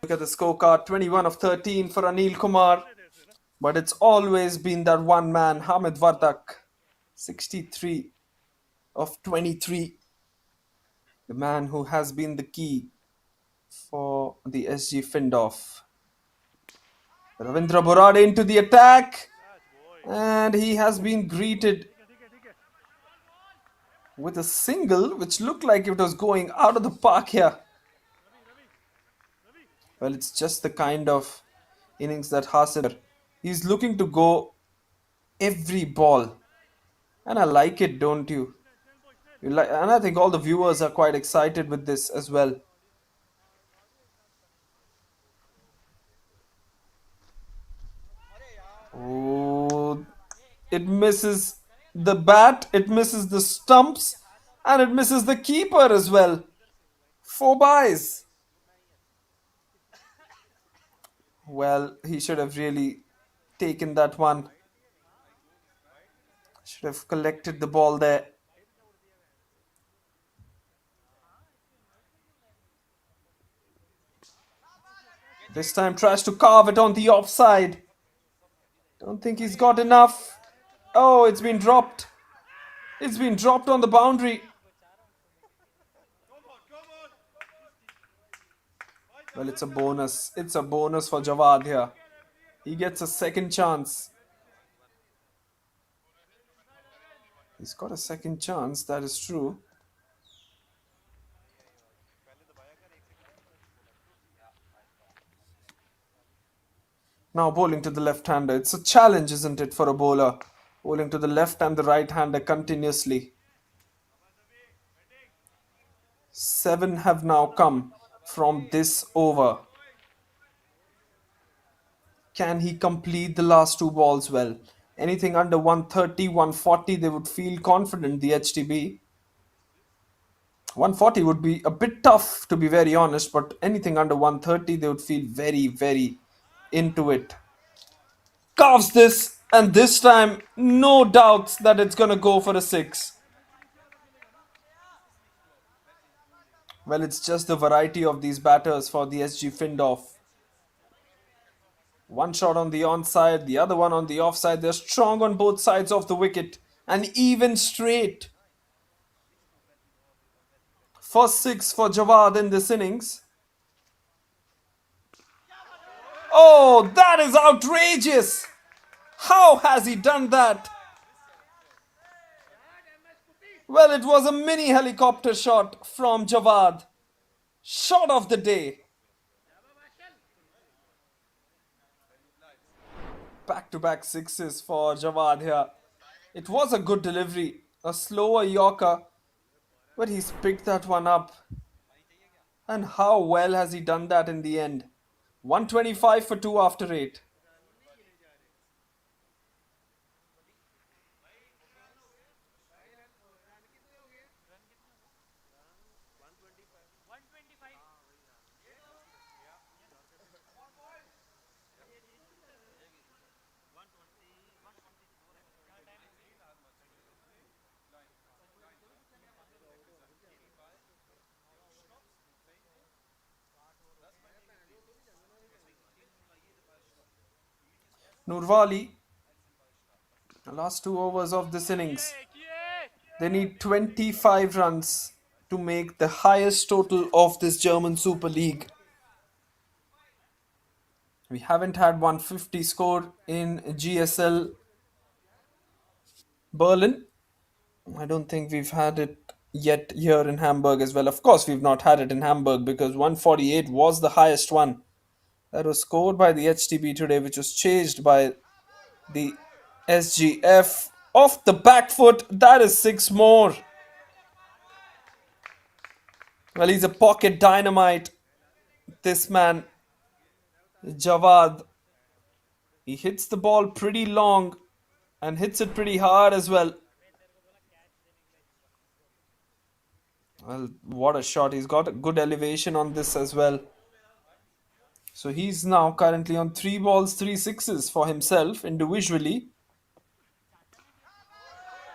Look at the scorecard, 21 of 13 for Anil Kumar. But it's always been that one man, Hamid Vardak, 63 of 23. The man who has been the key for the SG Findorf. Ravindra Borade into the attack. And he has been greeted with a single which looked like it was going out of the park here. Well, it's just the kind of innings that Hasid. He's looking to go every ball. And I like it, don't you? And I think all the viewers are quite excited with this as well. Oh, it misses the bat, it misses the stumps, and it misses the keeper as well. 4 byes. Well, he should have really taken that one. Should have collected the ball there. This time tries to carve it on the offside. Don't think he's got enough. Oh, it's been dropped. It's been dropped on the boundary. Well, it's a bonus. It's a bonus for Javad here. He gets a second chance. He's got a second chance, that is true. Now bowling to the left-hander. It's a challenge, isn't it, for a bowler? Bowling to the left and the right-hander continuously. 7 have now come from this over. Can he complete the last 2 balls well? Anything under 130, 140, they would feel confident, the HTB. 140 would be a bit tough, to be very honest, but anything under 130, they would feel very, very into it. Carves this, and this time, no doubts that it's going to go for a 6. Well, it's just the variety of these batters for the SG Findorf. One shot on the onside, the other one on the offside. They're strong on both sides of the wicket and even straight. First 6 for Javad in this innings. Oh, that is outrageous! How has he done that? Well, it was a mini helicopter shot from Javad. Shot of the day. Back-to-back 6s for Javad here. It was a good delivery. A slower Yorker. But he's picked that one up. And how well has he done that in the end? 125 for 2 after 8. Nurwali, the last 2 overs of this innings. They need 25 runs to make the highest total of this German Super League. We haven't had 150 scored in GSL Berlin. I don't think we've had it yet here in Hamburg as well. Of course, we've not had it in Hamburg because 148 was the highest one that was scored by the HTB today, which was chased by the SGF. Off the back foot, that is six more. Well, he's a pocket dynamite, this man, Jawad. He hits the ball pretty long and hits it pretty hard as well. Well, what a shot. He's got a good elevation on this as well. So he's now currently on 3 balls, 3 sixes for himself individually.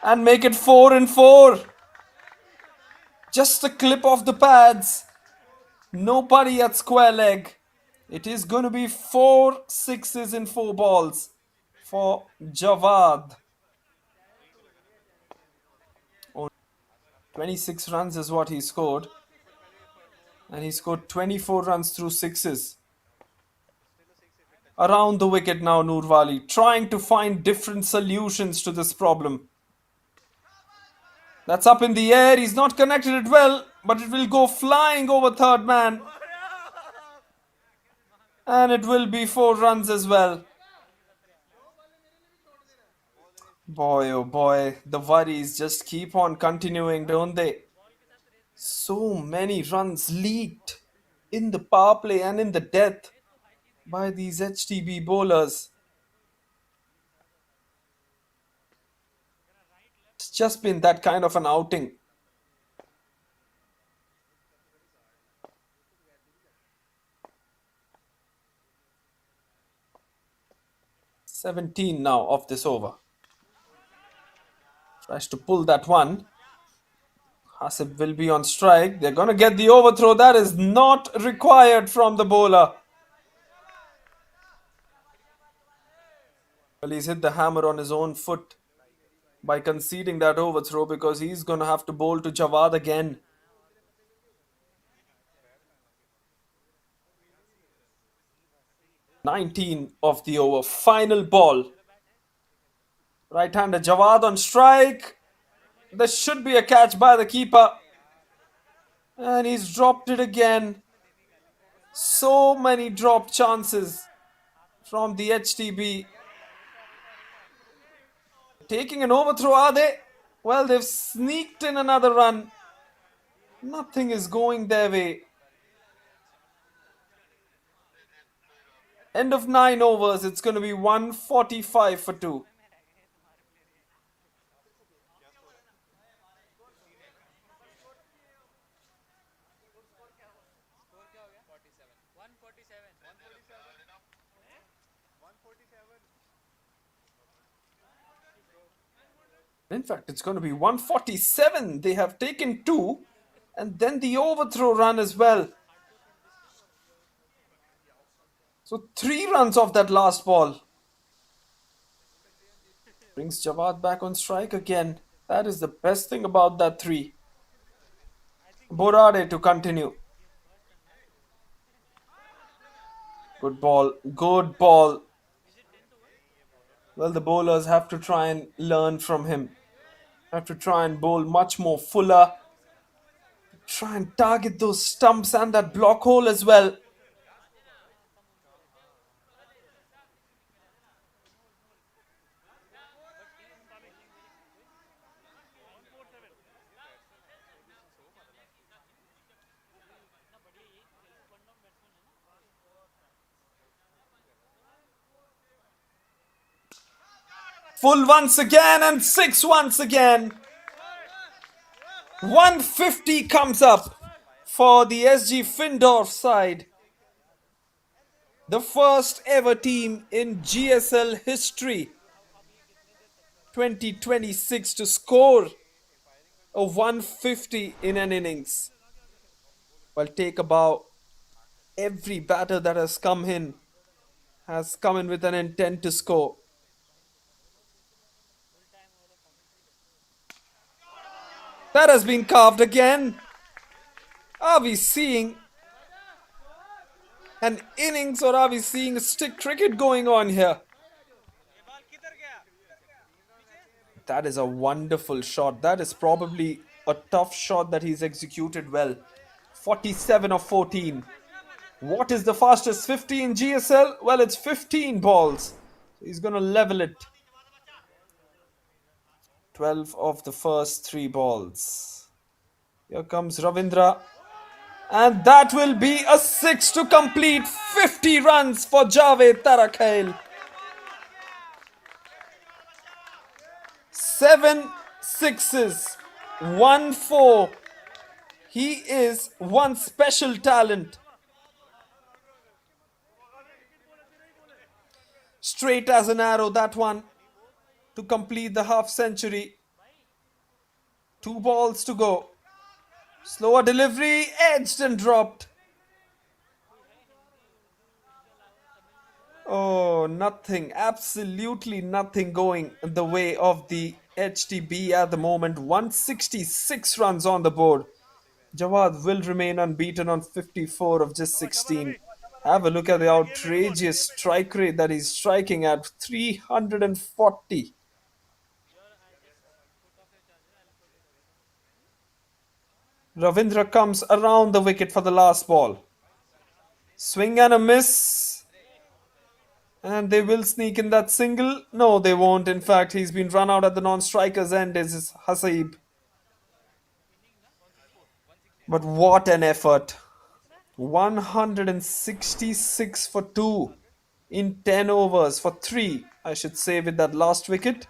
And make it 4 and 4. Just a clip off the pads. Nobody at square leg. It is going to be 4 sixes in 4 balls for Jawad. 26 runs is what he scored. And he scored 24 runs through sixes. Around the wicket now, Noorwali, trying to find different solutions to this problem. That's up in the air. He's not connected it well, but it will go flying over third man. And it will be 4 runs as well. Boy, oh boy, the worries just keep on continuing, don't they? So many runs leaked in the power play and in the death by these HTB bowlers. It's just been that kind of an outing. "17 now of this over. Tries to pull that one. Hasib will be on strike. They're going to get the overthrow. That is not required from the bowler. Well, he's hit the hammer on his own foot by conceding that overthrow because he's going to have to bowl to Jawad again. "19 of the over. Final ball. Right-hander Jawad on strike. There should be a catch by the keeper. And he's dropped it again. So many drop chances from the HTB. Taking an overthrow, are they? Well, they've sneaked in another run. Nothing is going their way. End of 9 overs. It's going to be 145 for 2. In fact, it's going to be 147. They have taken 2 and then the overthrow run as well. So 3 runs off that last ball. Brings Jawad back on strike again. That is the best thing about that 3. Borade to continue. Good ball. Good ball. Well, the bowlers have to try and learn from him. Have to try and bowl much more fuller. Try and target those stumps and that block hole as well. Full once again and 6 once again. 150 comes up for the SG Findorf side. The first ever team in GSL history 2026 to score a 150 in an innings. Well, take a bow. Every batter that has come in with an intent to score. That has been carved again. Are we seeing An innings, or are we seeing a stick cricket going on here? That is a wonderful shot. That is probably a tough shot that he's executed well. 47 of 14. What is the fastest 50 in GSL? Well, it's 15 balls. So he's going to level it. 12 of the first 3 balls. Here comes Ravindra. And that will be a 6 to complete 50 runs for Javed Tarakhail. 7 sixes, 1 4. He is one special talent. Straight as an arrow, that one to complete the half century. 2 balls to go. Slower delivery, edged and dropped. Oh, nothing, absolutely nothing going the way of the HTB at the moment. 166 runs on the board. Jawad will remain unbeaten on 54 of just 16. Have a look at the outrageous strike rate that he's striking at 340. Ravindra comes around the wicket for the last ball. Swing and a miss. And they will sneak in that single. No, they won't. In fact, he's been run out at the non-striker's end. Is Haseeb. But what an effort. 166 for 2 in 10 overs for 3, I should say, with that last wicket.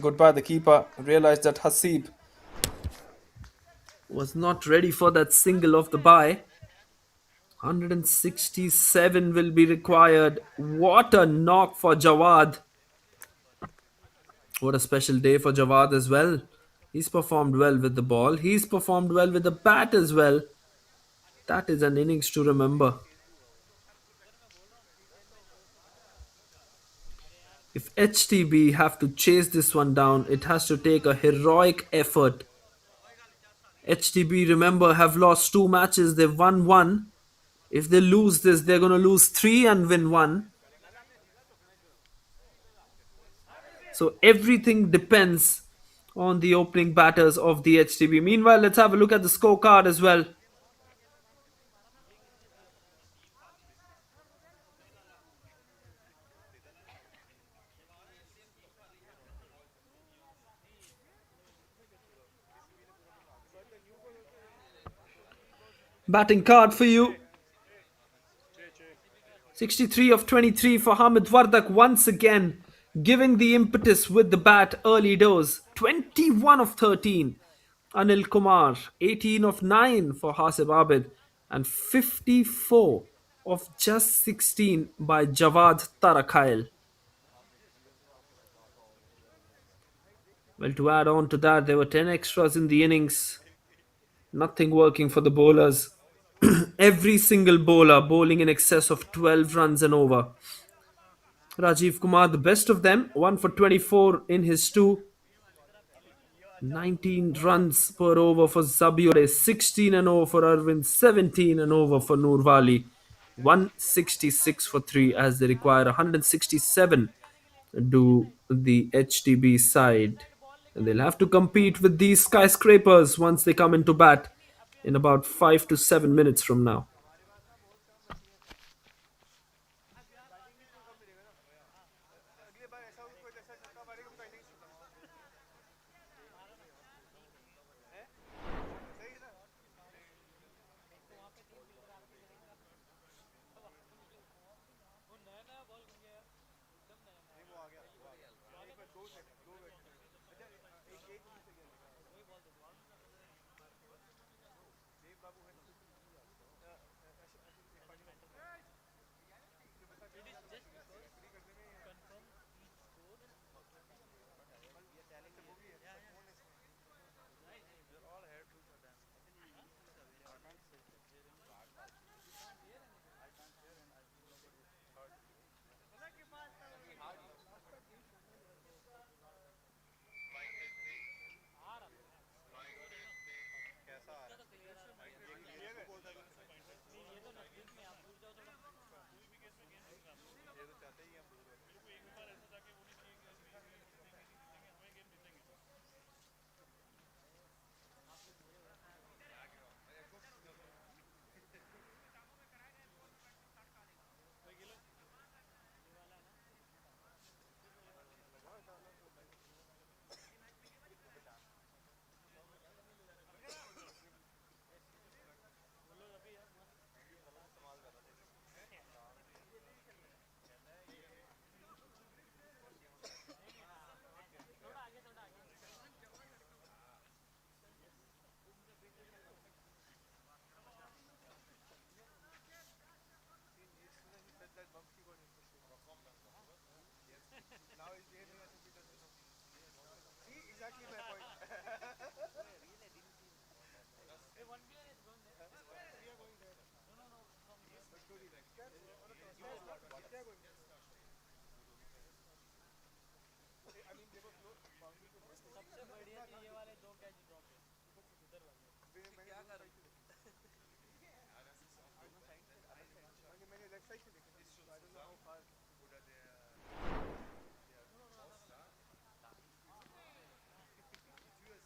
Goodbye, the keeper realized that Haseeb was not ready for that single off the bye. 167 will be required. What a knock for Jawad. What a special day for Jawad as well. He's performed well with the ball. He's performed well with the bat as well. That is an innings to remember. If HTB have to chase this one down, it has to take a heroic effort. HTB, remember, have lost 2 matches. They've won 1. If they lose this, they're going to lose 3 and win 1. So everything depends on the opening batters of the HTB. Meanwhile, let's have a look at the scorecard as well. Batting card for you. 63 of 23 for Hamid Wardak once again, giving the impetus with the bat early doors. 21 of 13. Anil Kumar, 18 of 9 for Hasib Abid, and 54 of just 16 by Jawad Tarakhail. Well, to add on to that, there were 10 extras in the innings. Nothing working for the bowlers. Every single bowler bowling in excess of 12 runs and over. Rajiv Kumar, the best of them, 1 for 24 in his 2. 19 runs per over for Zabiore, 16 and over for Arvind, 17 and over for Noorwali. 166 for 3 as they require 167 do the HTB side. And they'll have to compete with these skyscrapers once they come into bat in about 5 to 7 minutes from now. अगली बार ऐसा कोई ऐसा छक्का मारेगा तो innings सही है ना नहीं वो आ गया एक बार 2 सेकंड 2 अच्छा एक एक मिनट से गया देव बाबू है कैसा आ रहा है exactly my point. Hey, 1 p.m. is going there. We are going there. No, no, no. From here. But slowly, like Stairs, you stairs, know not what? stairs going there. I mean देखो floor boundary के ऊपर से सबसे बढ़िया इतना चीज था ये देखो वाले दो कैच ड्रॉप है उधर वाले मैंने दोनों साइड से देखे दोनों साइड से अलग साइड से मैंने लेफ्ट साइड से देखे ना तो I don't know how far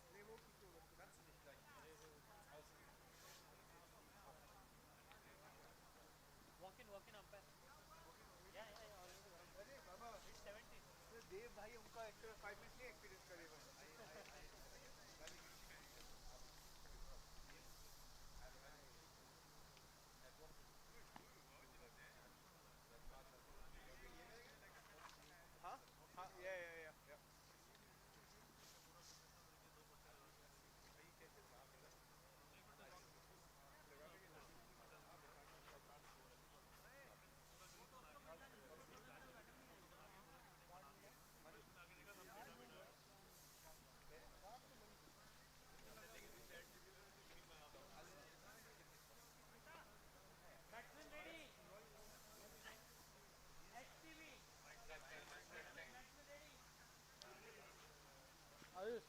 नहीं वो खींचो उधर से वॉक इन अंपायर या ऑलरेडी अरे बाबा इट्स 17 तो देव भाई उनका एक्स्ट्रा 5 मिनट नहीं एक्सपीरियंस करेगा हाँ हाँ या बैट्समैन रेडी एचटीवी बैट्समैन रेडी आयुष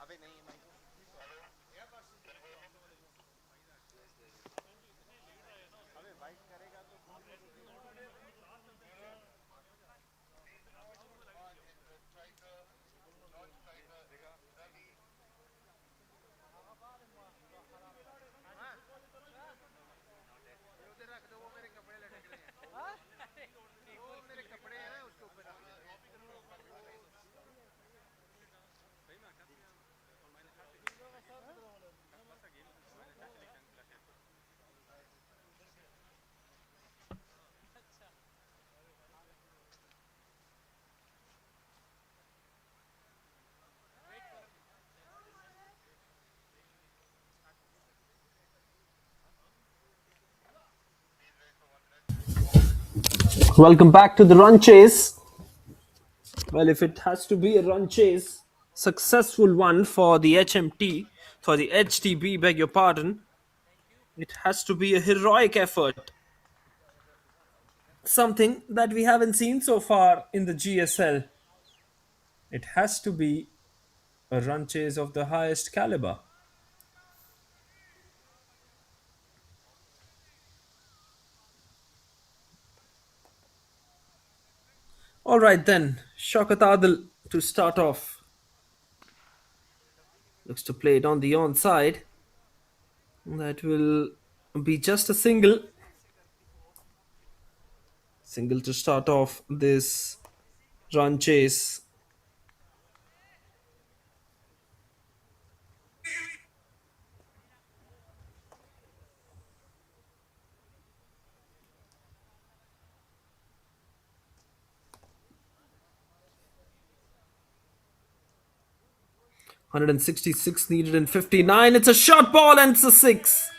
अबे नहीं मैं अबे वाइट करेगा तो ये उधर रख दो वो मेरे कपड़े लटक रहे हैं वो मेरे कपड़े हैं ना उसके ऊपर रख दो Welcome back to the run chase. Well, if it has to be a run chase, successful one for the HMT, for the HTB, beg your pardon, it has to be a heroic effort. Something that we haven't seen so far in the GSL. It has to be a run chase of the highest caliber. All right then, Shaukat Adil to start off. Looks to play it on the onside. That will be just a single. Single to start off this run chase. 166 needed in 59. It's a short ball and it's a six.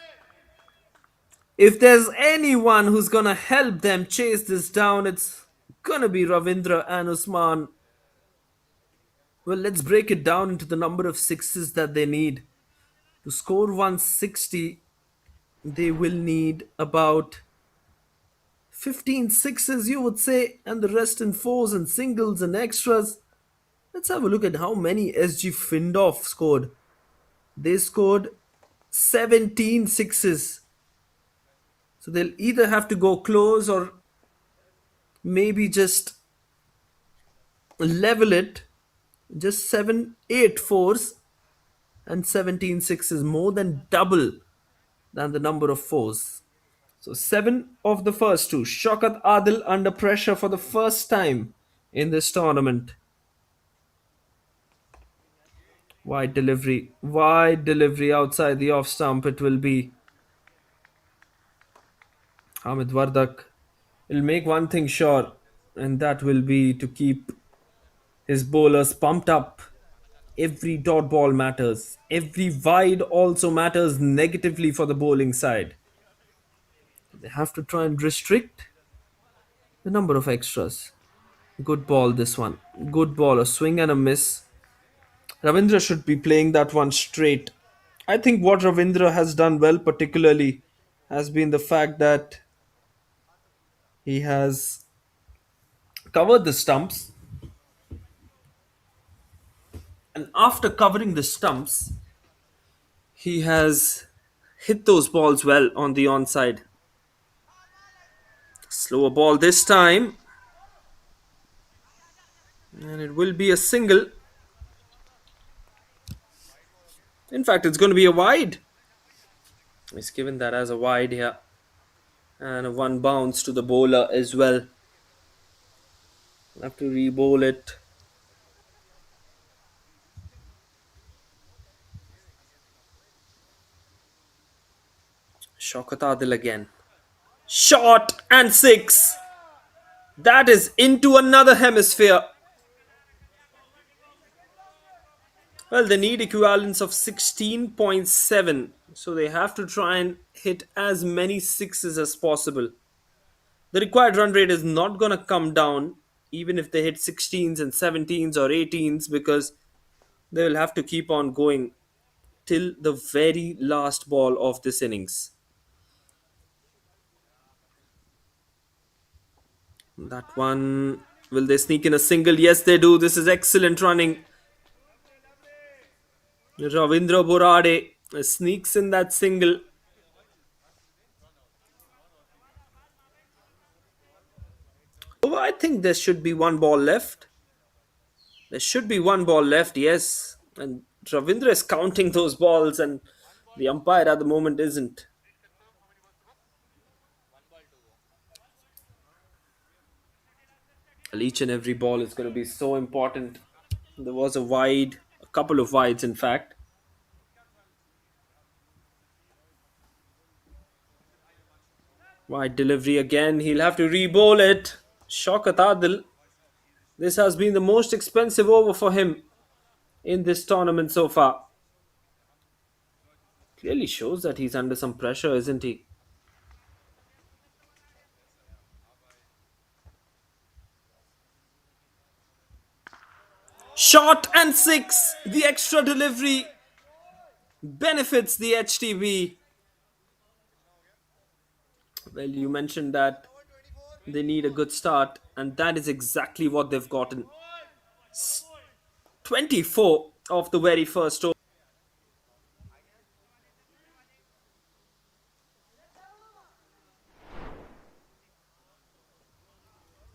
If there's anyone who's gonna help them chase this down, it's gonna be Ravindra and Usman. Well, let's break it down into the number of sixes that they need. To score 160, they will need about 15 sixes, you would say, and the rest in fours and singles and extras. Let's have a look at how many SG Findorf scored. They scored 17 sixes. So they'll either have to go close or maybe just level it. Just 7, 8 fours and 17 sixes, more than double than the number of fours. So 7 of the first two. Shokat Adil under pressure for the first time in this tournament. Wide delivery. Wide delivery outside the off stump. It will be Hamid Wardak. He'll make one thing sure, and that will be to keep his bowlers pumped up. Every dot ball matters. Every wide also matters negatively for the bowling side. They have to try and restrict the number of extras. Good ball, this one. Good ball, a swing and a miss. Ravindra should be playing that one straight. I think what Ravindra has done well, particularly, has been the fact that he has covered the stumps, and after covering the stumps, he has hit those balls well on the onside. Slower ball this time, and it will be a single. In fact, it's going to be a wide. He's given that as a wide here, and a one bounce to the bowler as well. Have to re-bowl it. Shaukat Adil again. Shot and six. That is into another hemisphere. Well, they need equivalence of 16.7. So they have to try and hit as many sixes as possible. The required run rate is not going to come down even if they hit 16s and 17s or 18s, because they will have to keep on going till the very last ball of this innings. That one, will they sneak in a single? Yes, they do. This is excellent running. Ravindra Borade sneaks in that single. Oh, I think there should be one ball left. There should be one ball left, yes. And Ravindra is counting those balls, and the umpire at the moment isn't. Each and every ball is going to be so important. There was a wide, a couple of wides, in fact. Wide delivery again. He'll have to re-bowl it. Shaukat Adil. This has been the most expensive over for him in this tournament so far. Clearly shows that he's under some pressure, isn't he? Shot and six. The extra delivery benefits the HTB. Well, you mentioned that they need a good start, and that is exactly what they've gotten. 24 of the very first over.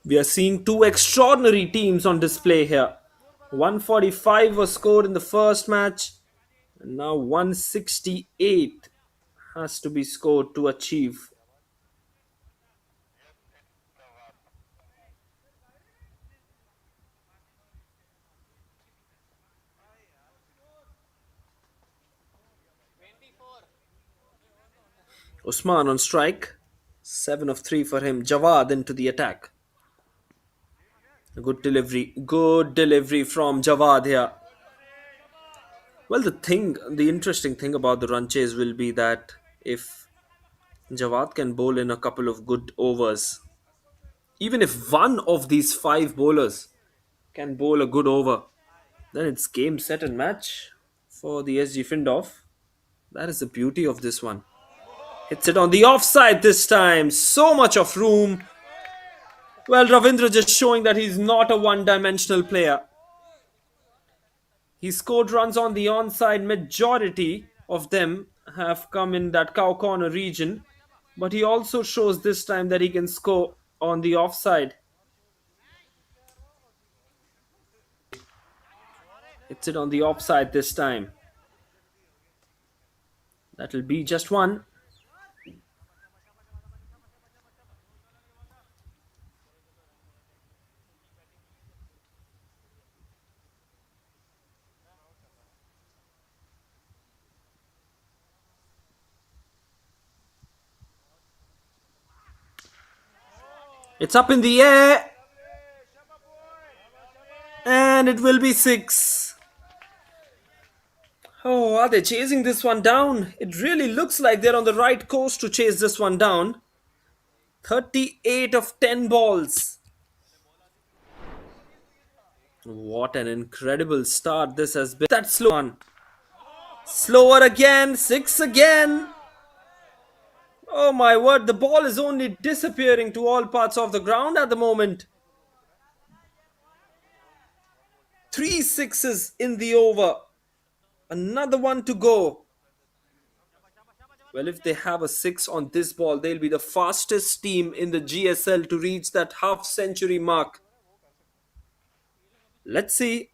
We are seeing two extraordinary teams on display here. 145 was scored in the first match, and now 168 has to be scored to achieve. Usman on strike. 7 of 3 for him. Jawad into the attack. A good delivery. Good delivery from Jawad here. Well, the interesting thing about the run chase will be that if Jawad can bowl in a couple of good overs, even if one of these 5 bowlers can bowl a good over, then it's game, set, and match for the SG Findorf. That is the beauty of this one. Hits it on the offside this time. So much of room. Well, Ravindra just showing that he's not a one-dimensional player. He scored runs on the onside. Majority of them have come in that cow corner region, but he also shows this time that he can score on the offside. Hits it on the offside this time. That'll be just one. It's up in the air, and it will be six. Oh, are they chasing this one down? It really looks like they're on the right course to chase this one down. 38 of 10 balls. What an incredible start this has been. That slow one. Slower again, six again. Oh my word, the ball is only disappearing to all parts of the ground at the moment. Three sixes in the over. Another one to go. Well, if they have a six on this ball, they'll be the fastest team in the GSL to reach that half century mark. Let's see.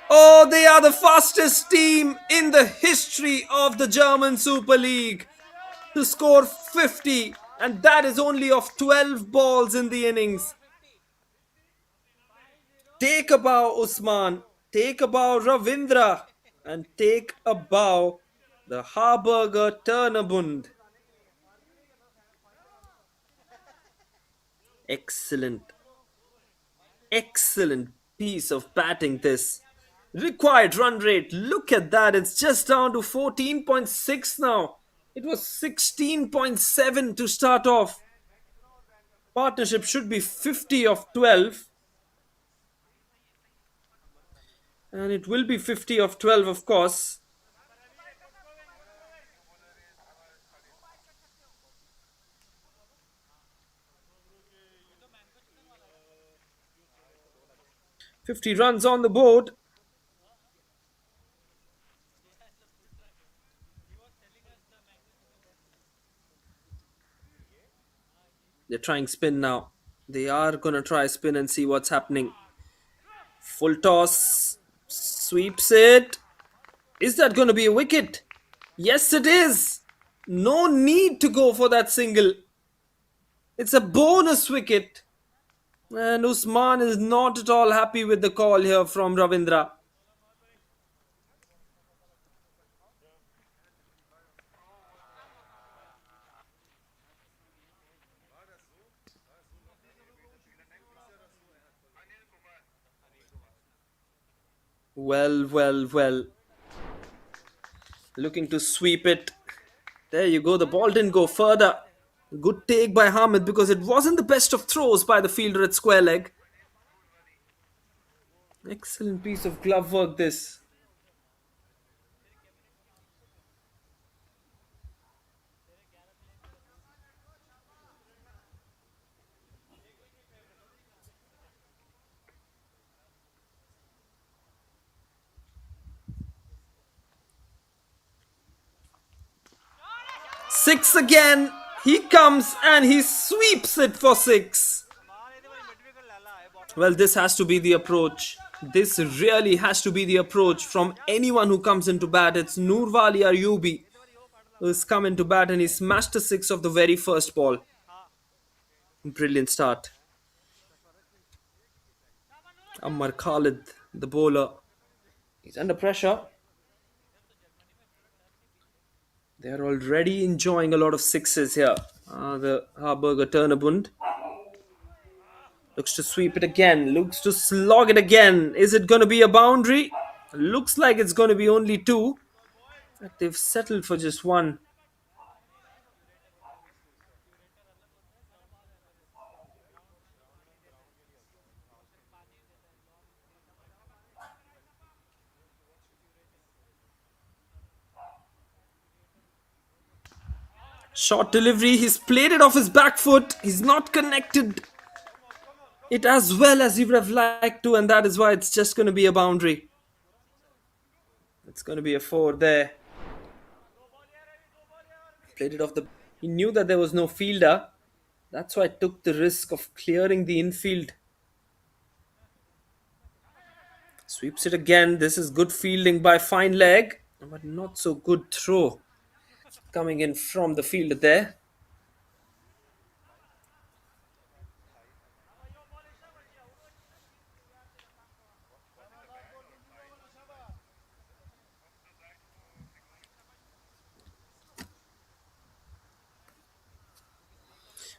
Oh, they are the fastest team in the history of the German Super League to score 50, and that is only of 12 balls in the innings. Take a bow, Usman. Take a bow, Ravindra. And take a bow, the Harburger Turnabund. Excellent. Excellent piece of batting this. Required run rate. Look at that. It's just down to 14.6 now. It was 16.7 to start off. Partnership should be 50 of 12. And it will be 50 of 12, of course. "50 runs on the board." They're trying spin now. They are gonna try spin and see what's happening. Full toss. Sweeps it. Is that gonna be a wicket? Yes, it is. No need to go for that single. It's a bonus wicket. And Usman is not at all happy with the call here from Ravindra. Well, well, well. Looking to sweep it. There you go. The ball didn't go further. Good take by Hamid because it wasn't the best of throws by the fielder at square leg. Excellent piece of glove work this. Six again. He comes and he sweeps it for six. Well, this has to be the approach. This really has to be the approach from anyone who comes into bat. It's Nurwali Ayubi who's come into bat and he smashed a six of the very first ball. Brilliant start. Ammar Khalid, the bowler. He's under pressure. They're already enjoying a lot of sixes here. The Harburger Turnabund looks to sweep it again. Looks to slog it again. Is it going to be a boundary? Looks like it's going to be only two. But they've settled for just one. Short delivery. He's played it off his back foot. He's not connected it as well as he would have liked to, and that is why it's just going to be a boundary. It's going to be a four there. Played it off the. He knew that there was no fielder. That's why I took the risk of clearing the infield. Sweeps it again. This is good fielding by fine leg, but not so good throw coming in from the fielder there.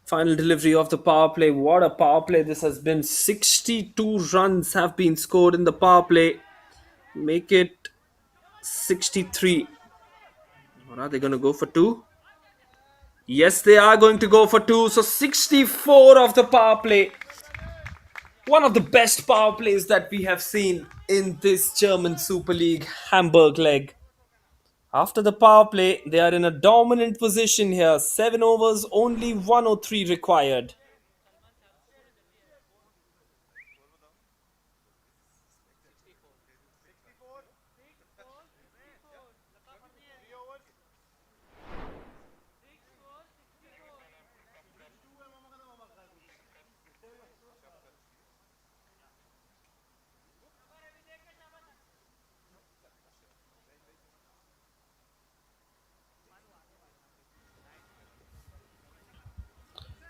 Final delivery of the power play. What a power play this has been. 62 runs have been scored in the power play. Make it 63. Or are they going to go for two? Yes, they are going to go for two. So 64 of the power play. One of the best power plays that we have seen in this German Super League Hamburg leg. After the power play, they are in a dominant position here. 7 overs, only 103 required.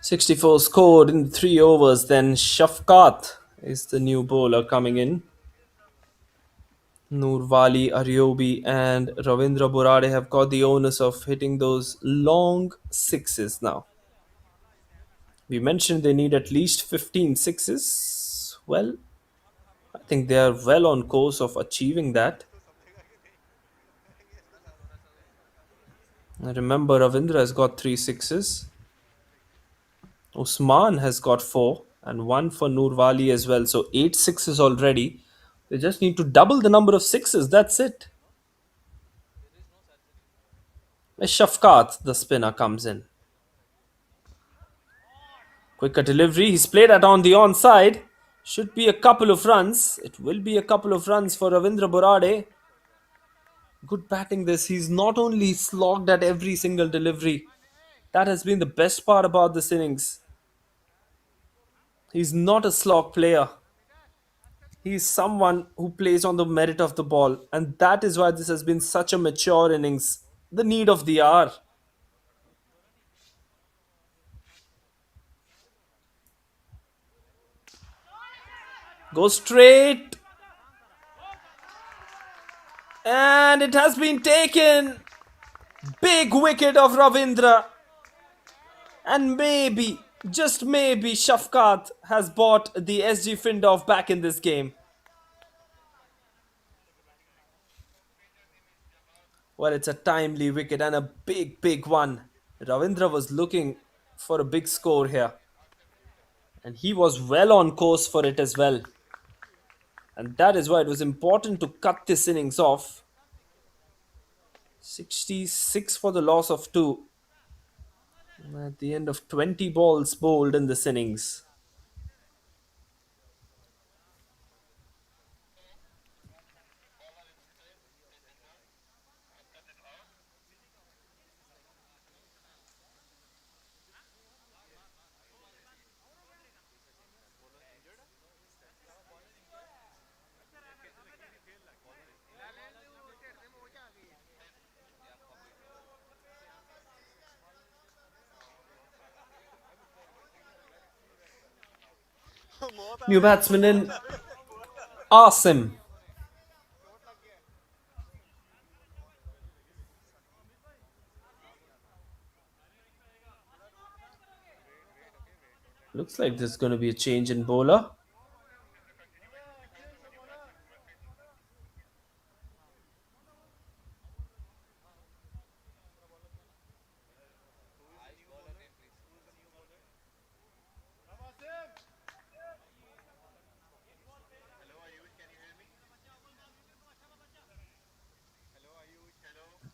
Three 64 scored in 3 overs. Then Shafkat is the new bowler coming in. Nurvali, Aryobi, and Ravindra Burade have got the onus of hitting those long sixes now. We mentioned they need at least 15 sixes. Well, I think they are well on course of achieving that. Remember, Ravindra has got 3 sixes. Usman has got 4 and 1 for Nurvali as well. So 8 sixes already. They just need to double the number of sixes. That's it. Shafkat, the spinner, comes in. Quicker delivery. He's played it on the onside. Should be a couple of runs. It will be a couple of runs for Ravindra Borade. Good batting this. He's not only slogged at every single delivery. That has been the best part about this innings. He's not a slog player. He's someone who plays on the merit of the ball. And that is why this has been such a mature innings. The need of the hour. Go straight. And it has been taken. Big wicket of Ravindra. And maybe, just maybe, Shafkat has bought the SG Findorf back in this game. Well, it's a timely wicket and a big, big one. Ravindra was looking for a big score here. And he was well on course for it as well. And that is why it was important to cut this innings off. 66 for the loss of 2. At the end of 20 balls bowled in this innings. New batsman in Asim. Looks like there's going to be a change in bowler.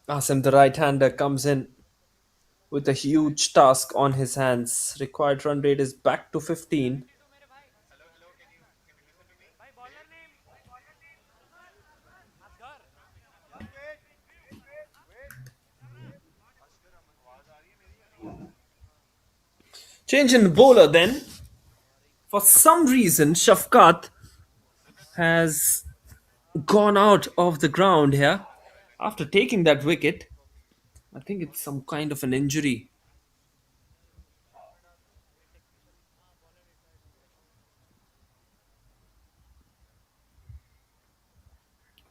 Asim, the right-hander, comes in with a huge task on his hands. Required run rate is back to 15. Change in the bowler then. For some reason, Shafkat has gone out of the ground here after taking that wicket. I think it's some kind of an injury.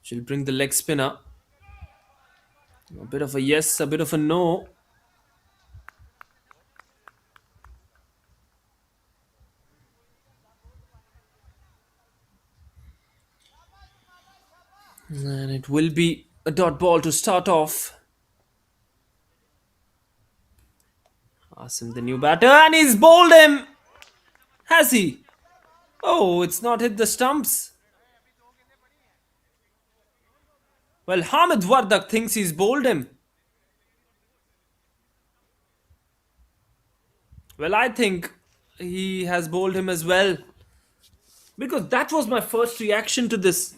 She'll bring the leg spinner. A bit of a yes, a bit of a no. And it will be a dot ball to start off. Asim, the new batter, and he's bowled him. Has he? Oh, it's not hit the stumps. Well, Hamid Wardak thinks he's bowled him. Well, I think he has bowled him as well. Because that was my first reaction to this.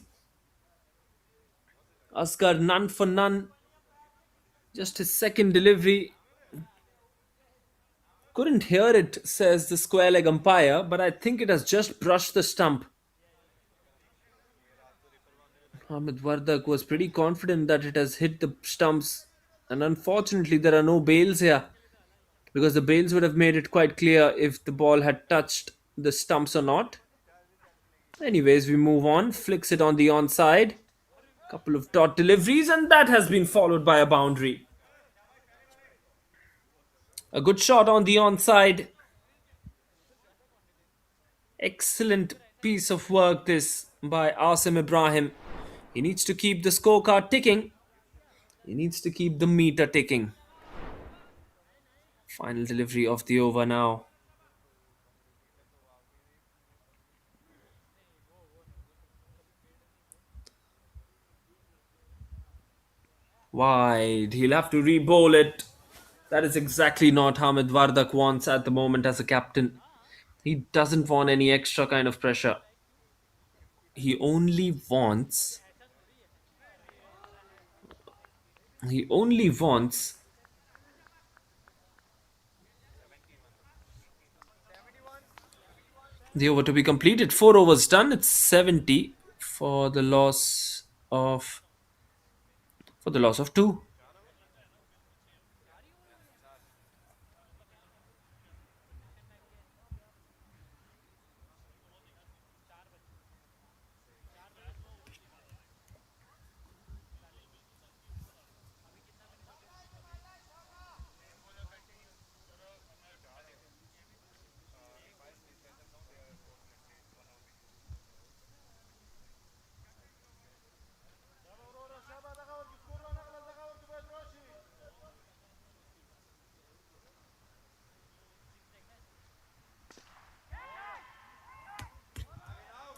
Asghar, none for none. Just his second delivery. Couldn't hear it, says the square leg umpire, but I think it has just brushed the stump. Hamid Wardak was pretty confident that it has hit the stumps, and unfortunately, there are no bails here because the bails would have made it quite clear if the ball had touched the stumps or not. Anyways, we move on, flicks it on the onside. Couple of dot deliveries, and that has been followed by a boundary. A good shot on the onside. Excellent piece of work this by Asim Ibrahim. He needs to keep the scorecard ticking. He needs to keep the meter ticking. Final delivery of the over now. Wide. He'll have to re-bowl it. That is exactly not Hamid Wardak wants at the moment as a captain. He doesn't want any extra kind of pressure. He only wants. He only wants the over to be completed. 4 overs done. It's 70 for the loss of two.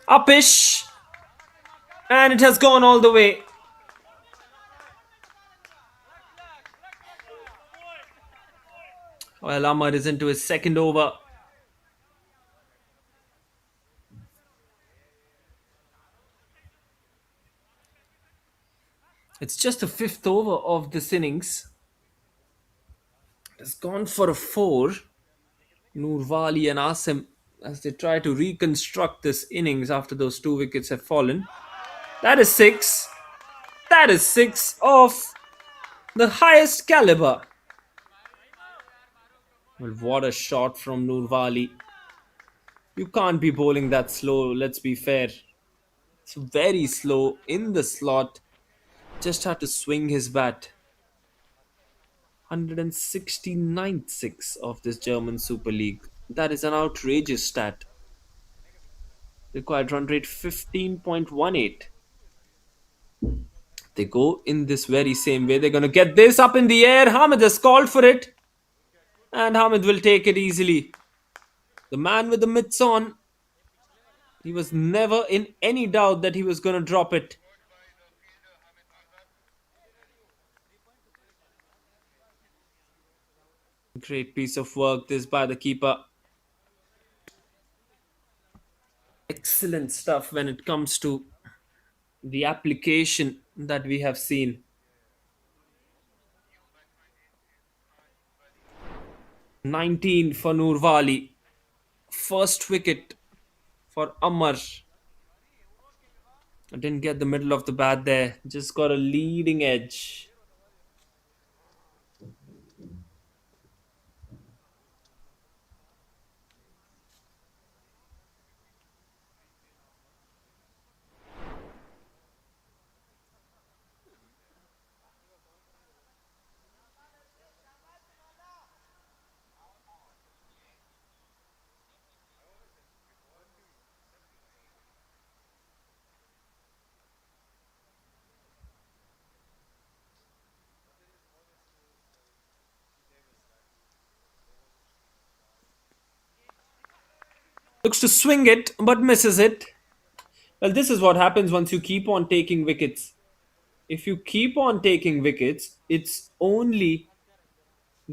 Upish, and it has gone all the way. Well, Amar is into his second over. It's just the fifth over of this innings. It has gone for a four. Nurwali and Asim as they try to reconstruct this innings after those two wickets have fallen. That is six. That is six of the highest caliber. Well, what a shot from Nurwali. You can't be bowling that slow, let's be fair. It's very slow in the slot. Just had to swing his bat. 169th six of this German Super League. That is an outrageous stat. Required run rate 15.18. They go in this very same way. They're going to get this up in the air. Hamid has called for it. And Hamid will take it easily. The man with the mitts on. He was never in any doubt that he was going to drop it. Great piece of work this by the keeper. Excellent stuff when it comes to the application that we have seen. 19 for Nurwali. First wicket for Amar. I didn't get the middle of the bat there. Just got a leading edge. Looks to swing it, but misses it. Well, this is what happens once you keep on taking wickets. If you keep on taking wickets, it's only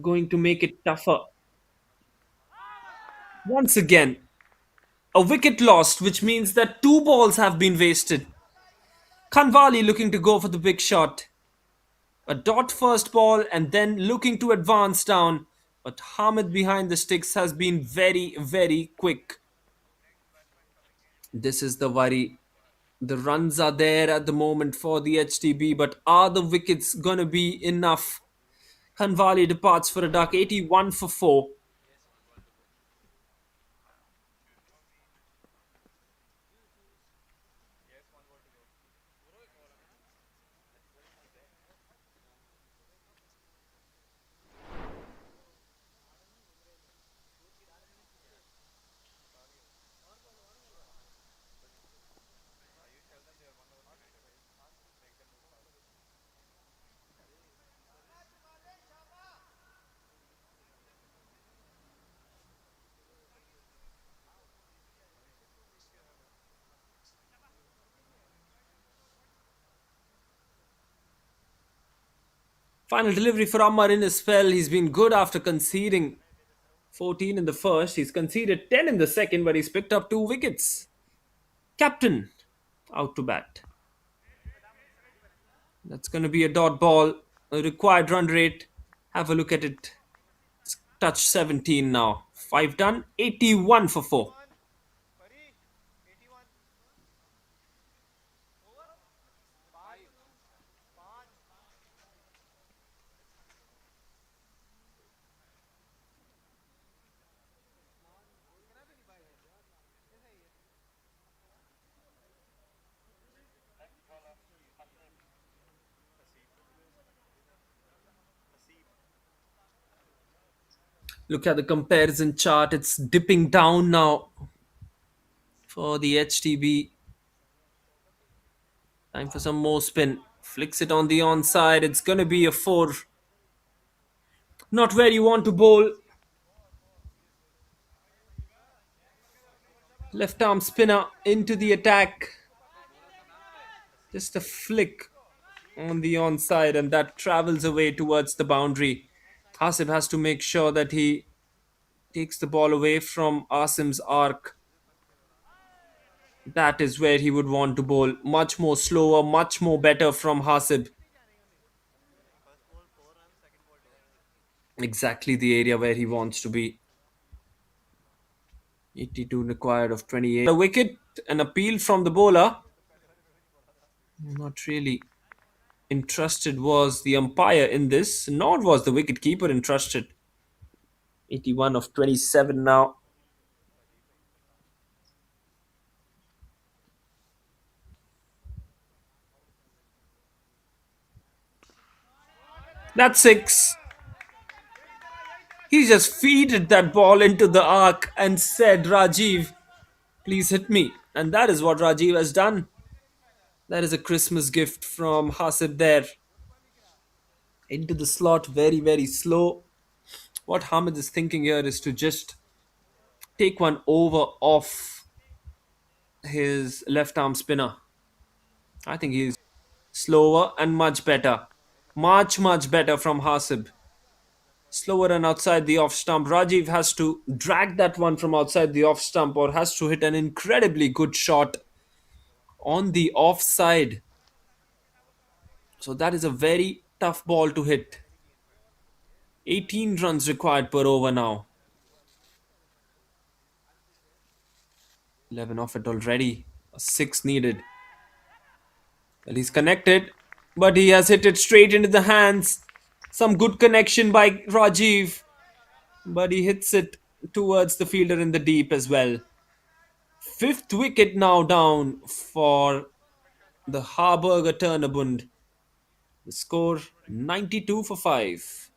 going to make it tougher. Once again, a wicket lost, which means that two balls have been wasted. Kanwali looking to go for the big shot. A dot first ball and then looking to advance down. But Hamid behind the sticks has been very, very quick. This is the worry. The runs are there at the moment for the HTB, but are the wickets gonna be enough? Kanwali departs for a duck, 81 for 4. Final delivery for Ammar in his spell. He's been good after conceding 14 in the first. He's conceded 10 in the second, but he's picked up 2 wickets. Captain out to bat. That's going to be a dot ball. A required run rate. Have a look at it. It's touch 17 now. 5 done. 81 for 4. 81. Buddy, 81. Five. Five. Look at the comparison chart. It's dipping down now for the HTB. Time for some more spin. Flicks it on the onside. It's going to be a 4. Not where you want to bowl. Left arm spinner into the attack. Just a flick on the onside, and that travels away towards the boundary. Hasib has to make sure that he takes the ball away from Asim's arc. That is where he would want to bowl. Much more slower, much more better from Hasib. Exactly the area where he wants to be. 82 required of 28. A wicket, an appeal from the bowler. Not really interested was the umpire in this, nor was the wicket keeper interested. 81 of 27 now. That's 6. He just feeded that ball into the arc and said, Rajiv, please hit me. And that is what Rajiv has done. That is a Christmas gift from Hasib there. Into the slot, very, very slow. What Hamid is thinking here is to just take one over off his left arm spinner. I think he's slower and much better. Much, much better from Hasib. Slower and outside the off stump. Rajiv has to drag that one from outside the off stump or has to hit an incredibly good shot on the offside. So that is a very tough ball to hit. 18 runs required per over now. 11 off it already. A 6 needed. Well, he's connected, but he has hit it straight into the hands. Some good connection by Rajiv, but he hits it towards the fielder in the deep as well. Fifth wicket now down for the Harburger Turnabund. The score 92 for 5.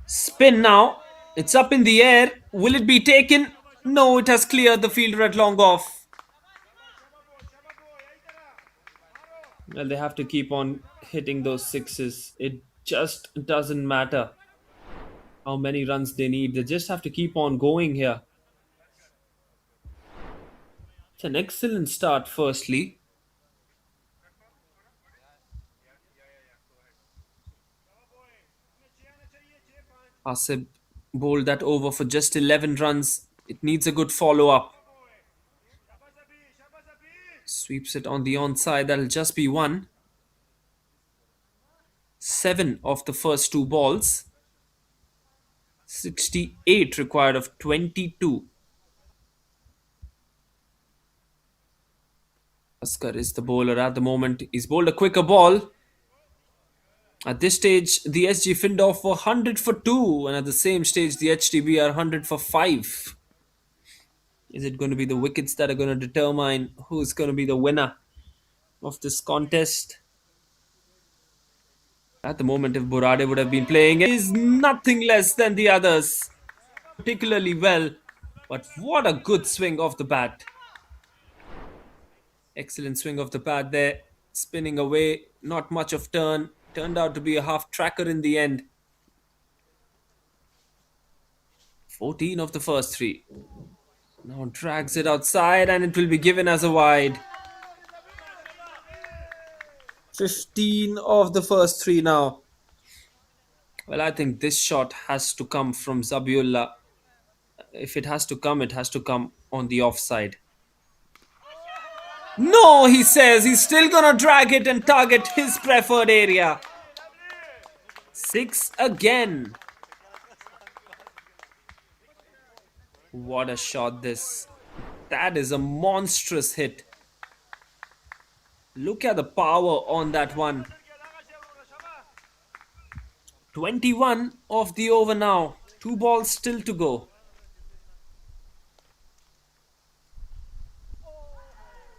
Spin now. It's up in the air. Will it be taken? No, it has cleared the fielder at long off. Well, they have to keep on hitting those sixes. It just doesn't matter how many runs they need. They just have to keep on going here. It's an excellent start, firstly. Asib bowled that over for just 11 runs. It needs a good follow up. Sweeps it on the onside. That'll just be one. 7 of the first two balls. 68 required of 22. Askar is the bowler at the moment. He's bowled a quicker ball. At this stage, the SG Findorf were 100 for 2, and at the same stage, the HTB are 100 for 5. Is it going to be the wickets that are going to determine who's going to be the winner of this contest? At the moment, if Borade would have been playing, it is nothing less than the others. Particularly well, but what a good swing of the bat. Excellent swing of the bat there. Spinning away, not much of turn. Turned out to be a half tracker in the end. 14 of the first three. Now drags it outside and it will be given as a wide. 15 of the first three now. Well, I think this shot has to come from Zabiullah. If it has to come, it has to come on the offside. No, he says he's still gonna drag it and target his preferred area. 6 again. What a shot this. That is a monstrous hit. Look at the power on that one. 21 of the over now. 2 balls still to go.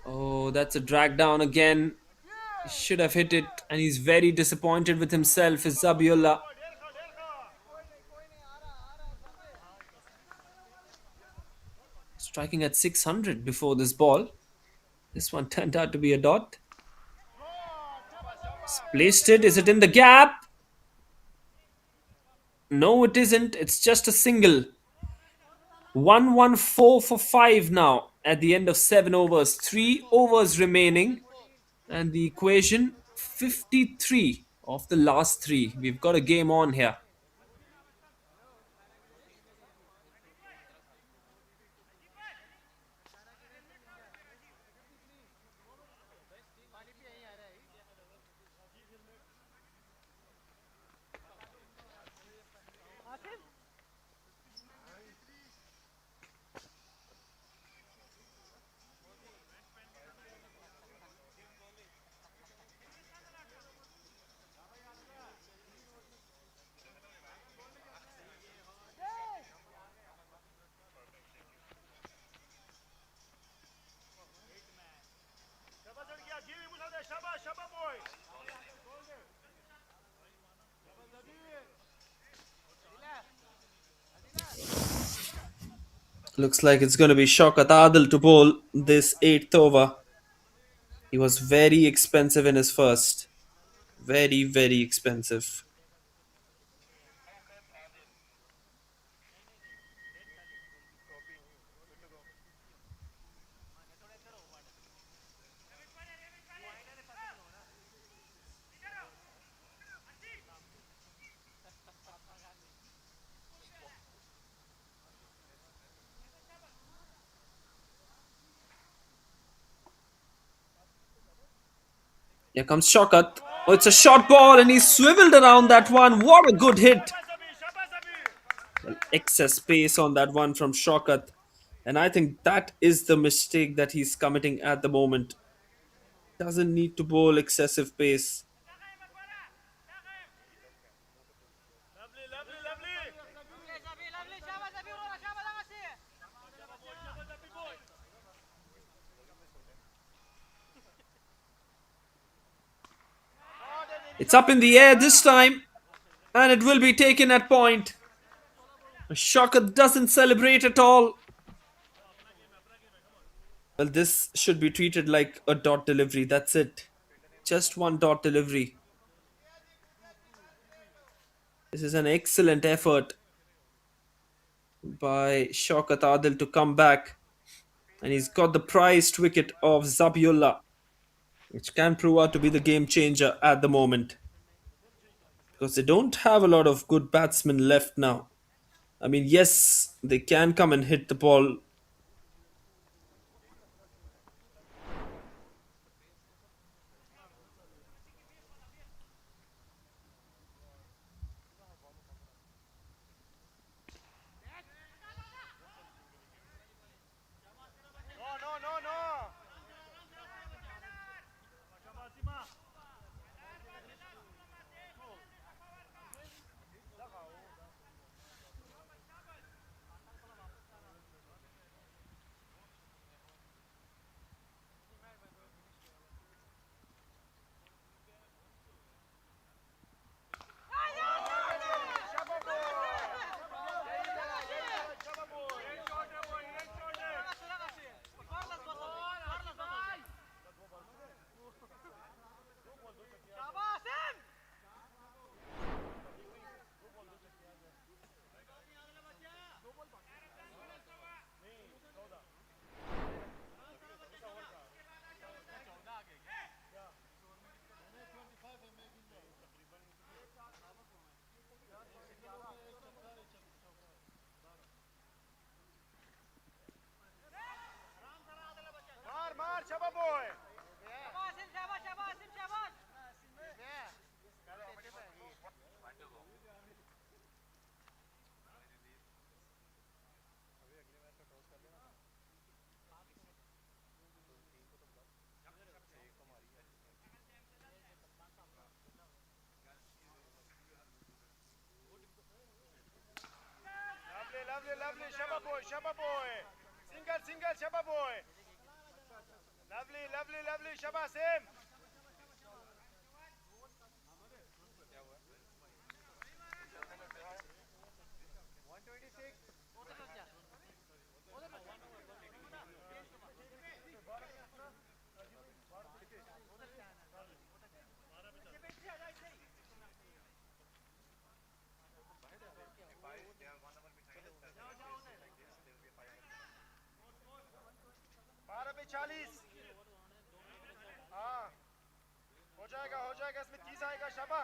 Oh, that's a drag down again. He should have hit it, and he's very disappointed with himself, is Zabiullah. Striking at 600 before this ball. This one turned out to be a dot. He's placed it. Is it in the gap? No, it isn't. It's just a single. 114 for 5 now at the end of 7 overs. 3 overs remaining. And the equation 53 of the last 3. We've got a game on here. Looks like it's going to be Shaukat Adil to bowl this 8th over. He was very expensive in his first. Very, very expensive. Here comes Shokat. Oh, it's a short ball and he swiveled around that one. What a good hit. Well, excess pace on that one from Shokat. And I think that is the mistake that he's committing at the moment. Doesn't need to bowl excessive pace. It's up in the air this time, and it will be taken at point. Shokat doesn't celebrate at all. Well, this should be treated like a dot delivery. That's it. Just one dot delivery. This is an excellent effort by Shaukat Adil to come back. And he's got the prized wicket of Zabiullah, which can prove out to be the game changer at the moment. Because they don't have a lot of good batsmen left now. I mean, yes, they can come and hit the ball. No, no, no, no. मार Shaba boy lovely lovely shaba boy single single shaba boy lovely lovely lovely shaba same 126 12 पे 40 हाँ हो जाएगा इसमें 30 आएगा शाबा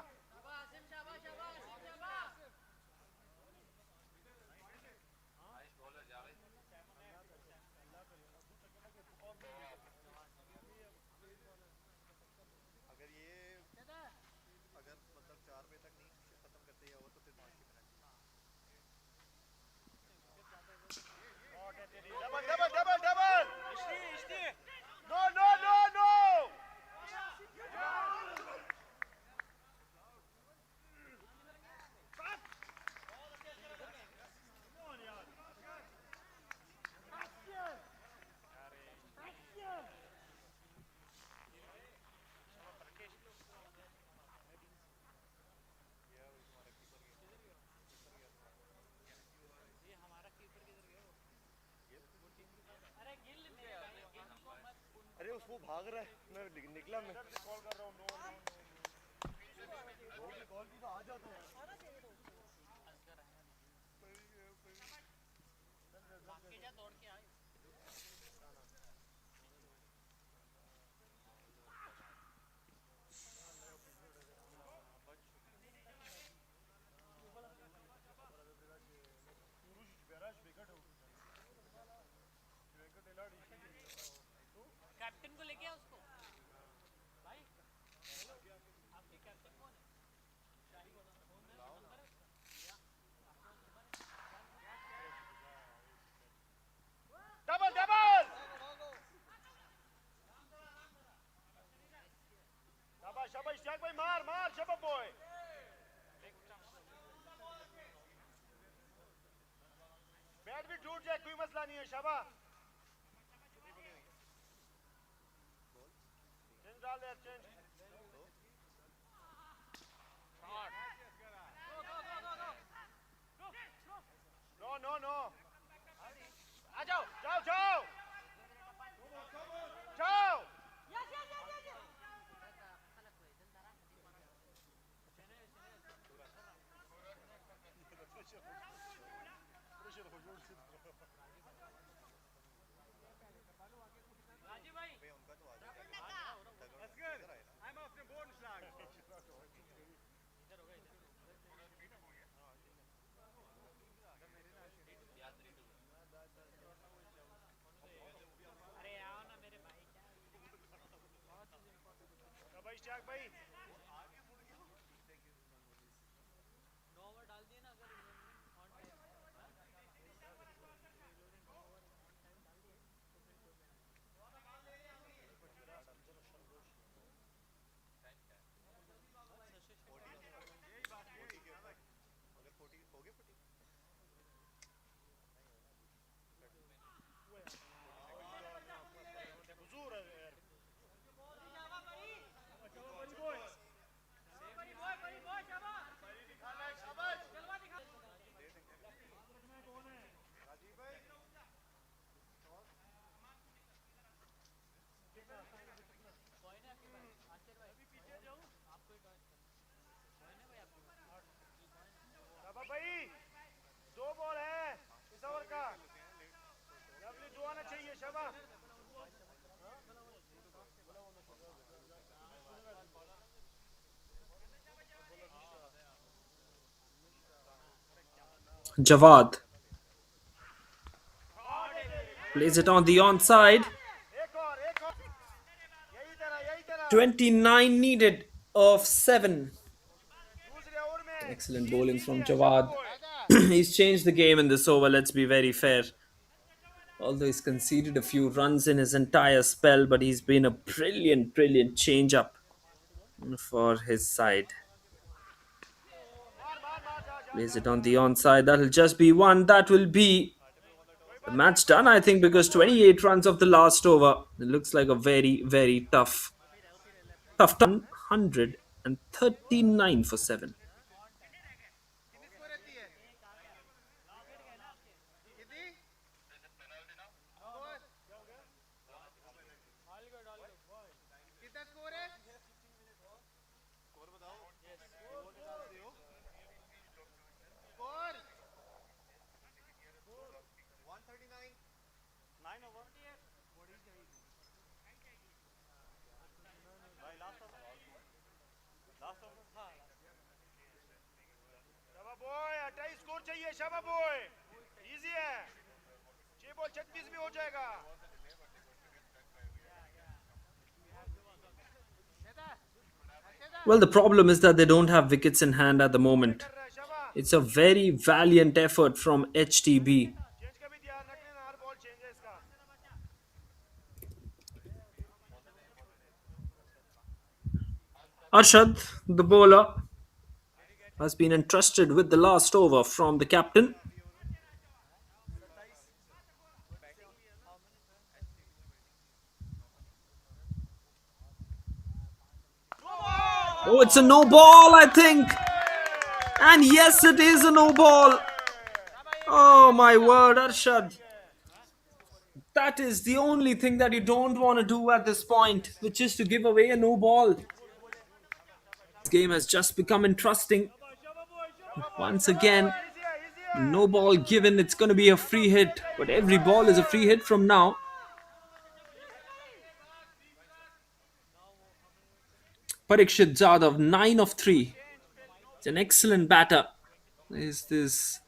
अगर ये अगर मतलब 4 बजे तक नहीं खत्म करते या ओवर तो फिर 5 की penalty double double double double no no no no अरे उस वो भाग रहा है मैं निकला मैं कॉल कर रहा हूँ नो नो कैप्टन को लेके आ उसको भाई आपके कैप्टन कौन है डबल डबल शाबाश शाबाश इश्तियाक भाई मार मार शबब बॉय बैट भी टूट जाए कोई मसला नहीं है शाबा चेंज डाल यार चेंज नो नो नो आ जाओ जाओ जाओ जाओ राजीव भाई einmal auf den Boden schlagen अरे आओ ना मेरे भाई क्या शाबाश इश्तियाक भाई 9 ओवर डाल दिए ना अगर ऑन टाइम हुजूर है यार शाबाश भाई 2 बॉल है इस ओवर का लवली 2 आना चाहिए शाबाश Jawad plays it on the onside. एक और यही तरह 29 needed of 7. दूसरे ओवर में Excellent bowling from Jawad. He's changed the game in this over, let's be very fair. Although he's conceded a few runs in his entire spell, but he's been a brilliant, brilliant change up for his side. Plays it on the onside. That'll just be one. That will be the match done, I think, because 28 runs of the last over. It looks like a very, very tough 139 for 7. कितना score है score बताओ score 139 9 over भाई last over शाबाश boy 28 score चाहिए शाबाश boy easy है 6 ball 36 भी हो जाएगा Well, the problem is that they don't have wickets in hand at the moment. It's a very valiant effort from HTB. Change का भी ध्यान रखना हर बॉल चेंज है इसका Arshad, the bowler, has been entrusted with the last over from the captain. Oh, it's a no ball, I think. And yes, it is a no ball. Oh my word, Arshad. That is the only thing that you don't want to do at this point, which is to give away a no ball. game has just become interesting. Once again, no ball given. It's going to be a free hit, but every ball is a free hit from now. Parikshit Jadhav, 9 of 3. It's an excellent batter. Is this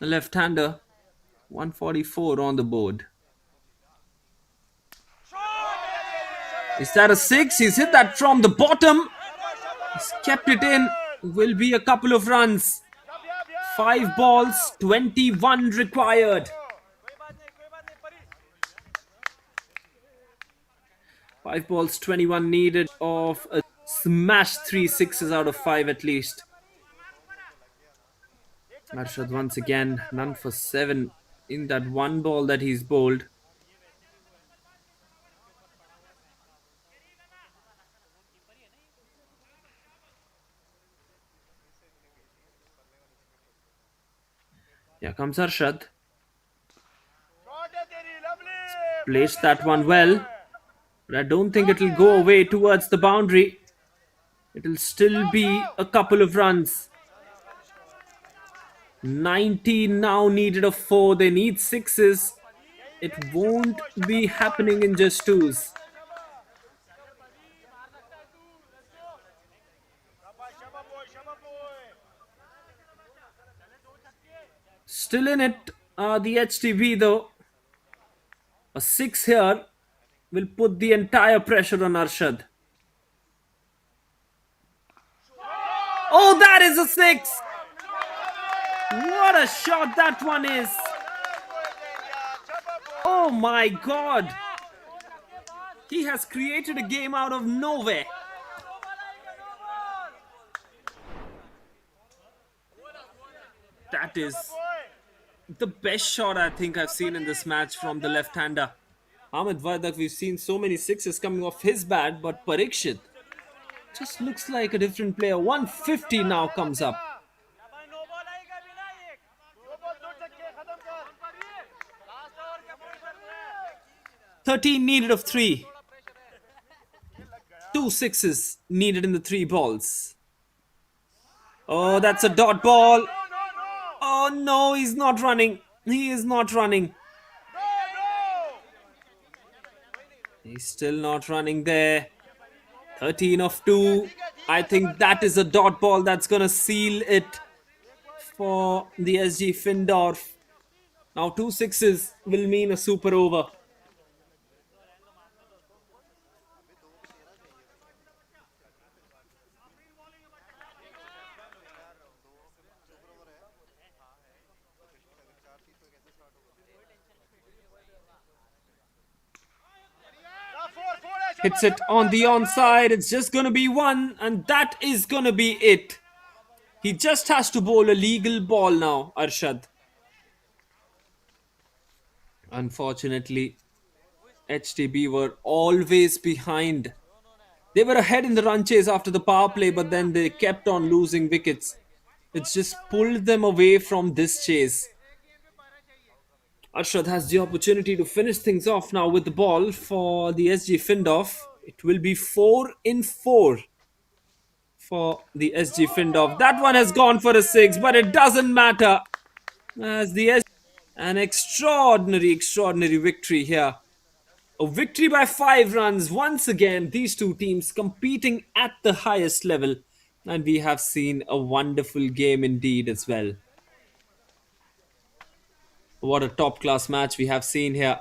the left-hander? 144 on the board. Is that a six? He's hit that from the bottom. He's kept it in. Will be a couple of runs. 5 balls, 21 required. 5 balls, 21 needed of a smash 3 sixes out of 5 at least. Arshad once again, none for 7 in that one ball that he's bowled. Here comes Arshad. Placed that one well, but I don't think it'll go away towards the boundary. It'll still be a couple of runs. 19 now needed of 4. They need 6s. It won't be happening in just 2s. Still in it are the HTB though. A 6 here will put the entire pressure on Arshad. Oh, that is a 6! What a shot that one is! Oh my god! He has created a game out of nowhere. That is the best shot I think I've seen in this match from the left-hander. Ahmed Vardak, we've seen so many sixes coming off his bat, but Parikshit just looks like a different player. 150 now comes up. 13 needed of 3. 2 sixes needed in the 3 balls. Oh, that's a dot ball. Oh no, he's not running. He is not running. He's still not running there. 13 of 2. I think that is a dot ball that's going to seal it for the SG Findorf. Now 2 sixes will mean a super over. Hits it on the onside. It's just going to be 1, and that is going to be it. He just has to bowl a legal ball now, Arshad. Unfortunately, HTB were always behind. They were ahead in the run chase after the power play, but then they kept on losing wickets. It's just pulled them away from this chase. Arshad has the opportunity to finish things off now with the ball for the SG Findorf. It will be 4 in 4 for the SG Findorf. That one has gone for a 6, but it doesn't matter. As the SG, an extraordinary victory here. A victory by 5 runs. Once again, these two teams competing at the highest level. And we have seen a wonderful game indeed as well. What a top class match we have seen here.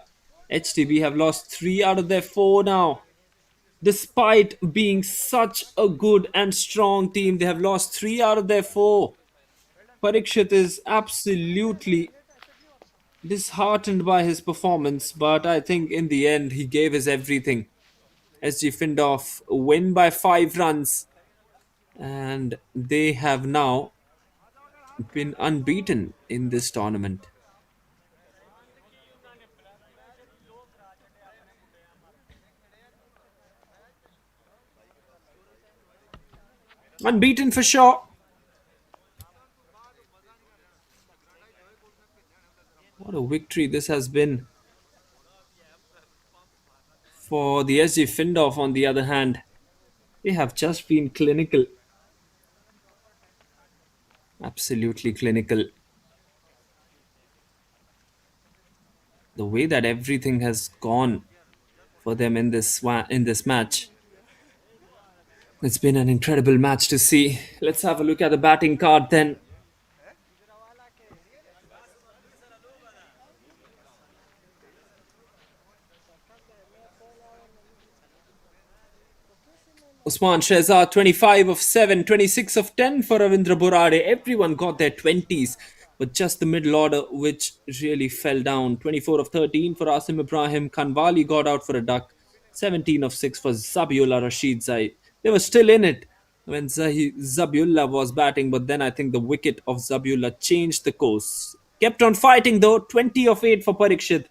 HTB have lost 3 out of their 4 now. Despite being such a good and strong team, they have lost 3 out of their 4. Parikshit is absolutely disheartened by his performance, but I think in the end he gave his everything. SG Findorf win by 5 runs, and they have now been unbeaten in this tournament. Unbeaten for sure. What a victory this has been for the SG Findorf on the other hand. They have just been clinical, absolutely clinical. The way that everything has gone for them in this match, it's been an incredible match to see. Let's have a look at the batting card then. Usman Shehzad, 25 of 7, 26 of 10 for Ravindra Burade. Everyone got their 20s, but just the middle order, which really fell down. 24 of 13 for Asim Ibrahim. Kanwali got out for a duck. 17 of 6 for Zabiullah Rashid Zaid. They were still in it when Zabiullah was batting, but then I think the wicket of Zabiullah changed the course. Kept on fighting though. 20 of 8 for Parikshit.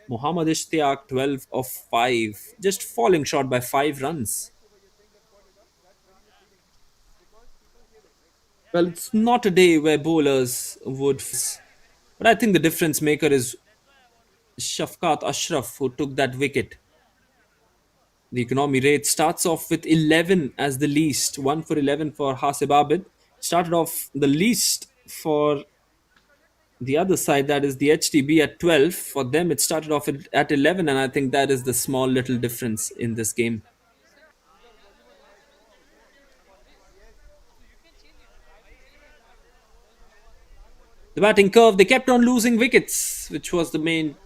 Muhammad Ishtiaq, 12 of 5. Just falling short by 5 runs. Well, it's not a day where bowlers would. But I think the difference maker is Shafqat Ashraf, who took that wicket. The economy rate starts off with 11 as the least. 1 for 11 for Hasib Abid. Started off the least for the other side, that is the HTB at 12. For them, it started off at 11, and I think that is the small little difference in this game. The batting curve, they kept on losing wickets, which was the main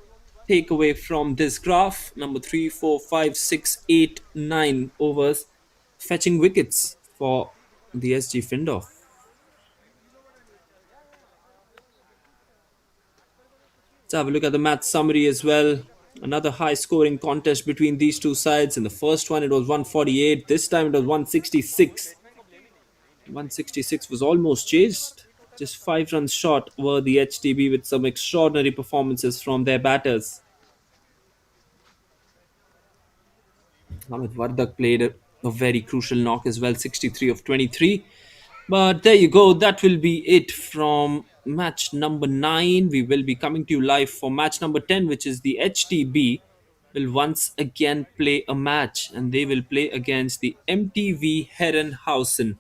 takeaway from this graph. Number 3, 4, 5, 6, 8, 9 overs, fetching wickets for the SG Findorf. Let's have a look at the match summary as well. Another high scoring contest between these two sides. In the first one, it was 148. This time, it was 166. 166 was almost chased. Just 5 runs short were the HTB with some extraordinary performances from their batters. Amit Vardak played a very crucial knock as well, 63 of 23. But there you go. That will be it from match number 9. We will be coming to you live for match number 10, which is the HTB will once again play a match, and they will play against the MTV Herrenhausen.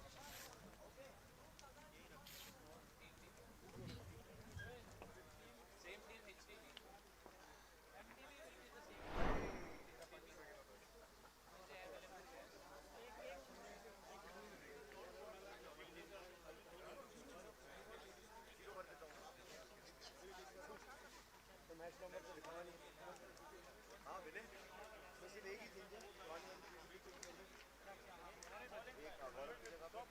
हाँ विनय तो सिर्फ एक ही change है one one एक गौरव की जगह पर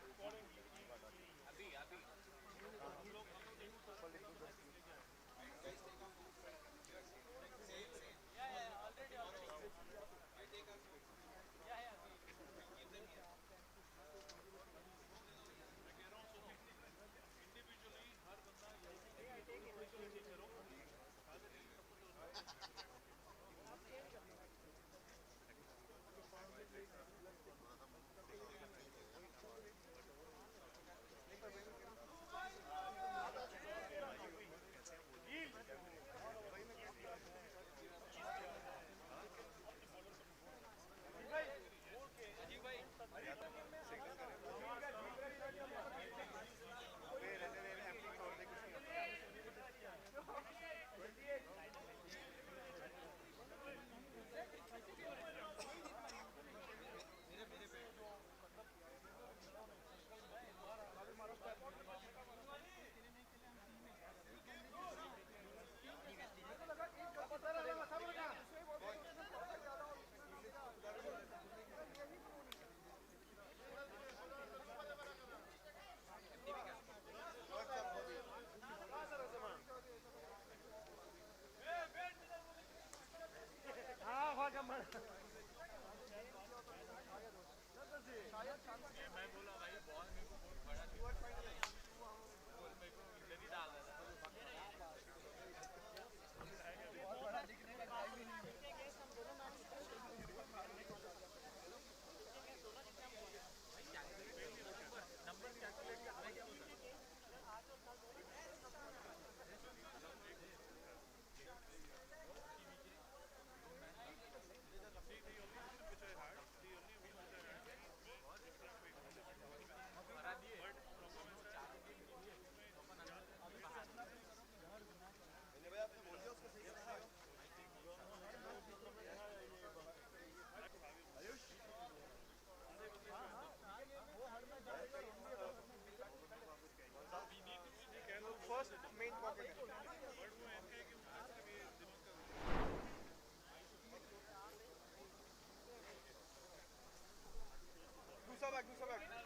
दूसरा बैग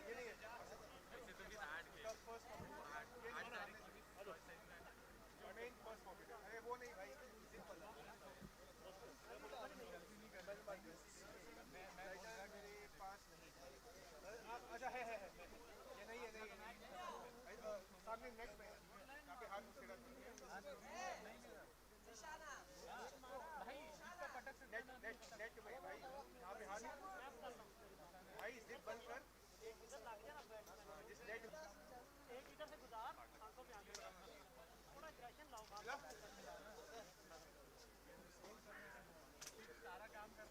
ये नहीं है इसका फर्स्ट पॉकेट ये नहीं सामने जो मेन फर्स्ट पॉकेट है अरे वो नहीं भाई सिंपल राइटर मेरे पास नहीं है अच्छा है ये नहीं है नहीं है सामने नेट में यहाँ पे हाथ उसके नेट नेट नेट में भाई यहाँ पे हाथ भाई जिप बंद कर जिस नेट एक इधर से गुजार आंखों पे आंखें थोड़ा एग्रेशन लाओ सारा काम कर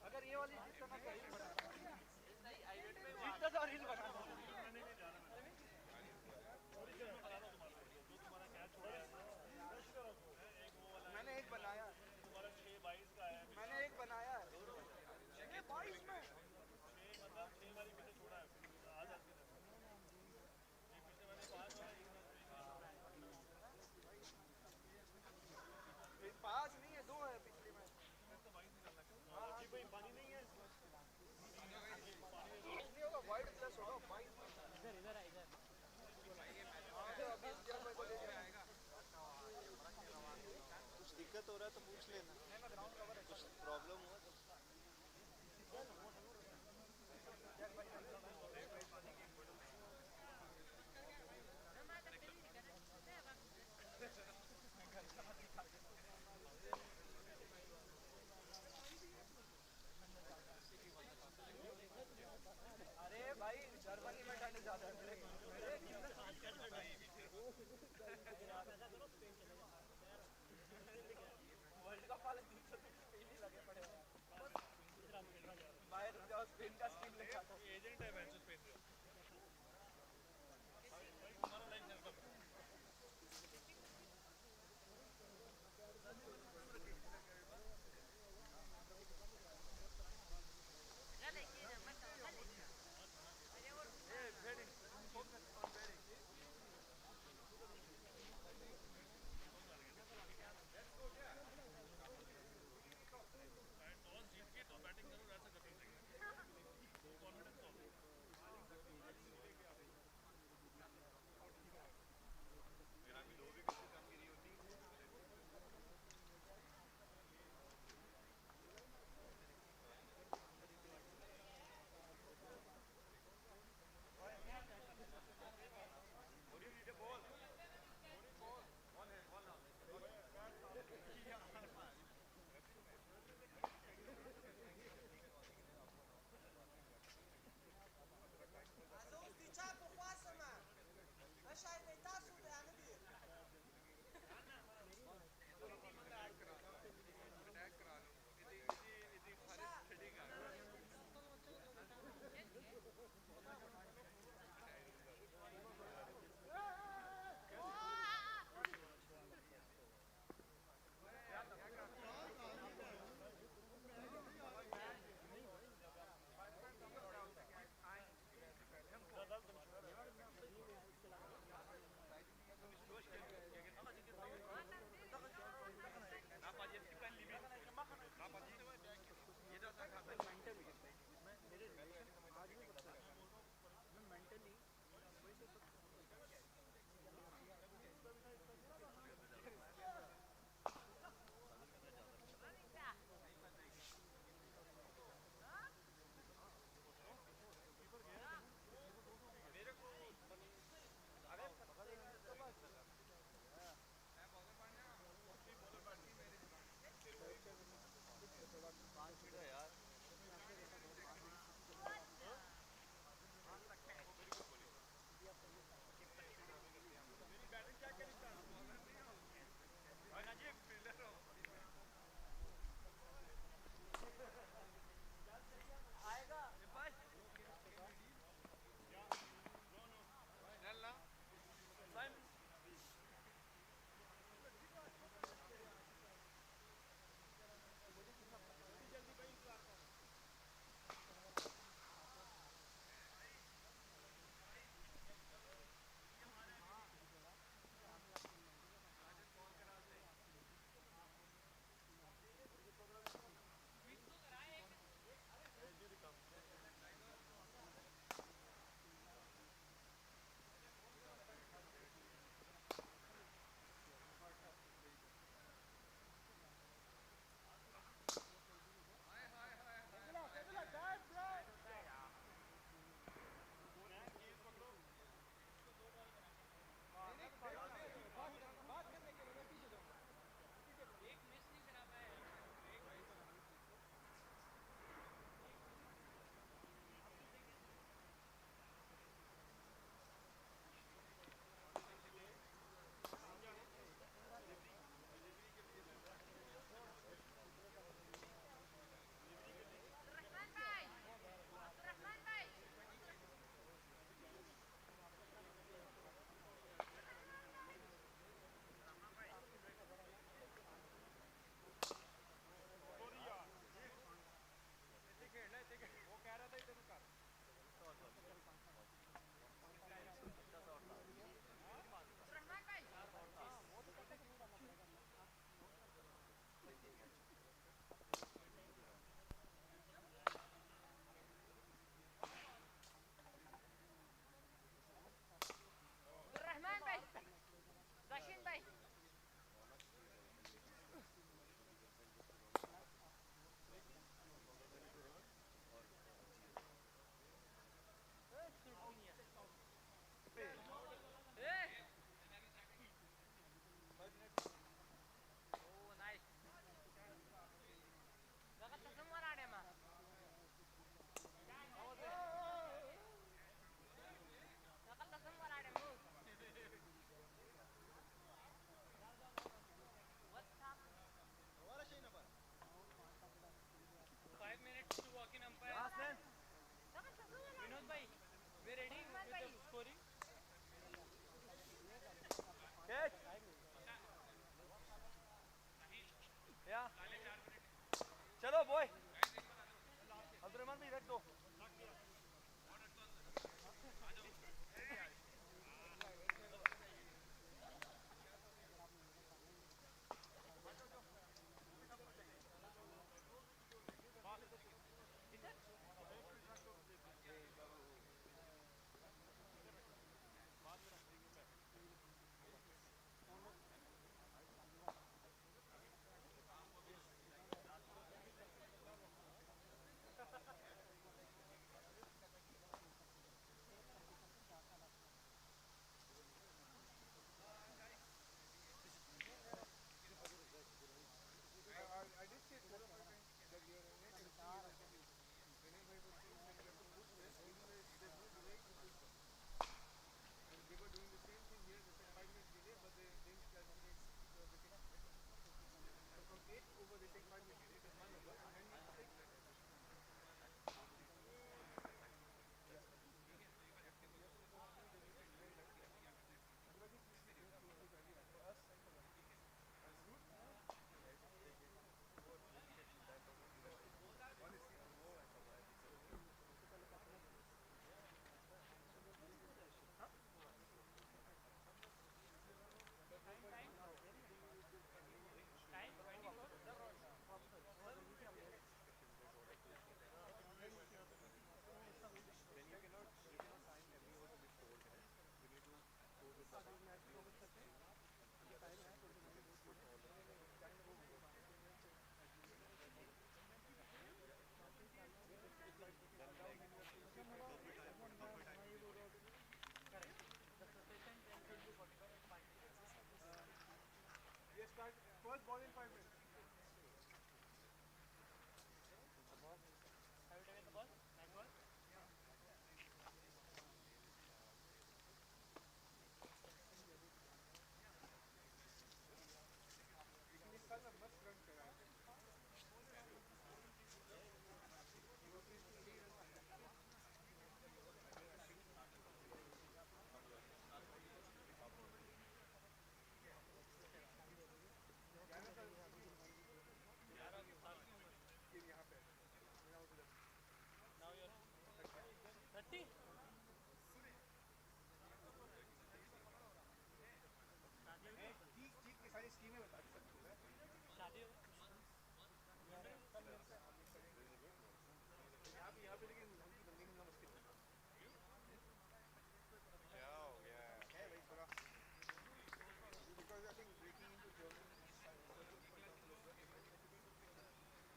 अगर ये वाली जीत करना चाहिए जीतता तो रील बना मैंने एक बनाया मैंने एक बनाया 22 में पाँच नहीं है 2 है पिछली में पानी नहीं है नहीं होगा वाइड प्लस होगा फाइन इधर इधर इधर अभी जब मेरे को ले जाएगा कुछ दिक्कत हो रहा है तो पूछ लेना कुछ प्रॉब्लम हुआ तो अरे भाई जर्मनी में जाने ज्यादा है वर्ल्ड कप वाले 300 ही लगे पड़े भाई रुक जाओ स्पेन का स्कीम ले जाता हूं एजेंट है मैच स्पेन का हमारा लाइफ चलता है boy. Abdurrahman bhai, let's go. I did say 4 or 5 times that we are in it, and the key is actually Vinay bhai was saying that you have to push this, even though there's no delay, you push this. And they were doing the same thing here. They said 5 minutes delay, but they didn't calculate the wicket. So from 8 over, they take 5 minutes. It is 1 over, and then you take. Yeah. You have to proportionally delay it, right? Otherwise, it will go close to every match. For us and for them. And Snoop, we start first ball in 5 minutes. लेकिन इस साल ना मस्त run करा है ये यहाँ पे मेरा उधर 30. जीत जीत की सारी स्कीमें बता सकते हो शादी यहाँ पे लेकिन उनकी बंदी मिलना मुश्किल है है भाई थोड़ा because I think breaking into German circles, for example, as well,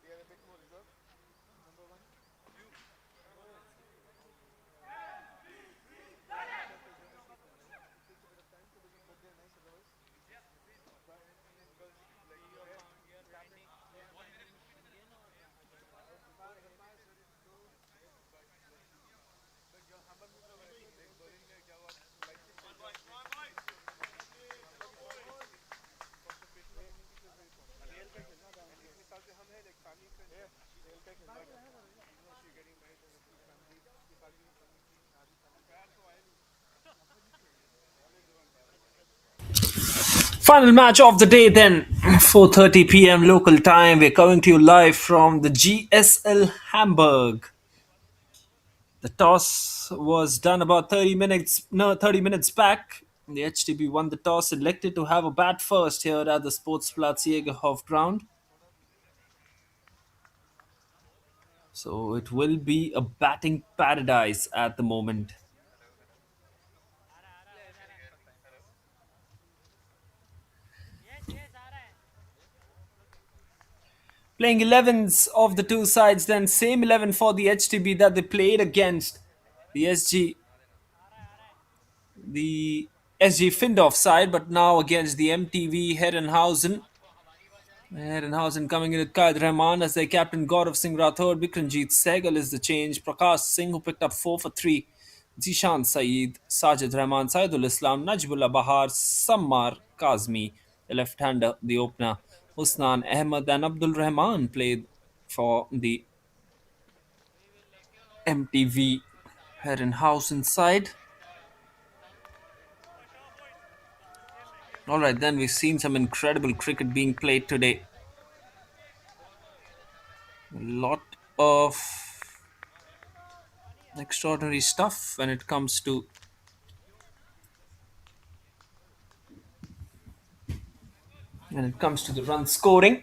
they are a bit more reserved. Number one, that's the German people. It takes a bit of time to begin, but they're nice otherwise. But because like there, captain, but your Hamburg में तो वैसे ही like Berlin में क्या हुआ Leipzig से concentration of community is very important. Real का खेलना था and इस मिसाल से हम हैं like family friends real का खेलना था you know she getting married and the family के साथ भी community आदि family पैर तो आए नहीं Final match of the day then, 4:30 p.m. local time. We're coming to you live from the GSL Hamburg. The toss was done about 30 minutes back. The HTB won the toss, elected to have a bat first here at the Sportsplatz Jägerhof ground. So it will be a batting paradise at the moment. Playing 11s of the two sides, then same 11 for the HTB that they played against the the SG Findorf side, but now against the MTV Herrenhausen. Herrenhausen coming in with Qaid Rahman as their captain, Gaurav Singh Rathod. Bikranjeet Sehgal is the change. Prakash Singh, who picked up 4 for 3. Zishan Saeed, Sajid Rahman, Saidul Islam, Najibullah Bahar, Sammar Kazmi, the left-hander, the opener. Usnan Ahmed and Abdul Rahman played for the MTV Herrenhausen side. Alright, then we've seen some incredible cricket being played today. A lot of extraordinary stuff when it comes to the run scoring.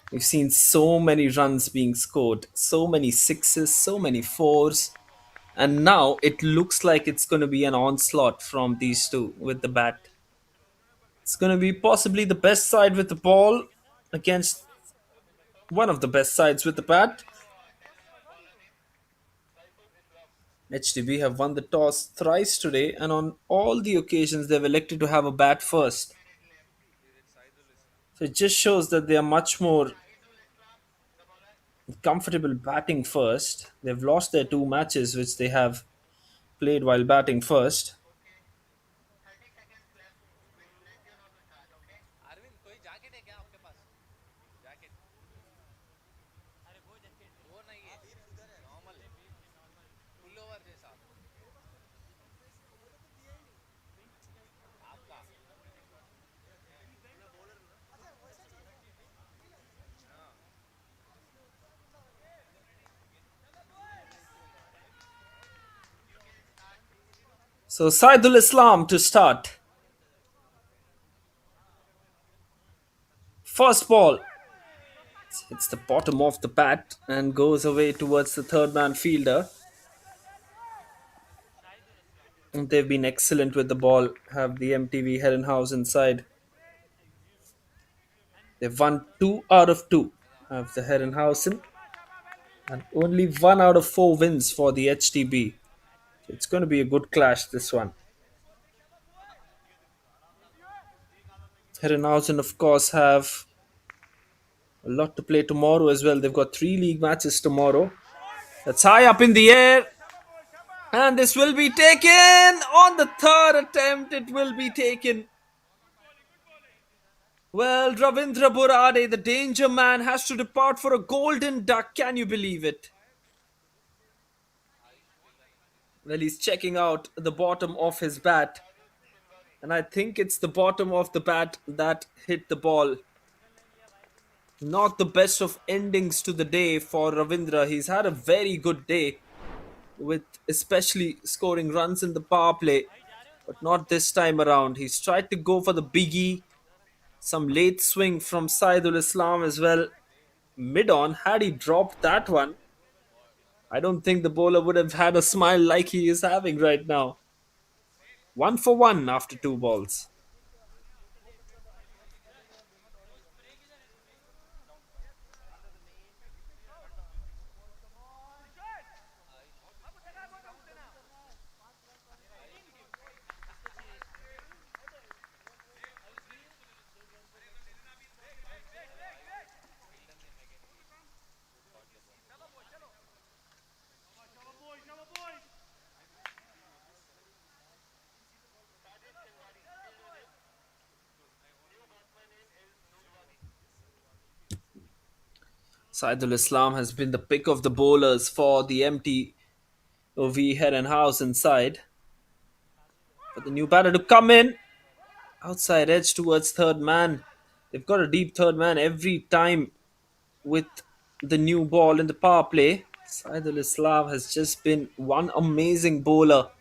We've seen so many runs being scored, so many sixes, so many fours, and now it looks like it's going to be an onslaught from these two with the bat. It's going to be possibly the best side with the ball against one of the best sides with the bat. HDB have won the toss thrice today, and on all the occasions they've elected to have a bat first. So it just shows that they are much more comfortable batting first. They've lost their two matches which they have played while batting first. Arvind कोई jacket है क्या आपके पास jacket वो नहीं है normal pull over जैसा आपका So Saidul Islam to start. First ball hits the bottom of the bat and goes away towards the third man fielder. And they've been excellent with the ball, have the MTV Herrenhaus inside. They've won 2 out of 2, have the Herrenhausen, and only 1 out of 4 wins for the HTB. So it's going to be a good clash, this one. Herrenhausen, of course, have a lot to play tomorrow as well. They've got 3 league matches tomorrow. That's high up in the air. And this will be taken on the third attempt. It will be taken. Well, Ravindra Burade, the danger man, has to depart for a golden duck. Can you believe it? Well, he's checking out the bottom of his bat. And I think it's the bottom of the bat that hit the ball. Not the best of endings to the day for Ravindra. He's had a very good day, with especially scoring runs in the power play, but not this time around. He's tried to go for the biggie, some late swing from Saidul Islam as well. Mid on, had he dropped that one, I don't think the bowler would have had a smile like he is having right now. 1 for 1 after 2 balls. Saidul Islam has been the pick of the bowlers for the MTOV Herrenhausen side. For the new batter to come in, outside edge towards third man. They've got a deep third man every time with the new ball in the power play. Saidul Islam has just been one amazing bowler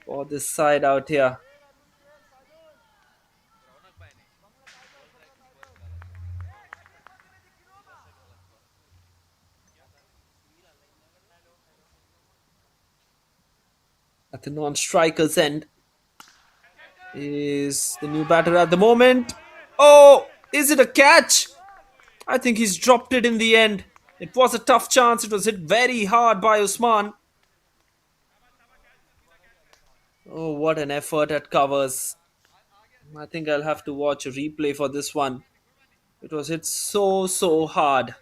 for this side out here. रौनक भाई ने At the non-striker's end is the new batter at the moment. Oh, is it a catch? I think he's dropped it in the end. It was a tough chance. It was hit very hard by Usman. Oh, what an effort at covers. I think I'll have to watch a replay for this one. It was hit so hard.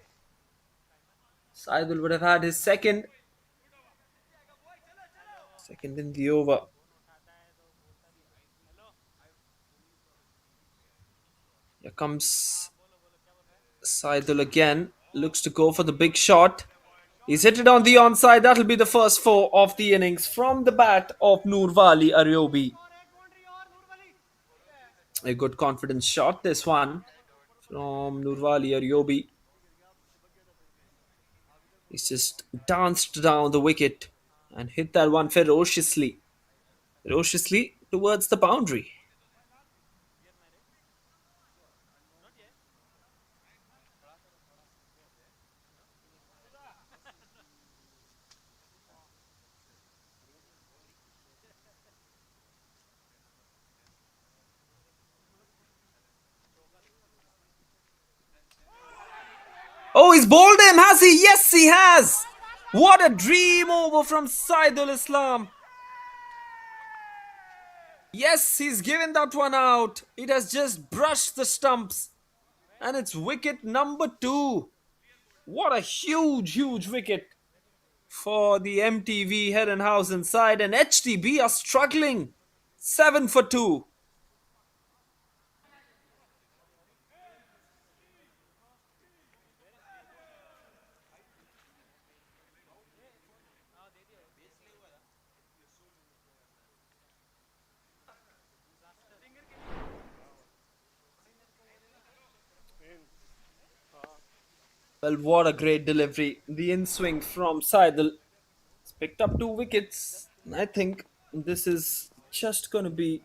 Saidul would have had his second in the over. Here comes Saidul again. Looks to go for the big shot. He's hit it on the onside. That'll be the first 4 of the innings from the bat of Nurwali Aryobi. A good confidence shot, this one from Nurwali or Yobi. He's just danced down the wicket and hit that one ferociously towards the boundary. Oh, he's bowled him, has he? Yes, he has. What a dream over from Saidul Islam. Yes, he's given that one out. It has just brushed the stumps. And it's wicket number two. What a huge wicket for the MTV Herrenhausen side. And HTB are struggling. 7 for 2. Well, what a great delivery. The in swing from Saidul. He's picked up 2 wickets. I think this is just going to be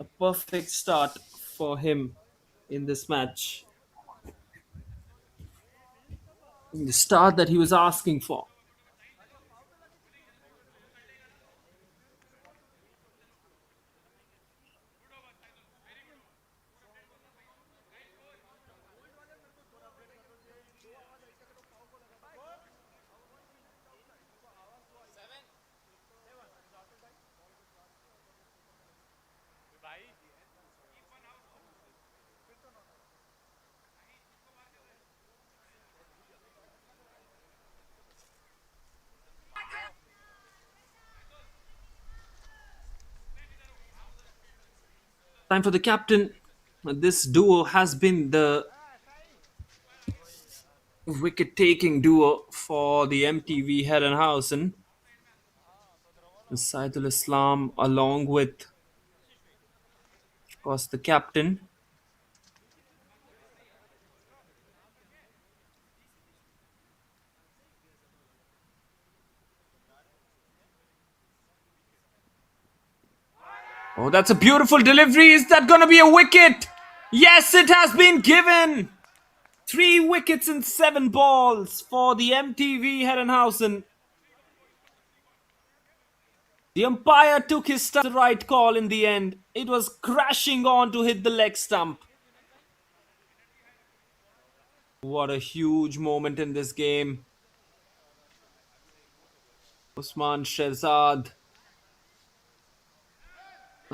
a perfect start for him in this match. The start that he was asking for. Time for the captain. This duo has been the wicket taking duo for the MTV Herrenhausen. Saidul Islam, along with, of course, the captain. Oh, that's a beautiful delivery. Is that going to be a wicket? Yes, it has been given. 3 wickets in 7 balls for the MTV Herrenhausen. The umpire took his the right call in the end. It was crashing on to hit the leg stump. What a huge moment in this game. Usman Shehzad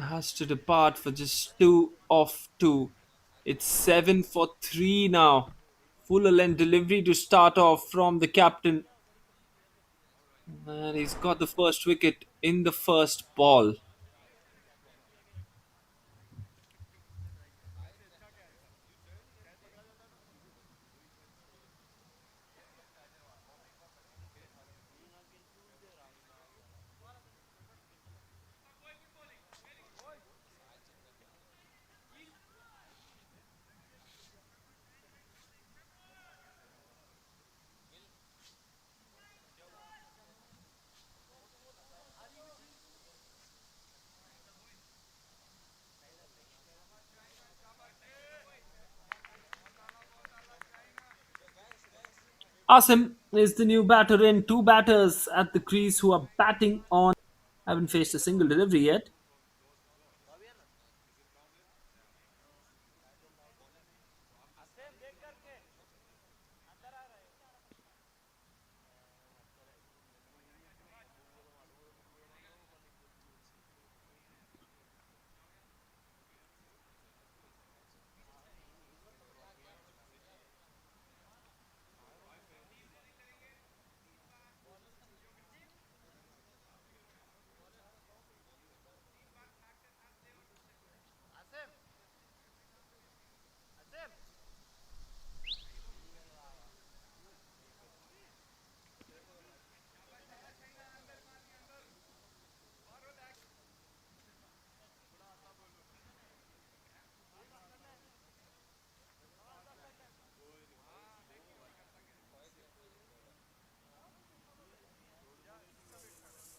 has to depart for just 2 off 2. It's 7 for 3 now. Full length delivery to start off from the captain. And he's got the first wicket in the first ball. Asim is the new batter in. 2 batters at the crease who are batting on. Haven't faced a single delivery yet.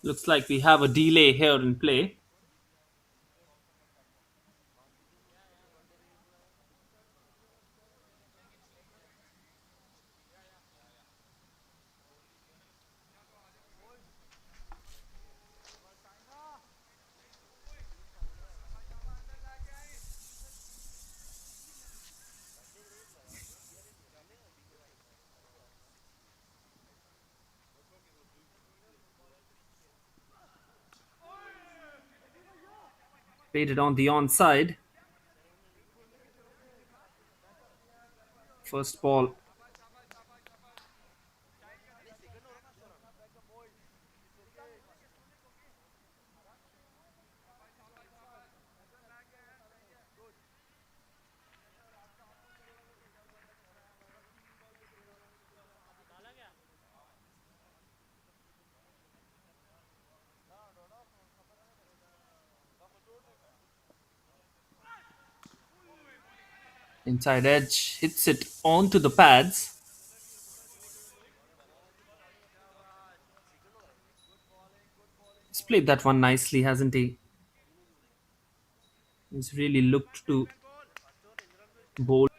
Looks like we have a delay here in play. Played it on the onside. First ball. Inside edge hits it onto the pads. He's played that one nicely, hasn't he? He's really looked to bowl.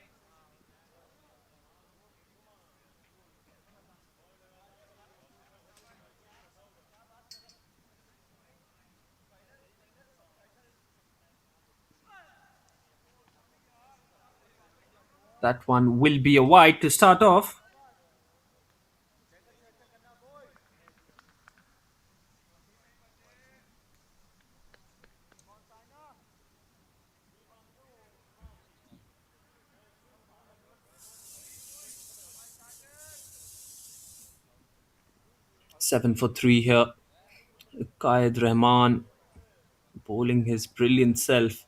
That one will be a wide to start off. Seven for three here. Qaid Rahman bowling his brilliant self.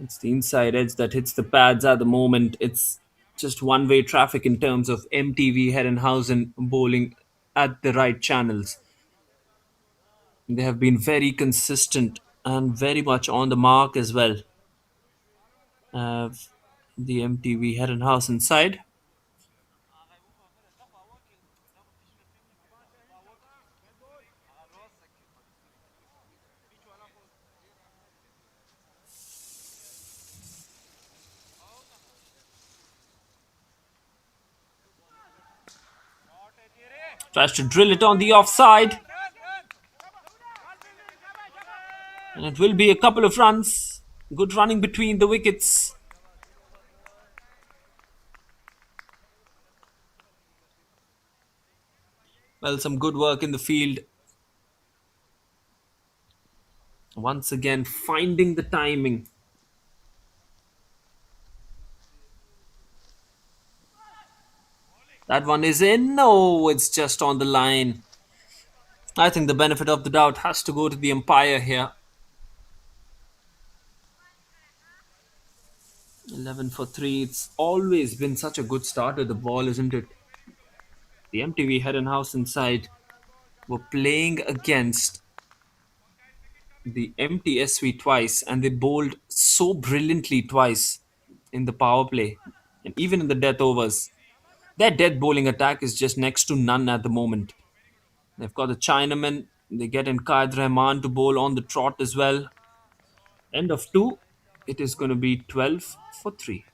It's the inside edge that hits the pads at the moment. It's just one-way traffic in terms of MTV Herrenhausen bowling at the right channels. They have been very consistent and very much on the mark as well. Uh, the MTV Herrenhausen side. Tries to drill it on the offside. And it will be a couple of runs. Good running between the wickets. Well, some good work in the field. Once again, finding the timing. That one is in. No, it's just on the line. I think the benefit of the doubt has to go to the umpire here. 11 for 3. It's always been such a good start with the ball, isn't it? The MTV Herrenhausen side were playing against the MTSV twice and they bowled so brilliantly twice in the power play and even in the death overs. Their death bowling attack is just next to none at the moment. They've got the Chinaman, they get in Qaid Rahman to bowl on the trot as well. End of two, it is going to be 12 for 3.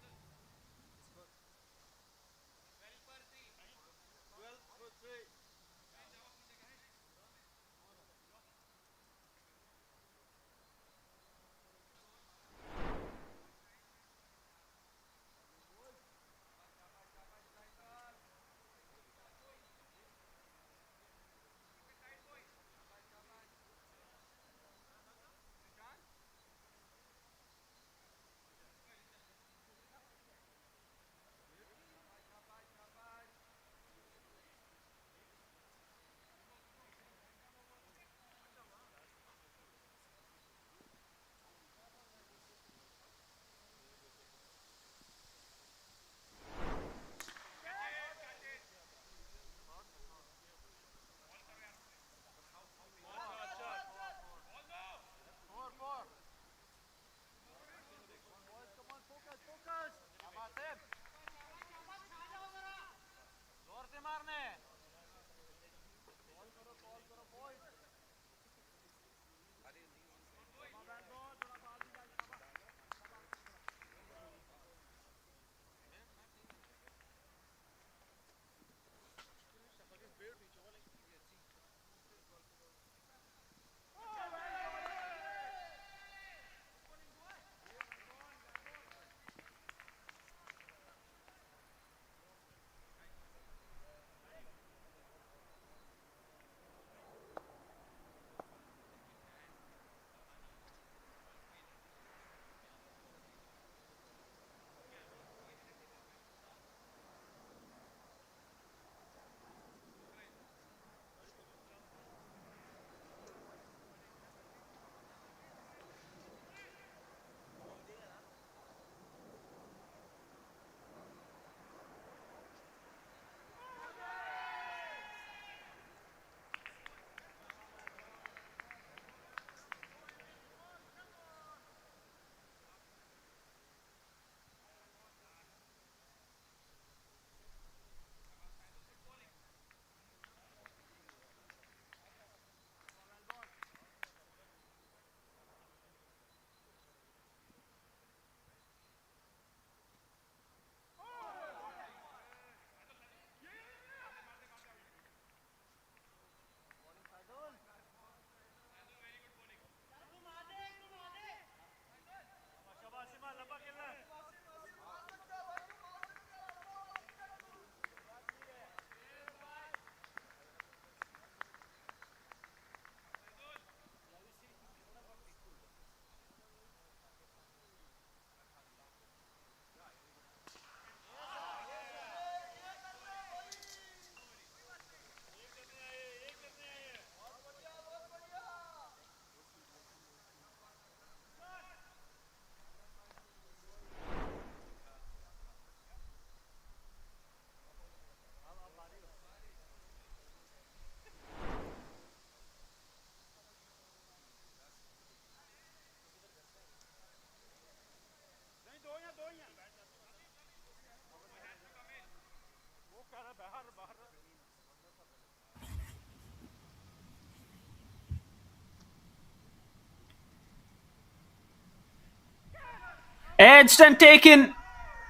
Edged and taken.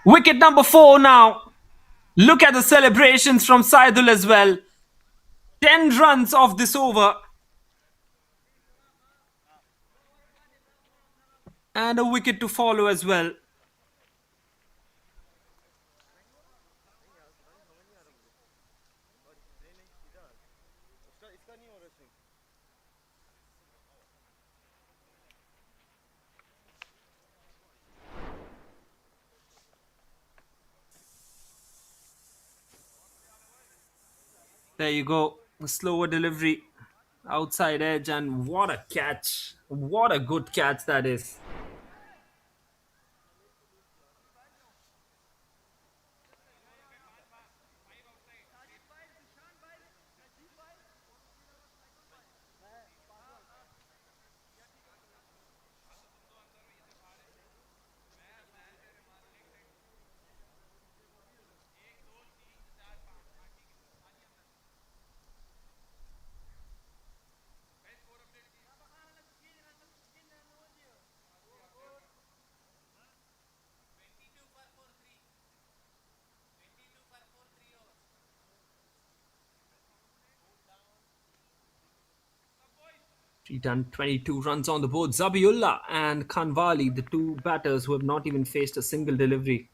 Wicket number 4 now. Look at the celebrations from Saidul as well. 10 runs off this over. And a wicket to follow as well. इसका नहीं हो रहा swing. There you go. A slower delivery. Outside edge. And what a catch. What a good catch that is. He done 22 runs on the board. Zabiullah and Khanwali, the two batters who have not even faced a single delivery.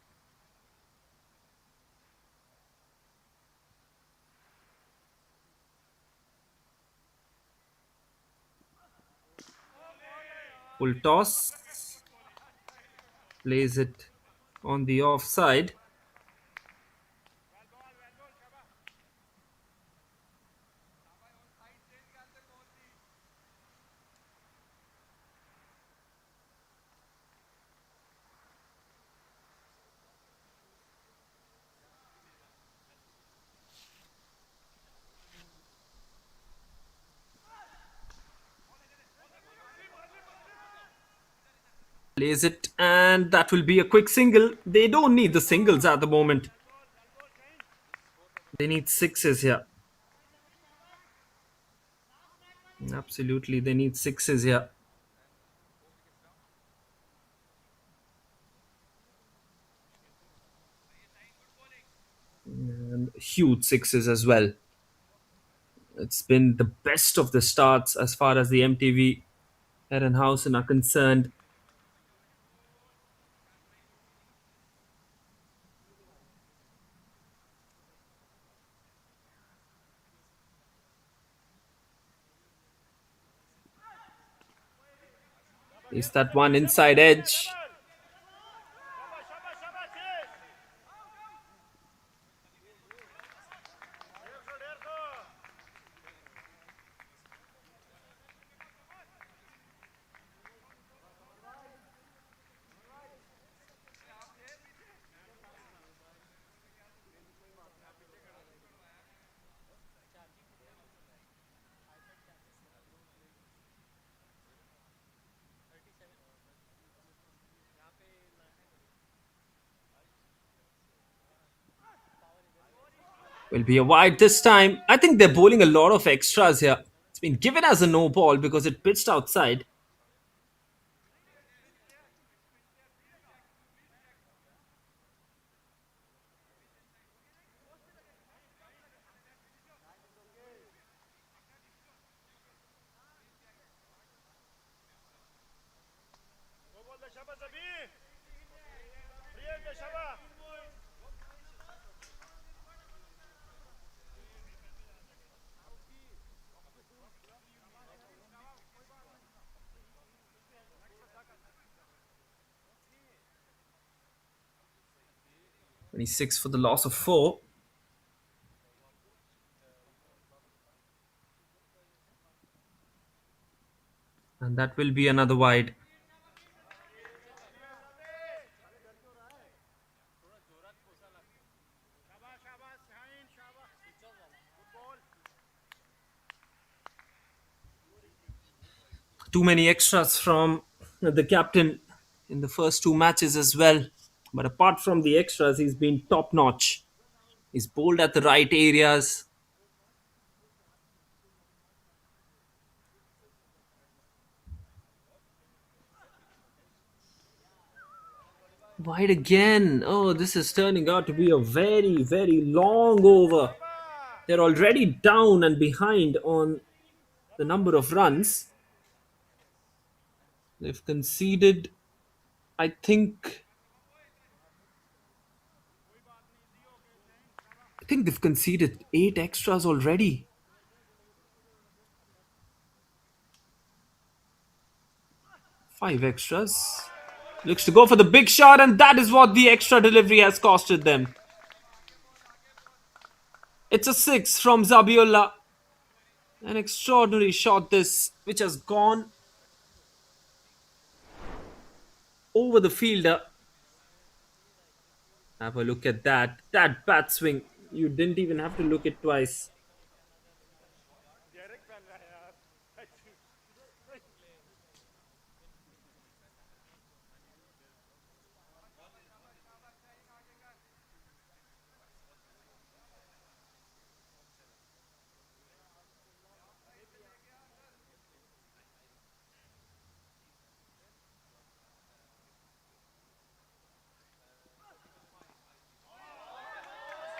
Full toss. Plays it on the offside. Plays it, and that will be a quick single. They don't need the singles at the moment. They need sixes here. Absolutely, they need sixes here. And huge sixes as well. It's been the best of the starts as far as the MTV Herrenhausen are concerned. Is that one inside edge? 'Will be a wide this time. I think they're bowling a lot of extras here. It's been given as a no ball because it pitched outside. Shaba Shaba. 26 for the loss of 4. And that will be another wide. Too many extras from the captain in the first two matches as well. But apart from the extras, he's been top notch. He's bowled at the right areas. Wide again. Oh, this is turning out to be a very, very long over. They're already down and behind on the number of runs. They've conceded, I think, they've conceded 8 extras already. 5 extras. Looks to go for the big shot, and that is what the extra delivery has costed them. It's a six from Zabiola. An extraordinary shot, this, which has gone over the fielder. Have a look at that. That bat swing. You didn't even have to look it twice. Direct डाल रहा है यार.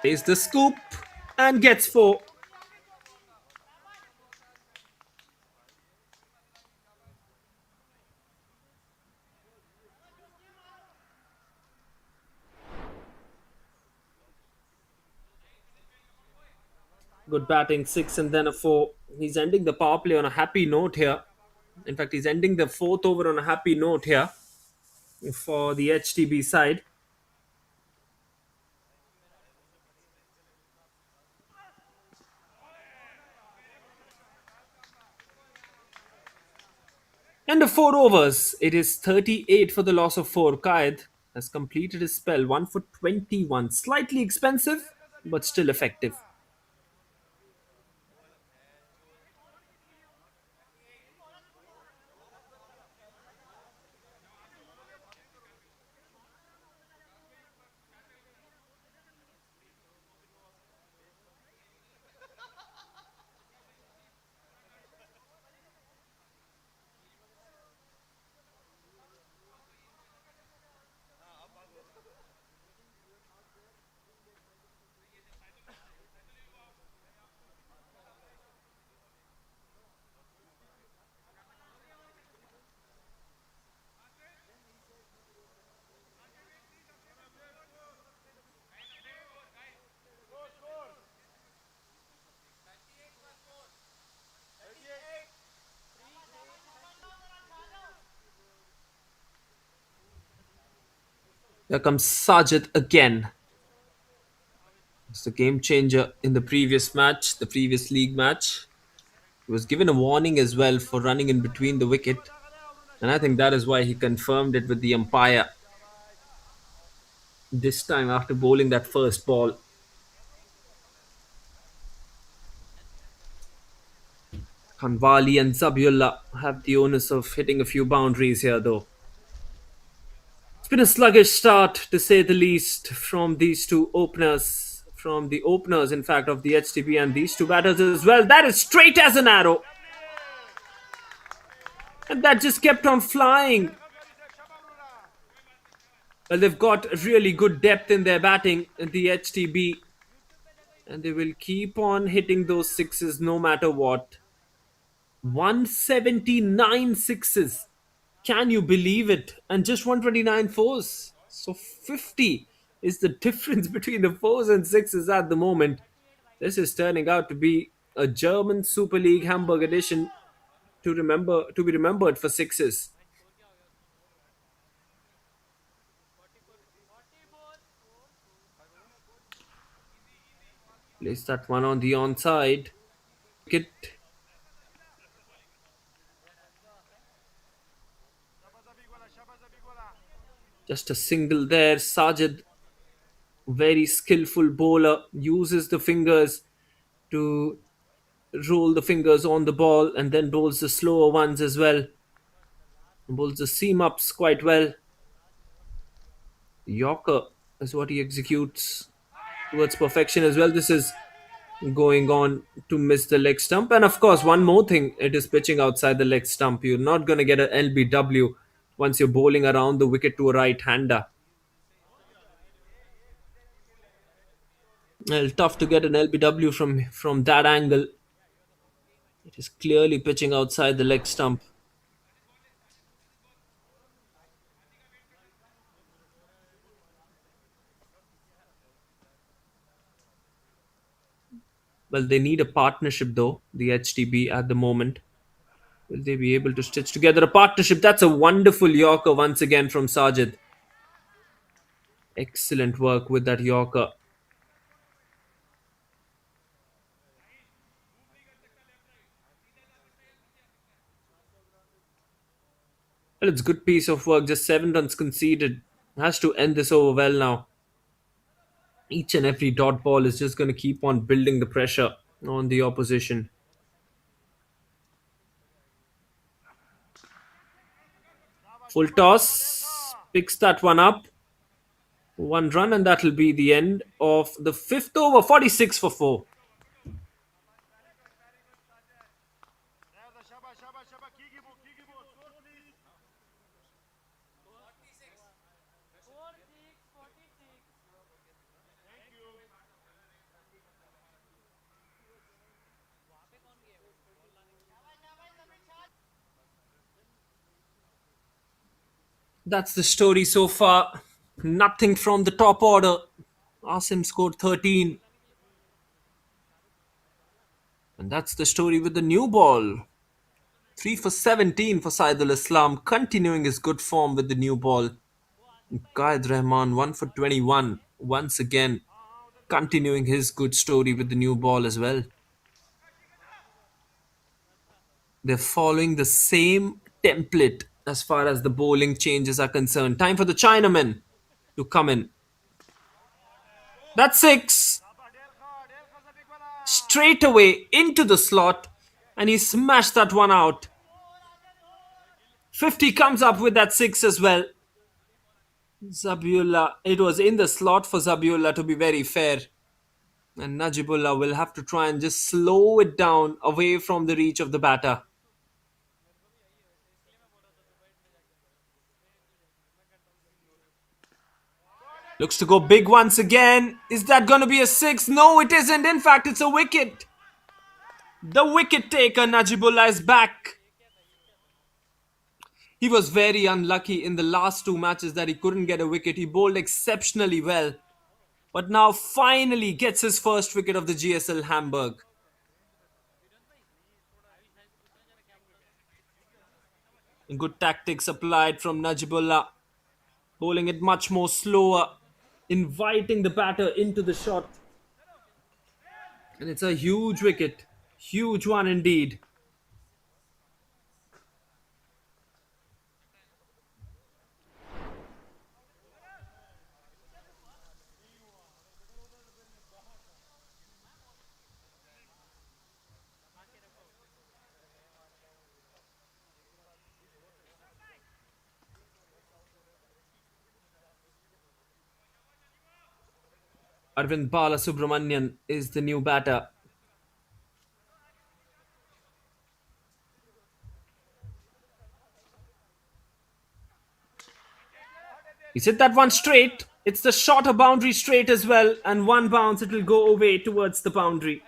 Takes the scoop and gets four. Good batting, six and then a four. He's ending the power play on a happy note here. In fact, he's ending the fourth over on a happy note here for the HTB side. And the 4 overs. It is 38 for the loss of four. Qaid has completed his spell. 1 for 21. Slightly expensive, but still effective. Here comes Sajid again. It's the game changer in the previous match, the previous league match. He was given a warning as well for running in between the wicket. And I think that is why he confirmed it with the umpire this time after bowling that first ball. Kanwali and Zabullah have the onus of hitting a few boundaries here, though. It's been a sluggish start, to say the least, from these two openers. From the openers, in fact, of the HTP and these two batters as well. That is straight as an arrow. And that just kept on flying. Well, they've got really good depth in their batting in the HTB. And they will keep on hitting those sixes no matter what. 179 sixes. Can you believe it? And just 129 fours. So 50 is the difference between the fours and sixes at the moment. This is turning out to be a German Super League Hamburg edition to be remembered for sixes. Place that one on the onside. Wicket. Just a single there. Sajid, very skillful bowler, uses the fingers to roll the fingers on the ball and then bowls the slower ones as well. Bowls the seam ups quite well. Yorker is what he executes towards perfection as well. This is going on to miss the leg stump. And of course, one more thing, it is pitching outside the leg stump. You're not going to get an LBW once you're bowling around the wicket to a right hander. Well, tough to get an LBW from that angle. It is clearly pitching outside the leg stump. Well, they need a partnership though, the HTB at the moment. Will they be able to stitch together a partnership? That's a wonderful Yorker once again from Sajid. Excellent work with that Yorker. Well, it's good piece of work. Just 7 runs conceded. Has to end this over well now. Each and every dot ball is just going to keep on building the pressure on the opposition. Full toss. Picks that one up. 1 run, and that'll be the end of the fifth over. 46 for 4. Nerede? Şaba şaba şaba. Kiki bu. Score please. Thank you. That's the story so far. Nothing from the top order. Asim scored 13. And that's the story with the new ball. 3 for 17 for Saidul Islam, continuing his good form with the new ball. Qaid Rahman 1 for 21. Once again, continuing his good story with the new ball as well. They're following the same template as far as the bowling changes are concerned. Time for the Chinamen to come in. That's 6. Del kha sabik bana. Straight away into the slot, and he smashed that one out. 50 comes up with that 6 as well. Zabiullah, it was in the slot for Zabiullah to be very fair. And Najibullah will have to try and just slow it down away from the reach of the batter. Looks to go big once again. Is that going to be a 6? No, it isn't. In fact, it's a wicket. The wicket taker, Najibullah, is back. He was very unlucky in the last 2 matches that he couldn't get a wicket. He bowled exceptionally well. But now finally gets his first wicket of the GSL Hamburg. Good tactics applied from Najibullah. Bowling it much more slower, inviting the batter into the shot. And it's a huge wicket. Huge one indeed. Arvind Balasubramanian is the new batter. He's hit that one straight. It's the shorter boundary straight as well, and one bounce, it will go away towards the boundary.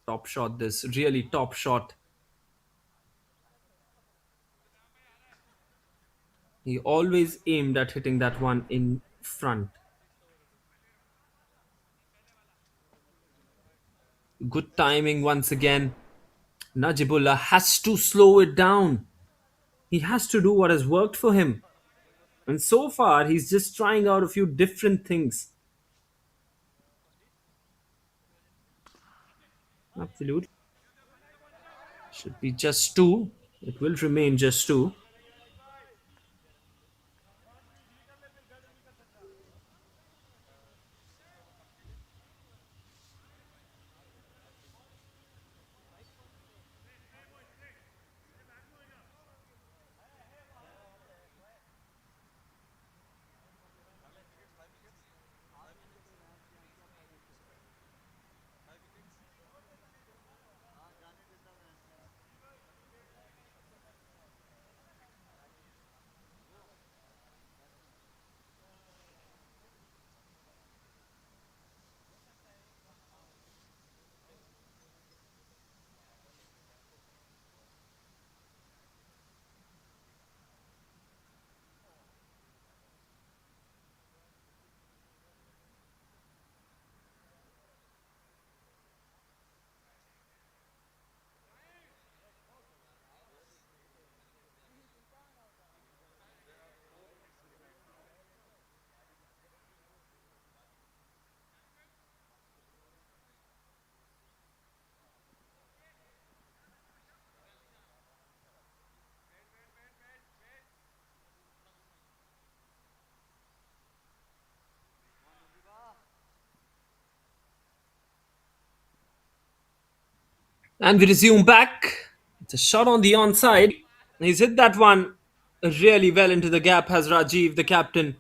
Top shot, this really top shot. He always aimed at hitting that one in front. Good timing once again. Najibullah has to slow it down. He has to do what has worked for him. And so far, he's just trying out a few different things. Absolutely. Should be just 2. It will remain just 2. And we resume back. It's a shot on the onside. He's hit that one really well into the gap, has Rajiv, the captain.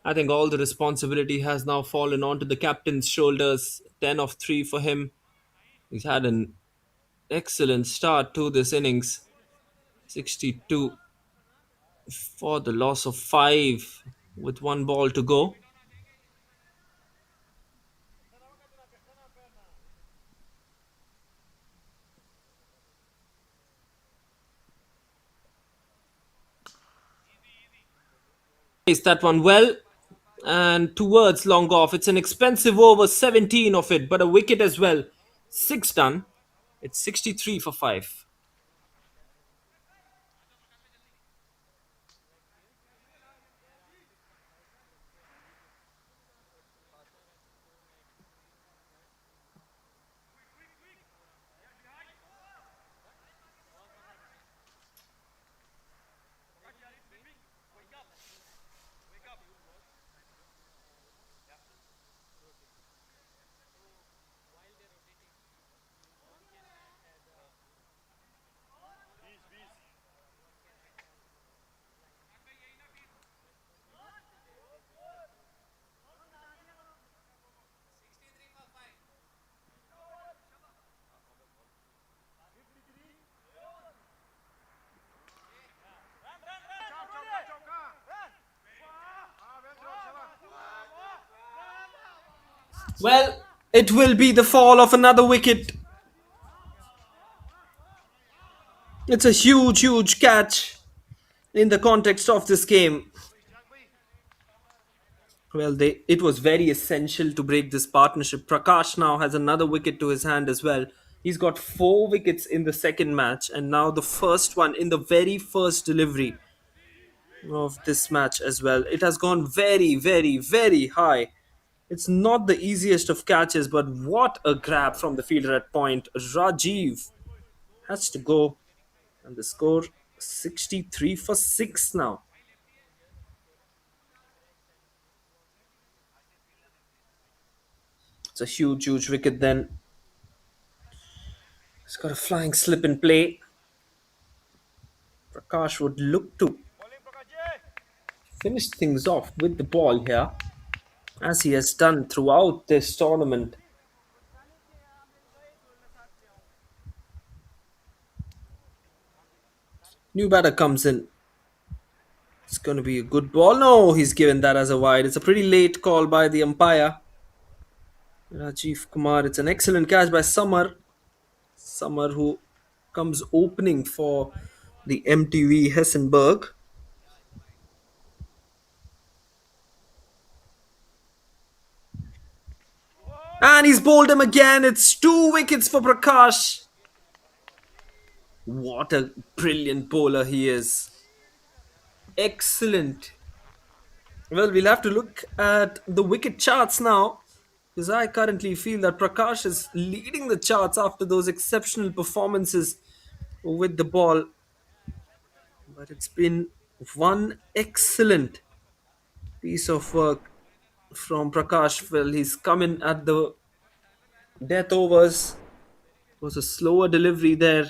I think all the responsibility has now fallen onto the captain's shoulders. 10 of 3 for him. He's had an excellent start to this innings. 62 for the loss of 5 with one ball to go. Placed that one well and towards long off. It's an expensive over, 17 of it, but a wicket as well. 6 done. It's 63 for 5. Well, it will be the fall of another wicket. It's a huge, huge catch in the context of this game. Well, it was very essential to break this partnership. Prakash now has another wicket to his hand as well. He's got 4 wickets in the second match, and now the first one in the very first delivery of this match as well. It has gone very, very, very high. It's not the easiest of catches, but what a grab from the fielder at point. Rajiv has to go, and the score 63 for 6 now. It's a huge, huge wicket then. He's got a flying slip in play. Prakash would look to finish things off with the ball here, as he has done throughout this tournament. New batter comes in. It's going to be a good ball. No, he's given that as a wide. It's a pretty late call by the umpire, Rajiv Kumar. It's an excellent catch by Summer. Summer, who comes opening for the MTV Hessenberg. And he's bowled him again. It's 2 wickets for Prakash. What a brilliant bowler he is. Excellent. Well, we'll have to look at the wicket charts now, because I currently feel that Prakash is leading the charts after those exceptional performances with the ball. But it's been one excellent piece of work from Prakash. Well, he's come in at the death overs. It was a slower delivery there.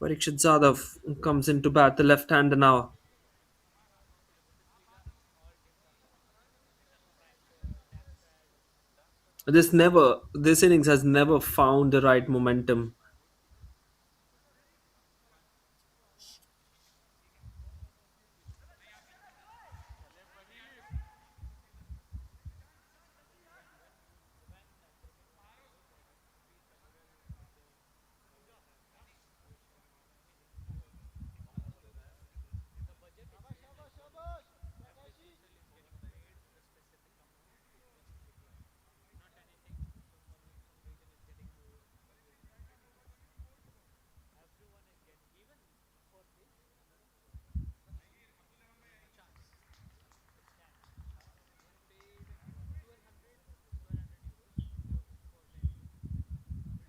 Parikshit Zadav comes in to bat, the left-hander now. This innings has never found the right momentum.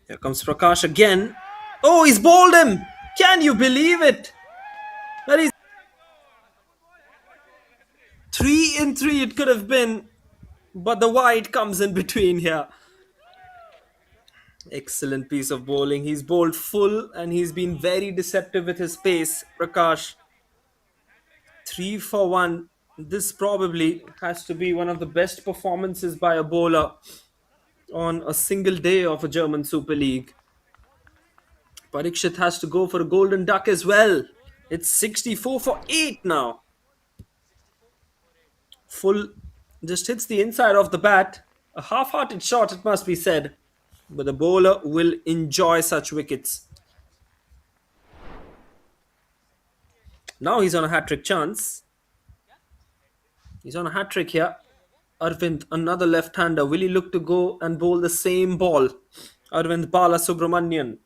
Here comes Prakash again. Oh, he's bowled him! Can you believe it? That is 3 in 3 it could have been, but the wide comes in between here. Excellent piece of bowling. He's bowled full and he's been very deceptive with his pace. Prakash, 3 for 1. This probably has to be one of the best performances by a bowler on a single day of a German Super League. Parikshit has to go for a golden duck as well. It's 64 for 8 now. Full just hits the inside of the bat. A half hearted shot, it must be said. But the bowler will enjoy such wickets. Now he's on a hat trick chance. He's on a hat trick here. Arvind, another left hander. Will he look to go and bowl the same ball? Arvind Bala Subramanian.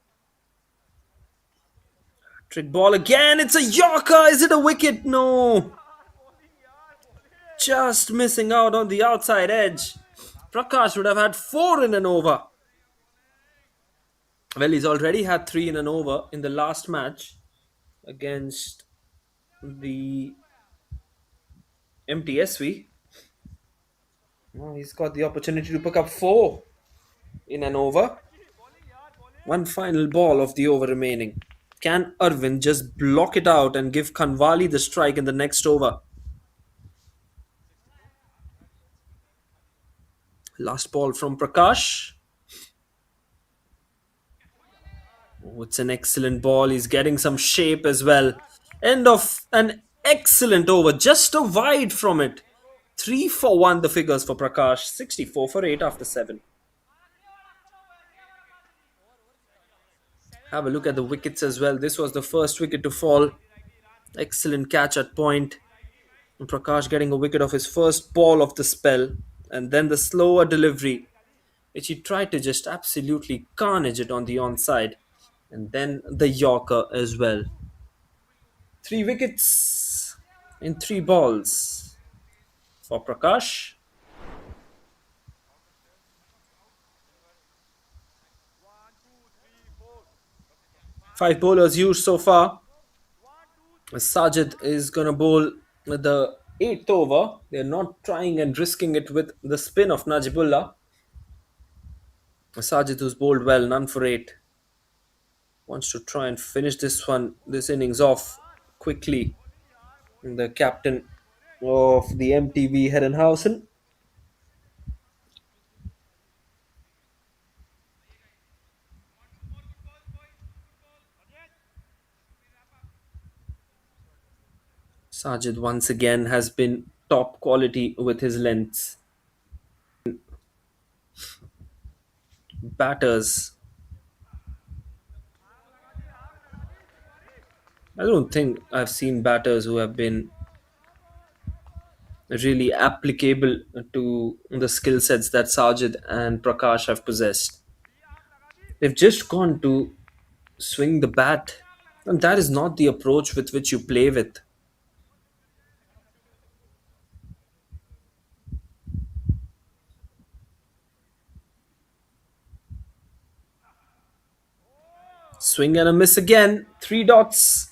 Trick ball again. It's a Yorker. Is it a wicket? No. Just missing out on the outside edge. Prakash would have had 4 in an over. Well, he's already had 3 in an over in the last match against the MTSV. Now he's got the opportunity to pick up 4 in an over. One final ball of the over remaining. Can Arvind just block it out and give Kanwali the strike in the next over? Last ball from Prakash. Oh, it's an excellent ball. He's getting some shape as well. End of an excellent over. Just a wide from it. 3 for 1 the figures for Prakash. 64 for 8 after 7. Have a look at the wickets as well. This was the first wicket to fall. Excellent catch at point. And Prakash getting a wicket of his first ball of the spell. And then the slower delivery, which he tried to just absolutely carnage it on the onside. And then the Yorker as well. 3 wickets in 3 balls for Prakash. 5 bowlers used so far. Sajid is going to bowl the 8th over. They're not trying and risking it with the spin of Najibullah. Sajid, who's bowled well, none for 8. Wants to try and finish this innings off quickly. And the captain of the MTV Herrenhausen. Sajid once again has been top quality with his lengths. Batters, I don't think I've seen batters who have been really applicable to the skill sets that Sajid and Prakash have possessed. They've just gone to swing the bat, and that is not the approach with which you play with. Swing and a miss again. 3 dots.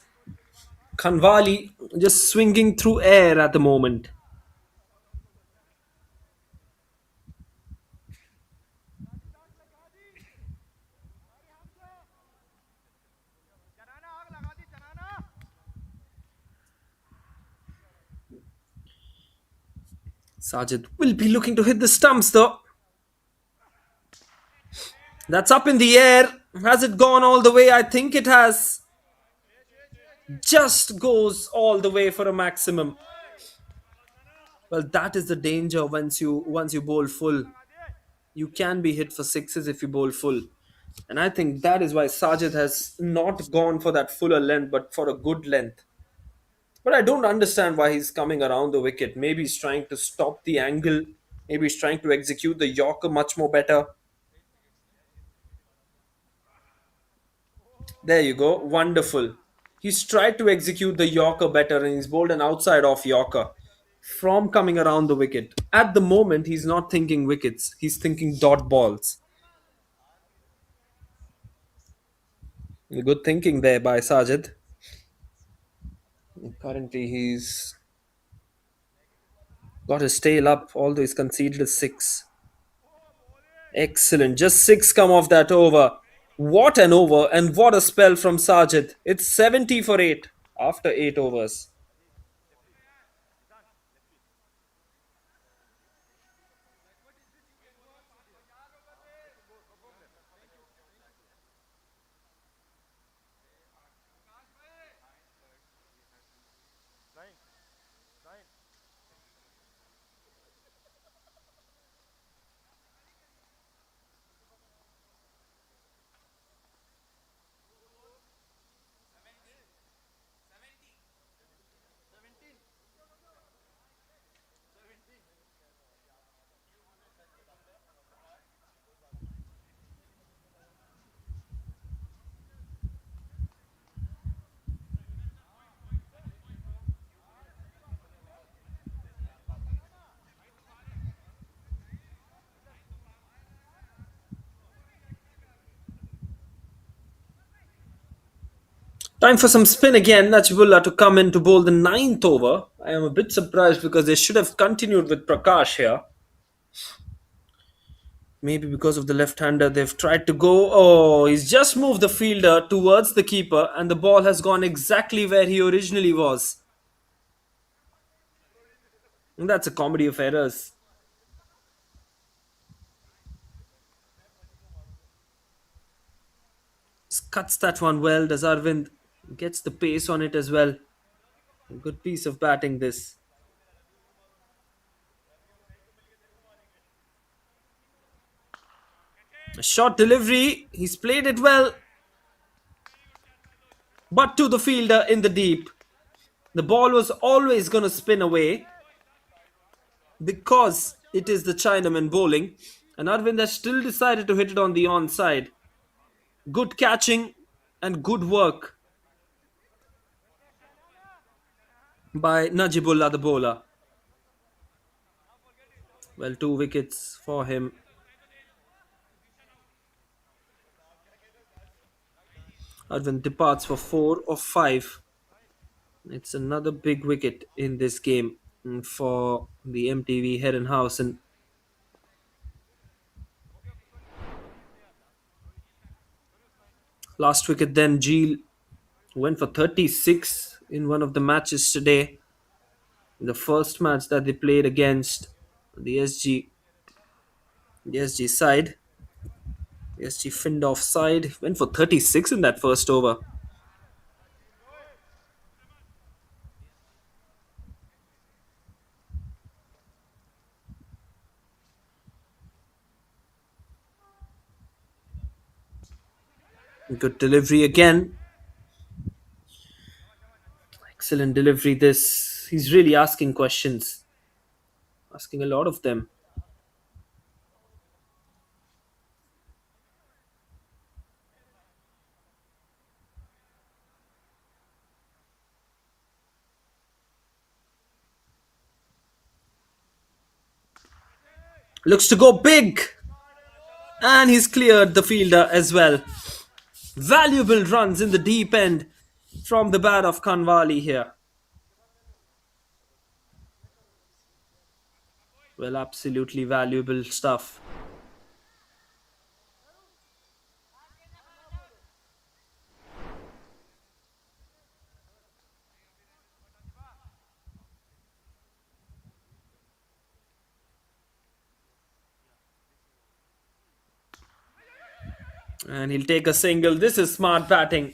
Kanwali just swinging through air at the moment. Sajid will be looking to hit the stumps though. That's up in the air. Has it gone all the way? I think it has. Just goes all the way for a maximum. Well, that is the danger once you bowl full. You can be hit for sixes if you bowl full. And I think that is why Sajid has not gone for that fuller length, but for a good length. But I don't understand why he's coming around the wicket. Maybe he's trying to stop the angle. Maybe he's trying to execute the Yorker much more better. There you go. Wonderful. He's tried to execute the Yorker better and he's bowled an outside off Yorker from coming around the wicket. At the moment, he's not thinking wickets. He's thinking dot balls. Good thinking there by Sajid. Currently, he's got his tail up, although he's conceded a 6. Excellent. Just six come off that over. What an over and what a spell from Sajid. It's 70 for 8 after 8 overs. Nine, nine. Time for some spin again. Najibullah to come in to bowl the ninth over. I am a bit surprised because they should have continued with Prakash here. Maybe because of the left hander, they've tried to go. Oh, he's just moved the fielder towards the keeper, and the ball has gone exactly where he originally was. And that's a comedy of errors. Cuts that one well. Does Arvind gets the pace on it as well? A good piece of batting this. A short delivery. He's played it well, but to the fielder in the deep. The ball was always going to spin away because it is the Chinaman bowling, and Arvind has still decided to hit it on the onside. Good catching and good work by Najibullah, the bowler. Well, 2 wickets for him. Arvind departs for 4 of 5. It's another big wicket in this game for the MTV Herrenhausen. Last wicket then, Geel went for 36 in one of the matches today. The first match that they played against the SG, the SG side, the SG Findorf side, went for 36 in that first over. Good delivery again. Excellent delivery. This he's really asking questions, asking a lot of them. Looks to go big, and he's cleared the fielder as well. Valuable runs in the deep end from the bat of Kanwali here. Well, absolutely valuable stuff. And he'll take a single. This is smart batting.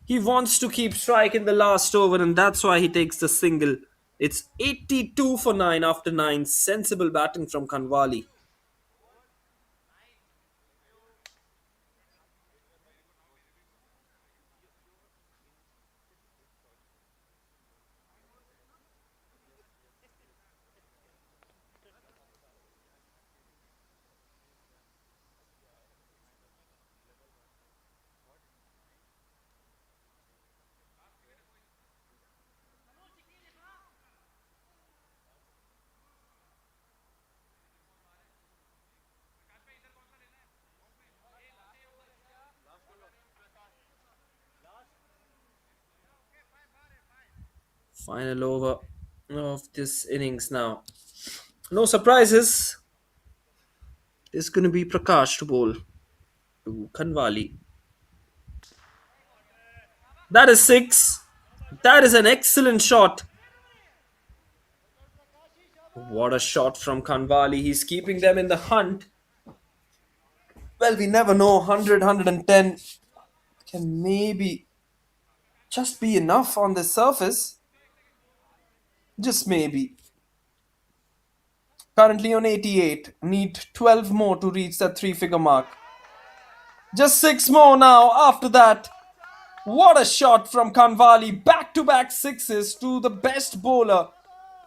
He wants to keep strike in the last over, and that's why he takes the single. It's 82 for 9 after 9. Sensible batting from Kanwali. Final over of this innings now. No surprises. It's going to be Prakash to bowl to Kanwali. That is six. That is an excellent shot. What a shot from Kanwali. He's keeping them in the hunt. Well, we never know. 100, can maybe just be enough on the surface. Just maybe. Currently on 88. Need 12 more to reach that three-figure mark. Just six more now after that. What a shot from Kanwali. Back-to-back sixes to the best bowler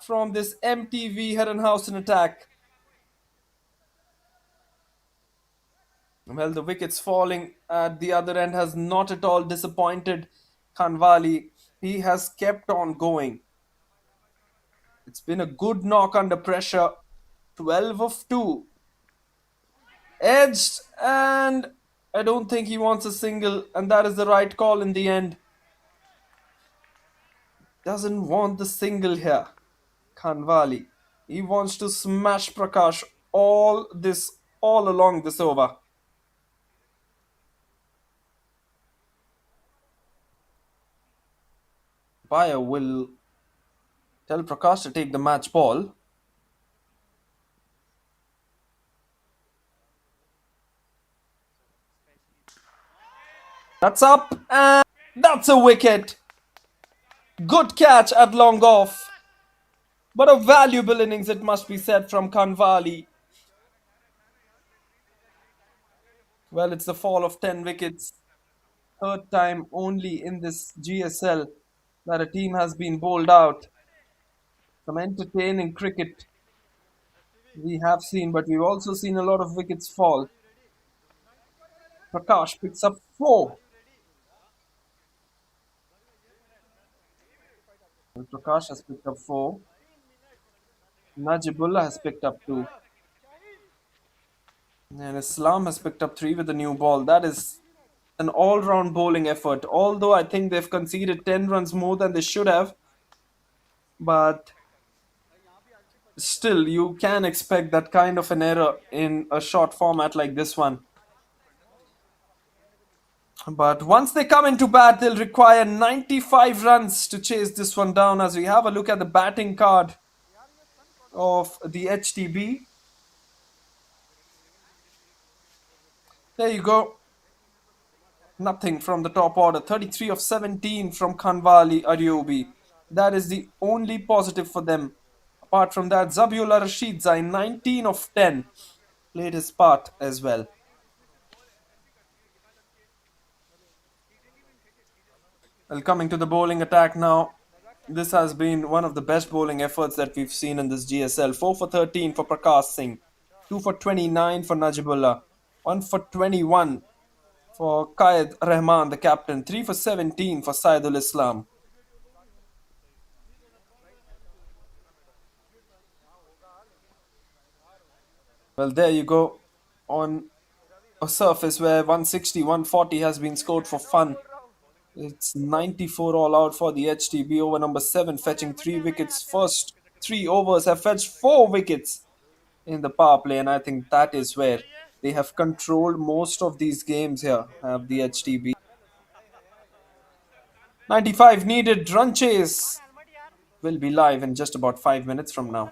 from this MTV Herrenhausen attack. Well, the wickets falling at the other end has not at all disappointed Kanwali. He has kept on going. It's been a good knock under pressure. 12 of 2. Edged, and I don't think he wants a single, and that is the right call in the end. Doesn't want the single here. Kanwali. He wants to smash Prakash all along this over. Bayer will tell Prakash to take the match ball. That's up, and that's a wicket. Good catch at long off. But a valuable innings, it must be said, from Kanwali. Well, it's the fall of 10 wickets. Third time only in this GSL that a team has been bowled out. Some entertaining cricket we have seen, but we've also seen a lot of wickets fall. Prakash picks up 4. Well, Prakash has picked up 4. Najibullah has picked up 2. And Islam has picked up 3 with the new ball. That is an all-round bowling effort. Although I think they've conceded 10 runs more than they should have. But still, you can expect that kind of an error in a short format like this one. But once they come into bat, they'll require 95 runs to chase this one down. As we have a look at the batting card of the HTB. There you go. Nothing from the top order. 33 of 17 from Kanwali Ariobi. That is the only positive for them. Apart from that, Zabiullah Rashid Zain, 19 of 10, played his part as well. Well, coming to the bowling attack now. This has been one of the best bowling efforts that we've seen in this GSL. 4 for 13 for Prakash Singh. 2 for 29 for Najibullah. 1 for 21 for Qaid Rahman, the captain. 3 for 17 for Saidul Islam. Well, there you go. On a surface where 160, 140 has been scored for fun. It's 94 all out for the HTB. Over number 7 fetching 3 wickets. First 3 overs have fetched 4 wickets in the power play, and I think that is where they have controlled most of these games here, have the HTB. 95 needed. Run chase will be live in just about 5 minutes from now.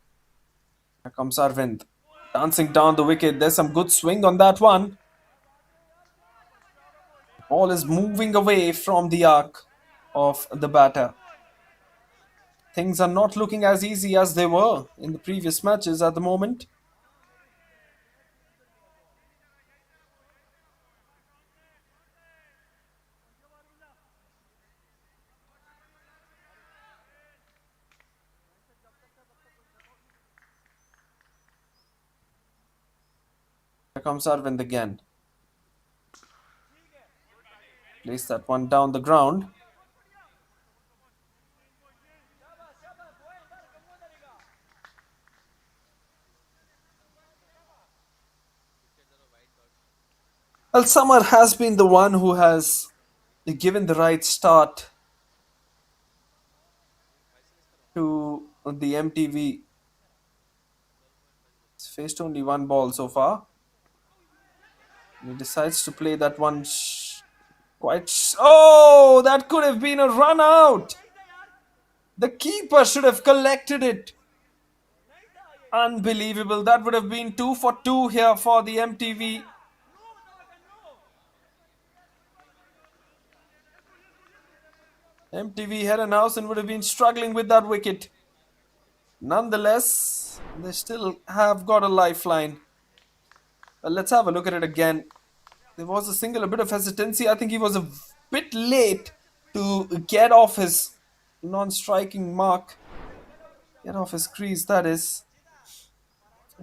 Here comes Arvind. Dancing down the wicket. There's some good swing on that one. Ball is moving away from the arc of the batter. Things are not looking as easy as they were in the previous matches at the moment. Here comes Arvind again. Place that one down the ground. Well, Summer has been the one who has given the right start to the MTV. It's faced only one ball so far. He decides to play that one oh, that could have been a run out. The keeper should have collected it. Unbelievable. That would have been 2 for 2 here for the MTV. MTV Herrenhausen would have been struggling with that wicket. Nonetheless, they still have got a lifeline. Well, let's have a look at it again. There was a bit of hesitancy. I think he was a bit late to get off his non-striking mark. Get off his crease, that is.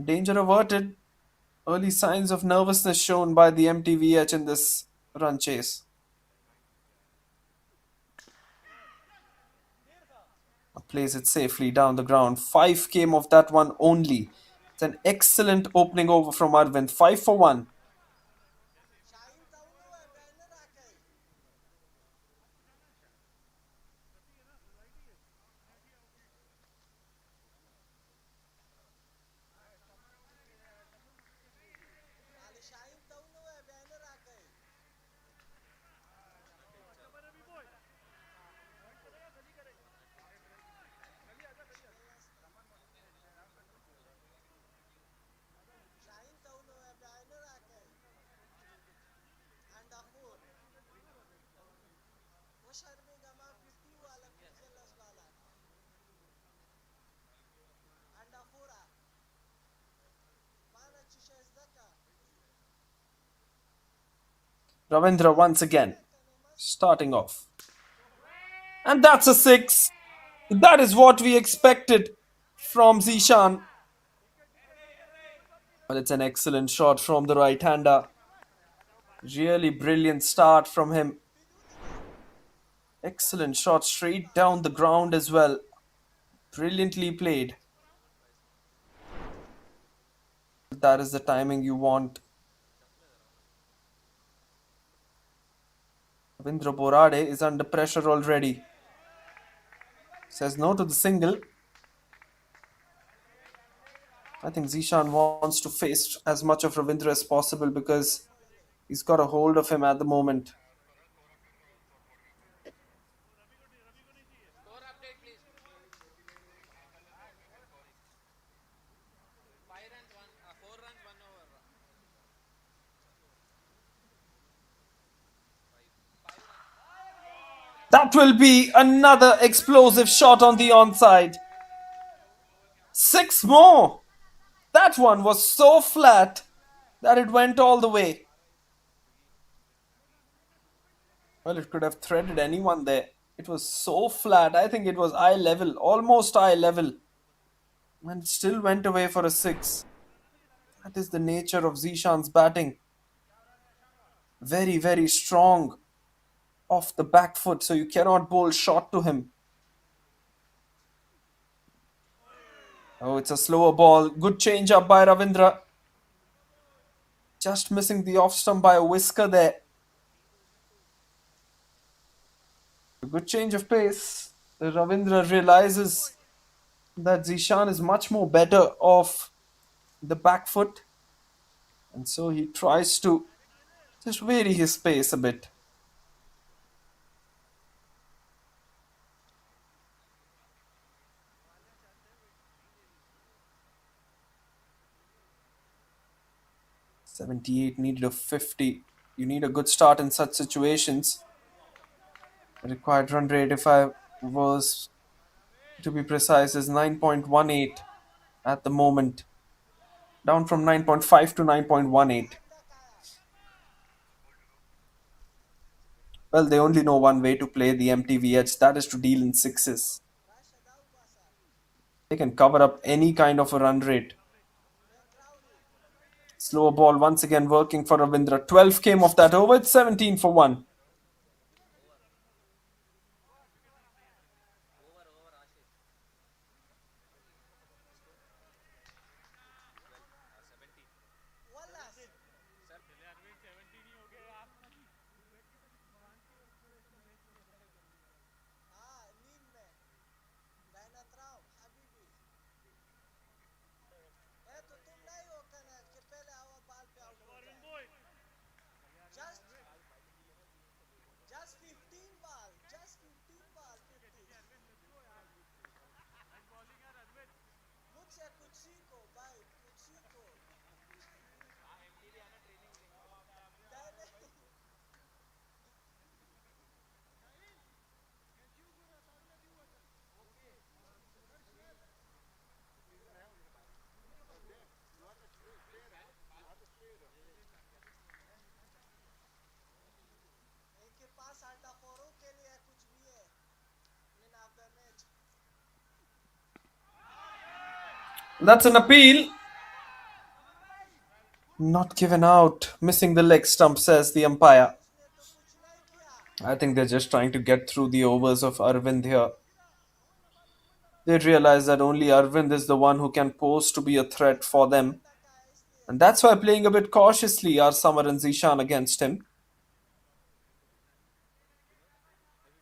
Danger averted. Early signs of nervousness shown by the MTVH in this run chase. Plays it safely down the ground. 5 came of that one only. It's an excellent opening over from Arvind. 5 for 1. Ravindra once again starting off. And that's a 6. That is what we expected from Zishan. Well, it's an excellent shot from the right-hander. Really brilliant start from him. Excellent shot straight down the ground as well. Brilliantly played. That is the timing you want. Ravindra Borade is under pressure already. Says no to the single. I think Zishan wants to face as much of Ravindra as possible because he's got a hold of him at the moment. Score update, please. 5 runs, 4 runs, 1 over. That will be another explosive shot on the onside. 6 more. That one was so flat that it went all the way. Well, it could have threaded anyone there. It was so flat. I think it was eye level, almost eye level. And it still went away for a 6. That is the nature of Zishan's batting. Very, very strong off the back foot, so you cannot bowl short to him. Oh, it's a slower ball. Good change up by Ravindra. Just missing the off stump by a whisker there. A good change of pace. Ravindra realizes that Zishan is much more better off the back foot. And so he tries to just vary his pace a bit. 78 needed a 50. You need a good start in such situations. The required run rate, if I was to be precise, is 9.18 at the moment, down from 9.5 to 9.18. Well, they only know one way to play the MTVH, that is to deal in sixes. They can cover up any kind of a run rate. Slower ball once again working for Ravindra. 12 came off that over. It's 17 for 1. हाँ नींद में मेहनत रहा हूँ हबीबी ए तो तुम नहीं हो कनक कि पहले हवा बाल पे आउट हो जाए just just 15 ball just 15 ball 50 मुझसे कुछ सीखो भाई कुछ सीखो नहीं नहीं इनके पास अंडा फोरों के लिए कुछ भी है in of the match That's an appeal. Not given out. Missing the leg stump, says the umpire. इसने तो कुछ नहीं किया I think they're just trying to get through the overs of Arvind here. They realize that only Arvind is the one who can pose to be a threat for them. टका है इसलिए And that's why playing a bit cautiously are Samar and Zishan against him.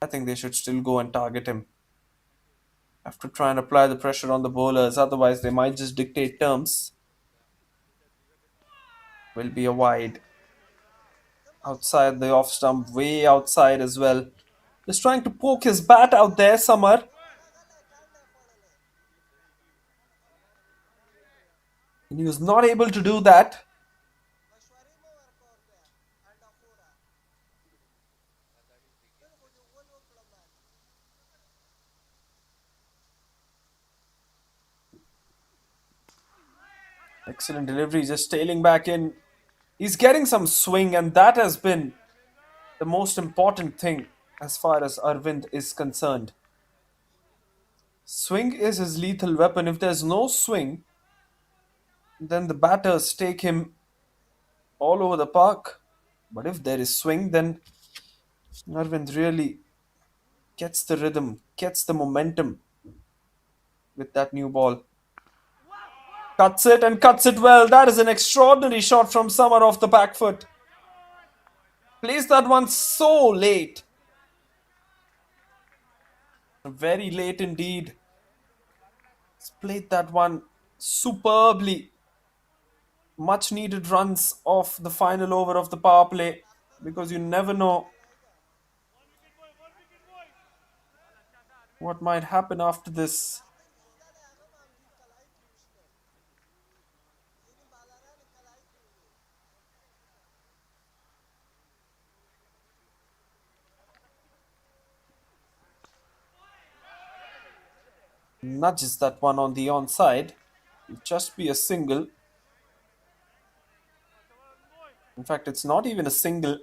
I think they should still go and target him. Have to try and apply the pressure on the bowlers, otherwise they might just dictate terms. Will be a wide. Outside the off stump, way outside as well. Just trying to poke his bat out there, Samar. लगले कांडे पड़ले And he was not able to do that. मशवरी में work और गया अंडा फोरा फिर मुझे वो प्रमाण Excellent delivery, just tailing back in. He's getting some swing, and that has been the most important thing as far as Arvind is concerned. Swing is his lethal weapon. If there's no swing, then the batters take him all over the park. But if there is swing, then Arvind really gets the rhythm, gets the momentum with that new ball. Cuts it and cuts it well. That is an extraordinary shot from Samar off the back foot. Plays that one so late. Very late indeed. He's played that one superbly. Much needed runs off the final over of the power play because you never know what might happen after this. निकाले आगे माम निकल आई थी उसने इन बालारा निकल आई थी Nudges that one on the onside. It'll just be a single. In fact, it's not even a single.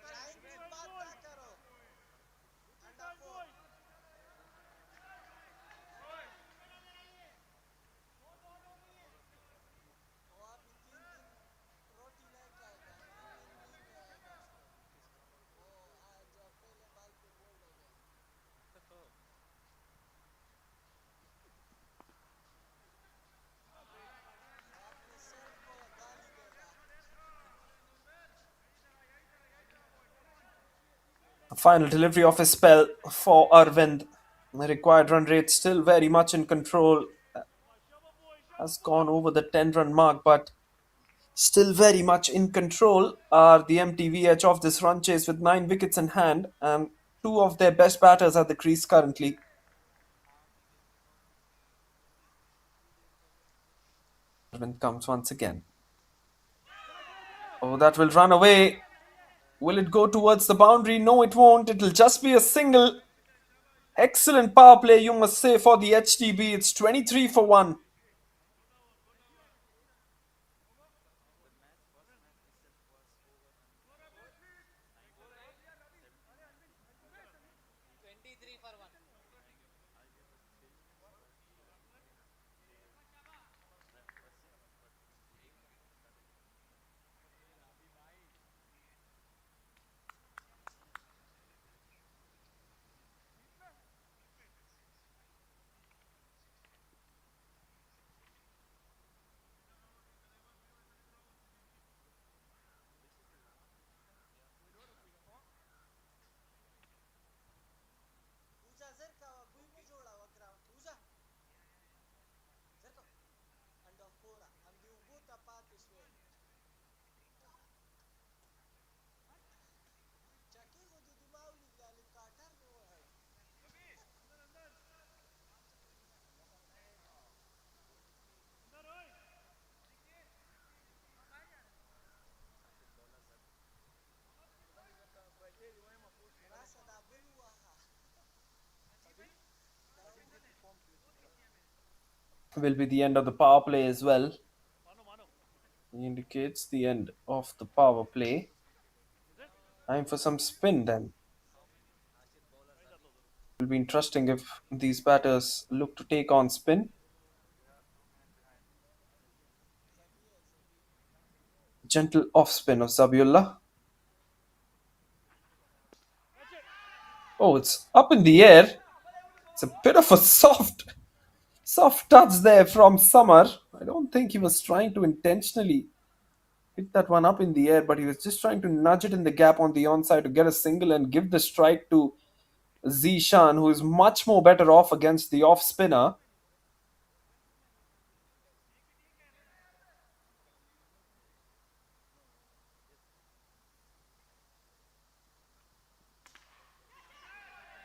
Time की बात ना करो अंडा फोर वो अभी 3 दिन रोटी नहीं खाएगा 3 दिन नींद में आएगा उसको वो आज पहले बाल पे बोल हो गया अपने सेल्फ को गाली देगा A final delivery of his spell for Arvind. The required run rate still very much in control. Has gone over the 10-run mark, but still very much in control are the MTVH of this run chase with 9 wickets in hand and two of their best batters at the crease currently. Arvind comes once again. Oh, that will run away. Will it go towards the boundary? No, it won't. It'll just be a single. Excellent power play, you must say, for the HTB. It's 23 for 1. Uza zerka wa bujmu jola wa ground. Uza. Zerka. Under fora. Ambi ubuta pati swe. Chaki go dudu mauli gali katar no hai. Rasa da bulu wa ha. Will be the end of the power play as well. He indicates the end of the power play. Time for some spin then. It will be interesting if these batters look to take on spin. Gentle off spin of Zabiullah. Oh, it's up in the air. It's a bit of a soft touch there from Summer. I don't think he was trying to intentionally hit that one up in the air, but he was just trying to nudge it in the gap on the onside to get a single and give the strike to Zishan, who is much more better off against the off spinner.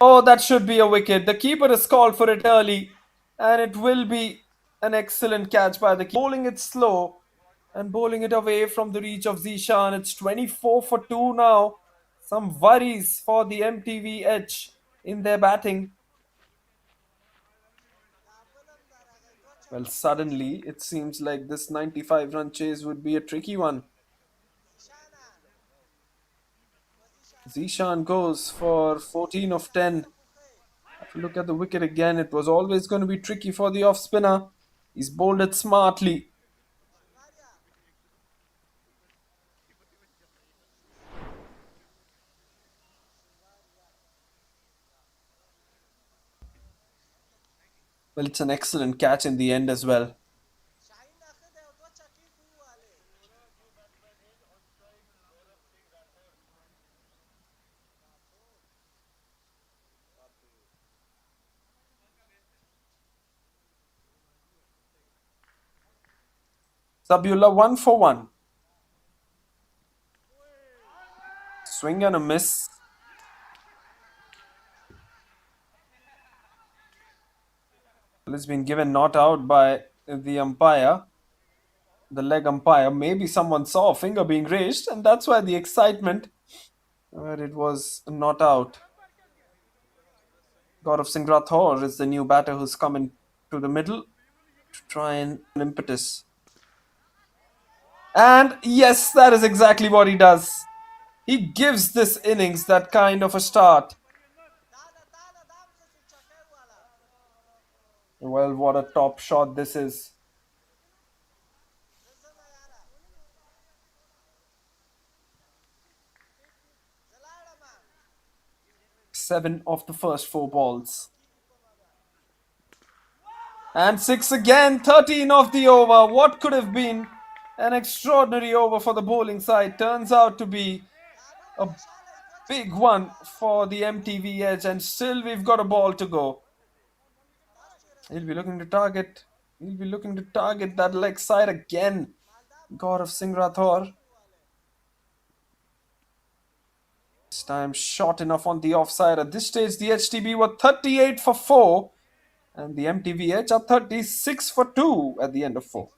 Oh, that should be a wicket. The keeper has called for it early, and it will be an excellent catch by the keeper. Bowling it slow and bowling it away from the reach of Zishan. It's 24 for 2 now. Some worries for the MTV edge in their batting. Well, suddenly it seems like this 95 run chase would be a tricky one. Zishan goes for 14 of 10. If you look at the wicket again, it was always going to be tricky for the off spinner. He's bowled it smartly. Well, it's an excellent catch in the end as well. Sabullah 1 for 1. Swing and a miss. Well, it's been given not out by the umpire, the leg umpire. Maybe someone saw a finger being raised, and that's why the excitement. Where it was not out. Gaurav Singh Rathore is the new batter who's come in to the middle to try and impetus. And yes, that is exactly what he does. He gives this innings that kind of a start. Well, what a top shot this is. 7 of the first 4 balls. And 6 again, 13 of the over. What could have been an extraordinary over for the bowling side turns out to be a big one for the MTV edge, and still we've got a ball to go. He'll be looking to target. He'll be looking to target that leg side again. Gaurav Singh Rathore. This time short enough on the offside. At this stage, the HTB were 38 for 4. And the MTV edge are 36 for 2 at the end of 4.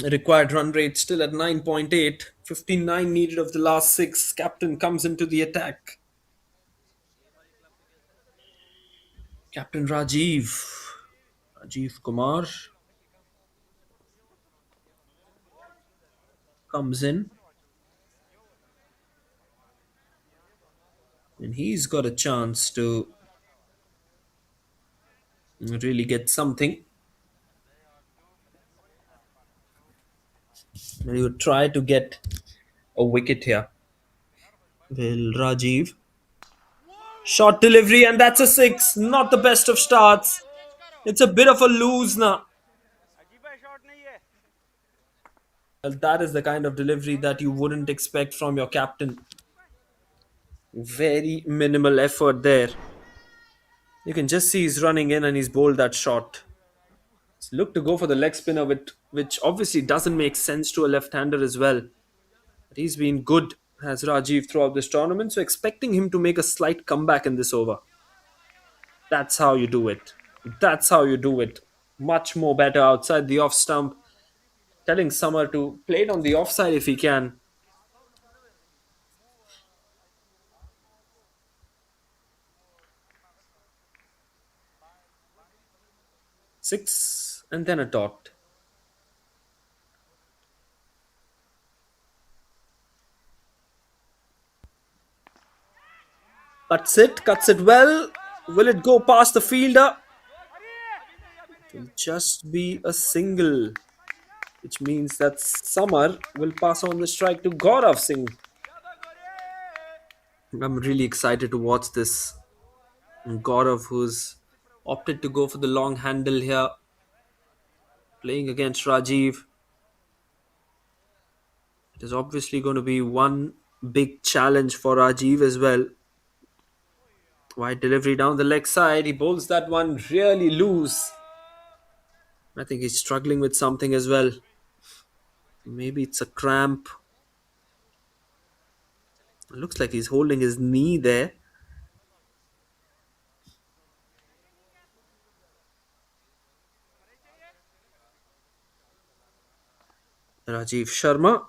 Required run rate still at 9.8. 59 needed of the last six. Captain comes into the attack. Captain Rajiv Kumar comes in, and he's got a chance to really get something. And he would try to get a wicket here. Will Rajiv. Short delivery, and that's a six. Not the best of starts. It's a bit of a lose now. अजीब है shot नहीं है. Well, that is the kind of delivery that you wouldn't expect from your captain. Very minimal effort there. You can just see he's running in and he's bowled that shot. He's looked to go for the leg spinner, which obviously doesn't make sense to a left-hander as well. But he's been good as Rajiv throughout this tournament, so expecting him to make a slight comeback in this over. That's how you do it. That's how you do it. Much more better outside the off stump. Telling Summer to play it on the offside if he can. Six and then a dot. Cuts it well. Will it go past the fielder? It will just be a single, which means that Summer will pass on the strike to Gaurav Singh. I'm really excited to watch this. Gaurav, who's opted to go for the long handle here, playing against Rajiv. It is obviously going to be one big challenge for Rajiv as well. Wide delivery down the leg side. He bowls that one really loose. I think he's struggling with something as well. Maybe it's a cramp. It looks like he's holding his knee there. Rajiv Sharma.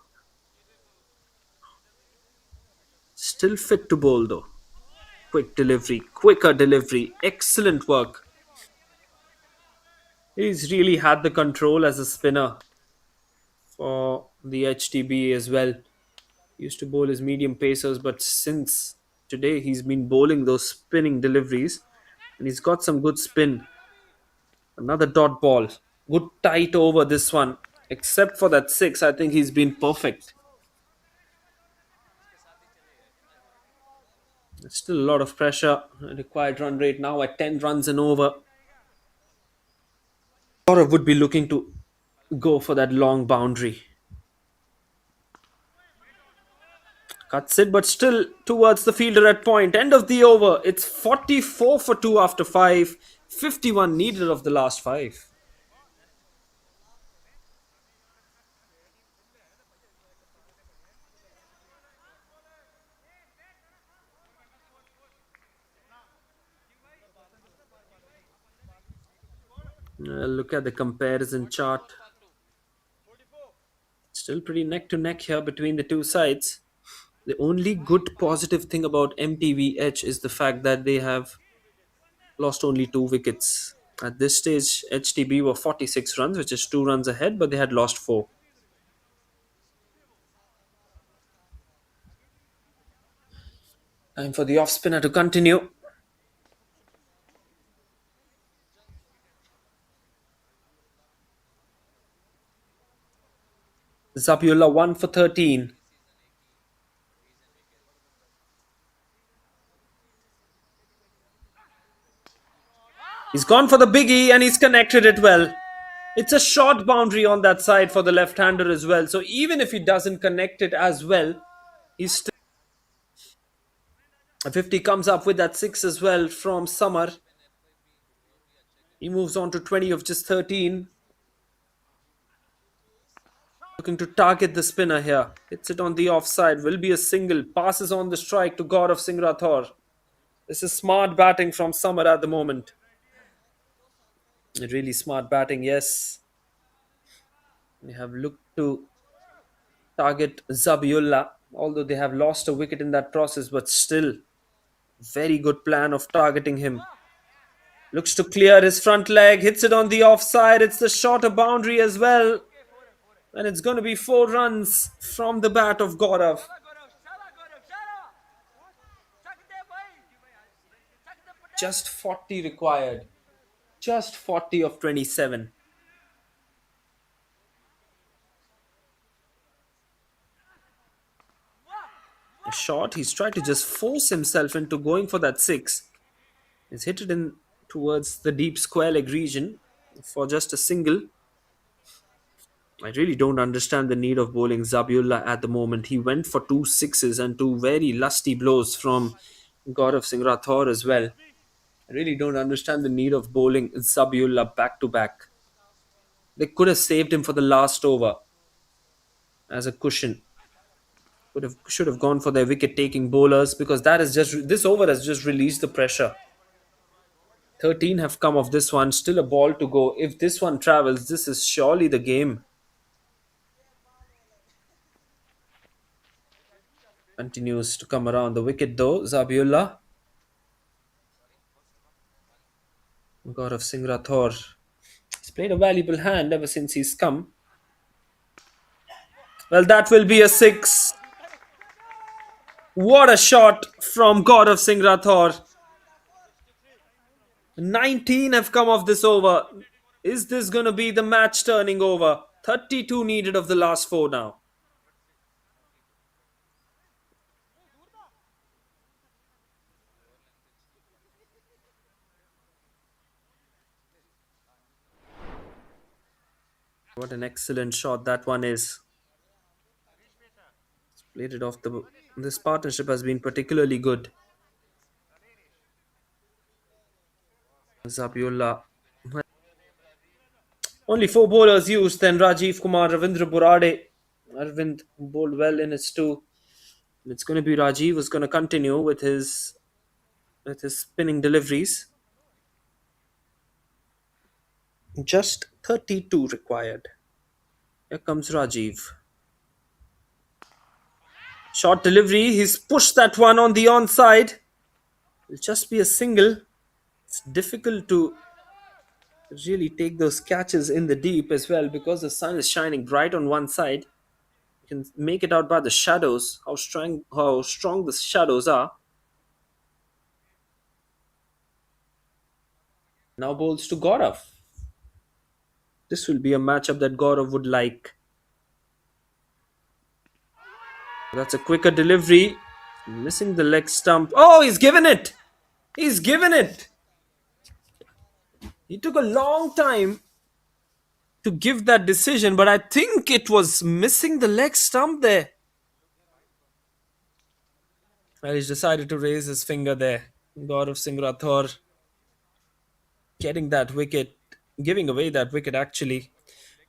Still fit to bowl though. Quick delivery, quicker delivery. Excellent work. He's really had the control as a spinner for the HTB as well. Used to bowl his medium pacers, but since today he's been bowling those spinning deliveries, and he's got some good spin. Another dot ball. Good tight over this one. Except for that six, I think he's been perfect. Still a lot of pressure. Required run rate now at 10 runs and over. Gaurav would be looking to go for that long boundary. Cuts it, but still towards the fielder at point. End of the over. It's 44 for 2 after 5. 51 needed of the last 5. Look at the comparison chart. Still pretty neck to neck here between the two sides. The only good positive thing about MTVH is the fact that they have lost only 2 wickets. At this stage, HTB were 46 runs, which is 2 runs ahead, but they had lost 4. Time for the off spinner to continue. Zabiullah 1 for 13. He's gone for the biggie and he's connected it well. It's a short boundary on that side for the left-hander as well. So even if he doesn't connect it as well, he's still... A 50 comes up with that 6 as well from Summer. He moves on to 20 of just 13. Looking to target the spinner here. Hits it on the offside. Will be a single. Passes on the strike to Gaurav Singh Rathore. This is smart batting from Summer at the moment. Really smart batting, yes. They have looked to target Zabiullah, although they have lost a wicket in that process, but still, very good plan of targeting him. Looks to clear his front leg, hits it on the offside. It's the shorter boundary as well. And it's going to be 4 runs from the bat of Gaurav. Just 40 required. Just 40 of 27. A shot. He's tried to just force himself into going for that six. He's hit it in towards the deep square leg region for just a single. I really don't understand the need of bowling Zabiullah at the moment. He went for 2 sixes and 2 very lusty blows from Gaurav Singh Rathore as well. I really don't understand the need of bowling Zabiullah back to back. They could have saved him for the last over as a cushion. Should have gone for their wicket taking bowlers because that is just this over has just released the pressure. 13 have come off this one, still a ball to go. If this one travels, this is surely the game. Continues to come around the wicket though. Zabiullah. Gaurav Singh Rathore. He's played a valuable hand ever since he's come. Well, that will be a six. What a shot from Gaurav Singh Rathore. 19 have come off this over. Is this going to be the match turning over? 32 needed of the last 4 now. What an excellent shot that one is. Played it off the. This partnership has been particularly good. Zabiullah. Only 4 bowlers used, then Rajiv Kumar, Ravindra Burade. Arvind bowled well in his 2. It's going to be Rajiv who's going to continue with his spinning deliveries. Just 32 required. Here comes Rajiv. Short delivery. He's pushed that one on the onside. It'll just be a single. It's difficult to really take those catches in the deep as well because the sun is shining bright on one side. You can make it out by the shadows, how strong the shadows are. Now bowls to Gaurav. This will be a matchup that Gaurav would like. That's a quicker delivery. Missing the leg stump. Oh, he's given it! He's given it! He took a long time to give that decision, but I think it was missing the leg stump there. Well, he's decided to raise his finger there. Gaurav Singh Rathore getting that wicket, giving away that wicket actually.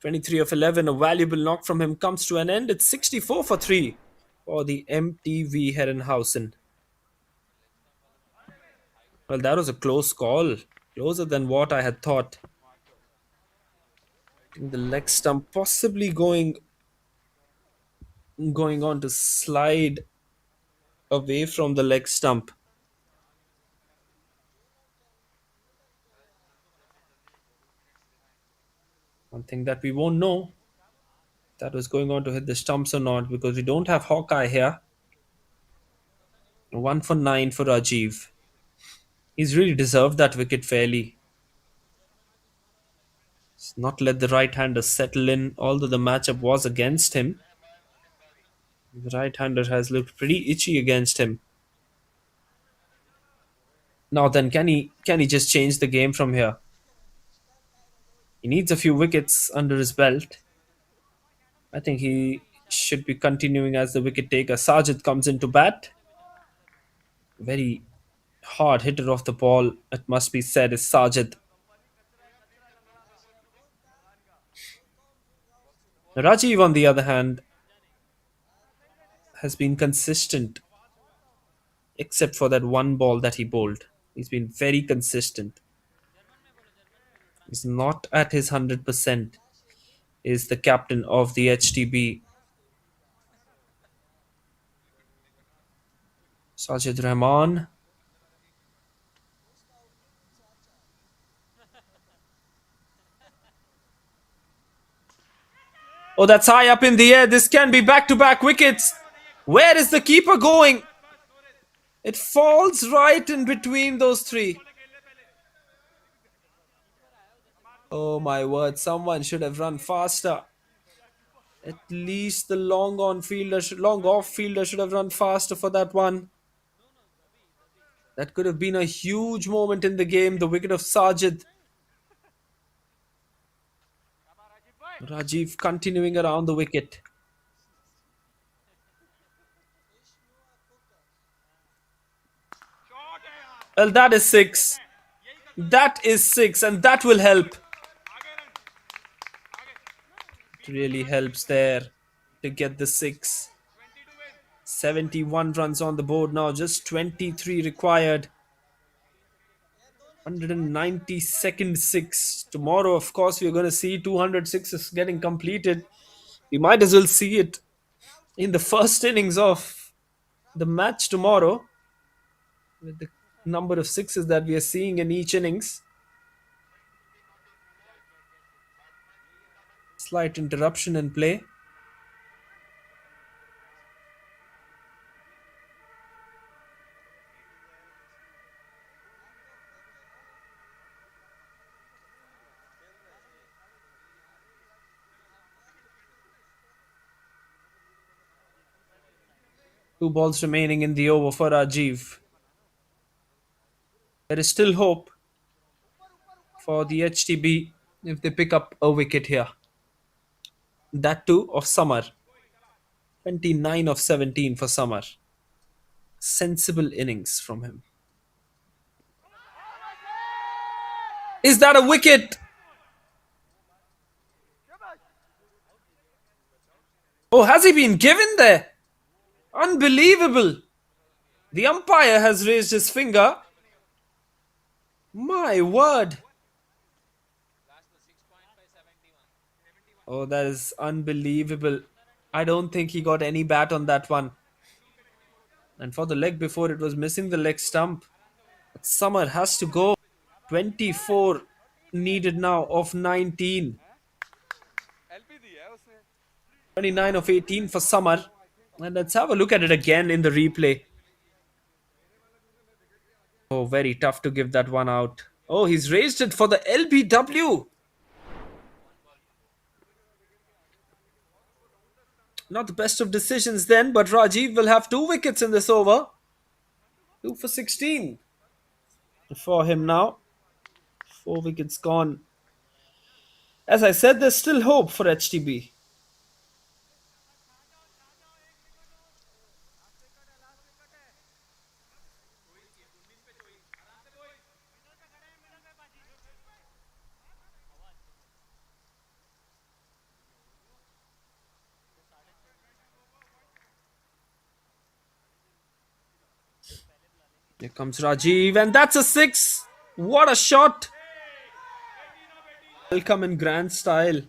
23 of 11, a valuable knock from him comes to an end. It's 64 for 3 for the MTV Herrenhausen. Well, that was a close call. Closer than what I had thought. I think the leg stump possibly going on to slide away from the leg stump. One thing that we won't know that was going on to hit the stumps or not because we don't have Hawkeye here. 1 for 9 for Rajiv. He's really deserved that wicket fairly. He's not let the right-hander settle in, although the matchup was against him. The right-hander has looked pretty itchy against him. Now then, can he just change the game from here? He needs a few wickets under his belt. I think he should be continuing as the wicket taker. Sajid comes into bat. Very hard hitter of the ball, it must be said, is Sajid. Rajiv, on the other hand, has been consistent, except for that one ball that he bowled. He's been very consistent. He's not at his 100%. is the captain of the HTB, Sajid Rahman. Oh, that's high up in the air. This can be back-to-back wickets. Where is the keeper going? It falls right in between those three. Oh my word, someone should have run faster. At least the long off fielder should have run faster for that one. That could have been a huge moment in the game. The wicket of Sajid. Rajiv continuing around the wicket. Well, that is six. That is six, and that will help. It really helps there to get the six. 71 runs on the board now, just 23 required. 192nd six. Tomorrow, of course, we're going to see 200 sixes getting completed. We might as well see it in the first innings of the match tomorrow with the number of sixes that we are seeing in each innings. Slight interruption in play. Two balls remaining in the over for Rajiv. There is still hope for the HTB if they pick up a wicket here. That too of Summer. 29 of 17 for Summer. Sensible innings from him. Is that a wicket? Oh, has he been given there? Unbelievable. The umpire has raised his finger. My word. Oh, that is unbelievable. I don't think he got any bat on that one. And for the leg before, it was missing the leg stump. But Summer has to go. 24 needed now of 19. 29 of 18 for Summer. And let's have a look at it again in the replay. Oh, very tough to give that one out. Oh, he's raised it for the LBW. Not the best of decisions then, but Rajiv will have 2 wickets in this over. 2 for 16 for him now. 4 wickets gone. As I said, there's still hope for HTB. Here comes Rajiv, and that's a 6. What a shot! Welcome in grand style.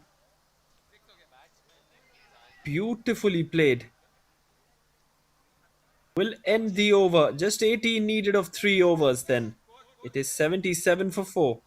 Beautifully played. Will end the over. Just 18 needed of 3 overs then. It is 77 for 4.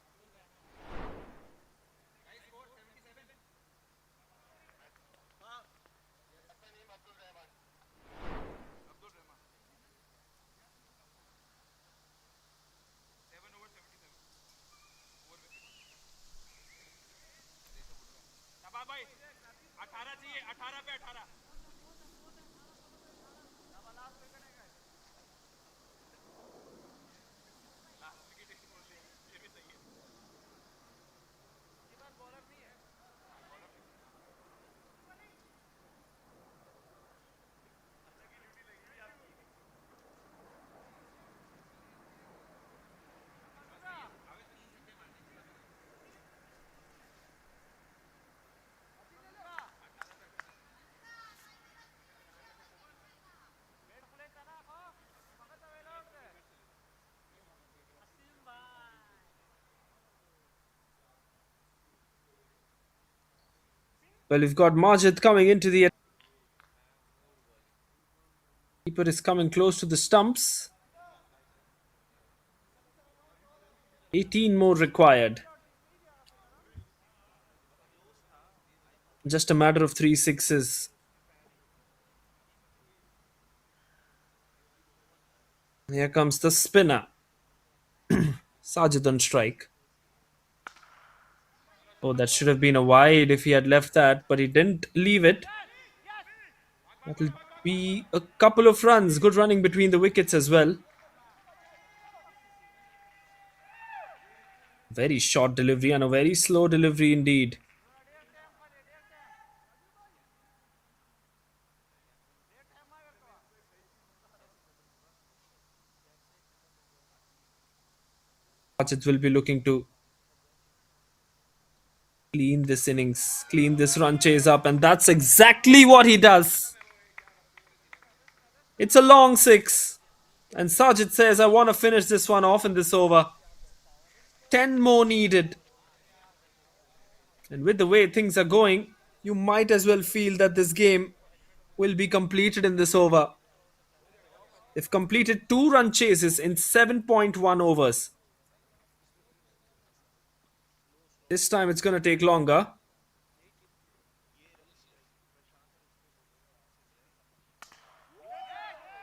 Well, we've got Majid coming into the keeper is coming close to the stumps. 18 more required. Just a matter of three sixes. Here comes the spinner. Sajid on strike. Oh, that should have been a wide if he had left that, but he didn't leave it. That'll be a couple of runs. Good running between the wickets as well. Very short delivery and a very slow delivery indeed. Sajid will be looking to clean this innings, clean this run chase up, and that's exactly what he does. It's a long six, and Sajid says, I want to finish this one off in this over. 10 more needed. And with the way things are going, you might as well feel that this game will be completed in this over. They've completed 2 run chases in 7.1 overs. This time it's going to take longer.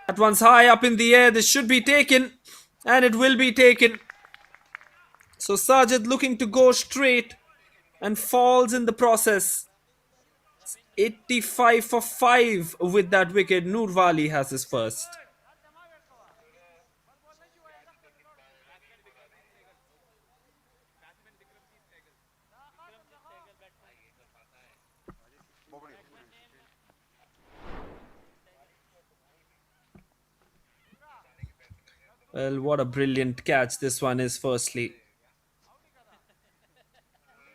That one's high up in the air. This should be taken. And it will be taken. So Sajid looking to go straight and falls in the process. 85 for 5 with that wicket. Noorwali has his first. Well, what a brilliant catch this one is, firstly.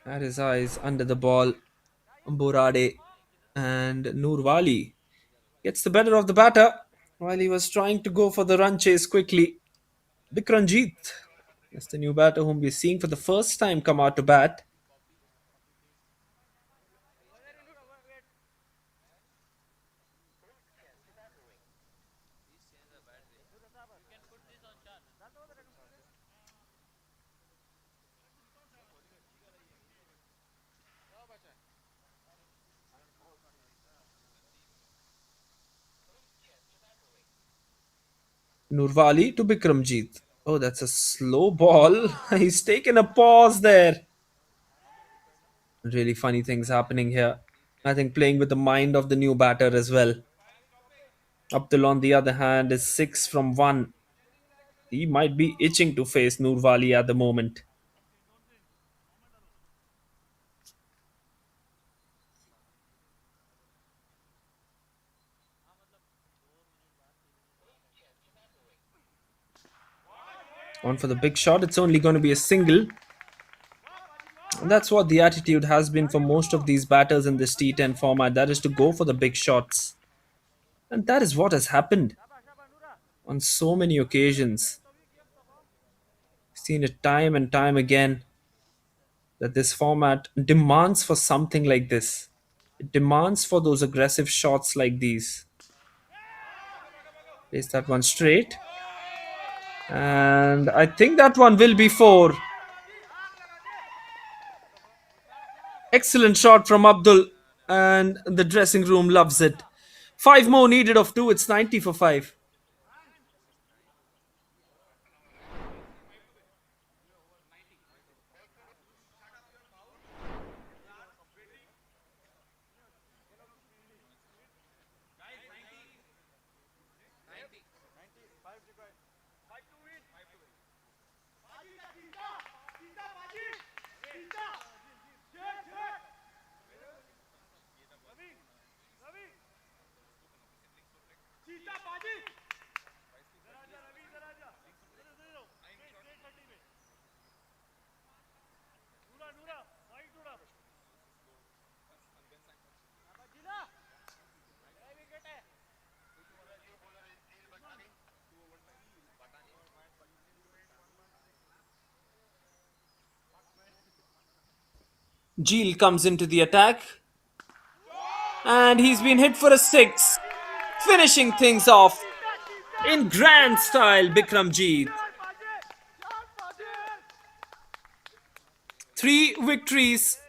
Had his eyes under the ball. Borade and Noorwali gets the better of the batter while he was trying to go for the run chase quickly. Bikranjeet is the new batter whom we're seeing for the first time come out to bat. Noorwali to Bikramjeet. Oh, that's a slow ball. He's taken a pause there. Really funny things happening here. I think playing with the mind of the new batter as well. Abdul, on the other hand, is 6 from 1. He might be itching to face Noorwali at the moment. On for the big shot. It's only going to be a single. And that's what the attitude has been for most of these batters in this T10 format. That is to go for the big shots. And that is what has happened on so many occasions. We've seen it time and time again that this format demands for something like this. It demands for those aggressive shots like these. Place that one straight. And I think that one will be 4. Excellent shot from Abdul. And the dressing room loves it. 5 more needed of 2. It's 90 for 5. Jeel comes into the attack. And he's been hit for a six, finishing things off in grand style. Bikramjeet. Three victories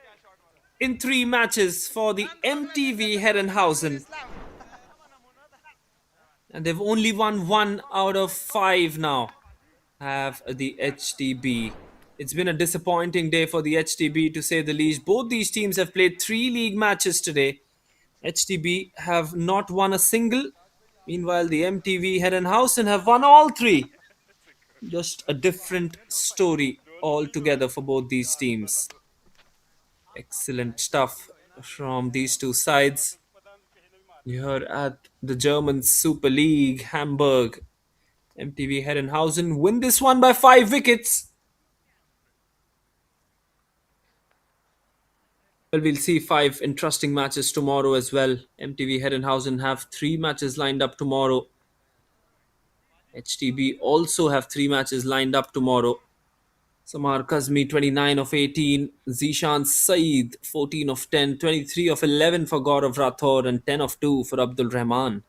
in three matches for the MTV Herrenhausen, and they've only won one out of five now. Have the HTB. It's been a disappointing day for the HTB to say the least. Both these teams have played three league matches today. HTB have not won a single. Meanwhile, the MTV Herrenhausen have won all three. Just a different story altogether for both these teams. Excellent stuff from these two sides. Here at the German Super League, Hamburg, MTV Herrenhausen win this one by 5 wickets. Well, we'll see five interesting matches tomorrow as well. MTV Herrenhausen have three matches lined up tomorrow. HTB also have three matches lined up tomorrow. Samar Kazmi 29 of 18, Zishan Saeed 14 of 10, 23 of 11 for Gaurav Rathore and 10 of 2 for Abdul Rahman.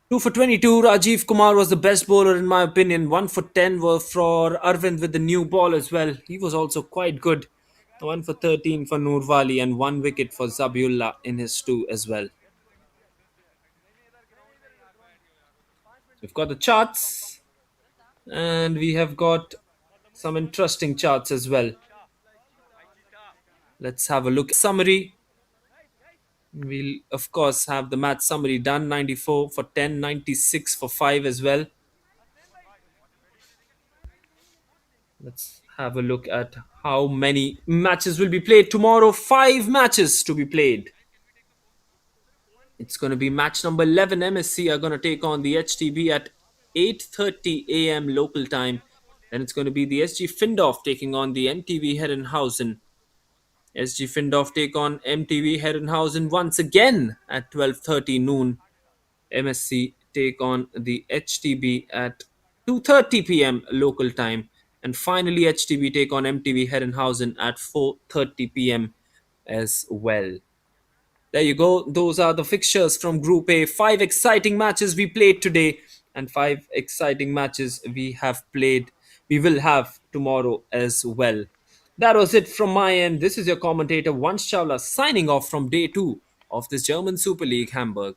2 for 22, Rajiv Kumar was the best bowler in my opinion. 1 for 10 were for Arvind with the new ball as well. He was also quite good. 1 for 13 for Noorwali and 1 wicket for Zabiullah in his 2 as well. We've got the charts and we have got some interesting charts as well. Let's have a look at summary. We'll of course have the match summary done. 94 for 10, 96 for 5 as well. Let's have a look at how many matches will be played tomorrow. 5 matches to be played. It's going to be match number 11. MSC are going to take on the HTB at 8:30 a.m. local time. Then it's going to be the SG Findorf taking on the MTV Herrenhausen. SG Findorf take on MTV Herrenhausen once again at 12:30 noon. MSC take on the HTB at 2:30 p.m. local time. And finally, HTB take on MTV Herrenhausen at 4:30 p.m. as well. There you go. Those are the fixtures from Group A. 5 exciting matches we played today, and 5 exciting matches we have played. We will have tomorrow as well. That was it from my end. This is your commentator Vansh Chawla signing off from day 2 of this German Super League Hamburg.